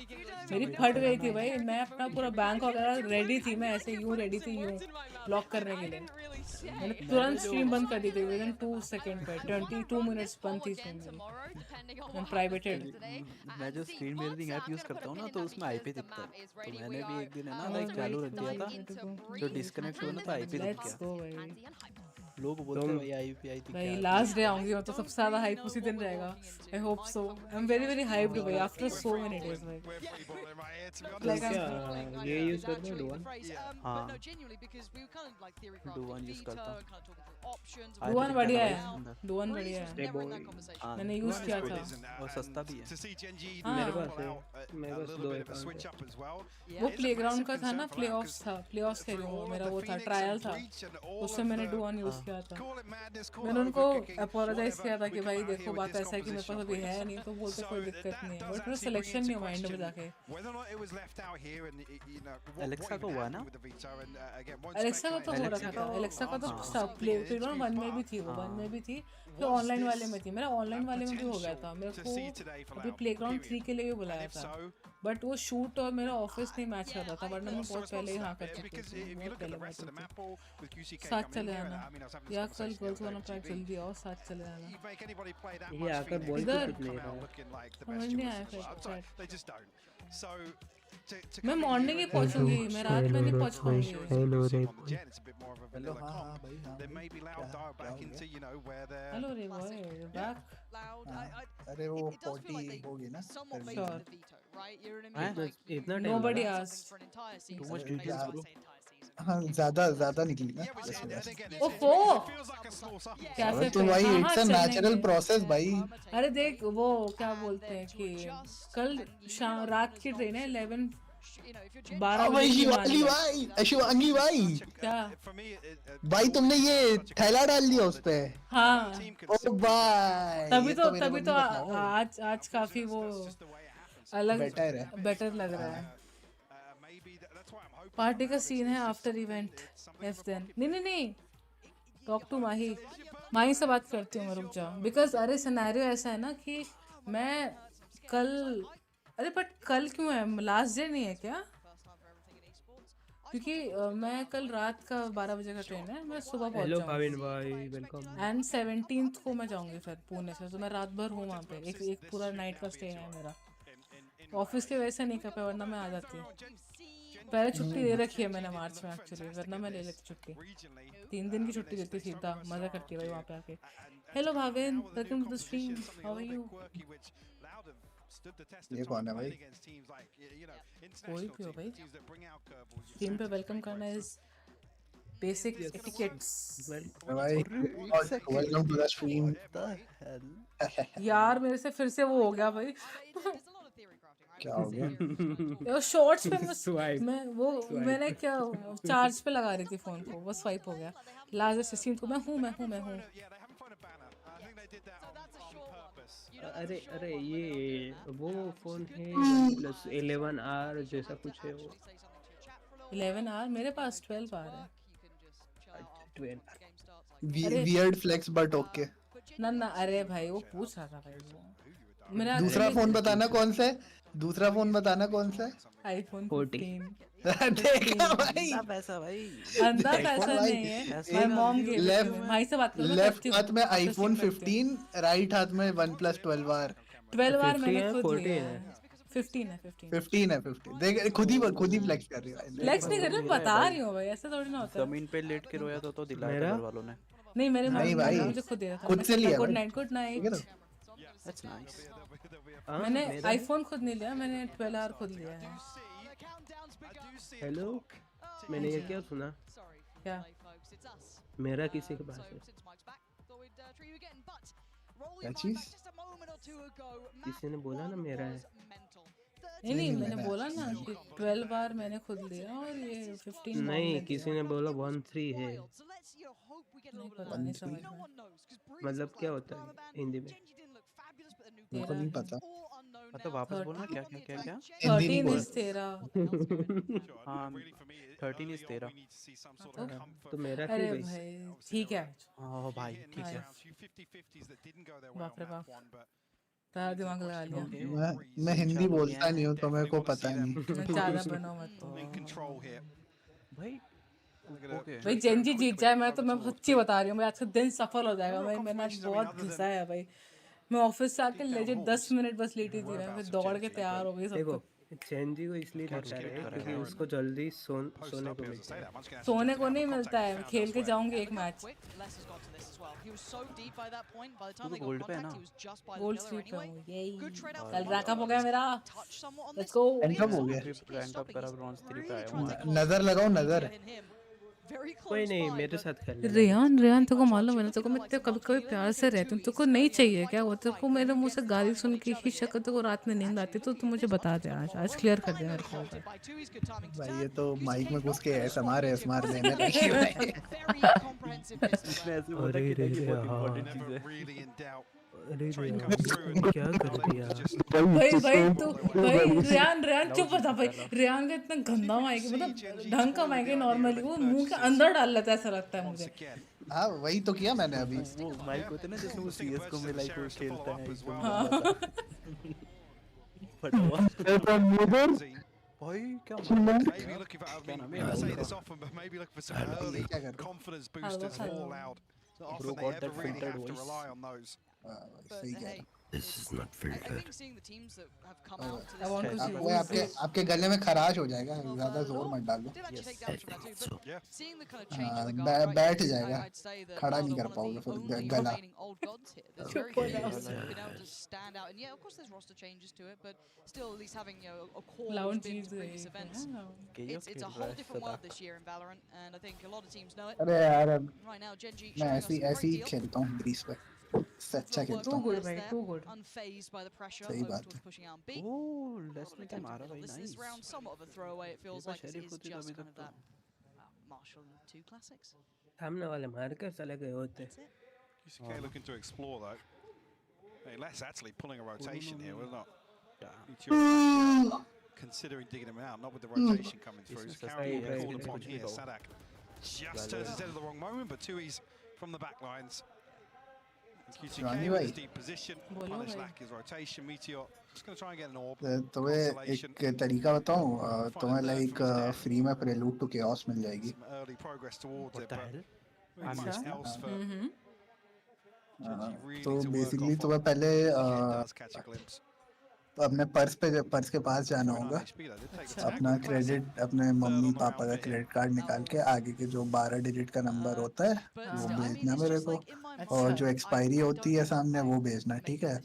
मेरी फट गई थी भाई, मैं अपना पूरा बैंक वगैरह रेडी थी, मैं ऐसे यूँ रेडी थी यूँ ब्लॉक करने के लिए, मैंने तुरंत स्ट्रीम बंद कर दी थी विदिन 2 सेकंड पे, 22 मिनट्स बंद थी स्ट्रीम प्राइवेटेड। मैं जो स्क्रीन मिररिंग ऐप यूज़ करता हूँ ना तो उसमें आईपी दिखता है, तो मैंने भी एक दिन है ना लाइक चालू रख दिया था, जो डिस्कनेक्ट हुआ ना तो आईपी दिख गया। लोग बोलते हैं भाई आईपी आई थी भाई लास्ट डे आऊंगी मैं तो सबसे ज्यादा हाइप उसी दिन रहेगा, I hope so, I am very very hyped भाई आफ्टर सो मेनी डेज भाई। लाइक ये यूज करते हो डुवन? हां डुवन यूज करता हूं, डुवन बढ़िया है, डुवन बढ़िया है, मैंने यूज किया था और सस्ता भी है। मेरे पास है, मेरे पास 2 अकाउंट। वो प्लेग्राउंड का था ना, प्लेऑफ्स था, प्लेऑफ्स खेलूं वो मेरा वो था ट्रायल था, उससे मैंने डुवन यूज किया था। मैंने उनको अपोलोजाइज किया था कि भाई देखो बात ऐसा है कि मेरे पास अभी है नहीं, तो बोलते कोई दिक्कत नहीं है, बट मेरा सिलेक्शन नहीं हुआ एंड में जाके। एलेक्सा को हुआ ना, एलेक्सा का तो हो रखा था, एलेक्सा का तो प्लेग्राउंड 1 में भी थी, वो 1 में भी थी, फिर ऑनलाइन वाले में थी, मेरा ऑनलाइन वाले में भी हो गया था। मेरे को अभी प्लेग्राउंड 3 के लिए भी बुलाया था, बट वो शूट और मेरा ऑफिस नहीं मैच कर रहा था, वरना मैं बहुत पहले ही हाँ कर चुकी थी, बहुत पहले बात होती। साथ चले आना। या कल गर्ल्स वाला पैक जल्दी आओ साथ चले जाना। ये आकर बोल तो कुछ नहीं रहा। समझ नहीं आया फिर। मैं मॉर्निंग ही पहुंचूंगी, मैं रात में नहीं पहुंच पाऊंगी। हेलो रे हेलो हाँ भाई हाँ हेलो रे बॉय बैक। अरे वो 40 होगी ना इतना नोबडी आस्क्ड। हाँ ज्यादा निकली ना। ओफो कैफे तो भाई इट्स अ नेचुरल प्रोसेस भाई। अरे देख वो क्या बोलते हैं कि कल रात की ट्रेन है 11-12 बजे। शिवांगी भाई क्या भाई तुमने ये थैला डाल दिया उस पे? हाँ ओ भाई तभी तो आज काफी वो अलग बेटर लग रहा है। पार्टी का सीन है आफ्टर इवेंट एफ देन। नहीं टॉक टू माही से बात करती हूँ मैं, रुक जाओ। बिकॉज अरे सिनेरियो ऐसा है ना कि मैं कल बट कल क्यों है, लास्ट डे नहीं है क्या? क्योंकि मैं कल रात का 12 बजे का ट्रेन है, मैं सुबह पहुंच हेलो भाविन भाई वेलकम। एंड 17th को मैं जाऊंगी फिर पुणे से, तो मैं रात भर हूँ वहाँ पे। एक पूरा नाइट का स्टे है मेरा। ऑफिस के वजह से नहीं कर पाया, वरना मैं आ जाती। पहले छुट्टी दे रखी है मैंने मार्च में एक्चुअली, वरना मैं ले लेती छुट्टी। 3 दिन की छुट्टी देती सीधा, मजा करती भाई वहाँ पे आके। Hello Bhavin, welcome to the stream, how are you? ये कौन है भाई? कोई भी हो भाई, स्ट्रीम पे वेलकम करना इज बेसिक एटिकेट्स। भाई वेलकम टू द स्ट्रीम। यार मेरे से फिर से वो हो गया भाई। क्या हो गया? शॉर्ट्स पे मैंने क्या चार्ज पे लगा रही थी फोन को, वो स्वाइप हो गया। लास्ट 16 को मैं हूँ। अरे ये वो फोन है OnePlus 11R जैसा कुछ है वो। 11R मेरे पास 12R है। 12 वियर्ड फ्लेक्स बट ओके ना अरे भाई वो पूछ रहा था भाई वो मेरा। दूसरा फोन बताना कौन सा है? दूसरा फोन बताना कौन सा है? आईफोन 14। देखा भाई, पैसा भाई अंधा पैसा नहीं है। माय मॉम गिव भाई से बात करो। लेफ्ट हाथ में आईफोन 15, राइट हाथ में OnePlus 12R। 12R मैंने खुद लिया है। 15 है। देख खुद ही फ्लेक्स कर रही है। फ्लेक्स नहीं कर रही, बता रही हूं भाई, ऐसा थोड़ी ना होता है। जमीन पे लेट के रोया तो दिलाया घर वालों ने। नहीं मेरे नहीं भाई, मुझे खुद दिया था। खुद से लिया। Good night. That's nice. मैंने आईफोन खुद नहीं लिया, मैंने 12R खुद लिया है। हेलो, मैंने ये क्या सुना? क्या? मेरा किसी के पास है? क्या चीज? किसी ने बोला ना मेरा है। नहीं मैंने बोला ना कि 12R मैंने खुद लिया और ये 15 नहीं, किसी ने बोला 13 है। मतलब क्या होता है हिंदी में? मुझे नहीं पता। मतलब वापस बोलना क्या 13 इज 13। हाँ 13 इज 13। तो मेरा अरे भाई ठीक है। ओ भाई ठीक है। बाप रे बाप, तारा दिमाग लगा लिया। मैं हिंदी बोलता नहीं हूँ तो मेरे को पता नहीं। ज्यादा बनो मत भाई जेनजी जीत जाए मैं सच्ची बता रही हूँ, मैं आज का दिन सफल हो जाएगा भाई। मैंने आज बहुत घिसा है भाई। मैं ऑफिस से आके लेजिट 10 मिनट बस लेटी थी, मैं फिर दौड़ के तैयार हो गई। देखो जेनजी को इसलिए लगता है क्योंकि उसको जल्दी सोने को मिलता है। सोने को नहीं मिलता है, खेल के जाऊंगी एक मैच। गोल्ड पे है ना? गोल्ड स्ट्रीक पे हूं। यही कल रैंक अप हो गया मेरा। Let's go. रैंक अप हो गया। रैंक अप करा, ब्रॉन्ज 3 पे आया हूं। नजर लगाओ नजर। कोई नहीं, मेरे साथ खेल। रेयान तेरे को मालूम है ना, तेरे को मैं कभी प्यार से रहती हूँ। तेरे को नहीं चाहिए क्या वो? तेरे को मेरे मुंह से गाली सुन के ही शक्ल तेरे को रात में नींद आती तो तू मुझे बता दे। आज क्लियर कर दे मेरे को भाई। ये तो माइक में घुस के एसएमआर देने लगी भाई। क्या कर दिया भाई तू भाई। रेयान चुप था भाई। रेयान का इतना गंदा माइक, मतलब ढंग का माइक है नॉर्मली, वो मुंह के अंदर डाल लेता है ऐसा लगता है मुझे। हाँ वही तो किया मैंने अभी। वो माइक होते ना जैसे वो सीएसगो में लाइक वो खेलता है एकदम। भाई क्या maybe looking for, I mean, we say this often, but maybe looking for some early confidence boosters for Loud. So often they ever really have to rely on those. This is not very I think seeing the teams that have come out to I want to see वो आपके गले में खराश हो जाएगा, ज़्यादा जोर मत डालो। seeing the kind of changes in the guard, बैठ जाएगा, I'd say that खड़ा नहीं Loud कर are one पाओगे of फिर the only गला। remaining old gods here. There's very few that have been able to stand out, and yeah, of course there's roster changes to it, but still at least having, you know, a core who's been to previous events. It's a whole different world this year in Valorant, and I think a lot of teams know it. अरे यार Right now, Gen.G मैं showing us a great ऐसे ही deal. खेलता हूँ bridge पे, अच्छा खेलता हूँ। Too good. Unfazed by the pressure. सही बात towards pushing out B. Oh, let's make him out of This round somewhat of a throwaway. It feels like it is just kind of that Marshall 2 classics. सामने वाले मार कर चले गए होते। UCK looking to explore though. Hey, Les actually pulling a rotation here, we're not. Considering digging him out, not with the rotation coming through. So Carol will call upon here. Sadak just turns his head at the wrong moment, but Tui's from the back lines. QCK in his deep position. Punish lack his rotation. Meteor just going to try and get an orb. तुम्हें एक तरीका बताऊँ, तुम्हें like free में प्रेलूड to chaos मिल जाएगी। Some early progress towards it, but really much else for Gen.G really तो to work basically off तुम्हें of. पहले does catch a glimpse. अपने पर्स के पास जाना होगा, अपना क्रेडिट, अपने मम्मी पापा का क्रेडिट कार्ड निकाल के आगे के जो 12 डिजिट का नंबर होता है वो भेजना मेरे को, और जो एक्सपायरी होती है सामने वो भेजना, ठीक है?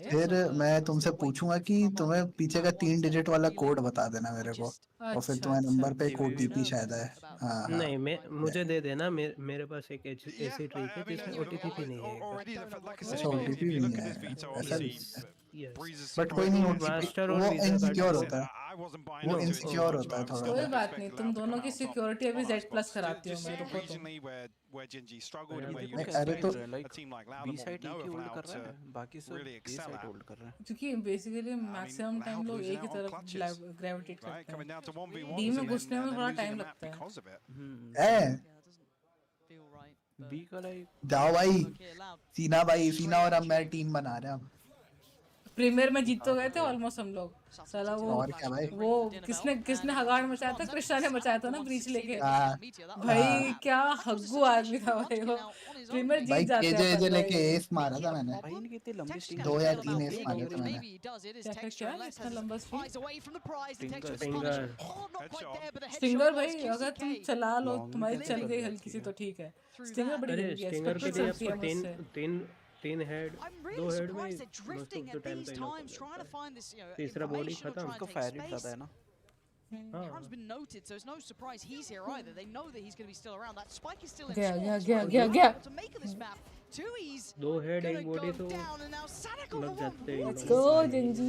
फिर मैं तुमसे पूछूंगा कि तुम्हें पीछे का 3 डिजिट वाला कोड बता देना मेरे को, और फिर तुम्हारे नंबर पे एक OTP शायद है। हाँ नहीं, मैं मुझे दे देना, मेरे पास एक ऐसी ट्रिक है जिसमें OTP नहीं है। अच्छा OTP भी नहीं है ऐसा, बट कोई नहीं, मास्टर वो इनसिक्योर होता है, वो इनसिक्योर होता है थोड़ा। कोई बात नहीं, तुम दोनों की सिक्योरिटी अभी Z+ कराती हो मेरे को तुम। अरे तो बी साइड एक ही होल्ड कर रहा है, बाकी सब ए साइड होल्ड कर रहे हैं। क्योंकि बेसिकली मैक्सिमम टाइम लोग एक ही तरफ ग्रेविटेट करते हैं, डी में घुसने में थोड़ा टाइम लगता है। बी का लाइक जाओ भाई, सीना और अब मैं टीम बना रहे हैं। अब प्रीमियर में जीत तो गए थे ऑलमोस्ट हम लोग, साला वो किसने हगाड़ मचाया था? कृष्णा ने मचाया था ना ब्रीच लेके। भाई क्या हग्गू आदमी था भाई वो, प्रीमियर जीत जाते हैं। भाई लेके एस मारा था मैंने, भाई इनकी इतनी लंबी स्ट्रिंग 2 या 3 एस मारे थे मैंने। क्या इतना लंबा स्टिंगर भाई, अगर तुम चला लो, तुम्हारी चल गई हल्की सी तो ठीक है। स्टिंगर बड़ी है, स्टिंगर के लिए आपको 3 हेड 2 हेड में most of the time तीसरा बॉडी खत्म, उसको फायर रेट ज्यादा है ना। Heron's been noted, so it's no surprise he's here either. They know that he's going to be still around. That spike is still in गया to make of this map. Tui's 2 head एक body तो down, and now Sadak लग जाते हैं। Let's go Gen.G।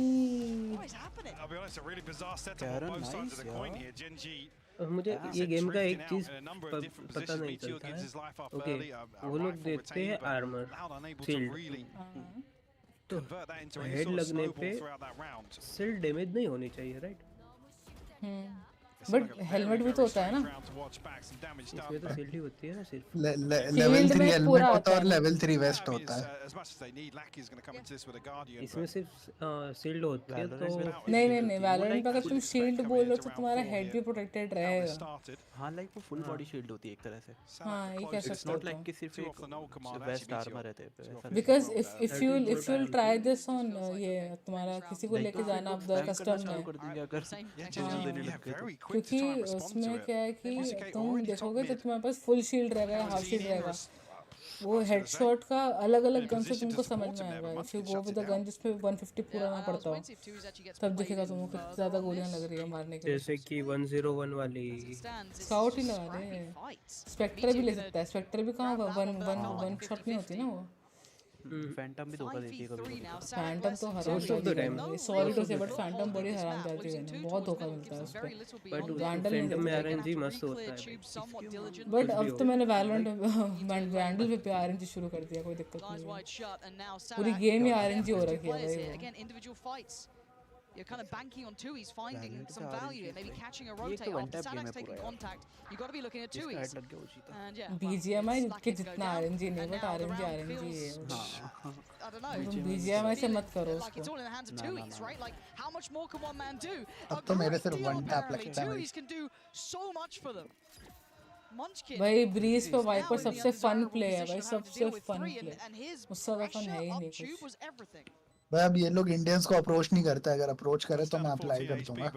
What is happening? I'll be honest, a really bizarre setup on both sides of the coin here. Gen.G मुझे ये game का एक चीज पता नहीं चलता है। ओके, वो लोग देते हैं आर्मर शील्ड, तो हेड लगने पे शील्ड डैमेज नहीं होनी चाहिए, राइट? बट हेलमेट भी तो होता है ना, इसमें तो शील्ड ही होती है ना सिर्फ। लेवल 3 हेलमेट होता है और लेवल 3 वेस्ट होता है, इसमें सिर्फ शील्ड होती है। तो नहीं वैलोरेंट में अगर तुम शील्ड बोल रहे हो तो तुम्हारा हेड भी प्रोटेक्टेड रहेगा। हां लाइक वो फुल बॉडी शील्ड होती है एक तरह से। हां ये कह सकते हो, नॉट लाइक कि सिर्फ एक वेस्ट आर्मर रहते हैं। Because if you try this on ये तुम्हारा किसी को लेके जाना अब द कस्टम में कर देंगे अगर, क्योंकि उसमें क्या है कि तुम देखोगे तो तुम्हारे पास फुल शील्ड रहेगा, हाफ शील्ड रहेगा, वो हेडशॉट का अलग-अलग गन से तुमको समझ में आएगा। If you go with a gun जिसपे 150 पूरा ना पड़ता हो, तब दिखेगा तुमको कितनी ज्यादा गोलियां लग रही है मारने के लिए। जैसे कि 101 वाली स्काउट ही लगा दे, स्पेक्टर भी ले सकता है। स्पेक्टर भी कहां वन शॉट नहीं होती ना वो। फैंटम भी धोखा देती है कभी। फैंटम तो हराम, सॉरी टू से, बट फैंटम बड़ी हराम जाती है, बहुत धोखा मिलता है उसपे। बट फैंटम में आरएनजी मस्त होता है। बट अब तो मैंने वैलोरेंट वैंडल पे आरएनजी शुरू कर दिया, कोई दिक्कत नहीं है, पूरी गेम ही आरएनजी हो रखी है भाई। you're kind of banking on Tui's finding some value here, maybe catching a rotate after Sadak's taking contact. You've got to be looking at Tui's. And yeah, BGMI के जितना RNG नहीं, but RNG है. I don't know. BGMI से मत करो Like it's all in the hands of Tui's, right? Like how much more can one man do? अब तो मेरे सिर्फ one tap लगता है. Tui's can do so much for them. Munchkin. भाई ब्रीज पे वाइपर सबसे फन प्ले है भाई, सबसे फन प्ले. उससे ज़्यादा फन है ही नहीं कुछ. भाई अब ये लोग इंडियंस को अप्रोच नहीं करता, अगर अप्रोच करे तो मैं अप्लाई कर दूंगा.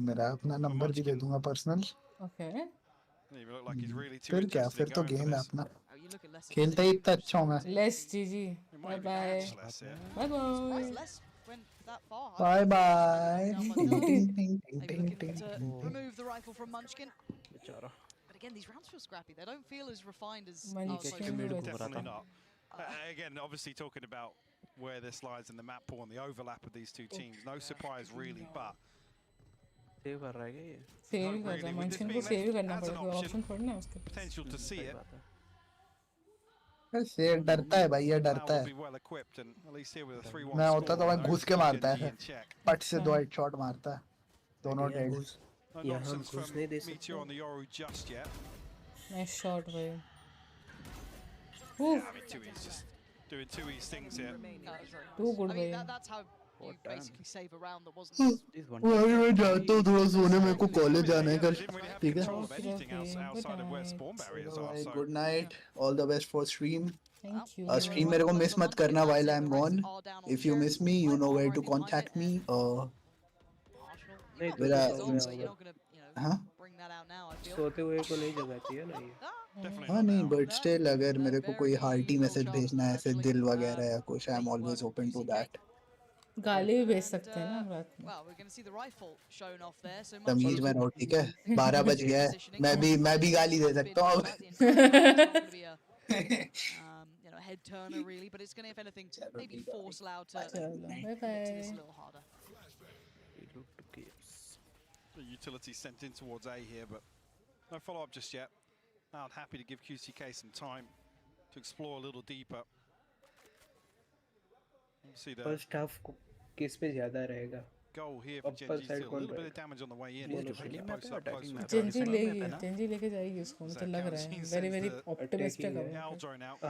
मेरा अपना नंबर भी दे दूंगा पर्सनल. ओके. फिर क्या, फिर तो गेम है अपना. खेलता ही इतना अच्छा हूँ मैं. Less GG. Bye bye. Bye bye. Bye bye. Remove the rifle from Munchkin. But again, these rounds feel scrappy. They don't feel as refined as. Definitely not. Again, obviously talking about where this lies in the map pool and the overlap of these two teams. No surprise really, but. Save कर रहा है क्या ये? Save कर रहा है. मंचकिन को save करना पड़ेगा. ऑप्शन थोड़ी ना उसके. Potential to see it. शेर डरता है भाई, ये डरता है. मैं होता तो भाई घुस के मारता है, पट से 2 हेडशॉट मारता है, दोनों डेड. यहाँ घुसने दे सकते हो. नाइस शॉट भाई. Doing Tui's things here. Too good भाई. That's how you basically save a round that wasn't. मैं जाता हूँ थोड़ा सोने, मेरे को कॉलेज जाना है कल. ठीक है. Good night. All the best for stream. Thank you. Stream मेरे को miss मत करना while I'm gone. If you miss me, you know where to contact me. मेरा हाँ. सोते हुए को नहीं जगाती है ना ये. हाँ नहीं, but still अगर मेरे को कोई hearty message भेजना है, ऐसे दिल वगैरह या कुछ, I'm always open to that. गाली भी भेज सकते हैं ना रात में. तमीज में रहो, ठीक है. 12 बज गया है, मैं भी गाली दे सकता हूँ. You know, head turner really, but it's going to, if anything, maybe force Loud to bye bye. this a little harder. The utility sent in towards A here, but no follow-up just yet. Loud happy to give QCK some time to explore a little deeper. See the first half किस पे ज़्यादा रहेगा? Goal here for Gen.G. Still a little bit of damage on the way in. Gen.G लेके जाएगी उसको, मुझे लग रहा है. Very optimistic है.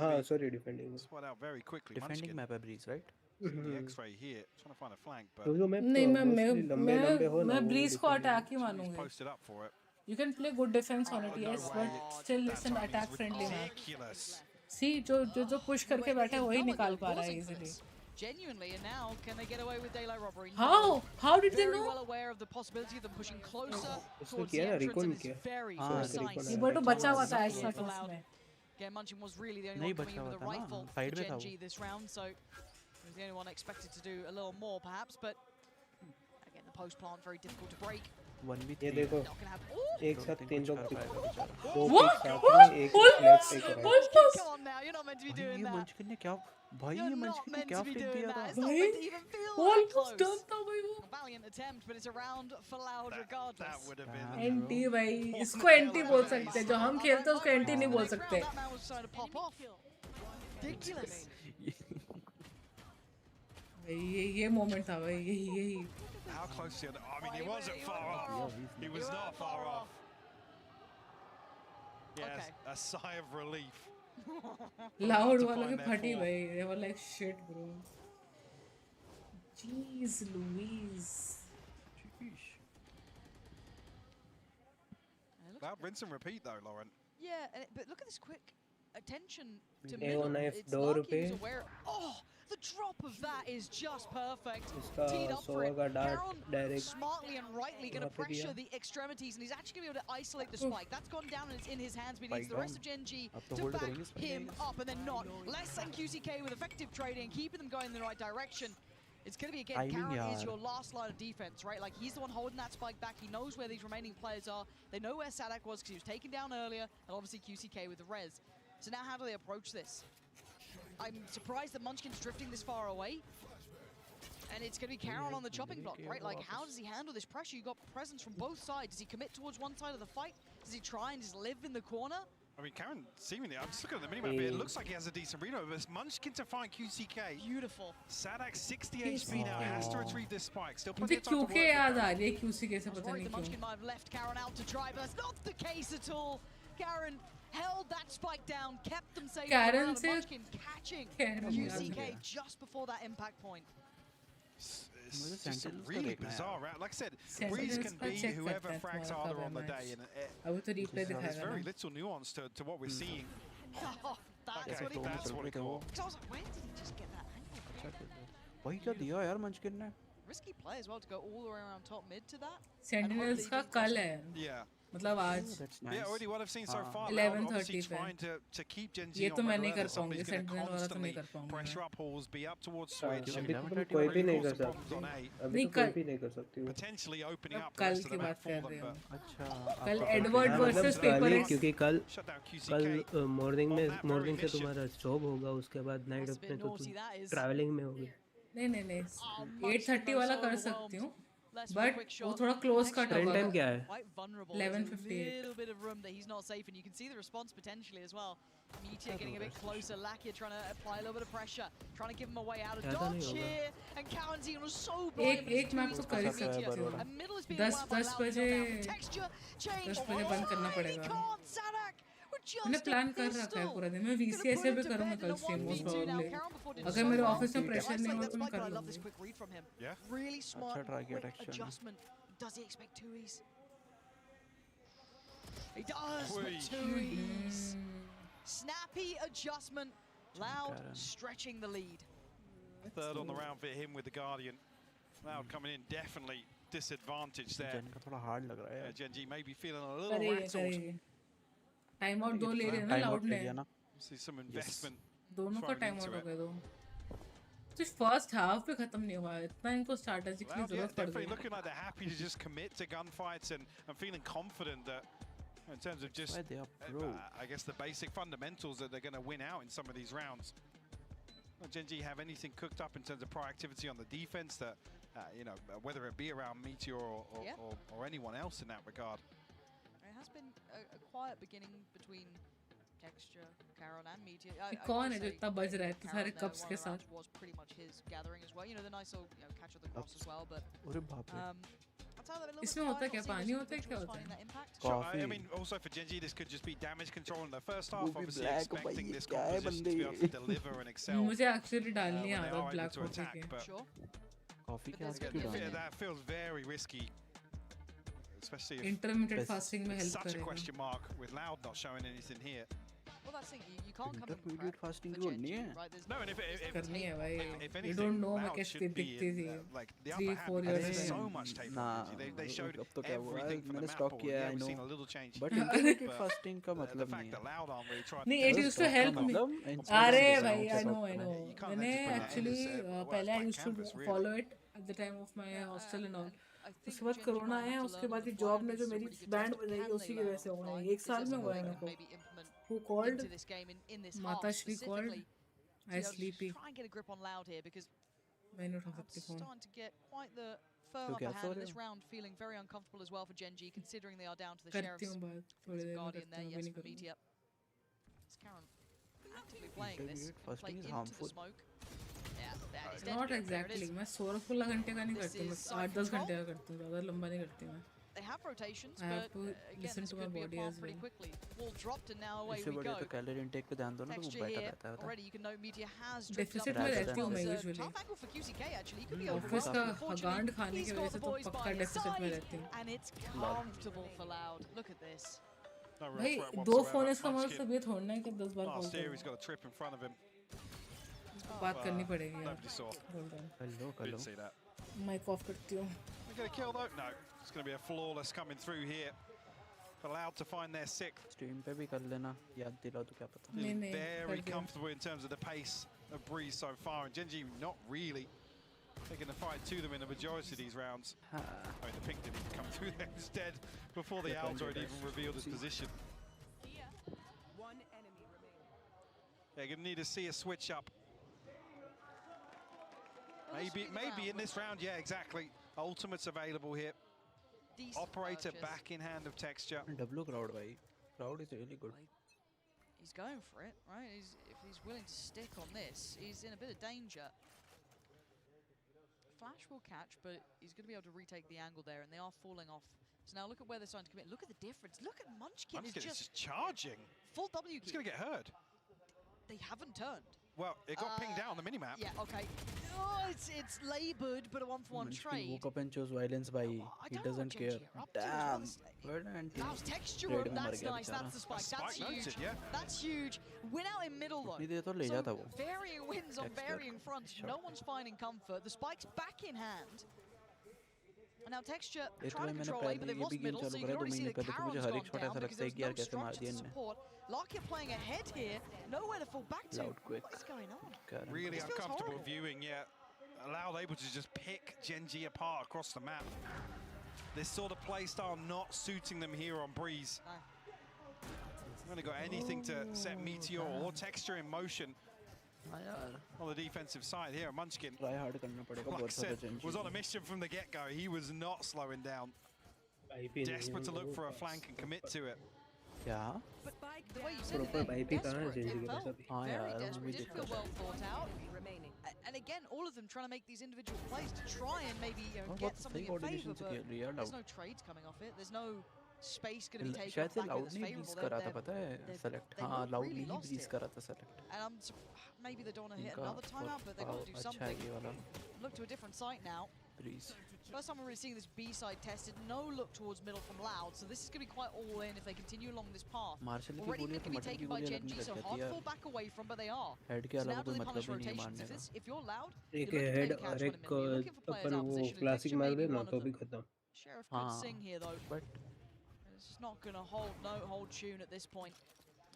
हाँ, sorry, defending. Spot out very quickly. Defending map है Breeze, right? The X-ray here, trying to find a flank, but नहीं, मैं Breeze को attack he मानूंगी. Posted up for it. You can play good defense on it, yes, but still it's an attack friendly map. See, जो push करके बैठा है वही निकाल पा रहा है easily. Genuinely, and now can they get away with daylight robbery? How did they know? Very well aware of the possibility of them pushing closer towards the entrance, and it's very precise. ये but बचा हुआ था ऐसा तो उसमें. Again, Munchkin was really the only one coming in with a rifle for Gen.G this round, so he was the only one expected to do a little more perhaps, but again, the post plant very difficult to break. ये देखो एक साथ 3 लोग दिख Come on now, you're not meant to be doing that. मंचकिन ने क्या भाई, ये मंचकिन ने क्या फ्लिक दिया था भाई. Valiant attempt, but it's a round for Loud regardless. That would have been NT भाई, इसको NT बोल सकते हैं, जो हम खेलते हैं उसको NT नहीं बोल सकते. That man was trying to pop off. Ridiculous. ये moment था भाई, यही. How close to the I mean, he wasn't far off. He was not far off. Yes, a sigh of relief. Loud वाला की फटी भाई. They were like shit, bro. Jeez Louise. Loud rinse and repeat though, Lauren. Yeah, but look at this quick attention to middle. It's like he was aware. Oh! The drop of that is just perfect. Teed up for it. Caron smartly and rightly going to pressure the extremities, and he's actually going to be able to isolate the spike. That's gone down and it's in his hands, but he needs the rest of Gen.G to back him up, and then not. Less than QCK with effective trading, keeping them going in the right direction. It's going to be, again, Caron is your last line of defense, right? Like, he's the one holding that spike back. He knows where these remaining players are. They know where Sadak was because he was taken down earlier, and obviously QCK with the res. So now how do they approach this? I'm surprised that Munchkin's drifting this far away. And it's going to be Caron on the chopping block, right? Like, how does he handle this pressure? You've got presence from both sides. Does he commit towards one side of the fight? Does he try and just live in the corner? I mean, Karen, seemingly, I'm just looking at the minimap here. It looks like he has a decent read over this. Munchkin to find QCK. Beautiful. Sadak 60 HP now. Has to retrieve this spike. Still plenty मुझे of time to work. QK याद आ रही है QCK से पता नहीं क्यों. Munchkin might have left Karen out to dry, but that's not the case at all. Karen held that spike down, kept them safe. Karen से Munchkin catching QCK just before that impact point. It's just really bizarre, right? Like I said, Breeze can be whoever frags harder on the day, and there's very little nuance to what we're seeing. Oh, that's what he caught. That's what he caught. So I was like, where did he just get that angle? वही क्या दिया यार मंचकिन ने? Risky play as well to go all the way around top mid to that. Sentinels का कल है. Yeah. मतलब आज. Yeah, already what I've seen so far. 11:30 trying to keep Gen.G ये on तो मैं the नहीं कर alert. पाऊंगी. Somebody's going to Sentinel वाला तो नहीं constantly कर पाऊंगी. pressure up halls, be up towards switch. अभी तो कोई भी नहीं कर सकती. अभी तो कोई भी नहीं कर सकती. Potentially opening up कल the की बात map for कर रही them. हूँ. अच्छा. कल एडवर्ड वर्सेस पेपर एक्स. क्योंकि कल मॉर्निंग से तुम्हारा जॉब होगा, उसके बाद नाइट में तो तुम ट्रैवलिंग में होगी. नहीं 8:30 वाला कर सकती हूँ. But वो थोड़ा close का टाइम क्या है? 11:58. Little bit of room that he's not safe, and you can see the response potentially as well. Meteor getting a bit closer. Lakia trying to apply a little bit of pressure, trying to give him a way out of dodge here. And Karenzi was so blind. एक map तो कर ही सकती हूँ. 10 बजे बंद करना पड़ेगा. मैंने प्लान कर रखा है पूरा दिन. मैं VCS से भी करूँगा कल स्ट्रीम मोस्ट प्रोबेबली. अगर मेरे ऑफिस में प्रेशर नहीं हो तो मैं कर लूँगी. Really smart, try get quick action. adjustment. Does he expect twoies? He does with twoies. Snappy adjustment. Loud stretching the lead. Third on the round for him with the Guardian. Loud coming in, definitely disadvantaged there. Gen का थोड़ा hard लग रहा है. Gen.G may be feeling a little rattled. Time out 2 ले रहे हैं ना loud ने. See some investment. दोनों का टाइम आउट हो गया दो. तो फर्स्ट हाफ पे खत्म नहीं हुआ. इतना इनको स्ट्रैटेजी की जरूरत पड़ गई. Definitely looking like they're happy to just commit to gunfights and feeling confident that in terms of just I guess the basic fundamentals that they're going to win out in some of these rounds. Gen.G have anything cooked up in terms of proactivity on the defense that you know, whether it be around Meteor or anyone else in that regard. It has been a quiet beginning between Texture, Caron and Meteor. कौन है जो इतना बज रहा है सारे cups के साथ? Was pretty much his gathering as well. You know, the nice little catch of the cross as well, but अरे बाप रे. इसमें होता क्या? पानी होता है क्या होता है? I mean, also for Gen.G, this could just be damage control in the first half. Obviously, expecting this composition to be able to deliver and excel. मुझे actually डालनी है आदत ब्लैक कॉफी के. कॉफी के आगे क्यों डालना? That feels very risky. Especially if intermittent fasting में help such a question mark with Loud not showing anything here. Well, that's the thing. You can't come intermittent fasting की नहीं है. No, and if करनी है भाई. if anything, You don't know मैं Loud कैसे should be दिखती थी. like the upper hand. 3-4 years There's ago. so much tape on Gen.G. They showed अब तो क्या हुआ? everything from the मैंने map स्टॉक board. किया Yeah, है, we've I seen a know. little change. But intermittent fasting का मतलब the नहीं fact that है. Loud aren't really trying. नहीं, it used to help me. अरे भाई, I know. मैंने actually पहले I used to follow it at the time of my hostel and all. उसके बाद कोरोना आया, उसके बाद ये जॉब ने जो मेरी बैंड बजाई है उसी की वजह से हुआ है. 1 साल में हुआ है मेरे को. Who called? माता Shri called. I sleepy. Try and get a grip on Loud here because मैं नहीं उठा सकती phone. starting to get quite the firm upper hand in this round, feeling very uncomfortable as well for Gen.G, considering they are down to the करती sheriffs. हूँ बात थोड़ी देर में Guardian करती there, हूँ. yes, नहीं for करूँगी. Meteor. It's Karen actively playing this. Intermittent fasting Play is into harmful. the smoke. Yeah, that is dead. Not There it exactly. is. मैं 16 घंटे का नहीं करती हूँ. मैं 8-10 घंटे का करती हूँ. ज़्यादा लंबा नहीं करती मैं. They have rotations, I have but to again, listen this to my could be body apart as pretty well. quickly. Wall dropped, and now away इससे we बढ़िया go. तो कैलोरी इंटेक पे ध्यान दो ना तो वो Texture बेटर here रहता है. already. You can know Meteor has drifted Deficit up. में रहती हूँ मैं It's a usually. tough angle for QCK actually. He could be office overwhelmed. का हगांड खाने की वजह से तो पक्का डेफिसिट में रहती हूँ. And it's comfortable for Loud. Look at this. No real भाई threat 2 whatsoever. फोन इसका मतलब Munchkin सब ये थोड़ना है कि 10 बार last कॉल year, he's करो. got a trip in front of him. बात करनी पड़ेगी यार. Nobody saw. Hold on. Didn't see that. Mic off करती हूँ. They're going to kill though? No. It's going to be a flawless coming through here. Allowed to find their 6th. Stream पे भी कर लेना, याद दिलाओ तो क्या पता. Feeling very comfortable in terms of the pace of Breeze so far, and Gen.G not really taking the fight to them in the majority of these rounds. I mean, the pink didn't even come through there instead before the Owls already even revealed his position. They're going to need to see a switch up. Maybe in this round, yeah, exactly. Ultimates available here. Operator back in hand of Texture. W crowd भाई. Crowd is really good. He's going for it, right? If he's willing to stick on this, he's in a bit of danger. Flash will catch, but he's going to be able to retake the angle there, and they are falling off. So now look at where they're starting to commit. Look at the difference. Look at Munchkin is just charging. Full W key. He's going to get hurt. They haven't turned. Well, it got pinged out on the minimap. Yeah, okay. Oh, it's laboured, but a 1-for-1 trade. Woke up and chose violence by he doesn't care. Damn. Loud's texture room, that's nice. That's the spike. That's huge. That's huge. Win out in middle though. So varying wins on varying fronts. No one's finding comfort. The spike's back in hand. And now Texture trying to control A, but they've lost middle, so you can already see that Karon's gone down because there's no structure to support. Lockyer playing ahead here, nowhere to fall back to. What is going on? Really uncomfortable viewing, yeah. Loud able to just pick Gen.G apart across the map. This sort of play style not suiting them here on Breeze. They've only got anything to set Meteor or Texture in motion. On the defensive side here, Munchkin, like I said, was on a mission from the get-go. He was not slowing down. Desperate to look for a flank and commit to it. Yeah. But the way you said it then, desperate, it felt very desperate, did feel well thought out. And again, all of them trying to make these individual plays to try and maybe get something in favour, but there's no trades coming off it. There's no space going to be taken off back that's favourable. They're really lost it. And maybe they don't want to hit another timeout, but they've got to do something. Look to a different site now. First time we're really seeing this B side tested. No look towards middle from Loud, so this is going to be quite all in if they continue along this path. Already they can be taken by Gen.G, so hard to fall back away from, but they are. So now do they punish rotations? If you're Loud, you're looking to catch one in mid. You're looking for players out position. Texture may be one of them. Sheriff could sing here though. But it's just not going to hold tune at this point.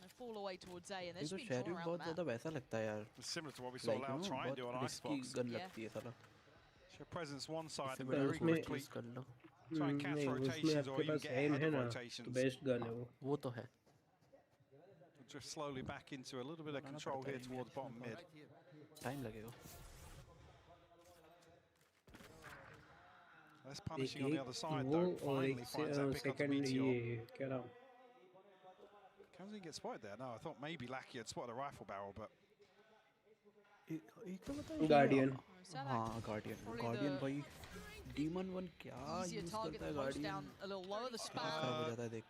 They fall away towards A, and they're just being drawn around the map. Similar to what we saw Loud try and do on Icebox. Show presence one side and very quickly try and catch rotations or even get ahead of rotations. Drift slowly back into a little bit of control here towards bottom mid. Time lagega. Less punishing on the other side though. Finally finds that pick up the Meteor. Kamzeen gets spotted there. No, I thought maybe Lackey had spotted a rifle barrel, but Guardian. हाँ Guardian. Guardian भाई Demon 1 क्या use करता है Guardian? Down a little lower the span. It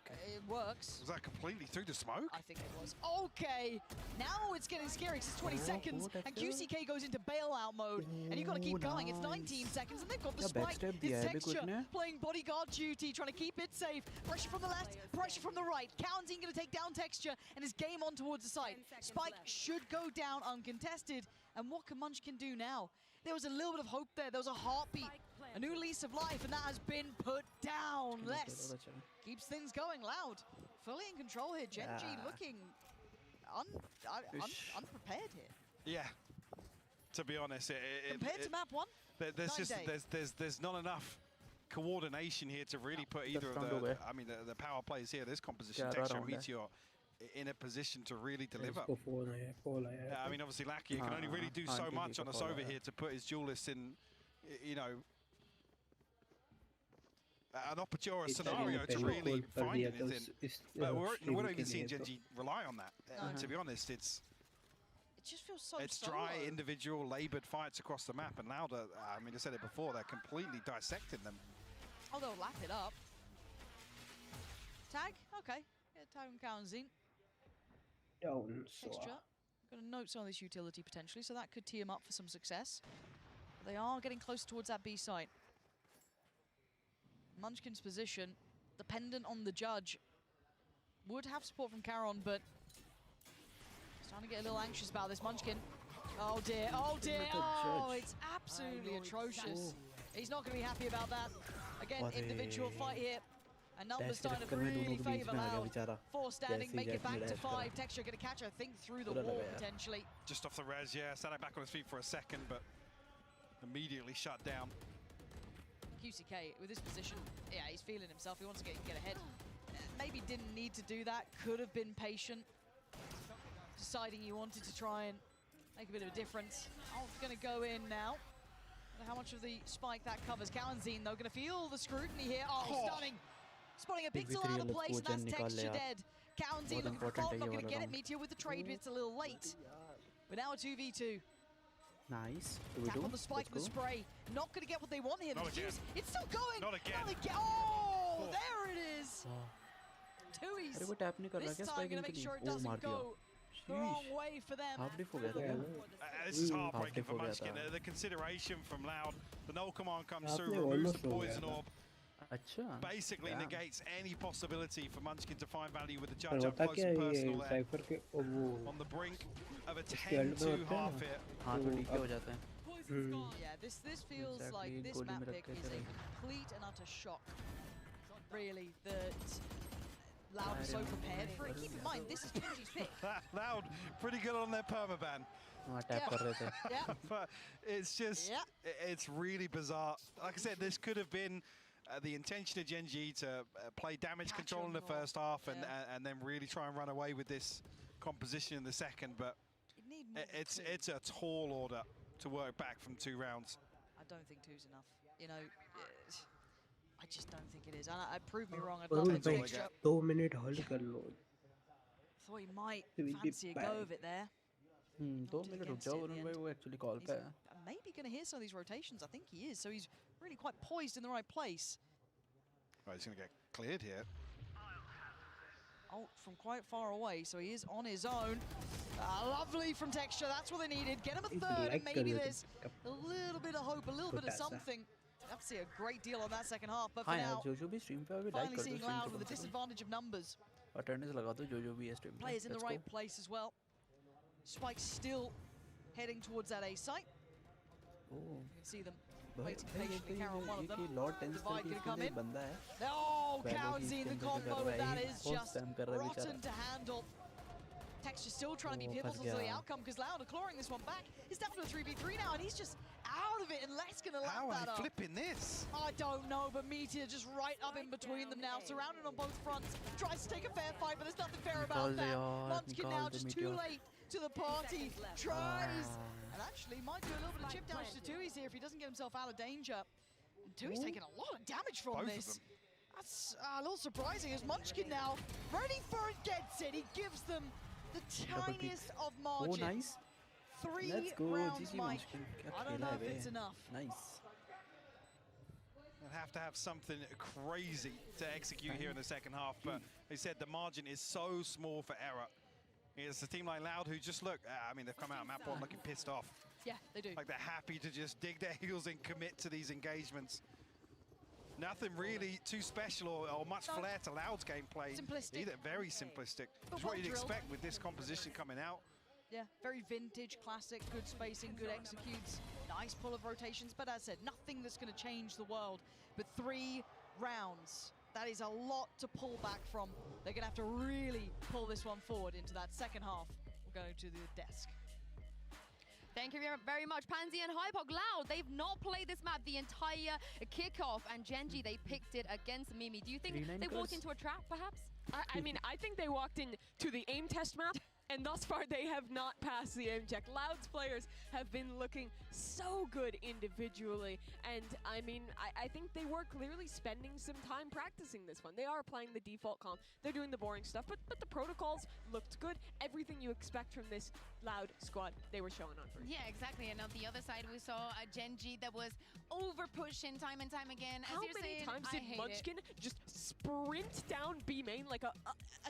works. Was that completely through the smoke? I think it was. Okay, now it's getting scary because it's 20 seconds and QCK goes into bailout mode and you've got to keep going. It's 19 seconds and they've got the spike. It's Texture playing bodyguard duty, trying to keep it safe. Pressure from the left, pressure from the right. Counting going to take down Texture and his game on towards the side. Spike should go down uncontested. And what can Munchkin do now? There was a little bit of hope there. There was a heartbeat, a new lease of life, and that has been put down. Less keeps things going. Loud, fully in control here. Gen.G looking unprepared here. Yeah, to be honest, compared to map one, there's not enough coordination here to really put either of the power plays here. This composition, Texture, and Meteor, in a position to really deliver. I mean, obviously, Lackey can only really do so much on us over here to put his duelists in, you know, an opportune scenario to really find anything. But we're not even seeing Gen.G rely on that. To be honest, it just feels so it's dry, individual, laboured fights across the map, and Louder, I mean, I said it before, they're completely dissecting them. Oh, they'll lap it up. Tag? Okay. Yeah, tag on Kamzeen. Texture. Going to note some of this utility potentially, so that could tee him up for some success. They are getting close towards that B site. Munchkin's position, dependent on the judge. Would have support from Karon, but starting to get a little anxious about this. Munchkin. Oh dear, oh dear, oh, it's absolutely atrocious. He's not going to be happy about that. Again, individual fight here. And numbers starting to really favour Loud. 4 standing, make it back to 5. Texture going to catch, I think, through the wall potentially. Just off the res, yeah. Sat back on his feet for a second, but immediately shut down. QCK, with his position, yeah, he's feeling himself. He wants to get ahead. Maybe didn't need to do that. Could have been patient. Deciding he wanted to try and make a bit of a difference. Oh, going to go in now. How much of the spike that covers. Kamzeen, though, going to feel the scrutiny here. Oh, stunning. Spotting a pixel out of place, and that's Texture dead. County looking for fault, not going to get it. Meteor with the trade, but it's a little late. But now a 2v2. Nice. Tap on the spike, the spray. Not going to get what they want here. Not again. It's still going. Not again. Not again. Oh, there it is. Tui's. This time going to make sure it doesn't go the wrong way for them. This is heartbreaking for Munchkin. The consideration from Loud. The null command comes through, removes the poison orb. Basically negates any possibility for Munchkin to find value with the judge up close and personal there. On the brink of a 10-2 half here. Yeah, this feels like this map pick is a complete and utter shock. Really, that Loud is so prepared for it. Keep in mind, this is Gen.G's pick. Loud, pretty good on their permaban. Yeah. But it's just, it's really bizarre. Like I said, this could have been the intention of Gen.G to play damage control in the first half and then really try and run away with this composition in the second. But it's a tall order to work back from 2 rounds. I don't think 2's enough. You know, I just don't think it is. And prove me wrong. I'd love to take 2 minute hold kar lo. Thought he might fancy a go of it there. 2 minute रुक जाओ वरुण भाई वो actually call पे है. Maybe going to hear some of these rotations. I think he is. So he's really quite poised in the right place. Right, he's going to get cleared here. Ult from quite far away, so he is on his own. Lovely from Texture. That's what they needed. Get him a third, and maybe there's a little bit of hope, a little bit of something. Have to see a great deal on that second half, but for now, finally seeing Loud with a disadvantage of numbers. Players in the right place as well. Spike still heading towards that A site. You can see them waiting patiently. Carol, one of them. Divide going to come in. Oh, Counzy, the combo with that is just rotten to handle. Texture still trying to be pivotal to the outcome because Loud are clawing this one back. He's down to a 3v3 now, and he's just out of it, and Les going to lap that up. How are they flipping this? I don't know, but Meteor just right up in between them now, surrounded on both fronts. Tries to take a fair fight, but there's nothing fair about that. Munchkin now just too late to the party. Tries. And actually might do a little bit of chip damage to Tui's here if he doesn't get himself out of danger. And Tui's taking a lot of damage from this. That's a little surprising as Munchkin now ready for it, gets it. He gives them the tiniest of margins. Oh, nice. 3 rounds, Mike. I don't know if it's enough. Nice. They'll have to have something crazy to execute here in the second half, but they said the margin is so small for error. It's a team like Loud who just look, I mean, they've come out map one looking pissed off. Yeah, they do. Like they're happy to just dig their heels and commit to these engagements. Nothing really too special or much flair to Loud's gameplay. Simplistic. Either very simplistic. It's what you'd expect with this composition coming out. Yeah, very vintage, classic, good spacing, good executes, nice pull of rotations, but as I said, nothing that's going to change the world. But 3 rounds, that is a lot to pull back from. They're going to have to really pull this one forward into that second half. We'll go to the desk. Thank you very much, Pansy and Hypog. Loud, they've not played this map the entire kickoff, and Gen.G, they picked it against Mimi. Do you think they walked into a trap, perhaps? I mean, I think they walked into the aim test map, and thus far they have not passed the aim check. Loud's players have been looking so good individually, and I mean, I think they were clearly spending some time practicing this one. They are playing the default comp, they're doing the boring stuff, but the protocols looked good. Everything you expect from this Loud squad, they were showing on first. Yeah, exactly, and on the other side we saw a Gen.G that was over-pushing time and time again. How many times did Munchkin just sprint down B main like a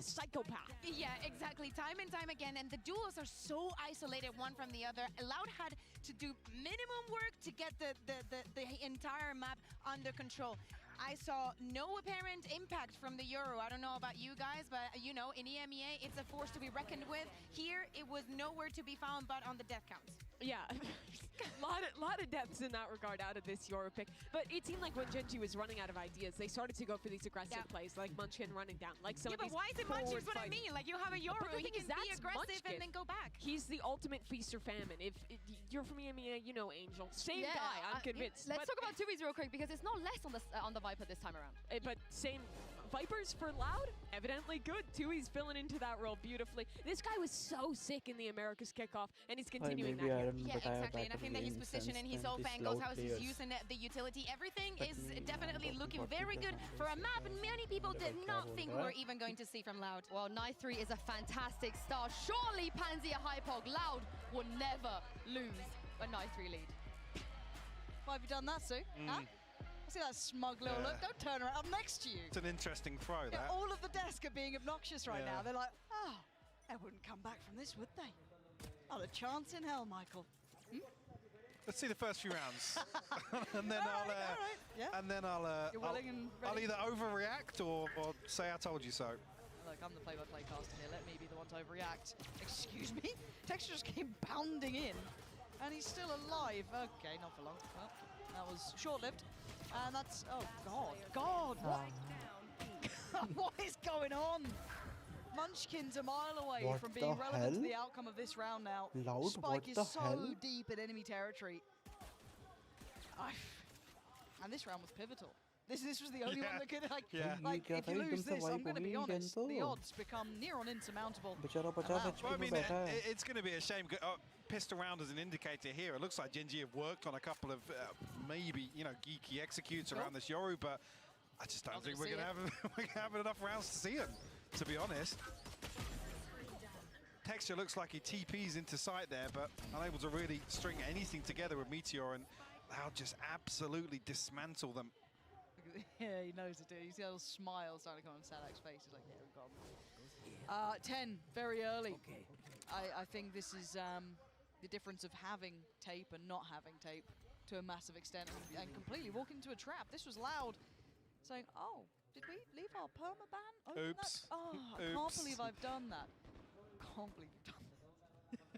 psychopath? Yeah, exactly, time and time again, and the duos are so isolated one from the other. Loud had to do minimum work to get the entire map under control. I saw no apparent impact from the Euro. I don't know about you guys, but you know, in EMEA, it's a force to be reckoned with. Here, it was nowhere to be found but on the death counts. Yeah, lot of depths in that regard out of this Euro pick. But it seemed like when Gen.G was running out of ideas, they started to go for these aggressive plays, like Munchkin running down, like some of these. Yeah, but why is it Munchkin's what I mean? Like, you have a Euro, he can be aggressive Munchkin. and then go back. He's the ultimate feast or famine. If you're from EMEA, you know Angel. Same guy, I'm convinced. Let's talk about Tui's real quick, because it's not less on the Viper this time around. But same Vipers for Loud, evidently good. Tui's filling into that role beautifully. This guy was so sick in the Americas kickoff, and he's continuing that here. Yeah, exactly, and I think that his position and his off angles, how he's using the utility, everything is definitely looking very good for a map, and many people did not think we were even going to see from Loud. Well, Night 3 is a fantastic start. Surely Panzea Hypog, Loud will never lose a Night 3 lead. Why have you done that, Sue? Huh? I see that smug little look. Don't turn around. I'm next to you. It's an interesting throw, Yeah, that. all of the desk are being obnoxious right now. They're like, oh, they wouldn't come back from this, would they? Not a chance in hell, Michael. Hmm? Let's see the first few rounds, and then I'll either overreact or say I told you so. Look, I'm the play-by-play caster here. Let me be the one to overreact. Excuse me? Texture just came pounding in, and he's still alive. Okay, not for long. Well, that was short-lived. And that's, oh God, what? What is going on? Munchkin's a mile away from being relevant to the outcome of this round now. Loud, Spike is so deep in enemy territory. And this round was pivotal. This was the only one that could, like if you lose this, I'm going to be honest, the odds become near on insurmountable. Well, I mean, it's going to be a shame. Pissed around as an indicator here. It looks like Gen.G have worked on a couple of maybe, geeky executes around this Yoru, but I just don't think we're going to have enough rounds to see him, to be honest. Texture looks like he TPs into sight there, but unable to really string anything together with Meteor, and Loud just absolutely dismantle them. Yeah, he knows it, dude. You see a little smile starting to come on Sadak's face. He's like, yeah, we've got him. 10, very early. I think this is the difference of having tape and not having tape to a massive extent, and completely walk into a trap. This was Loud saying, oh, did we leave our permaban open? Oops. Oh, I can't believe I've done that. Can't believe you've done that.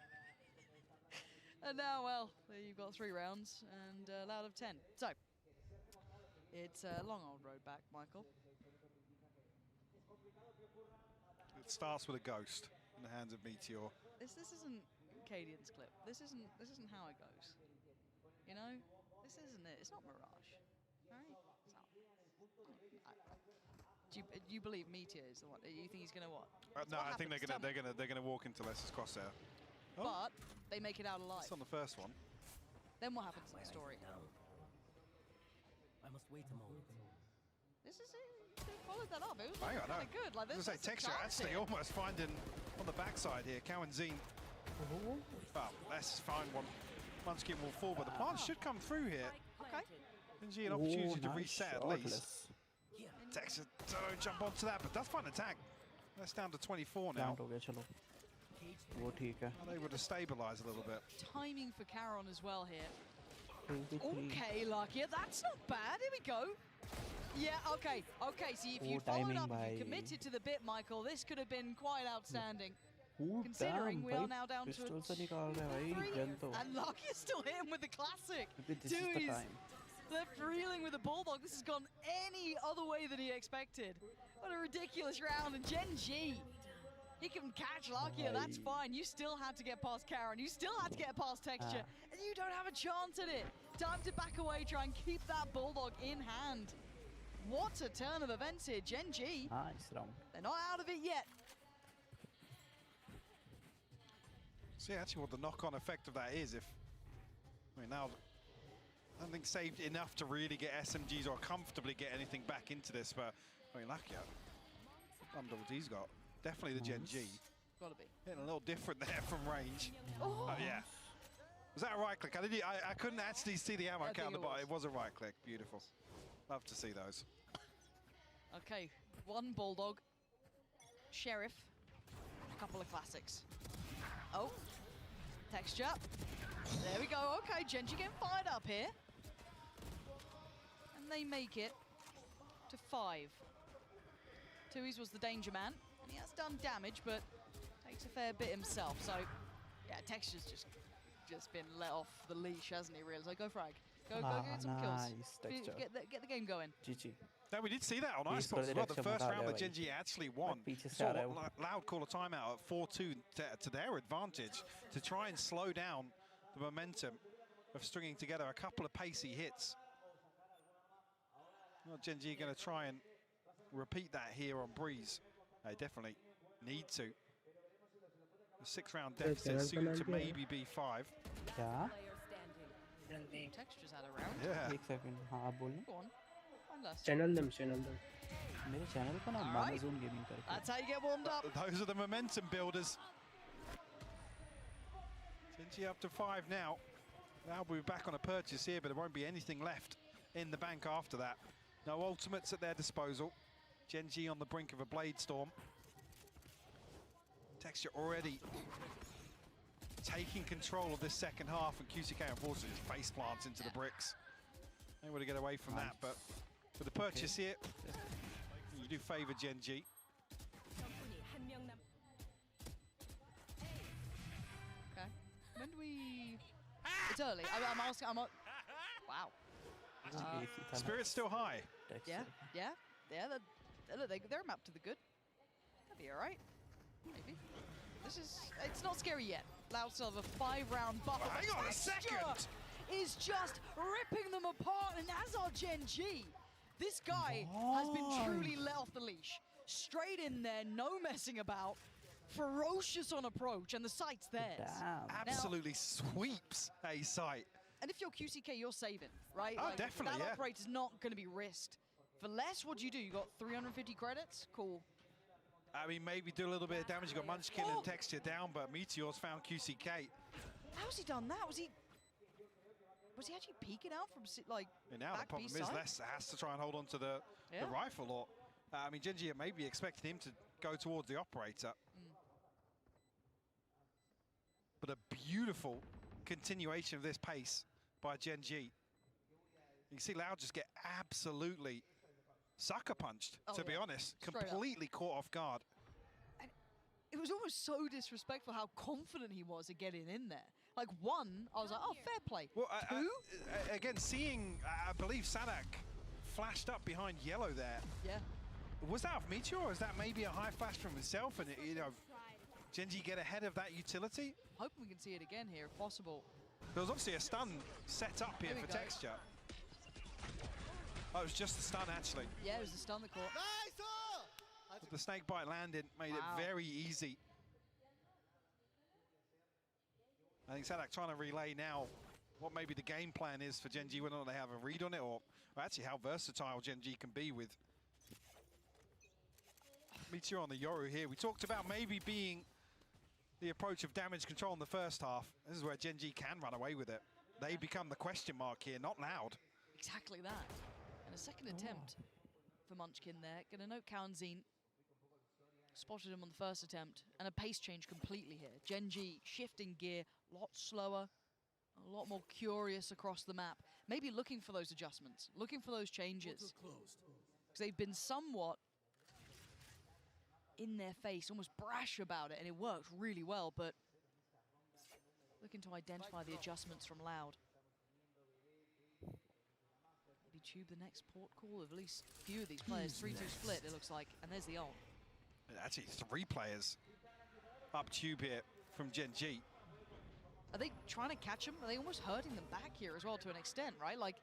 And now, well, you've got 3 rounds and Loud of 10. So, it's a long old road back, Michael. It starts with a ghost in the hands of Meteor. This isn't Cadian's clip. This isn't how it goes. You know, this isn't it. It's not Mirage, right? Do you believe Meteor is the one? You think he's gonna what? No, I think they're gonna walk into Lester's crosshair. Oh. But they make it out alive. That's on the first one. Then what happens in the story? I must wait a moment. This is it. They followed that up. It was kind of good. Like this. Texture actually almost finding on the backside here. Cow and Zine. Well, let's find one. Munchkin will fall, but the plant should come through here. Okay. G an opportunity to reset at least. Texture don't jump onto that, but does find an attack. That's down to 24 now. Unable to stabilize a little bit. Timing for Caron as well here. Okay, Lucky. That's not bad. Here we go. Yeah, okay. Okay, see, if you followed up, if you committed to the bit, Michael, this could have been quite outstanding. Considering we are now down to 3, and Lucky is still hitting with the classic. Dude, he's left reeling with the Bulldog. This has gone any other way than he expected. What a ridiculous round. And Gen.G, he can catch Lucky, that's fine. You still had to get past Caron. You still had to get past Texture, and you don't have a chance at it. Time to back away, try and keep that Bulldog in hand. What a turn of events here. Gen.G, they're not out of it yet. See actually what the knock-on effect of that is. If now I don't think saved enough to really get SMGs or comfortably get anything back into this, but I mean, lucky bundle he's got. Definitely the Gen.G. Gotta be. Hitting a little different there from range. Oh, yeah. Was that a right click? I couldn't actually see the ammo counter, but it was a right click. Beautiful. Love to see those. Okay, 1 Bulldog, Sheriff, a couple of classics. Oh, Texture. There we go. Okay, Gen.G getting fired up here. And they make it to 5. Tui's was the danger man, and he has done damage, but takes a fair bit himself. So, yeah, Texture's just been let off the leash, hasn't he, really? So go frag. Go get some kills. Get the game going. GG. Now, we did see that on iSpots as well. The first round that Gen.G actually won. Saw Loud call a timeout at 4-2 to their advantage to try and slow down the momentum of stringing together a couple of pacey hits. Well, Gen.G going to try and repeat that here on Breeze. They definitely need to. The 6-round deficit soon to maybe be 5. क्या? Textures out around. Yeah. एक second, हाँ आप बोलना. Go on. One last. Channel them. मेरे channel का नाम Amazon Gaming करके. That's how you get warmed up. Those are the momentum builders. GEN.G up to 5 now. Now we'll be back on a purchase here, but there won't be anything left in the bank after that. No ultimates at their disposal. GEN.G on the brink of a blade storm. Texture already taking control of this second half, and QCK unfortunately just face plants into the bricks. Able to get away from that, but with the purchase here, you do favour GEN.G. Okay. When do we? It's early. I'm asking. Wow. Spirit's still high. Yeah. They're mapped to the good. That'll be all right. Maybe. It's not scary yet. Loud still have a 5-round buffer. Hang on a second! Is just ripping them apart, and as are GEN.G. This guy has been truly let off the leash. Straight in there, no messing about. Ferocious on approach, and the site's theirs. Absolutely sweeps a site. And if you're QCK, you're saving, right? Oh, definitely, that yeah. operator's not going to be risked. For less, what do? You got 350 credits? Cool. I mean, maybe do a little bit of damage. You got Munchkin and Texture down, but Meteor's found QCK. How's he done that? Was he actually peeking out from like? And now back the problem B is side? Lester has to try and hold on to the rifle, or I mean, GEN.G may be expecting him to go towards the operator. But a beautiful continuation of this pace by GEN.G. You can see Loud just get absolutely sucker punched, to be honest. Completely caught off guard. And it was almost so disrespectful how confident he was at getting in there. Like, one, I was like, oh, fair play. Well, Two? Again, seeing, I believe Sinaaa flashed up behind yellow there. Yeah. Was that off Meteor, or is that maybe a high flash from himself? And, you know, GEN.G get ahead of that utility? Hoping we can see it again here, if possible. There was obviously a stun set up here for Texture. Oh, it was just the stun, actually. Yeah, it was the stun that caught. But the snake bite landed, made it very easy. I think Sinaaa trying to relay now what maybe the game plan is for GEN.G, whether or not they have a read on it, or actually how versatile GEN.G can be with Meteor on the Yoru here. We talked about maybe being the approach of damage control in the first half. This is where GEN.G can run away with it. They become the question mark here, not Loud. Exactly that. And a second attempt for Munchkin there. Gonna note Kaunzin spotted him on the first attempt, and a pace change completely here. GEN.G shifting gear, a lot slower, a lot more curious across the map. Maybe looking for those adjustments, looking for those changes. Because they've been somewhat in their face, almost brash about it, and it worked really well, but looking to identify the adjustments from Loud. Maybe tube the next port call of at least a few of these players. 3-2 split, it looks like, and there's the ult. Actually, 3 players up tube here from GEN.G. Are they trying to catch him? Are they almost hurting them back here as well to an extent, right? Like,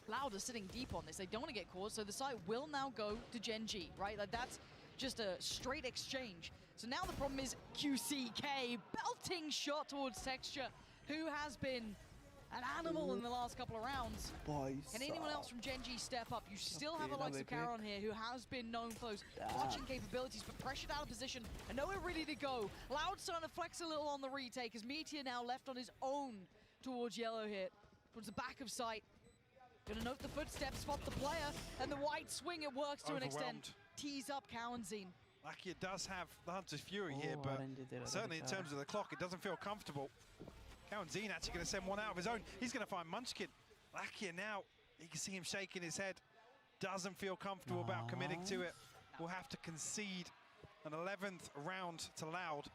Loud are sitting deep on this. They don't want to get caught, so the site will now go to GEN.G, right? Like, that's just a straight exchange. So now the problem is QCK, belting shot towards Texture, who has been an animal in the last couple of rounds. Can anyone else from GEN.G step up? You still have a likes of Caron here, who has been known for those clutching capabilities, but pressured out of position and nowhere really to go. Loud starting to flex a little on the retake as Meteor now left on his own towards yellow hit, towards the back of sight. Gonna note the footsteps, spot the player, and the wide swing, it works to an extent. Tease up Kaunzin. Lakia does have the Hunter's Fury here, but certainly in terms of the clock, it doesn't feel comfortable. Kaunzin actually going to send one out of his own. He's going to find Munchkin. Lakia now, you can see him shaking his head. Doesn't feel comfortable about committing to it. Will have to concede an 11th round to Loud,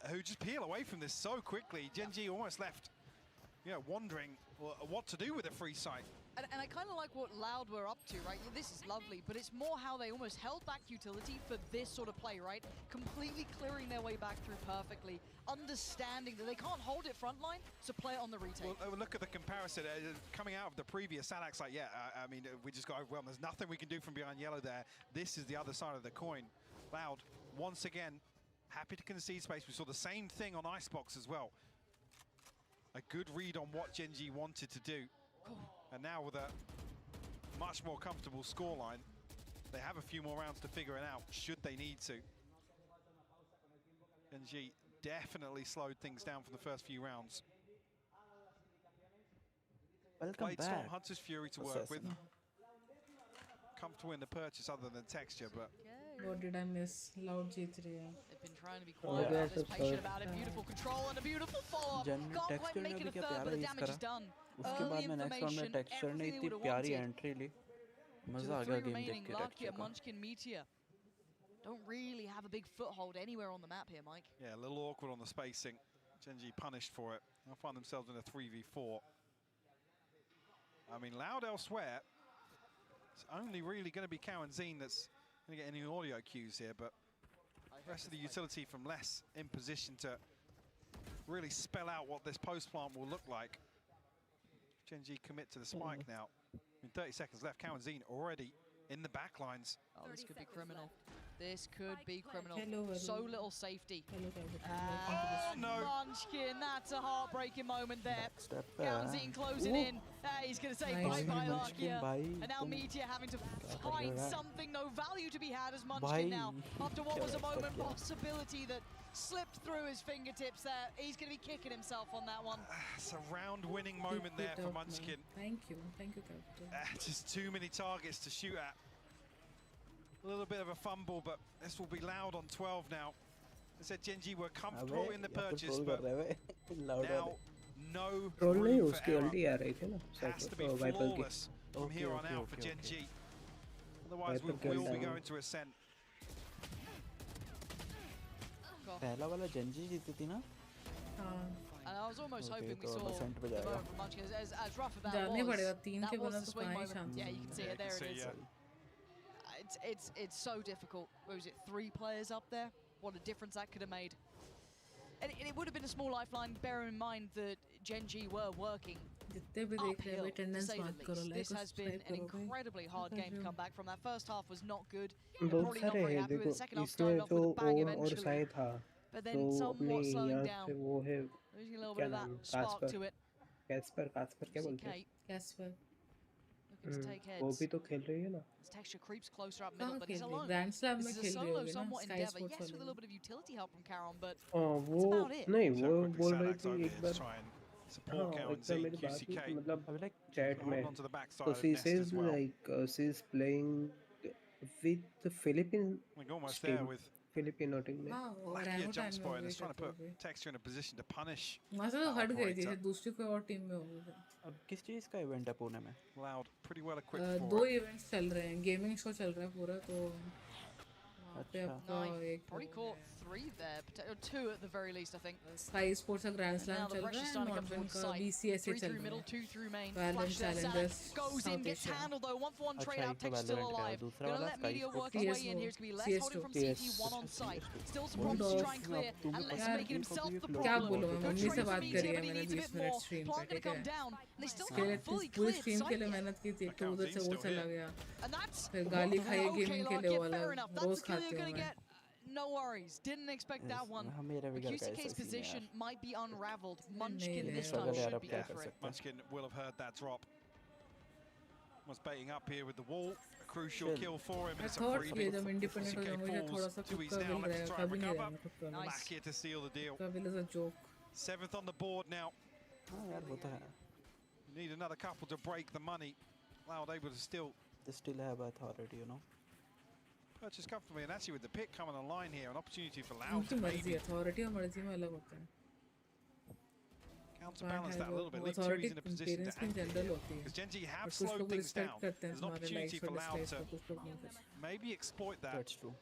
who just peel away from this so quickly. GEN.G almost left, you know, wondering what to do with a free site. And I kind of like what Loud were up to, right? This is lovely, but it's more how they almost held back utility for this sort of play, right? Completely clearing their way back through perfectly, understanding that they can't hold it frontline, so play it on the retake. Well, look at the comparison. Coming out of the previous Sinaak's like, yeah, I mean, we just got overwhelmed. There's nothing we can do from behind yellow there. This is the other side of the coin. Loud, once again, happy to concede space. We saw the same thing on Icebox as well. A good read on what Gen.G wanted to do. And now with a much more comfortable scoreline, they have a few more rounds to figure it out, should they need to. Gen.G definitely slowed things down for the first few rounds. Welcome Played back. Storm Hunter's Fury to work with. Comfortable in the purchase other than texture, but... What did I miss? Loud G3. They've been trying to be quiet about this, patient about it. Beautiful control and a beautiful follow-up. Can't quite make it a third, but the damage is done. उसके बाद में next round में texture ने इतनी प्यारी entry ली मजा आ गया game देख के टेक्सचर का Munchkin Meteor don't really have a big foothold anywhere on the map here, Mike. Yeah, a little awkward on the spacing. Gen.G punished for it. They'll find themselves in a 3v4. I mean, Loud elsewhere. It's only really going to be Cow and Zine that's going to get any audio cues here, but the rest of the utility from less in position to really spell out what this post plant will look like. Gen.G commit to the spike now. In 30 seconds left, Cow and Zine already in the back lines. Oh, this could be criminal. This could be criminal. So little safety. Oh, no. Munchkin, that's a heartbreaking moment there. Cow and Zine closing in. He's going to say bye-bye, Lakia. And now Meteor having to find something, no value to be had as Munchkin now. After what was a moment possibility that slipped through his fingertips there. He's going to be kicking himself on that one. It's a round-winning moment there for Munchkin. Thank you, Captain. Just too many targets to shoot at. A little bit of a fumble, but this will be Loud on 12 now. I said Gen.G were comfortable in the purchase, but now no room for error. Has to be flawless from here on out for Gen.G. Otherwise, we will be going to Ascent. पहला वाला Gen.G जीती थी ना And I was almost hoping we saw the moment from Munchkin. As rough as that was the swing moment. Yeah, you can see it. There it is. It's so difficult. What was it, 3 players up there? What a difference that could have made. And it would have been a small lifeline, bearing in mind that Gen.G were working uphill, to say the least. This has been an incredibly hard game to come back from. That first half was not good. Probably not very happy with the second half, started off with a bang eventually. But then somewhat slowing down. Losing a little bit of that spark to it. Casper क्या बोलते हैं? Casper. Looking to take heads. वो भी तो खेल रही है ना? His texture creeps closer up middle, but he's alone. Grand Slam में This is खेल a रही solo होगी ना? somewhat Sky endeavor. Sports Yes, with a वाली. little bit of utility help from Caron, but वो that's about it. नहीं वो बोल रही थी एक बार Support Cow and एकदम Zine, मेरी बात QCK. हुई मतलब चैट में Hold on to the backside so of she Nest says as well. like she's playing with the Philippine We're almost team, there with Filipino team में Lucky a jump spot and it's trying to put Texture in a position to punish. वहाँ से तो हट गई थी, शायद दूसरी कोई और टीम में होगी। अब किस चीज का इवेंट है पुणे में Loud, pretty well equipped for 2 it. Events चल रहे हैं, गेमिंग शो चल रहा है पूरा तो वहाँ पे आपका एक Probably caught 3 there, or 2 at the very least, I think. Sky Sports का Grand Slam Now the चल रहा pressure's है, starting to come Norman towards का site. VCT 3 चल through रहा middle, है, 2 through main. Valorant Flash there, Challengers, Sinaaa goes in, South gets Asia. handled though. 1-for-1 trade अच्छा out. एक तो Text still Valorant का alive. दूसरा Gonna वाला let Sky Meteor work Sports his way in here. It's gonna be less holding from CT, 1 on site. Still some problems to try and clear, and less making himself the क्या problem. बोलूँ मैं, Good mummy से trade from बात Meteor, करी but है he मैंने needs a 20 bit minute more. Stream Plant पे, gonna ठीक come है? down, and they still उसके लिए haven't fully पूरी cleared स्ट्रीम के site लिए yet. मेहनत की थी, तो उधर से वो चला गया, And that's फिर गाली खाई okay, गेमिंग के लिए Larkin, वाला, fair enough. That's rose the kill खाती you're हूँ gonna मैं। get. No worries. Didn't expect that one. मेरा भी But घर का ऐसा QCK's सीन है position यार might be unraveled. Munchkin नहीं this यार, time यार should अब be क्या good कर for it. सकते हैं Munchkin will have heard that drop. Was baiting up here with the wall. A crucial kill for him. I It's a thought free ये hit. जब independent हो CK जाऊँ मुझे थोड़ा falls सा to his तुक्का now. मिल Let's रहेगा, try and कभी नहीं recover. रहेगा तुक्का मिल, Back here to seal the deal. कभी is a joke. 7th on the board now. हाँ यार वो तो है Need another couple to break the money. Loud able to still they still have authority you know purchase comfortably, and actually with the pick coming online here, an opportunity for Loud उनकी to मर्जी maybe है, authority और मर्जी में अलग होता है। counterbalance that a little bit. Leave Authority Tui's in a position parents to की act जनरल here. होती है, Because Gen.G और have कुछ slowed लोग things रिस्पेक्ट down. करते हैं There's an तुम्हारे opportunity लाइक्स for और Loud डिसलाइक्स to को, कुछ लोग नहीं करते। maybe exploit that. that's true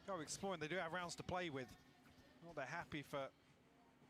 Go exploring. They do have rounds to play with. Well, they're happy for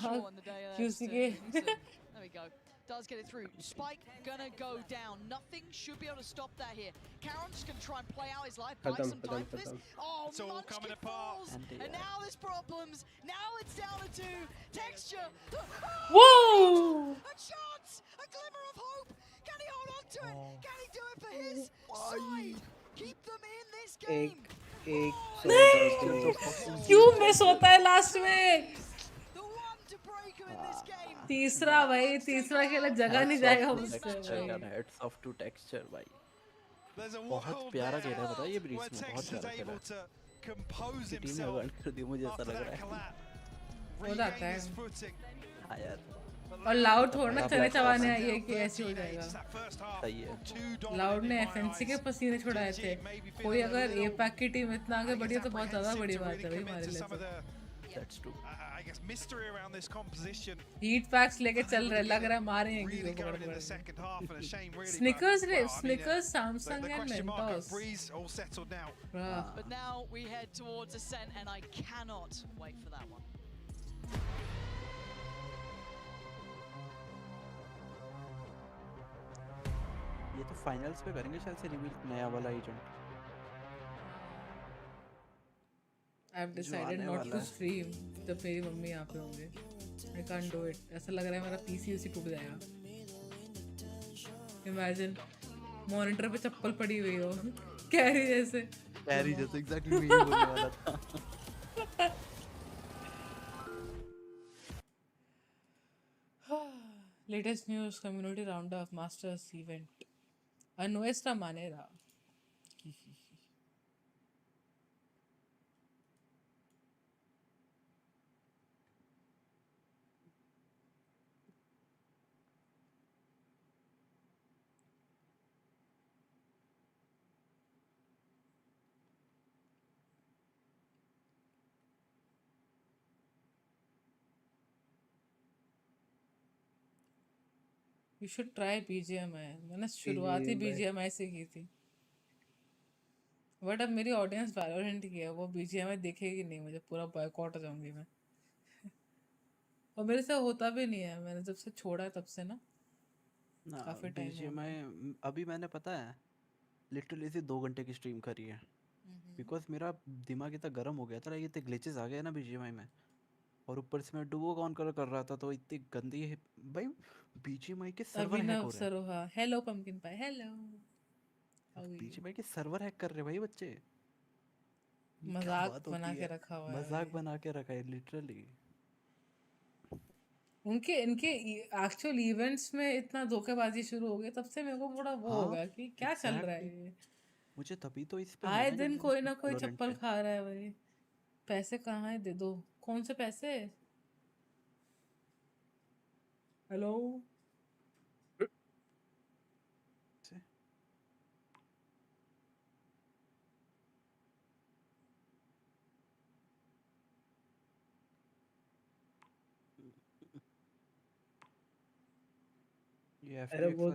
sure on the day QC के there we go. Does get it through. Spike gonna go down. Nothing should be able to stop that here. Karen's just gonna try and play out his life, buy some time for this. Oh, it's all coming apart. And now there's problems. Now it's down to 2. Texture. Whoa! A chance! A glimmer of hope! Can he hold on to it? Can he do it for his side? Keep them in एक एक क्यों miss होता है last में? तीसरा भाई, तीसरा खेला जगह नहीं जाएगा मुझसे भाई। हेड्स ऑफ टू टेक्सचर भाई, बहुत प्यारा खेल है पता है ये ब्रीच में, बहुत प्यारा खेल है। टीम ने अवार्ड कर दी मुझे ऐसा लग रहा है। हो जाता है। हाँ यार, और लाउड थोड़ा ना चने चबाने आई है कि ऐसे हो जाएगा। सही है। लाउड ने एफएनसी के पसीने छुड़ाए थे। कोई अगर एपैक की टीम इतना आगे बढ़ी है तो बहुत ज्यादा बड़ी बात है भाई हमारे लिए तो। That's true. I guess mystery around this composition. Heat PACS लेके चल रहे, लग रहा है मारेंगे Really going in the second half and a shame really. Snickers, Samsung and Mentos. Breeze all settled now. But now we head towards Ascent and I cannot wait for that one. ये तो finals पे करेंगे शायद से reveal नया वाला agent. I've decided not to stream जब मेरी मम्मी यहाँ पे होंगे। I can't do it. ऐसा लग रहा है मेरा पीसी उसी टूट जाएगा। Imagine मॉनिटर पे चप्पल पड़ी हुई हो, कैरी जैसे। कैरी जैसे एग्जैक्टली वही बोलने वाला था। Latest news: community roundup, masters event. Nuestra manera. You should try BGMI. मैंने शुरुआत ही BGMI से की थी, बट अब मेरी ऑडियंस वैलोरेंट की है, वो BGMI देखेगी नहीं, मुझे पूरा बॉयकॉट हो जाऊंगी मैं। और मेरे से होता भी नहीं है, मैंने जब से छोड़ा है तब से ना काफी टाइम हो गया। अभी मैंने पता है लिटरली से 2 घंटे की स्ट्रीम करी है, बिकॉज मेरा दिमाग इतना गर्म हो गया था, ये इतने ग्लिचेस आ गए ना BGMI में, और ऊपर से मैं डुओ ऑन कर रहा था तो इतनी गंदी है भाई। BGMI के सर्वर हैक हो रहे हैं। हेलो पंपकिन पाई, हेलो। BGMI के सर्वर हैक कर रहे भाई बच्चे। मजाक बना के रखा हुआ है, मजाक बना के रखा है लिटरली। उनके इनके एक्चुअल इवेंट्स में इतना धोखेबाजी शुरू हो गई, तब से मेरे को थोड़ा वो हो गया कि क्या चल रहा है ये। मुझे तभी तो इस पे आए दिन कोई ना कोई चप्पल खा रहा है भाई। पैसे कहाँ है, दे दो। कौन से पैसे? हेलो अरे वो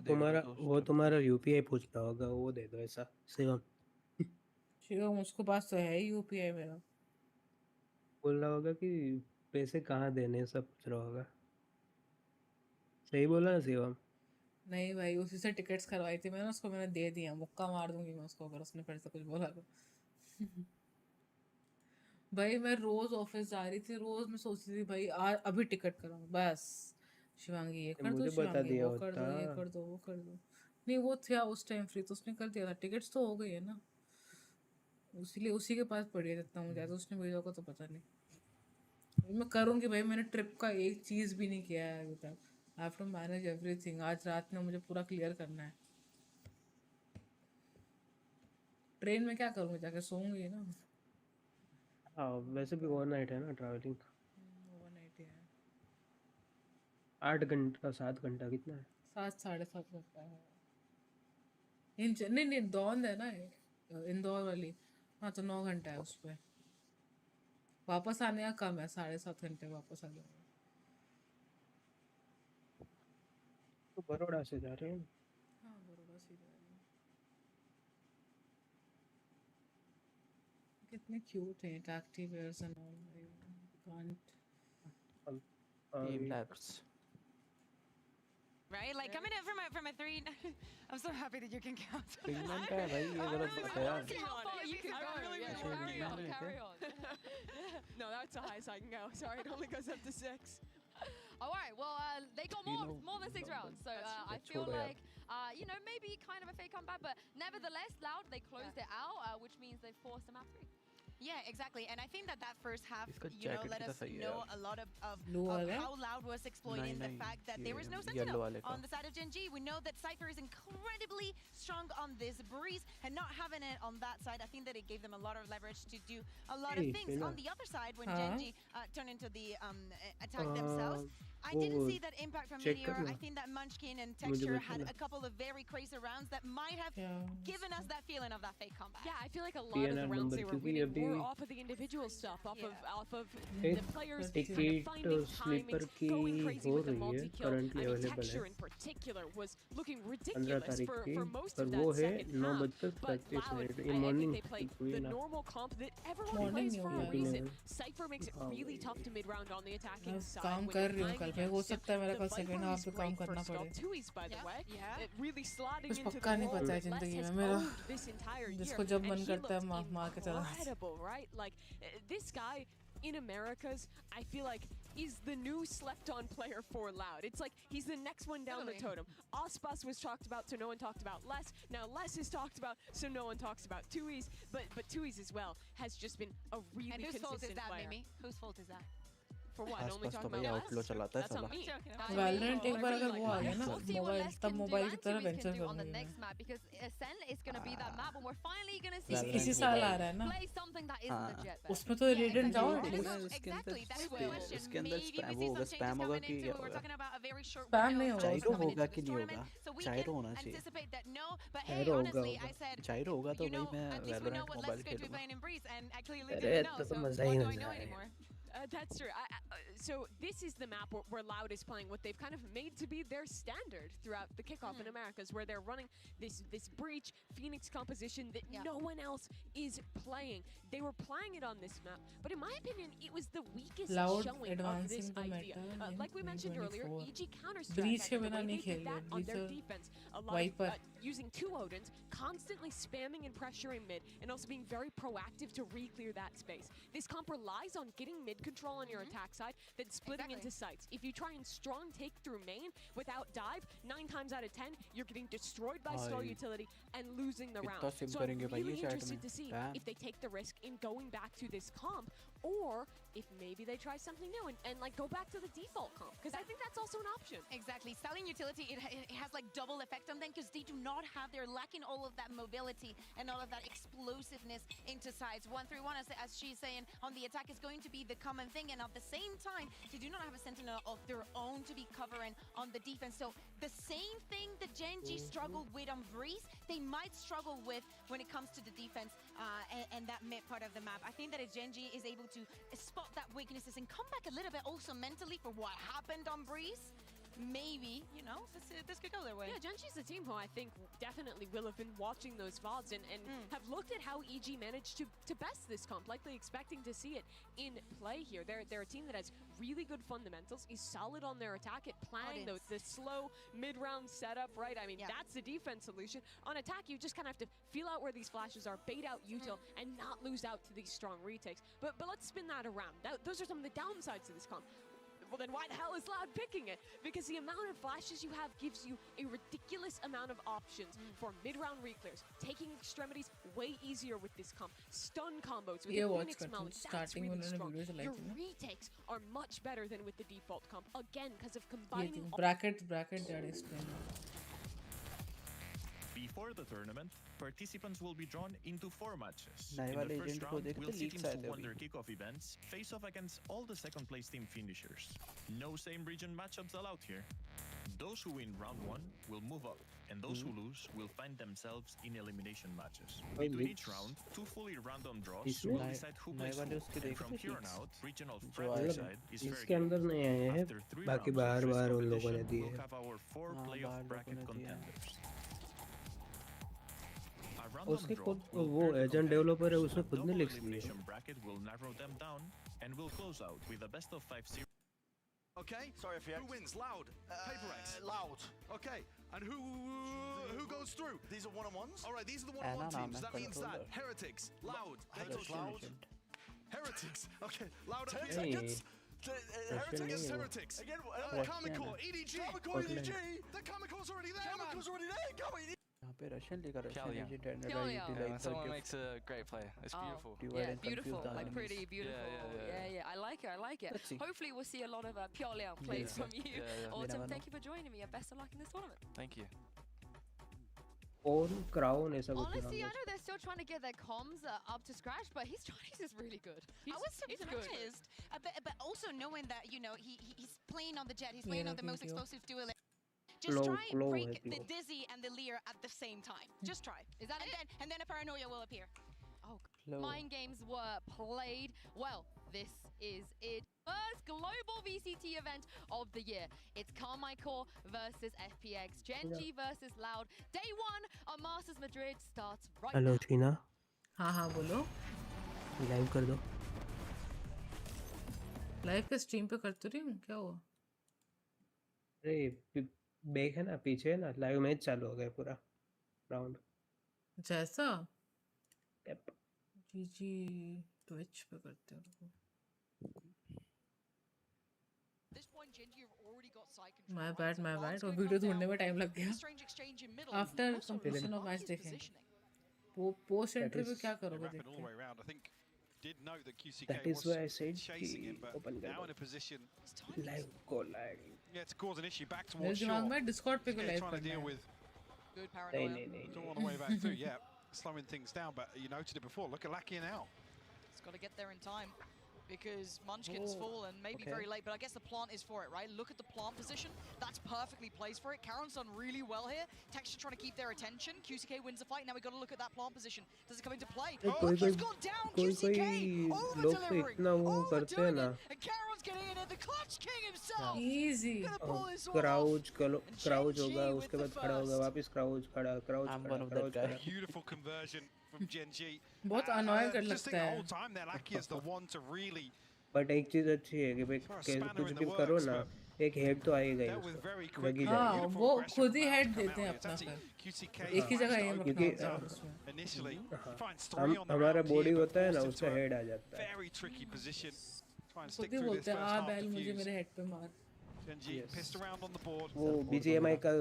तुम्हारा UPI पूछ रहा होगा, वो दे दो ऐसा। शिवम उसको पास तो है UPI मेरा। बोल रहा होगा कि पैसे कहाँ देने, सब पूछ रहा होगा। सही बोला ना शिवम? नहीं भाई, उसी से टिकट्स करवाई थी मैंने, उसको मैंने दे दिया। मुक्का मार दूंगी मैं उसको अगर उसने फिर से कुछ बोला तो। भाई मैं रोज ऑफिस जा रही थी, रोज मैं सोचती थी भाई आज अभी टिकट कराऊं, बस शिवांगी ये कर दो, शिवांगी वो कर दो, ये कर दो, वो कर दो। नहीं वो था उस टाइम फ्री तो उसने कर दिया था। टिकट्स तो हो गई है ना, इसीलिए उसी के पास पड़ी है जितना मुझे, तो उसने भेजा को तो पता नहीं। मैं करूँगी भाई, मैंने ट्रिप का एक चीज़ भी नहीं किया है अभी तक। I have to manage everything. आज रात में मुझे पूरा क्लियर करना है। ट्रेन में क्या करूँगी, जाके सोऊंगी ना। हाँ वैसे भी ओवरनाइट है ना ट्रैवलिंग। ओवरनाइट है। 8 घंटा 7 घंटा कितना है? 7 साढ़े 7 घंटा है। नहीं दौंद है ना इंदौर वाली, हाँ तो 9 घंटा है उस पर। वापस आने का कम है, 7.5 घंटे वापस आ जाऊंगा। तो बड़ौदा से जा रहे हैं? हाँ बड़ौदा से जा रहे हैं। कितने क्यूट हैं टैक्टी वेयर्स and all. Can't team labs Right, like coming in from a 3. I'm so happy that you can count. England का है भाई, ये गलत बात है यार। You can go. Carry on. No, that's the highest I can go. Sorry, it only goes up to 6. All right, well, they got more than 6 rounds, so I feel like you know, maybe kind of a fake comeback, but nevertheless, Loud, they closed it out, which means they forced a map 3. Yeah, exactly. And I think that first half, इसका you know, jacket let कितना us सही है know यार. a lot of Blue वाला? how Loud was exploiting the नहीं, fact that ये there was no yellow Sentinel वाले का. on the side of Gen.G. We know that Cypher is incredibly strong on this breeze, and not having it on that side, I think that it gave them a lot of leverage to do a lot of Hey, things. Sinaaa. On the other side, when Gen.G turned into the attack themselves, I didn't वो see that impact from check Meteor. करना. I think that Munchkin and मुझे Texture had बताना. a couple of very crazy rounds that might have given us that feeling of that fake comeback. Yeah, I feel like a lot of the PNR rounds number they were क्योंकि winning अभी were off of the individual stuff, off of एक the players ticket finding sleeper timings, की going crazy हो with the रही है, multi-kill. currently I mean, available Texture है. in particular was looking 15 ridiculous तारीख for की, most पर of वो that है second 9 half. बजकर But 35 Loud, मिनट. I ये think morning they played the normal comp that everyone Morning plays for a नहीं reason. होगा. Cypher makes it हाँ really भाई. tough to mid-round on the attacking मैं side. काम when कर you're रही हूँ playing कल पे, हो against him. सकता है मेरा The कल Viper सेकंड is हाफ पे काम great करना first off. पड़े. Tui's, by the way, really slotting कुछ into पक्का the नहीं role पता है that Les जिंदगी has में मेरा. owned this entire year. जिसको जब And मन he करता है looked मार के चला. incredible, right? Like, this guy in Americas, I feel like is the new slept-on player for Loud. It's like he's the next one down the totem. Ospas was talked about, so no one talked about Les. Now Les is talked about, so no one talks about Tui's. But Tui's as well has just been a really And whose fault is consistent that, player. Mimi? Whose fault is that? For what? Only आसपास तो talking भैया about outflow Les? चलाता है That's on साला. me. Valorant एक बार अगर वो आ गया ना We'll see what mobile Les तब can do मोबाइल की and तरह Tui's can venture do on the करूंगी next मैं. map, because Sen is going to be that map, and we're finally going to see Valorant इसी EG साल आ रहा है ना. play something that isn't the jet. उसमें तो रेडिएंट जाओ And एटलीस्ट. well, इसके अंदर exactly, that's the question. इसके अंदर Maybe स्पैम we see होगा, some स्पैम changes होगा coming कि into क्या it. We're होगा. talking about a very short Spam window नहीं of होगा time जाइरो coming होगा into कि this नहीं tournament, होगा. so we जाइरो can होना चाहिए. anticipate that no. But hey, जाइरो होगा honestly, होगा. I said, जाइरो होगा तो you भाई know, मैं at least we know Valorant what Les mobile is going to be खेलूंगा. playing in Breeze, and I clearly अरे didn't know. तो So मजा what ही do I मजा know है. anymore? That's true. So this is the map where Loud is playing what they've kind of made to be their standard throughout the kickoff in Americas, where they're running this breach Phoenix composition that no one else is playing. They were playing it on this map, but in my opinion, it was the weakest Loud showing of advancing this the idea. meta in Like we mentioned earlier, 2024. EG counter Breach के the बिना way नहीं they did खेल that रहे. on their Breach defense. A lot Viper. of using 2 Odins, constantly spamming and pressuring mid, and also being very proactive to re-clear that space. This comp relies on getting mid control on your attack side, then splitting into sites. If you try and strong take through main without dive, 9 times out of 10, you're getting destroyed by stall भाई. utility and losing the कितना round. SIM So I'm करेंगे भाई ये really chat interested में. to see Damn. if they take the risk in going back to this comp, or if maybe they try something new and like go back to the default comp, because I think that's also an option. Exactly. Selling utility, it has like double effect on them because they do not have, they're lacking all of that mobility and all of that explosiveness into sides. 1-3-1, as she's saying, on the attack is going to be the common thing. And at the same time, they do not have a sentinel of their own to be covering on the defense. So the same thing that Gen.G struggled with on Breeze, they might struggle with when it comes to the defense and that mid part of the map. I think that if Gen.G is able to spot that weaknesses and come back a little bit also mentally for what happened on Breeze, maybe, you know, this could go their way. Yeah, Gen.G's a team who I think definitely will have been watching those VODs and have looked at how EG managed to best this comp, likely expecting to see it in play here. They're a team that has really good fundamentals, is solid on their attack at playing the slow mid-round setup, right? I mean, that's the defense solution. On attack, you just kind of have to feel out where these flashes are, bait out util, and not lose out to these strong retakes. But let's spin that around. Those are some of the downsides to this comp. Well, then why the hell is Loud picking it? Because the amount of flashes you have gives you a ridiculous amount of options for mid-round reclears, taking extremities way easier with this comp, stun combos with the Phoenix Melon, that's really strong. Your retakes are much better than with the default comp, again, because of combining... Bracket that explain. Before the tournament, participants will be drawn into 4 matches. नए In वाले the first agent को round, देख we'll तो see leaks teams आए who थे won अभी. their kickoff events face off against all the second place team finishers. No same region matchups allowed here. Those who win round 1 will move up, and those who lose will find themselves in elimination matches. Between each round, 2 fully random draws will decide who plays who, and from here on out, regional fratricide is fair इसके game. अंदर नहीं आए हैं, After 3 बाकी rounds of बाहर fierce बाहर उन लोगों ने competition, दिए we'll हैं. have our 4 playoff bracket contenders. उसके खुद वो एजेंट डेवलपर है, उसने खुद ने लिख दिया. Elimination bracket will narrow them down and will close out with a best of 5 series. Okay. Sorry, FPX. Who wins? Loud. PaperX. Loud. Okay. And who goes through? These are one-on-ones. All right. These are the one-on-one no, teams. I'm That means that controller. Heretics, Loud, Heretics, Loud. Heretics. Okay. Loud. 10 Hey. seconds. Russian नहीं है वो Scotland यहाँ पे Russian लेकर Pyongyang. Someone makes a great play. It's beautiful. Yeah, beautiful, like pretty beautiful. Yeah, I like it. Hopefully we'll see a lot of Pyongyang plays from you. Autumn, thank you for joining me and best of luck in this tournament. Thank you. और crown ऐसा कुछ Honestly, I know they're still trying to get their comms up to scratch, but his Chinese is really good. I was surprised, but also knowing that, you know, he's playing on the jet, he's playing on the most explosive duel. Just try break the Dizzy and the Lear at the same time. Just try. Is that it? And then a Paranoia will appear. Oh, mind games were played. Well, this is it. First global VCT event of the year. It's Carmichael versus FPX, Gen.G versus Loud. Day 1 of Masters Madrid starts right hello now. टीना हाँ बोलो live कर दो live पे stream पे करती रही हूँ क्या हुआ अरे बैक है ना पीछे है ना लाइव मैच चालू हो गया पूरा राउंड जैसा Yep. जीजी ट्विच पे करते हो माय बैड वो वीडियो ढूंढने में टाइम लग गया आफ्टर कंप्लीशन ऑफ मैच देखें वो पोस्ट एंट्री पे क्या करोगे देखते That is why I said कि open कर दो लाइव को लाइव मेरे दिमाग में डिस्कॉर्ड पे को लाइव करना है नहीं Don't want to way back through, yeah. Slowing things down, but you noted it before. Look at Lakia now. He's got to get there in time because Munchkin's fallen, maybe very late, but I guess the plant is for it, right? Look at the plant position. That's perfectly placed for it. Karen's done really well here. Texture trying to keep their attention. QCK wins the fight. Now we've got to look at that plant position. Does it come into play? Oh, he's gone down. QCK over-delivering. Over-doing it. And Karen's getting in it. The Clutch King himself. Easy. Gonna pull this one off. Crouch होगा उसके बाद खड़ा होगा वापस crouch खड़ा Beautiful conversion from Gen.G. बहुत annoying कर Just think लगता the है whole time there, Lakia is the one to really. But एक चीज अच्छी है कि भाई कुछ भी करो ना एक हेड तो आएगा ही उसको लगी जाएगी हाँ वो खुद ही हेड देते हैं अपना फिर एक ही जगह एम रखना होता है हमारा बॉडी होता है ना उसका हेड आ जाता है खुद ही बोलते हैं आ बैल मुझे मेरे हेड पे मार वो बीजीएमआई का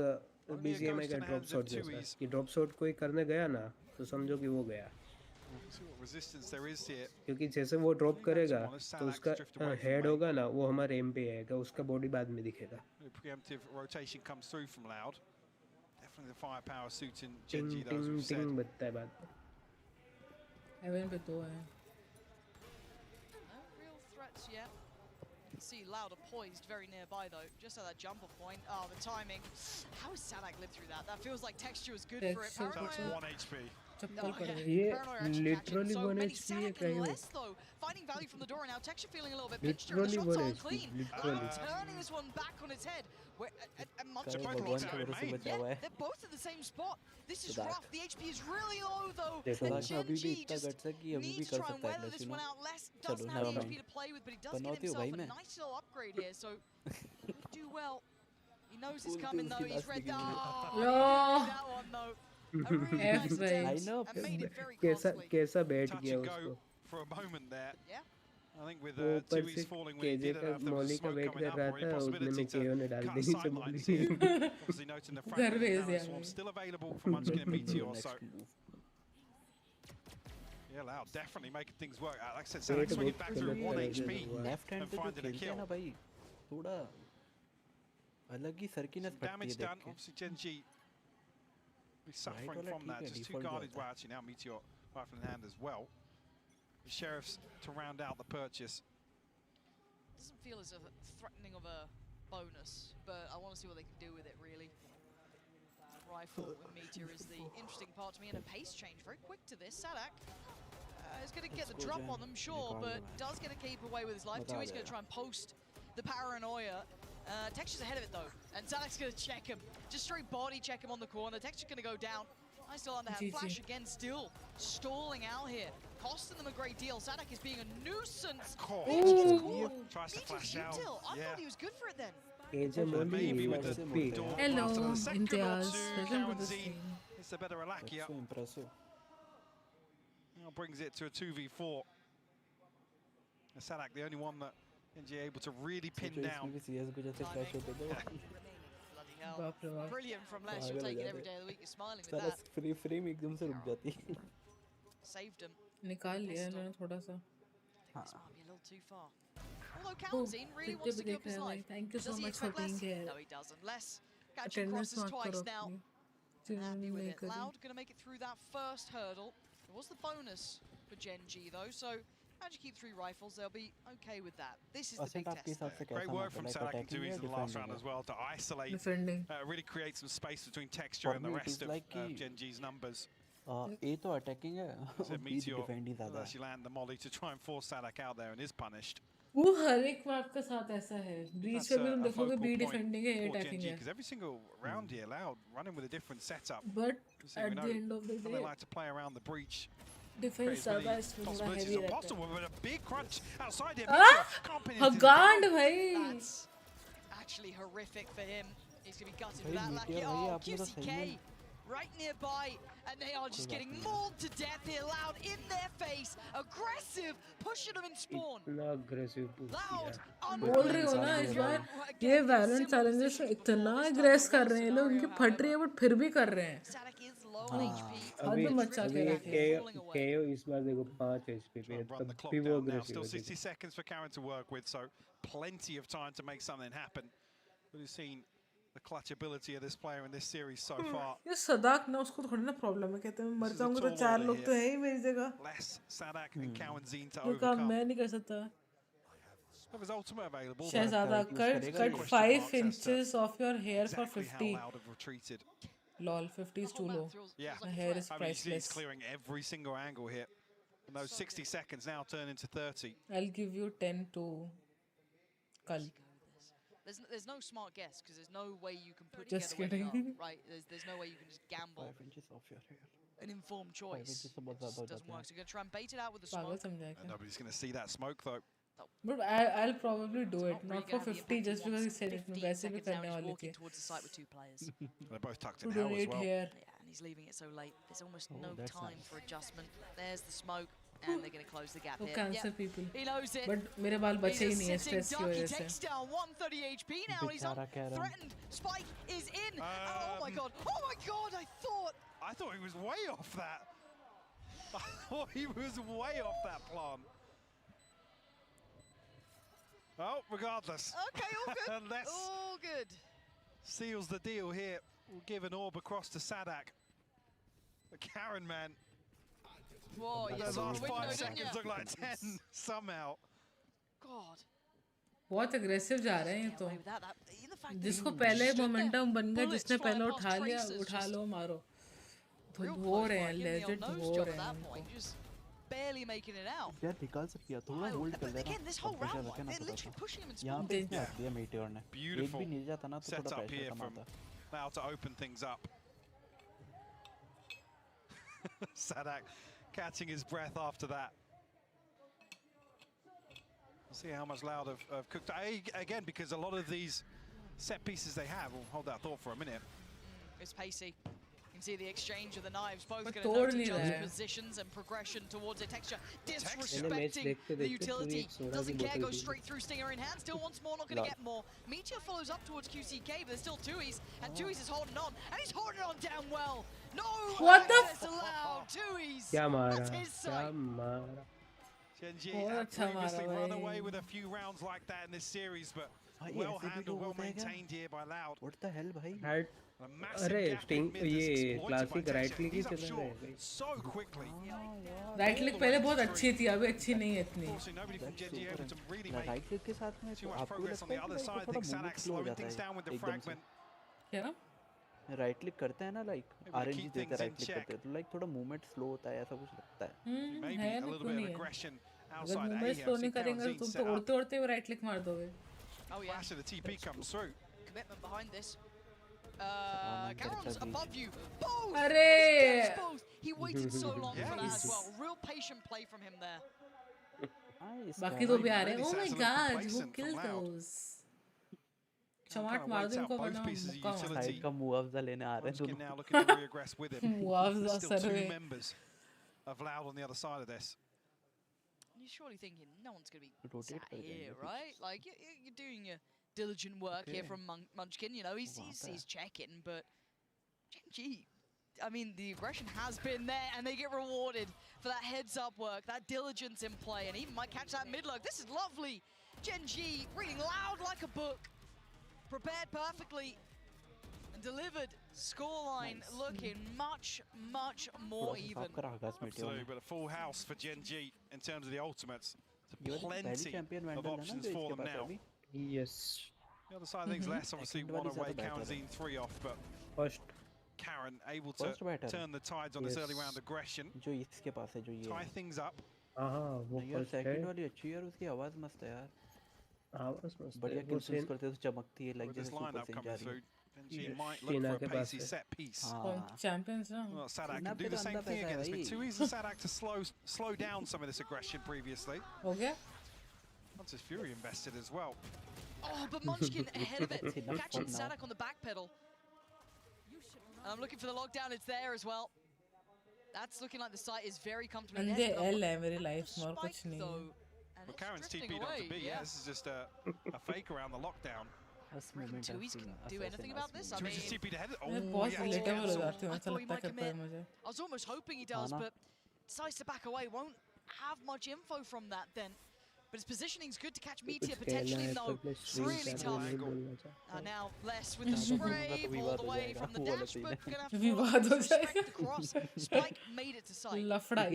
ड्रॉप शॉट जैसा कि ड्रॉप शॉट कोई करने गया ना तो समझो कि वो गया क्योंकि जैसे वो ड्रॉप करेगा तो उसका हेड होगा ना वो हमारे एम पे आएगा उसका बॉडी बाद में दिखेगा टिंग बजता है बाद में हेवन पे तो है See Lauder poised very nearby though, just at that jumper point. Oh, the timing. How has Sanak lived through that? That feels like Texture was good for it. That's 1 HP. ये literally 1 HP है क्या ये finding value from the door now. Texture feeling a little bit pinched here. The shots aren't clean. Turning this one back on its head. They're both at the same spot. This is rough. The HP is really low though. And Gen.G just needs to try and weather this one out. Less doesn't have the HP to play with, but he does get himself a nice little upgrade here. So he'll do well. He knows it's coming though. He's read that one though. I know कैसा बैठ गया उसको for a moment there. Yeah. I think with वो ऊपर से KJ का मौली का wait कर रहा था उसने में केओ ने डाल दी नीचे मौली घर भेज दिया still available for Munchkin and Meteor so yeah Loud definitely making things work like I said Sinaaa swinging back through 1 HP left hand पे जो खेलते हैं ना भाई थोड़ा अलग ही सर्किनस पड़ती है damage done obviously Gen.G suffering from that just 2 guarded well actually now Meteor rifle in hand as well. The Sheriffs to round out the purchase. Doesn't feel as a threatening of a bonus, but I want to see what they can do with it, really. Rifle with Meteor is the interesting part to me, and a pace change. Very quick to this. Sadak is going to get the drop on them, sure, but does get to keep away with his life too. He's going to try and post the Paranoia. Texture's ahead of it, though, and Sadak's going to check him. Just straight body check him on the corner. Texture's going to go down. Nice still underhand. Flash again, still stalling out here. Costing them a great deal. Sadak is being a nuisance. Tries to flash out. I thought he was good for it then. Maybe with the door. Hello, Imtiaz. Welcome to the stream. It's a better Alakia. So impressive. Now brings it to a 2v4. Sadak, the only one that G able to really pin down. CS को जैसे crash होते थे वो. Bloody hell. Brilliant from Les. You'll take it every day of the week. You're smiling with that. सारा frame एकदम से रुक जाती है. Saved him. निकाल लिया इन्होंने थोड़ा सा. This might be a little too far. Although Calzine really wants to give up his life. Thank you so much for being here. No, he doesn't. Les catching crosses twice now. Happy with it. Loud going to make it through that first hurdle. It was the bonus for Gen.G though, so manage to keep 3 rifles. They'll be okay with that. This is the big test. Great work from Sinaaa and Tui's in the last round as well to isolate, really create some space between Texture and the rest of Gen.G's numbers. A तो attacking है, B defending ज़्यादा. Actually land the molly to try and force Sinaaa out there and is punished. वो हर एक map के साथ ऐसा है. Breach पे भी तुम देखोगे B defending है, A attacking है. Because every single round here, Loud running with a different setup. But at the end of the day, they like to play around the breach. Defense ज़्यादा इसमें थोड़ा heavy रहता है. With a big crunch outside him. हगांड भाई. That's actually horrific for him. He's going to be gutted with that lucky. Oh, QCK right nearby, and they are just getting mauled to death here. Loud in their face, aggressive, pushing them in spawn. इतना aggressive push Loud, बोल रही हो ना इस बार ये Valorant challenges में इतना aggress कर रहे हैं लोग, उनकी फट रही है but फिर भी कर रहे हैं. अभी KO इस बार देखो 5 HP पे तब भी वो aggressive है. Still 60 seconds for Karen to work with, so plenty of time to make something happen. We've seen the clutchability of this player in this series so far. ये सदाक ना उसको थोड़ी ना प्रॉब्लम है, कहते हैं मर जाऊंगा तो 4 लोग तो है ही मेरी जगह. Less Sinaaa and Calzine to overcome. काम मैं नहीं कर सकता. His ultimate available. Shahzada cut 5 inches of your hair for 50. Lol, 50 is too low. Yeah, my hair is priceless. He's clearing every single angle here. And those 60 seconds now turn into 30. I'll give you 10 to Kal. There's no smart guess because there's no way you can put just together kidding. right? There's no way you can just gamble. 5 inches off your hair. An informed choice. It doesn't work. So you're going to try and bait it out with the smoke. Nobody's going to see that smoke though. But I'll probably do it, not for 50 just because he said it. मैं वैसे भी करने वाली थी. Towards the site with 2 players. They're both tucked in hell as well. Here. Yeah, and he's leaving it so late. There's almost no time for adjustment. There's the smoke. And they're going to close the gap here. Cancer people. He knows it. But मेरे बाल बचे ही नहीं है stress की वजह से. He takes down 130 HP now. He's threatened. Spike is in. Oh my god! Oh my god! I thought he was way off that. I thought he was way off that plant. Oh, regardless. Okay, all good. All good. Seals the deal here. We'll give an orb across to Sinaaa. The Karen man. Whoa, the last 5 seconds look like 10 somehow. God. बहुत aggressive जा रहे हैं तो. जिसको पहले momentum बन गया, जिसने पहले उठा लो मारो. हो रहे हैं, legit हो रहे हैं. Barely making it out. यार निकाल सकती है, थोड़ा hold कर लेना. Again, this whole round, they're literally pushing him in spawn. यहाँ पे इसने हट दिया Meteor ने. एक भी नहीं जाता ना तो थोड़ा pressure कम आता. Now to open things up. Sinaaa catching his breath after that. We'll see how much Loud have cooked. Again, because a lot of these set pieces they have, we'll hold that thought for a minute. It's pacey. You can see the exchange of the knives, both going to note each other's positions and progression towards a Texture. Disrespecting the utility. Doesn't care, goes straight through Stinger in hand, still wants more, not going to get more. Meteor follows up towards QCK, but there's still Tui's, and Tui's is holding on, and he's holding on damn well. No! What the f? allowed. Tui's! That's his side. Gen.G have previously run away with a few rounds like that in this series, but well handled, well maintained here by Loud. What the hell, bhai? अरे sting ये classic right click ही चल रहा है भाई. So quickly. Right click पहले बहुत अच्छी थी, अभी अच्छी नहीं है इतनी. राइट क्लिक के साथ में आपको लगता है थोड़ा मूवमेंट स्लो हो जाता है एकदम से. क्या? राइट क्लिक करते हैं ना, लाइक आरएनजी देते राइट क्लिक करते हैं तो लाइक थोड़ा मूवमेंट स्लो होता है, ऐसा कुछ लगता है. है ना, क्यों नहीं है? अगर मूवमेंट स्लो नहीं करेंगे तो तुम तो उड़ते-उड़ते हुए राइट क्लिक मार दोगे. Oh yeah. Flash of the TP comes through. Commitment behind this. Karen's above you. Both! Arre! He waited so long for that as well. Real patient play from him there. बाकी तो भी आ रहे हैं. Oh my god, who killed those? चमाट मार दो इनको वरना मुक्का मार. साइड का मुआवजा लेने आ रहे हैं दोनों. Now looking to regress with him. मुआवजा Still survey. 2 members of Loud on the other side of this. you're surely thinking no one's going to be sat here, right? Like, you're doing your diligent work here from Munchkin, you know, he's checking, but Gen.G, I mean, the aggression has been there, and they get rewarded for that heads-up work, that diligence in play, and even might catch that mid-lurk. This is lovely. Gen.G reading loud like a book, prepared perfectly, and delivered. Scoreline looking much, much more even. Absolutely, but a full house for Gen.G in terms of the ultimates. Plenty of options for them now. Yes. The other side of things less, obviously, one away, Karen's 3 off, but Karen able to turn the tides on this early round aggression. Tie things up. वो second वाली अच्छी है और उसकी आवाज मस्त है यार आवाज मस्त बढ़िया किल्स करते तो चमकती है लाइक this जैसे lineup super coming Singh through. She might look for a pacey set piece. Champions now. Well, Sinaaa can do the same thing against me. Too easy for Sinaaa to slow down some of this aggression previously. Okay. Once his Fury invested as well. Oh, but Munchkin ahead of it, catching Sinaaa on the back pedal. And I'm looking for the lockdown, it's there as well. That's looking like the site is very comfortable. And they L hai मेरी life में और कुछ नहीं. But Karen's TP'd onto B, yeah, this is just a fake around the lockdown. Tui's can do anything about this? I mean, just TP'd ahead. Oh, yeah. I thought he might commit. I was almost hoping he does, but decides to back away. Won't have much info from that then. But his positioning's good to catch Meteor potentially, though. It's really tough. Now less with the spray, all the way from the dash, but gonna have to respect the cross. Spike made it to sight. लफड़ा.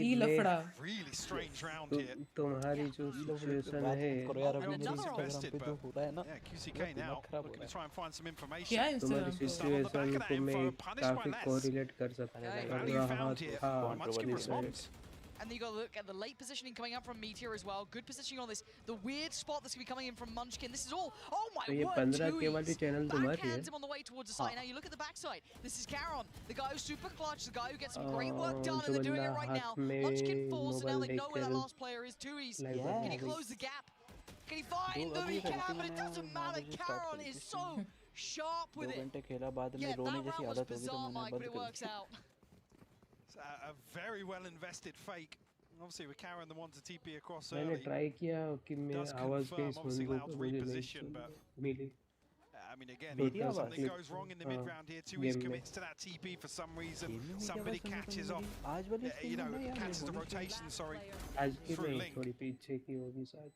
Really strange round here. तुम्हारी जो situation है Yeah, QCK now looking to try and find some information. तुम्हारी situation को मैं काफी correlate कर सकता हूँ Munchkin responds. And then you got to look at the late positioning coming up from Meteor as well. Good positioning on this. The weird spot that's going to be coming in from Munchkin. This is all. Oh my word, backhands him on the way towards the site. Now you look at the backside. This is Karon, the guy who's super clutch, the guy who gets some great work done, and they're doing it right now. Munchkin falls, and now they know where that last player is. Tui's. Can he close the gap? Can he find them? He can, but it doesn't matter. Karon is so sharp with it. Yeah, that round was bizarre, Mike, but it works out. A very well invested fake. Obviously with Karen the one to TP across early. मैंने try किया कि मैं आवाज के सुन मुझे मिली. I mean again, something goes wrong in the mid round here. Tui's commits to that TP for some reason. Somebody catches off. You know, catches the rotation. Sorry. आज की नहीं थोड़ी पीछे की होगी शायद.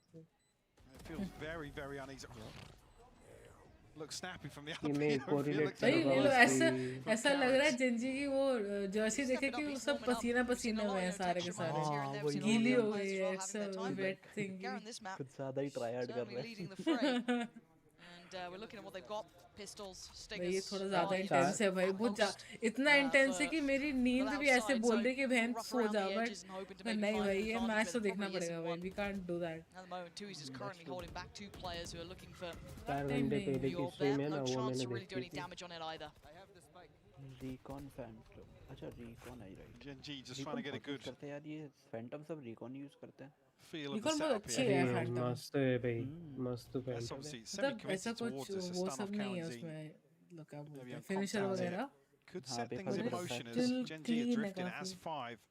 It feels very, very uneasy. Looks snappy from the other ऐसा लग रहा है Gen.G की वो जर्सी देखे कि वो सब पसीना पसीना हुए हैं सारे के सारे गीली हो गई है it's a wet thing कुछ ज़्यादा ही try hard कर रहे हैं And we're looking at what they've got. Pistols, भाई ये थोड़ा ज़्यादा इंटेंस है भाई बहुत इतना इंटेंस है कि मेरी नींद भी ऐसे बोल रही कि बहन सो जा बट नहीं भाई ये मैच तो देखना पड़ेगा भाई we can't do that. At the moment, Tui's is currently holding back two players who are looking for your there. No chance to really do any damage on it either. Recon Phantom. अच्छा Recon है right. Gen.G just trying to get a good. करते हैं यार ये Phantom सब Recon use करते हैं. Feel of the setup here. मस्त है भाई मस्त Phantom. मतलब ऐसा कुछ वो सब नहीं है उसमें look up finisher वगैरह could set things in motion as Gen.G are drifting as 5.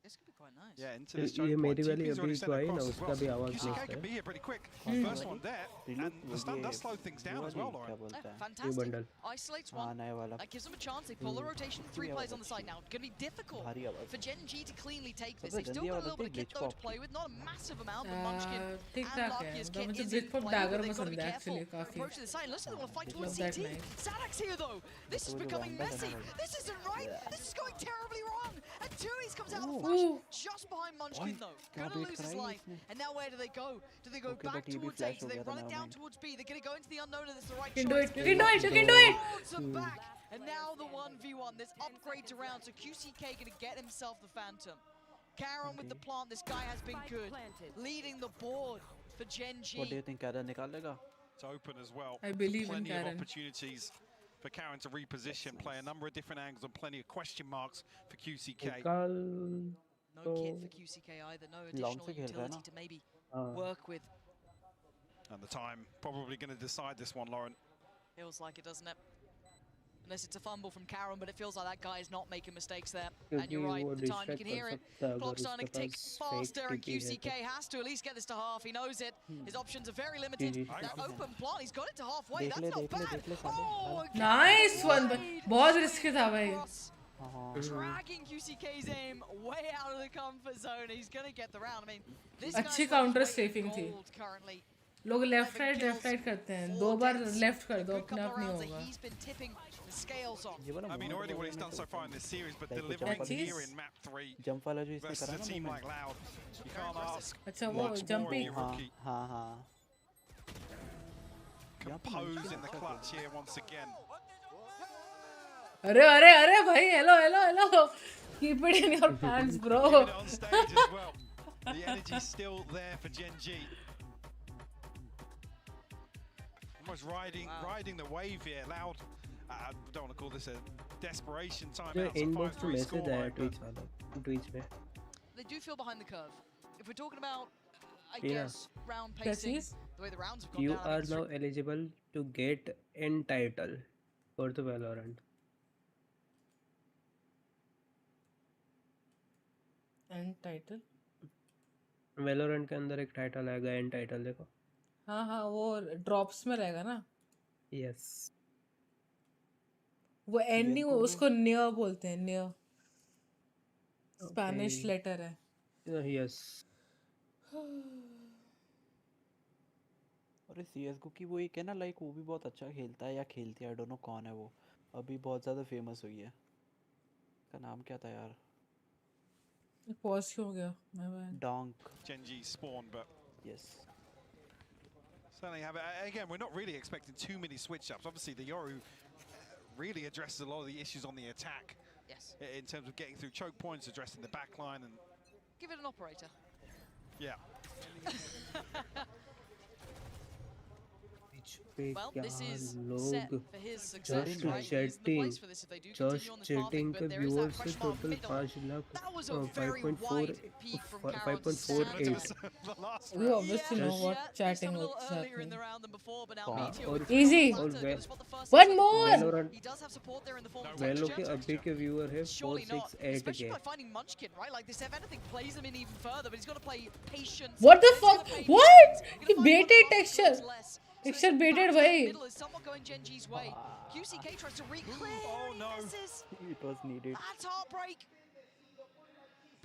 This could be quite nice. Yeah, into this choke ये point. मेरी वाली TP's अभी already sent तो आई ना across as उसका well. भी आवाज QCK मस्त can है be here pretty quick. First one there, and the stun does slow things down as well, Lauren. Fantastic. Isolates one. That gives them a chance. They pull the rotation. 3 players on the side now. Going to be difficult for Gen.G to cleanly take this. They've still got a little bit of kit though to play with. Not a massive amount, but Munchkin and Lucky's kit is in play. They've got to be careful. Approach to the side. Looks like they want to fight towards CT. Sinaak's here though. This is becoming messy. This isn't right. This is going terribly wrong. And Tui's comes out of the flash just behind Munchkin though. Gonna lose his life. And now where do they go? Do they go back towards A? Do they run it down towards B? They're gonna go into the unknown and it's the right choice. You can do it, you can do it! Back. And now the 1v1. There's upgrades around, so QCK gonna get himself the Phantom. Karen with the plant, this guy has been good. Leading the board for Gen.G. What do you think Karen निकालेगा? It's open as well. I believe plenty in Karen. of opportunities for Karen to reposition, play a number of different angles and plenty of question marks for QCK. No kit for QCK either, no additional utility to maybe work with. And the time probably going to decide this one, Lauren. Feels like it, doesn't it? unless it's a fumble from Karen, but it feels like that guy is not making mistakes there. And क्योंकि you're right, वो the time you distract can hear कर it. सकता है अगर Clock's starting उसके to tick pass faster, fake and TP है QCK has to at least get this to half. He knows it. His options are very limited. Ji, That open plant, he's got it to halfway. देख That's ले not देख ले bad. देख ले साले Oh, again, nice one wide. बहुत risky था भाई Dragging QCK's aim way out of the comfort zone. He's going to get the round. I mean, this अच्छी guy's काउंटर weight in स्ट्रेफिंग थी gold currently. लोग left right करते हैं 2 बार left कर दो अपने आप नहीं होगा He's been tipping the scales on. I mean, already what he's done so far in this series, but delivering here in map 3 jump वाला जो इसने versus करा a ना team movement like Loud, you can't ask अच्छा वो much more of jumping your rookie. हाँ हाँ Compose in the clutch here once again. अरे अरे अरे भाई hello keep it in your pants bro Keeping it on stage as well. The energy's still there for Gen.G. Almost riding the wave here. Loud. I don't want to call this a desperation timeout. जो It's a inbox पे 5-3 message आया scoreline, tweet वाला tweet पे They do feel behind the curve. If we're talking about, I Yeah. guess, round pacing, the way the rounds have gone you down. I are think it's now eligible to get N title for the Valorant and title Valorant के अंदर एक title आएगा N title देखो हाँ वो drops में रहेगा ना यस वो एन नहीं वो उसको नियर बोलते हैं नियर स्पेनिश लेटर है यस और इस CS:GO की वो एक है ना लाइक वो भी बहुत अच्छा खेलता है या खेलती है आई डोंट नो कौन है वो अभी बहुत ज़्यादा फेमस हुई है का नाम क्या था यार पॉज क्यों हो गया मैं डोंक Gen.G spawn, but yes certainly have it. Again, we're not really expecting too many switch ups. Obviously, the Yoru really addresses a lot of the issues on the attack. Yes. In terms of getting through choke points, addressing the back line, and Give it an operator. yeah. Well, this is set for his Just success, right? He's in the place for this if they do continue on this pathing, but there is that question mark total middle. 5 lakh That was a very wide peak from Karon. 5.48 we obviously know what chatting a was little earlier in happening the round than before, but now Meteor और easy one more Valorant he does have support there in the form of Valo के texture. अभी के viewer है Surely not, 468 especially के by finding Munchkin, right? Like this, if anything, plays them in even further, but he's got to play patience. what the fuck what he baited texture baited भाई Middle is somewhat going Gen.G's way. QCK tries to re-clear. Oh no. it was needed That's heartbreak.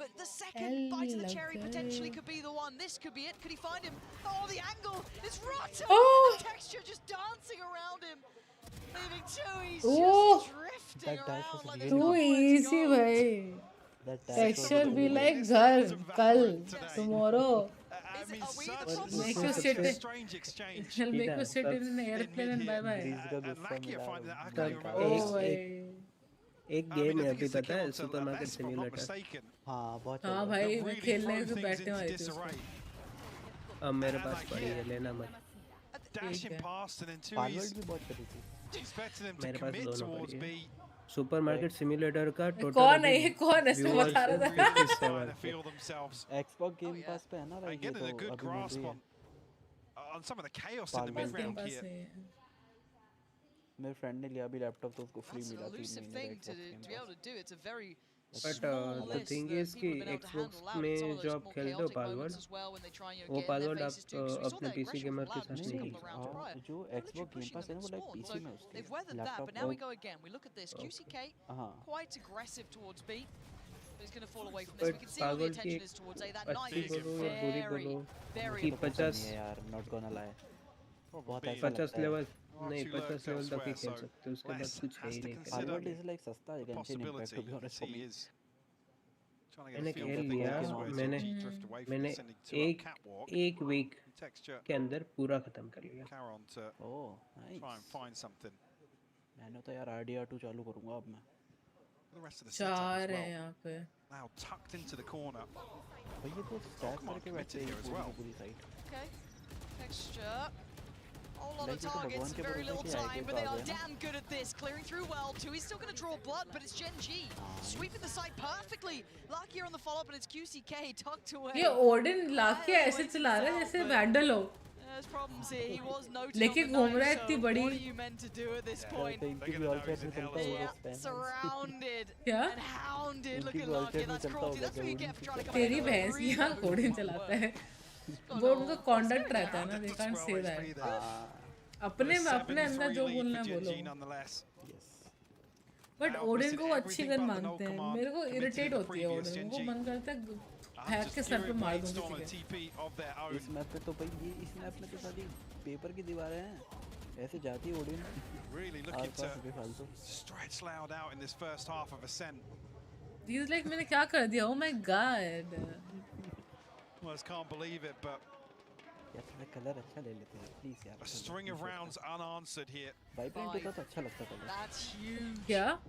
But the second bite of the cherry potentially could be the one. This could be it. Could he find him? Oh, the angle is rotten. Oh. The texture just dancing around him. Leaving Tooheys Oh. just drifting That dash was around like really there's too nowhere to easy go. भाई that texture be like kal tomorrow I mean, make you such sit a in strange exchange. I'll make you sit in an airplane and bye bye And lucky I find that I can't even oh remember. भाई एक I mean, game I है think अभी it's the पता है kill to supermarket Best, if I'm not simulator mistaken. हाँ बहुत हाँ चल भाई That मैं really खेलने throw से things बैठने into वाली थी disarray. अब मेरे पास like पड़ी है here. लेना मत Dashing है। past and then पार्वर्ड Tooheys भी बहुत चली थी expecting them to मेरे पास commit दोनों towards पड़ी B. है सुपरमार्केट सिम्युलेटर का टोटल कौन है ये कौन है इसमें बता रहा था Trying to feel themselves Xbox game pass पे है ना भाई and ये getting a तो good अभी मिल grasp रही है on some of the chaos in the Palmer mid round pass here. है मेरे फ्रेंड ने लिया अभी लैपटॉप तो उसको फ्री That's an मिला 3 elusive महीने thing का to Xbox be game able to do. It's a very but small the list thing that is कि people have been able to Xbox handle out in some में of those जो आप more खेलते हो chaotic password moments as well when they try and वो get in their password faces आप too. 'Cause we saw अपने that PC aggression gamer from के Loud साथ just a नहीं couple खेल of rounds prior. जो Literally Xbox गेम pushing पास है them ना वो to like spawn. PC So में उसके they've weathered that, but now we go again. We look at this. QCK हाँ quite aggressive towards B. But he's going to fall away from this. We but can see all the password की attention is towards A. That अच्छी knife is बोलो या बुरी very, बोलो very कि मुझे तो पसंद 50 नहीं है यार नॉट गोना लाई बहुत Probably ऐसा 50 लगता है लेवल नहीं Two lurks 50 लेवल तक ही elsewhere, खेल so सकते हो उसके बाद less कुछ है has ही to नहीं consider. खेलने पासवर्ड के इज लाइक सस्ता है Genshin Impact to be honest for Possibility me is trying to मैंने get a feel खेल for लिया things where मैंने Gen.G drift away from मैंने this, sending two up एक catwalk. एक वीक Texture के अंदर पूरा खत्म कर लिया Caron to oh try and nice find something. मैंने तो यार RDR2 चालू करूंगा अब मैं The rest of the setup चार as है well. यहाँ पे Now tucked into the corner. भाई ये तो स्टैक come on, करके बैठे committed हैं here as पूरी well. की पूरी side Okay. Texture. Whole lot of Like, ये तो targets भगवान in के very भरोसे little कि आगे time, तो but they आ are गए ना। damn good at this. Clearing through well, too. He's still going to draw blood, but it's Gen.G. Sweeping the side perfectly. Lucky on the follow-up, and it's QCK tucked away. ये Odin लाके ऐसे चला रहे हैं जैसे vandal हो There's problems here. He was noted लेके घूम रहा है इतनी बड़ी. What are you meant to do at this point? Surrounded and hounded. Look at Lucky. That's cruelty. That's what you get for trying to come तेरी भैंस यहाँ घोड़े चलाता है. वो उनका conduct रहता है ना. They can't say that. अपने अंदर जो बोलना है बोलो. But ओडिन को अच्छी गन मानते हैं. मेरे को irritate होती है ओडिन को. मन करता है हैक के सर पे मार दूं किसी के. इस मैप पे तो भाई ये इस मैप में तो सारी पेपर की दीवारें हैं. ऐसे जाती है Odin. Really looking to stretch Loud out in this first half of Ascent. He's like मैंने क्या कर दिया? Oh my god. Well, I just can't believe it, but यार थोड़ा कलर अच्छा ले लेते हैं प्लीज यार. A string of rounds unanswered here. Vibrant होता तो अच्छा लगता कलर. That's huge. क्या?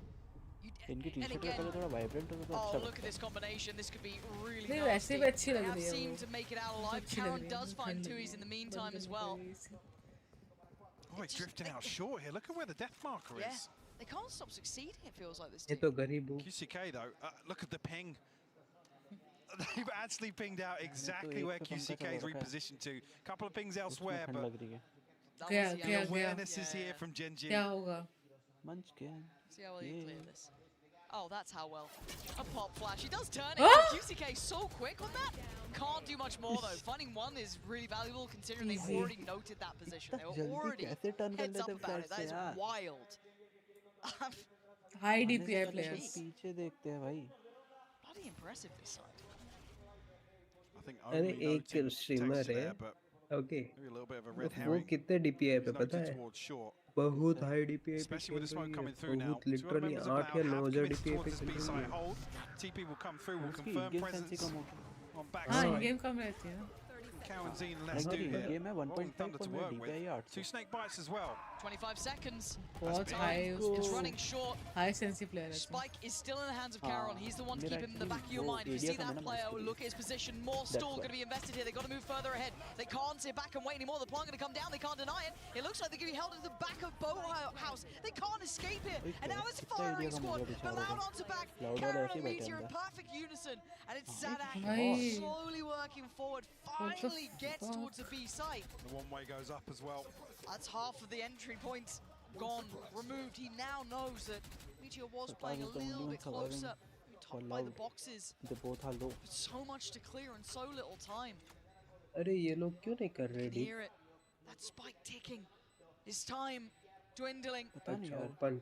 इनकी टी-शर्ट का कलर थोड़ा वाइब्रेंट होता तो अच्छा लगता. Look at this combination. This could be really नहीं वैसे भी अच्छी लग रही है. Seem to make it out alive. Karen does find Tui's in the meantime as well. Oh, he's drifting out short here. Look at where the death marker is. Yeah, they can't stop succeeding. It feels like this. ये तो गरीब हूँ. QCK though, look at the ping. They've actually pinged out exactly where QCK is repositioned to. Couple of pings elsewhere, but the awareness is here from Gen.G. क्या होगा? Munchkin. See how well you clear this. Oh, that's how well. A pop flash. He does turn it. QCK so quick on that. Can't do much more though. Finding one is really valuable considering they've already noted that position. They were already heads up about it. That is wild. High DPI players. पीछे देखते हैं भाई. Bloody impressive this side. I think अरे एक streamer है. Okay. वो कितने DPI पे पता है? बहुत हाई DPI पे खेल रही है. बहुत लिटरली 8 या 9 हजार DPI पे खेल रही है. TP will come through, will confirm presence on back हाँ side. गेम कम रहती है. Cow and Zine, let's do here. Game है 1.5 Thunder to work with. 2 snake bites as well. 25 seconds. बहुत high. It's running short. High sensi player. Spike is still in the hands of Caron. He's the one to keep him in the back of your mind. If you see that player, look at his position. More stall going to be invested here. They've got to move further ahead. They can't sit back and wait anymore. The plant going to come down. They can't deny it. It looks like they're going to be held at the back of Boathouse. They can't escape it. And now it's firing squad. But Loud onto back. Caron and Meteor in perfect unison. And it's Sinaaa slowly working forward. Finally gets towards the B site. The one-way goes up as well. That's half of the entry points gone, removed. He now knows that Meteor was playing a little bit closer, top by the boxes. But so much to clear in so little time. अरे ये लोग क्यों नहीं कर रहे? Hear it. That spike ticking. His time dwindling.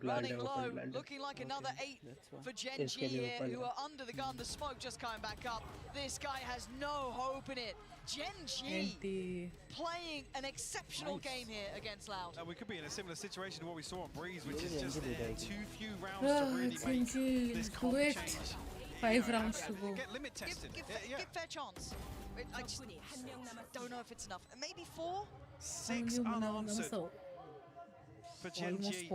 Running low. Looking like another 8 for Gen.G here, who are under the gun. The smoke just coming back up. This guy has no hope in it. Gen.G playing an exceptional game here against Loud. We could be in a similar situation to what we saw on Breeze, which is just too few rounds to really make this comp change. 5 rounds to go. Get limit tested. Give fair chance. I just don't know if it's enough. Maybe 4? 6 unanswered. For Gen.G.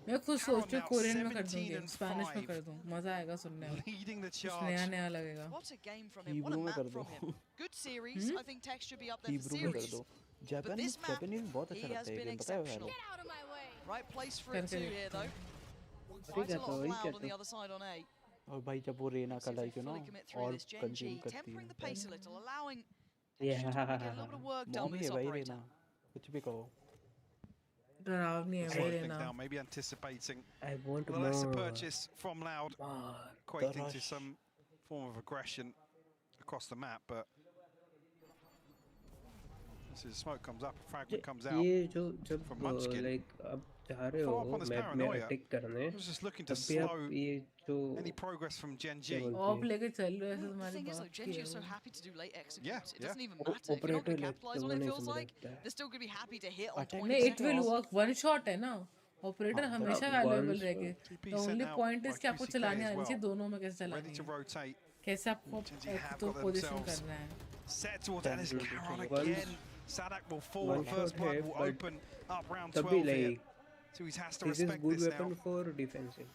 मैं खुद सोचती हूँ Korean में कर दूँगी, Spanish में कर दूँ, मजा आएगा सुनने में, कुछ नया लगेगा. What a game from him, what a map from him. Good series, I think Tech should be up there for series. But this map, he has been exceptional. Right place for it too here though. Quite a lot of Loud on the other side on A. और भाई जब वो रेना का like ना और consume करती है. Tempering the pace a little, allowing yeah. to get a little bit of work done with this operator. कुछ भी कहो. Maybe anticipating I want the lesser purchase from Loud, equating to some form of aggression across the map, but as the smoke comes up, a fragment comes out from Munchkin. Like अब जा रहे हो map में attack करने, तभी आप ये जो any progress from Gen.G. Of लेके चल रहे हैं तुम्हारी thing is, बात Gen.G is so happy to do late executes. Yeah, it doesn't even matter. If you're not going to capitalize on it, it feels like they're still going to be happy to hit on 20 नहीं, it will work. One shot है ना, operator हमेशा valuable रहेगी. The only point is कि आपको चलाने आनी चाहिए, दोनों में कैसे चलानी है, कैसे आपको तो पोजीशन करना है. Set towards Dennis Caron again. Sadak will fall. First blood will open up round 12 here. So he has to respect this now. This is good weapon for defensive.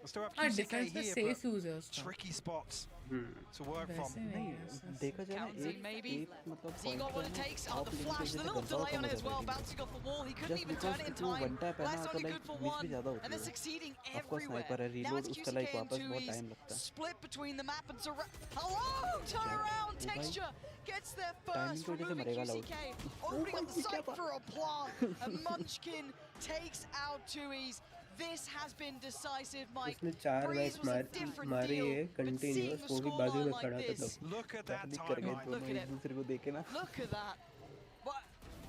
Still have हाँ, QCK defense में here, safe but use है उसका. tricky spots to work from. देखा जाए ना एक मतलब he got what it takes. Oh, the flash, the little delay on it as well, bouncing off the wall. He couldn't even turn it in time. Last only good for one, and they're succeeding everywhere. Now it's QCK and 2Es split between the map and hello, turn around, texture gets their first, removing QCK, opening up the site for a plant, and Munchkin takes out 2Es. This has been decisive, Mike. उसने 4 match मारी है continuous, वो भी बाजू में खड़ा था तो Look at that timeline. Look at दूसरे को देखे ना. Look at that.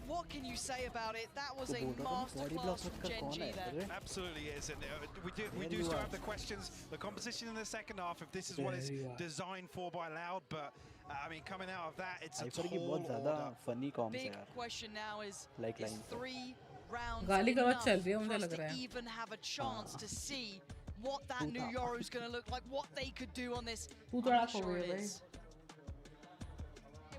What can you say about it? That was a masterclass from Gen.G there. Absolutely is, and we do still have the questions, the composition in the second half, if this is what it's designed for by Loud, but I mean, coming out of that, it's a tall order. Funny comms Big है यार. question now is Like 3 rounds गाली का बात चल रही है, enough मुझे for us लग रहा to है. even have a chance to see what that new Euro is going to look like, what they could do on this. तू I'm थोड़ा not खो sure it गया is.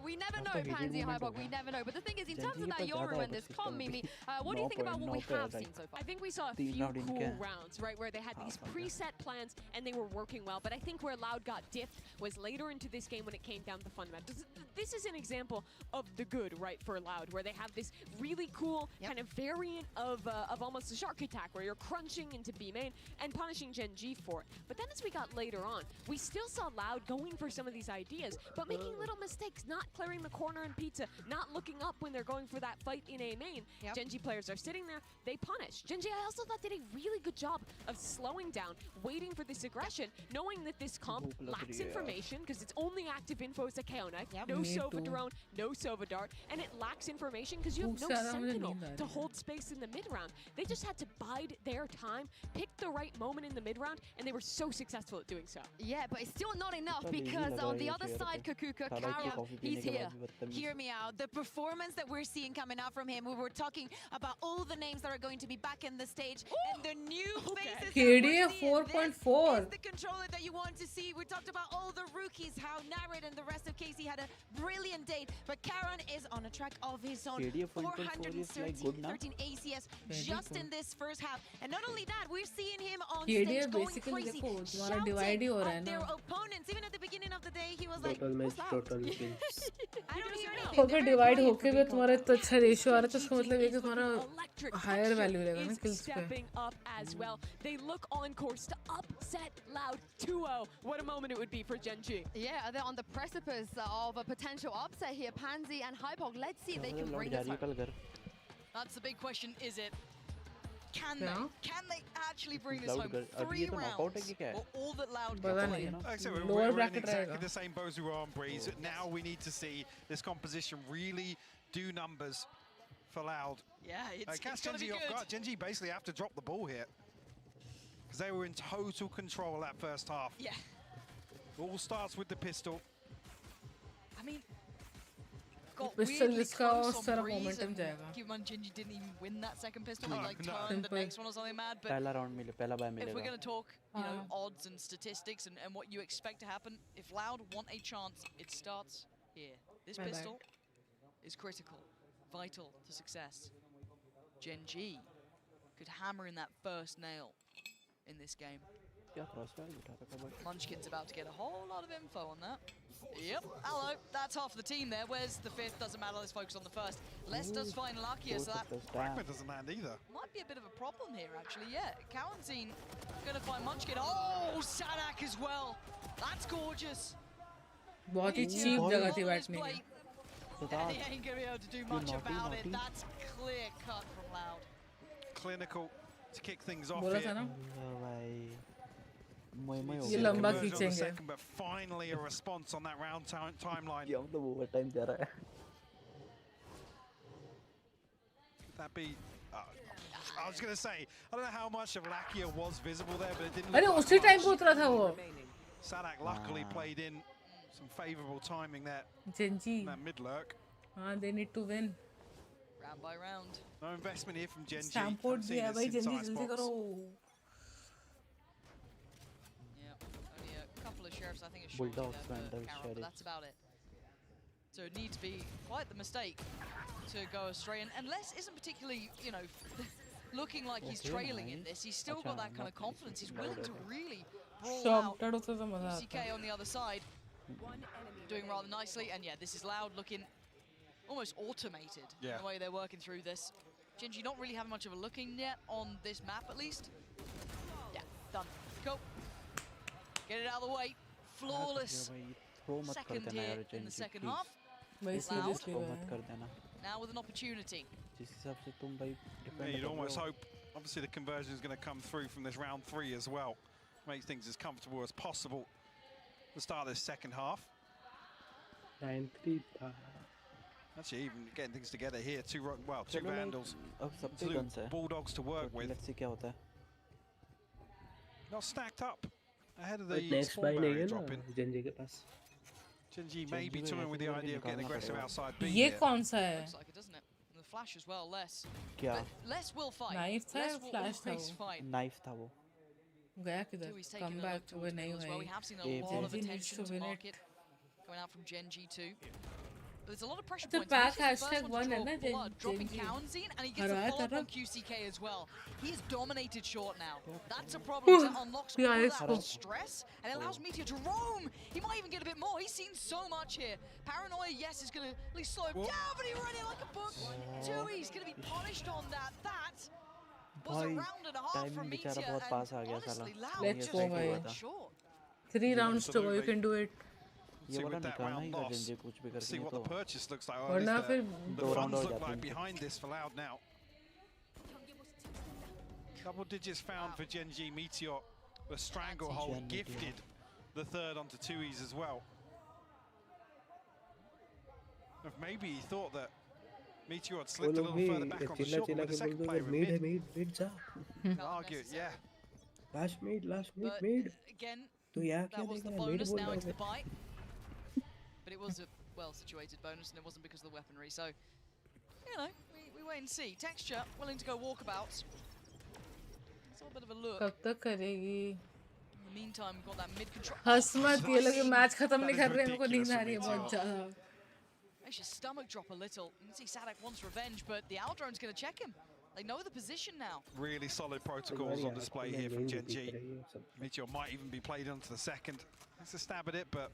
We never know, Pansy and Hybok, we never know. But the thing is, in terms of that Yoru and this comp, Mimi, what do you think about what we have seen so far? I think we saw a few cool rounds, right, where they had these preset plans and they were working well. But I think where Loud got diffed was later into this game when it came down to the fundamentals. This is an example of the good, right, for Loud, where they have this really cool kind of variant of almost a shark attack, where you're crunching into B main and punishing Gen.G for it. But then as we got later on, we still saw Loud going for some of these ideas, but making little mistakes, not clearing the corner in pizza, not looking up when they're going for that fight in A main. Gen.G players are sitting there, they punish. Gen.G, I also thought, did a really good job of slowing down, waiting for this aggression, knowing that this comp lacks information because it's only active info as a Kaonek, no Sova drone, no Sova dart, and it lacks information because you have no sentinel to hold space in the mid round. They just had to bide their time, pick the right moment in the mid round, and they were so successful at doing so. Yeah, but it's still not enough because on the other side, Kakuka, Kara, he's here. Hear me out. The performance that we're seeing coming out from him, we were talking about all the names that are going to be back in the stage and the new faces. KDA 4.4 is the controller that you want to see. We talked about all the rookies, how Narrate and the rest of Casey had a brilliant day, but Karan is on a track of his own. 413 ACS just in this first half. And not only that, we're seeing him on stage going crazy, shouting at their opponents. Even at the beginning of the day, he was like, total kills. I don't hear anything. अगर divide होके भी तुम्हारा इतना अच्छा ratio आ रहा है तो इसका मतलब ये कि तुम्हारा हायर वैल्यू रहेगा ना किल्स पे. Stepping up as well. They look on course to upset Loud 2-0. What a moment it would be for Gen.G. Yeah, they're on the precipice of a potential upset here. Pansy and Hypog, let's see if they can bring this home. That's the big question, is it? Can they actually bring this home? 3 rounds. Well, all that Loud can play. So we're in exactly the same boat as we were on Breeze. Now we need to see this composition really do numbers for Loud. Yeah, it's Gen.G off guard. Gen.G basically have to drop the ball here because they were in total control that first half. Yeah. All starts with the pistol. I mean, pistol जिसका उस तरफ momentum जाएगा. Gen.G didn't even win that second pistol. He like turned the next one or something mad. But पहला round मिले, पहला bye मिलेगा. if we're going to talk, you know, odds and statistics and what you expect to happen, if Loud want a chance, it starts here. This pistol is critical, vital to success. Gen.G could hammer in that first nail in this game. Munchkin's about to get a whole lot of info on that. Yep, hello, that's half the team there. Where's the fifth? Doesn't matter, let's focus on the first. Les does find luckier, so that Fragment doesn't land either. might be a bit of a problem here, actually, yeah. Quarantine gonna find Munchkin. Oh, Sinaaa as well. That's gorgeous. बहुत ही cheap जगह थी बैठने की. And he ain't gonna be able to do much about it. That's clear cut from Loud. Clinical to kick things off बोला था here. ना. ये लंबा खींचेंगे. But finally a response on that round timeline. ये मतलब overtime जा रहा है. That be I was going to say, I don't know how much of Lakia was visible there, but it didn't अरे look उसी टाइम पे उतरा था वो. Sinaaa luckily played in some favourable timing there. Gen.G. That mid lurk. They need to win. Round by round. No investment here from Gen.G. Stampede दिया भाई Gen.G जल्दी करो. Only a couple of sheriffs, I think, it's short there for Karen, but that's about it. So it needs to be quite the mistake to go astray. And Les isn't particularly, you know, looking like he's trailing in this. He's still got that kind of confidence. He's willing to really brawl Shocked out. होता तो मजा आता UCK on the other side, doing rather nicely. And yeah, this is Loud looking almost automated in the way they're working through this. GEN.G not really having much of a looking yet on this map, at least. Yeah, done. Go. Get it out of the way. Flawless. Second here in the second half. Loud. Now with an opportunity. Yeah, you'd almost hope, obviously the conversion is going to come through from this round 3 as well. Make things as comfortable as possible at the start of this second half. 9-3 Actually, even getting things together here, two Vandals, two Bulldogs to work with. Not stacked up ahead of the spawn barrier dropping. GEN.G may be toying with the idea of getting aggressive outside B ये here. कौन सा है? Looks like it, doesn't it? And the flash as well, less. क्या? Less will fight. Knife था Less या will flash था always वो? fight. Knife था वो. गया किधर? He's taking Come a back look to towards वो नहीं middle as well. We भाई. have seen a lot of GEN.G needs attention to to win market it. going out from GEN.G too. But there's a lot of pressure The points. pack He's the first hashtag one to one है draw ना blood, dropping GEN.G. Kaunzine, and he gets a हराया follow-up था on ना? QCK as well. He is dominated short now. That's a problem. That unlocks all Yeah, that it's stress and allows Meteor to roam. He might even get a bit more. He's seen so much here. Paranoia, yes, is going to at least slow him down, but he ran it like a book. He's going to be punished on that. That was a round and a half from Meteor. And honestly, Loud Let's just go, falling bhai. short. 3 rounds to go, you can do it. See with that round loss, see what the purchase looks like. Or वरना at फिर least the funds look like behind this for Loud now. Double digits found for GEN.G. Meteor, the stranglehold gifted the third onto 2Es as well. If maybe he thought that Meteor had slipped a little further back on the shot, but with the second player in mid, mid जा. argue, yeah. Last mid. Again, तो यहाँ क्या that was the देखेगा? Mid bonus बोल now रहा into the है. bite. But it was a well-situated bonus, and it wasn't because of the weaponry. So, you know, we wait and see. Texture willing to go walkabouts. Let's have a bit of a look. कब तक करेगी? In the meantime, we've got that mid control. हंस मत, ये लोग ये match खत्म नहीं कर रहे हैं, मेरे को नींद आ रही है बहुत ज़्यादा. Makes your stomach drop a little. You can see Sadak wants revenge, but the Aldrone's going to check him. They know the position now. Really solid protocols on display here from GEN.G. Meteor might even be played onto the second. It's a stab at it, but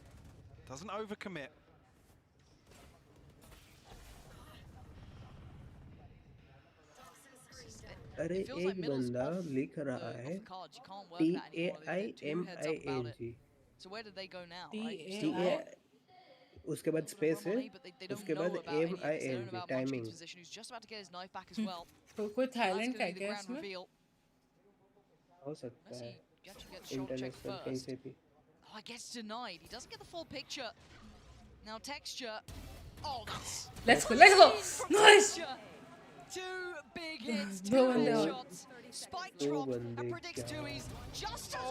doesn't overcommit. अरे एक बंदा लिख रहा है TAIMING. So where did they go now? उसके बाद space है, उसके बाद MING timing. Who's just about to get his knife back as well. कोई थाईलैंड का क्या इसमें? हो सकता है. इंटरनेशनल कहीं से भी. Oh, it gets denied. He doesn't get the full picture. Now texture. Oh, that's... Let's go. Nice. Two big hits, दो two बंदे big और. shots. Spike drop and predicts 2Es just as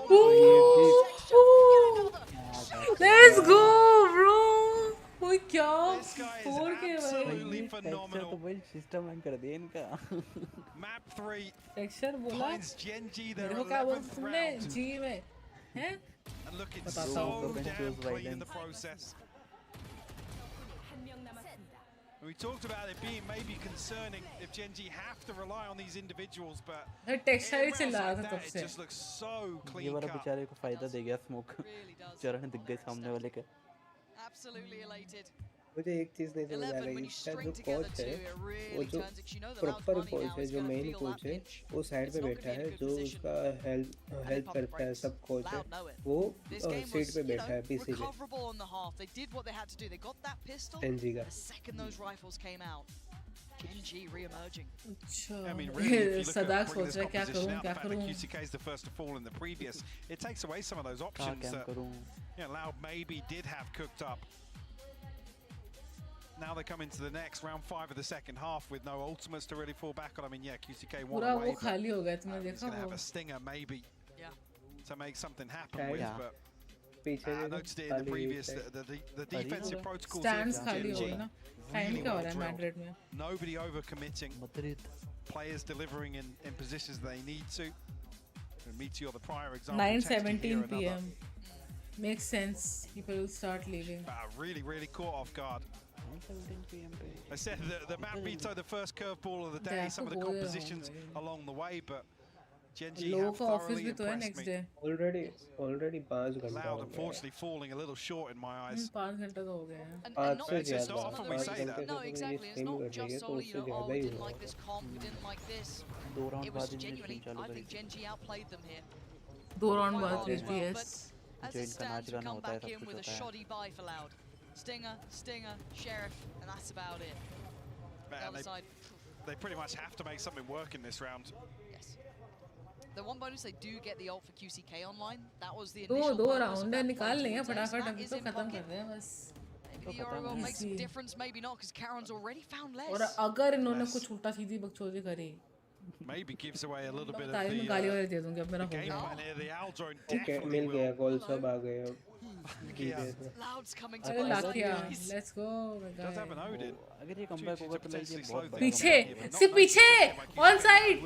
Let's go, bro. वो क्या? 4K भाई. Phenomenal. System hang कर दिया इनका. Map 3 texture बोला. finds GEN.G their देखो क्या बोल 11th तुमने round. G में, हैं? And looking बताता so हूँ. damn clean in the process. And we talked about it being maybe concerning if GEN.G have to rely on these individuals, but ये texture he in चिल्ला rounds रहा like था that, तब it से. just looks so ये clean वाला cut. बेचारे को फायदा दे गया स्मोक. चरण दिख गए सामने वाले के. absolutely elated. मुझे एक चीज नहीं समझ आ रही. इसका जो कोच है, वो जो प्रॉपर कोच है, जो मेन कोच है, वो साइड पे बैठा है, जो उसका हेल्प करता है, सब कोच है, वो सीट पे बैठा है पीसी पे. Recoverable on the half. They did what they had to do. They got that pistol. GEN.G का. The second those rifles came out, GEN.G re-emerging. I mean, really, if you look सदाक at bringing सोच this रहा है क्या competition करूँ out, क्या the fact that करूँ. QCK is the first to fall in the previous, it takes away some of those options that Loud maybe did have cooked up. Now they come into the next round 5 of the second half with no ultimates to really fall back on. I mean, yeah, QCK won पूरा away, वो खाली हो गया तुमने he's देखा going to have वो. a stinger maybe to make something happen Yeah. with, Yeah. but पीछे I noticed it in the previous, the defensive protocols here Stands from खाली हो GEN.G. गए ना. टाइम Really क्या हो well रहा है drilled. मैड्रिड में? Nobody overcommitting. Players delivering in positions they need to. Meteor, the prior example. 9:17 PM. Makes sense. People will start leaving. Really caught off guard. I said the map veto the first curveball of the day, some of the compositions along the way, but Gen.G have thoroughly impressed me. Already 5 घंटा Loud, unfortunately, falling a little short in my eyes. 5 घंटा तो हो गया है. And it's not often we say that. No, exactly. It's not just solely, oh, we didn't like this comp, we didn't like this. It was genuinely, I think Gen.G outplayed them here. 2 round बाद जीती है. As it stands, we come back in with a shoddy buy for Loud. Stinger, Sheriff, and that's about it. The other side. They pretty much have to make something work in this round. Yes. The one bonus, they do get the ult for QCK online. That was the initial दो round है, निकाल लेंगे फटाफट, अभी तो खत्म कर रहे हैं बस. Maybe the Oracle makes some difference, maybe not, because Karen's already found less. और अगर इन्होंने कुछ उल्टा सीधी बकचोदी करी, maybe gives away a little bit of ताई में गाली वाली दे दूंगी, अब मेरा हो गया. Okay, मिल गया, कॉल सब आ गए अब. Loud's coming to अरे Lakhia, let's go. Does have an Odin. अगर ये कमबैक होगा तो लाइक ये बहुत पीछे, सिर्फ पीछे, on side.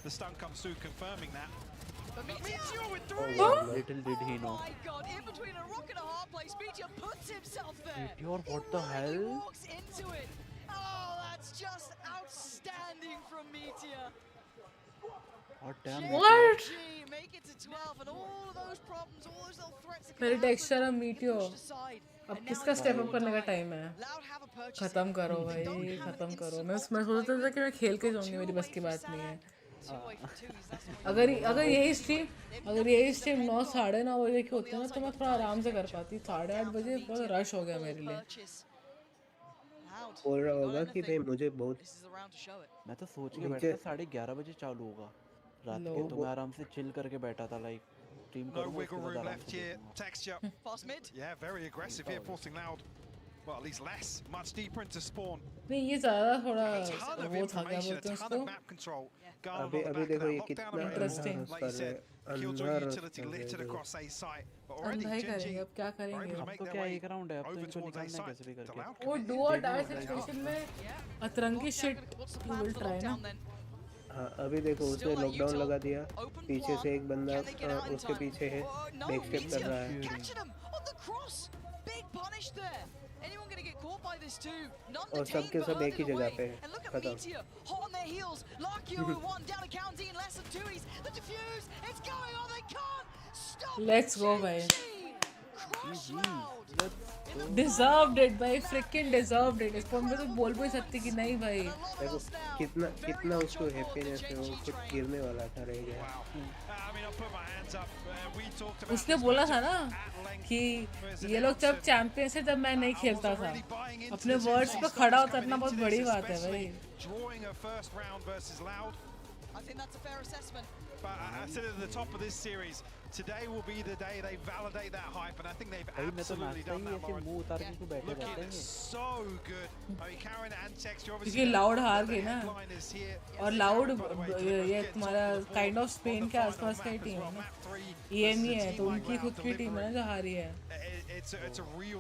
The stun comes through confirming that. But Meteor with 3. Little did he know. Oh my god, in between a rock and a hard place, Meteor puts himself there. Meteor, what the hell? He walks into it. Oh, that's just outstanding from Meteor. What damn? What? Make it to 12 and all of those problems, all those little threats. मेरे texture अब Meteor. अब किसका step up करने का time है? खत्म करो भाई, खत्म करो. मैं सोचता था कि मैं खेल के जाऊंगी, मेरी बस की बात नहीं है. अगर यही स्ट्रीम 9 साढ़े 9 बजे की होती ना तो मैं थोड़ा आराम से कर पाती. 8:30 बजे बहुत रश हो गया मेरे लिए. बोल रहा होगा कि भाई मुझे बहुत, मैं तो सोच के बैठा था 11:30 बजे चालू होगा रात के, तो मैं आराम से चिल करके बैठा था, like team No wiggle room left here. Texture. Fast mid. Yeah, very aggressive here, forcing Loud. Well, at least less, much deeper into spawn. नहीं ये ज़्यादा थोड़ा ton of वो था क्या information, बोलते हैं a ton उसको? of map control. अभी देखो ये कितना Interesting. Like you said, Killjoy utility littered across A site, but already अंधा ही Gen.G करेंगे, अब क्या करेंगे? अब तो क्या एक राउंड है, अब तो इनको निकालना है कैसे भी करके. वो डू और डाई सिचुएशन में अतरंगी शिट यू विल ट्राई ना. हाँ अभी देखो उसने लॉकडाउन लगा दिया, पीछे से एक बंदा उसके पीछे है, बैक स्टेप कर रहा है. और सबके सब एक ही जगह पे है, खत्म. लेट्स गो भाई. Deserved it भाई, freaking deserved it. इस पॉइंट में तो बोल भी सकती कि नहीं भाई. देखो कितना उसको हैप्पीनेस है, वो कुछ गिरने वाला था, रह गया. उसने बोला था ना कि ये लोग जब चैंपियंस है तब मैं नहीं खेलता था. अपने वर्ड्स पे खड़ा उतरना बहुत बड़ी बात है भाई. I think that's a fair assessment. But I said at the top of this series, today will be the day they validate that hype, and I think they've absolutely done that, Lauren. Looking so good. I mean, Karen and Tex, you're obviously... क्योंकि loud हार गई ना, और loud ये तुम्हारा kind of Spain के आसपास का ही टीम है ना, ये नहीं है, तो उनकी खुद की टीम है ना जो हारी है.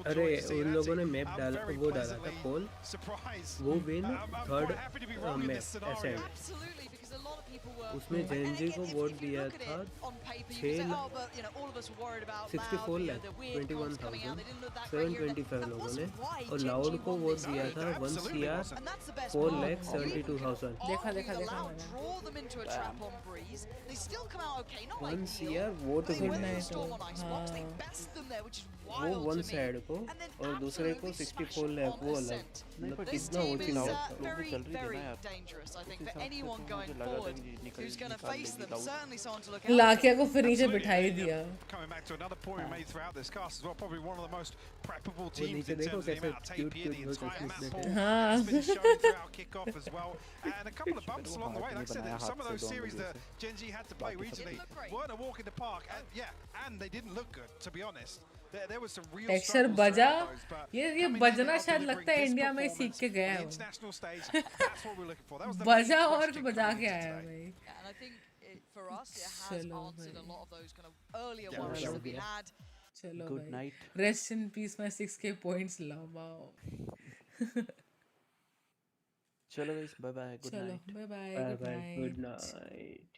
अरे उन लोगों ने मैप डाला था पोल, वो विन थर्ड मैप एसेंट, उसमें Gen.G को वोट दिया था 64 लाख 21,725 लोगों ने, और लाउड को वोट दिया था 1 CR 4,72,000. देखा 1 CR वोट वो वन साइड को, और दूसरे को 64 लाख वो अलग. मतलब कितना वोटिंग चल रही है ना यार. लाकिया को फिर नीचे बिठा ही दिया. वो नीचे देखो कैसे क्यूट हो हाँ. And a couple of bumps along the way. Like I said, some of those series that Gen.G had to play recently weren't a walk in the park, and they didn't look good, to be honest. There was some real texture बजा, ये बजना शायद लगता है India में सीख के गया है वो. बजा और बजा के आया है भाई. चलो भाई, चलो भाई. Rest in peace my 6K points लवाओ. चलो guys, bye bye, good night. Bye bye, good night.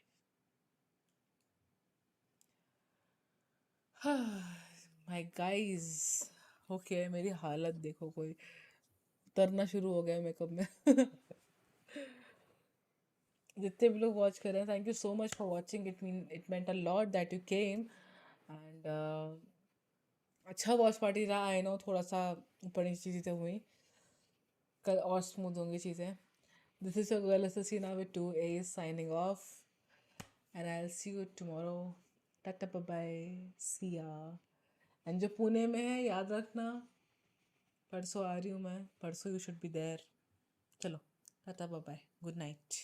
My guys, okay मेरी हालत देखो, कोई उतरना शुरू हो गया मेकअप में जितने भी लोग वॉच कर रहे हैं, thank you so much for watching. It meant a lot that you came. And अच्छा वॉच पार्टी रहा. आई नो थोड़ा सा ऊपर नीचे चीज़ें हुई, कल और स्मूथ होंगी चीज़ें. This is your girl Sinaaa with 2 A's signing off, and I'll see you tomorrow. Tata bye bye, see ya. And जो पुणे में है याद रखना, परसों आ रही हूँ मैं. परसों यू शुड बी देयर. चलो tata bye bye, good night.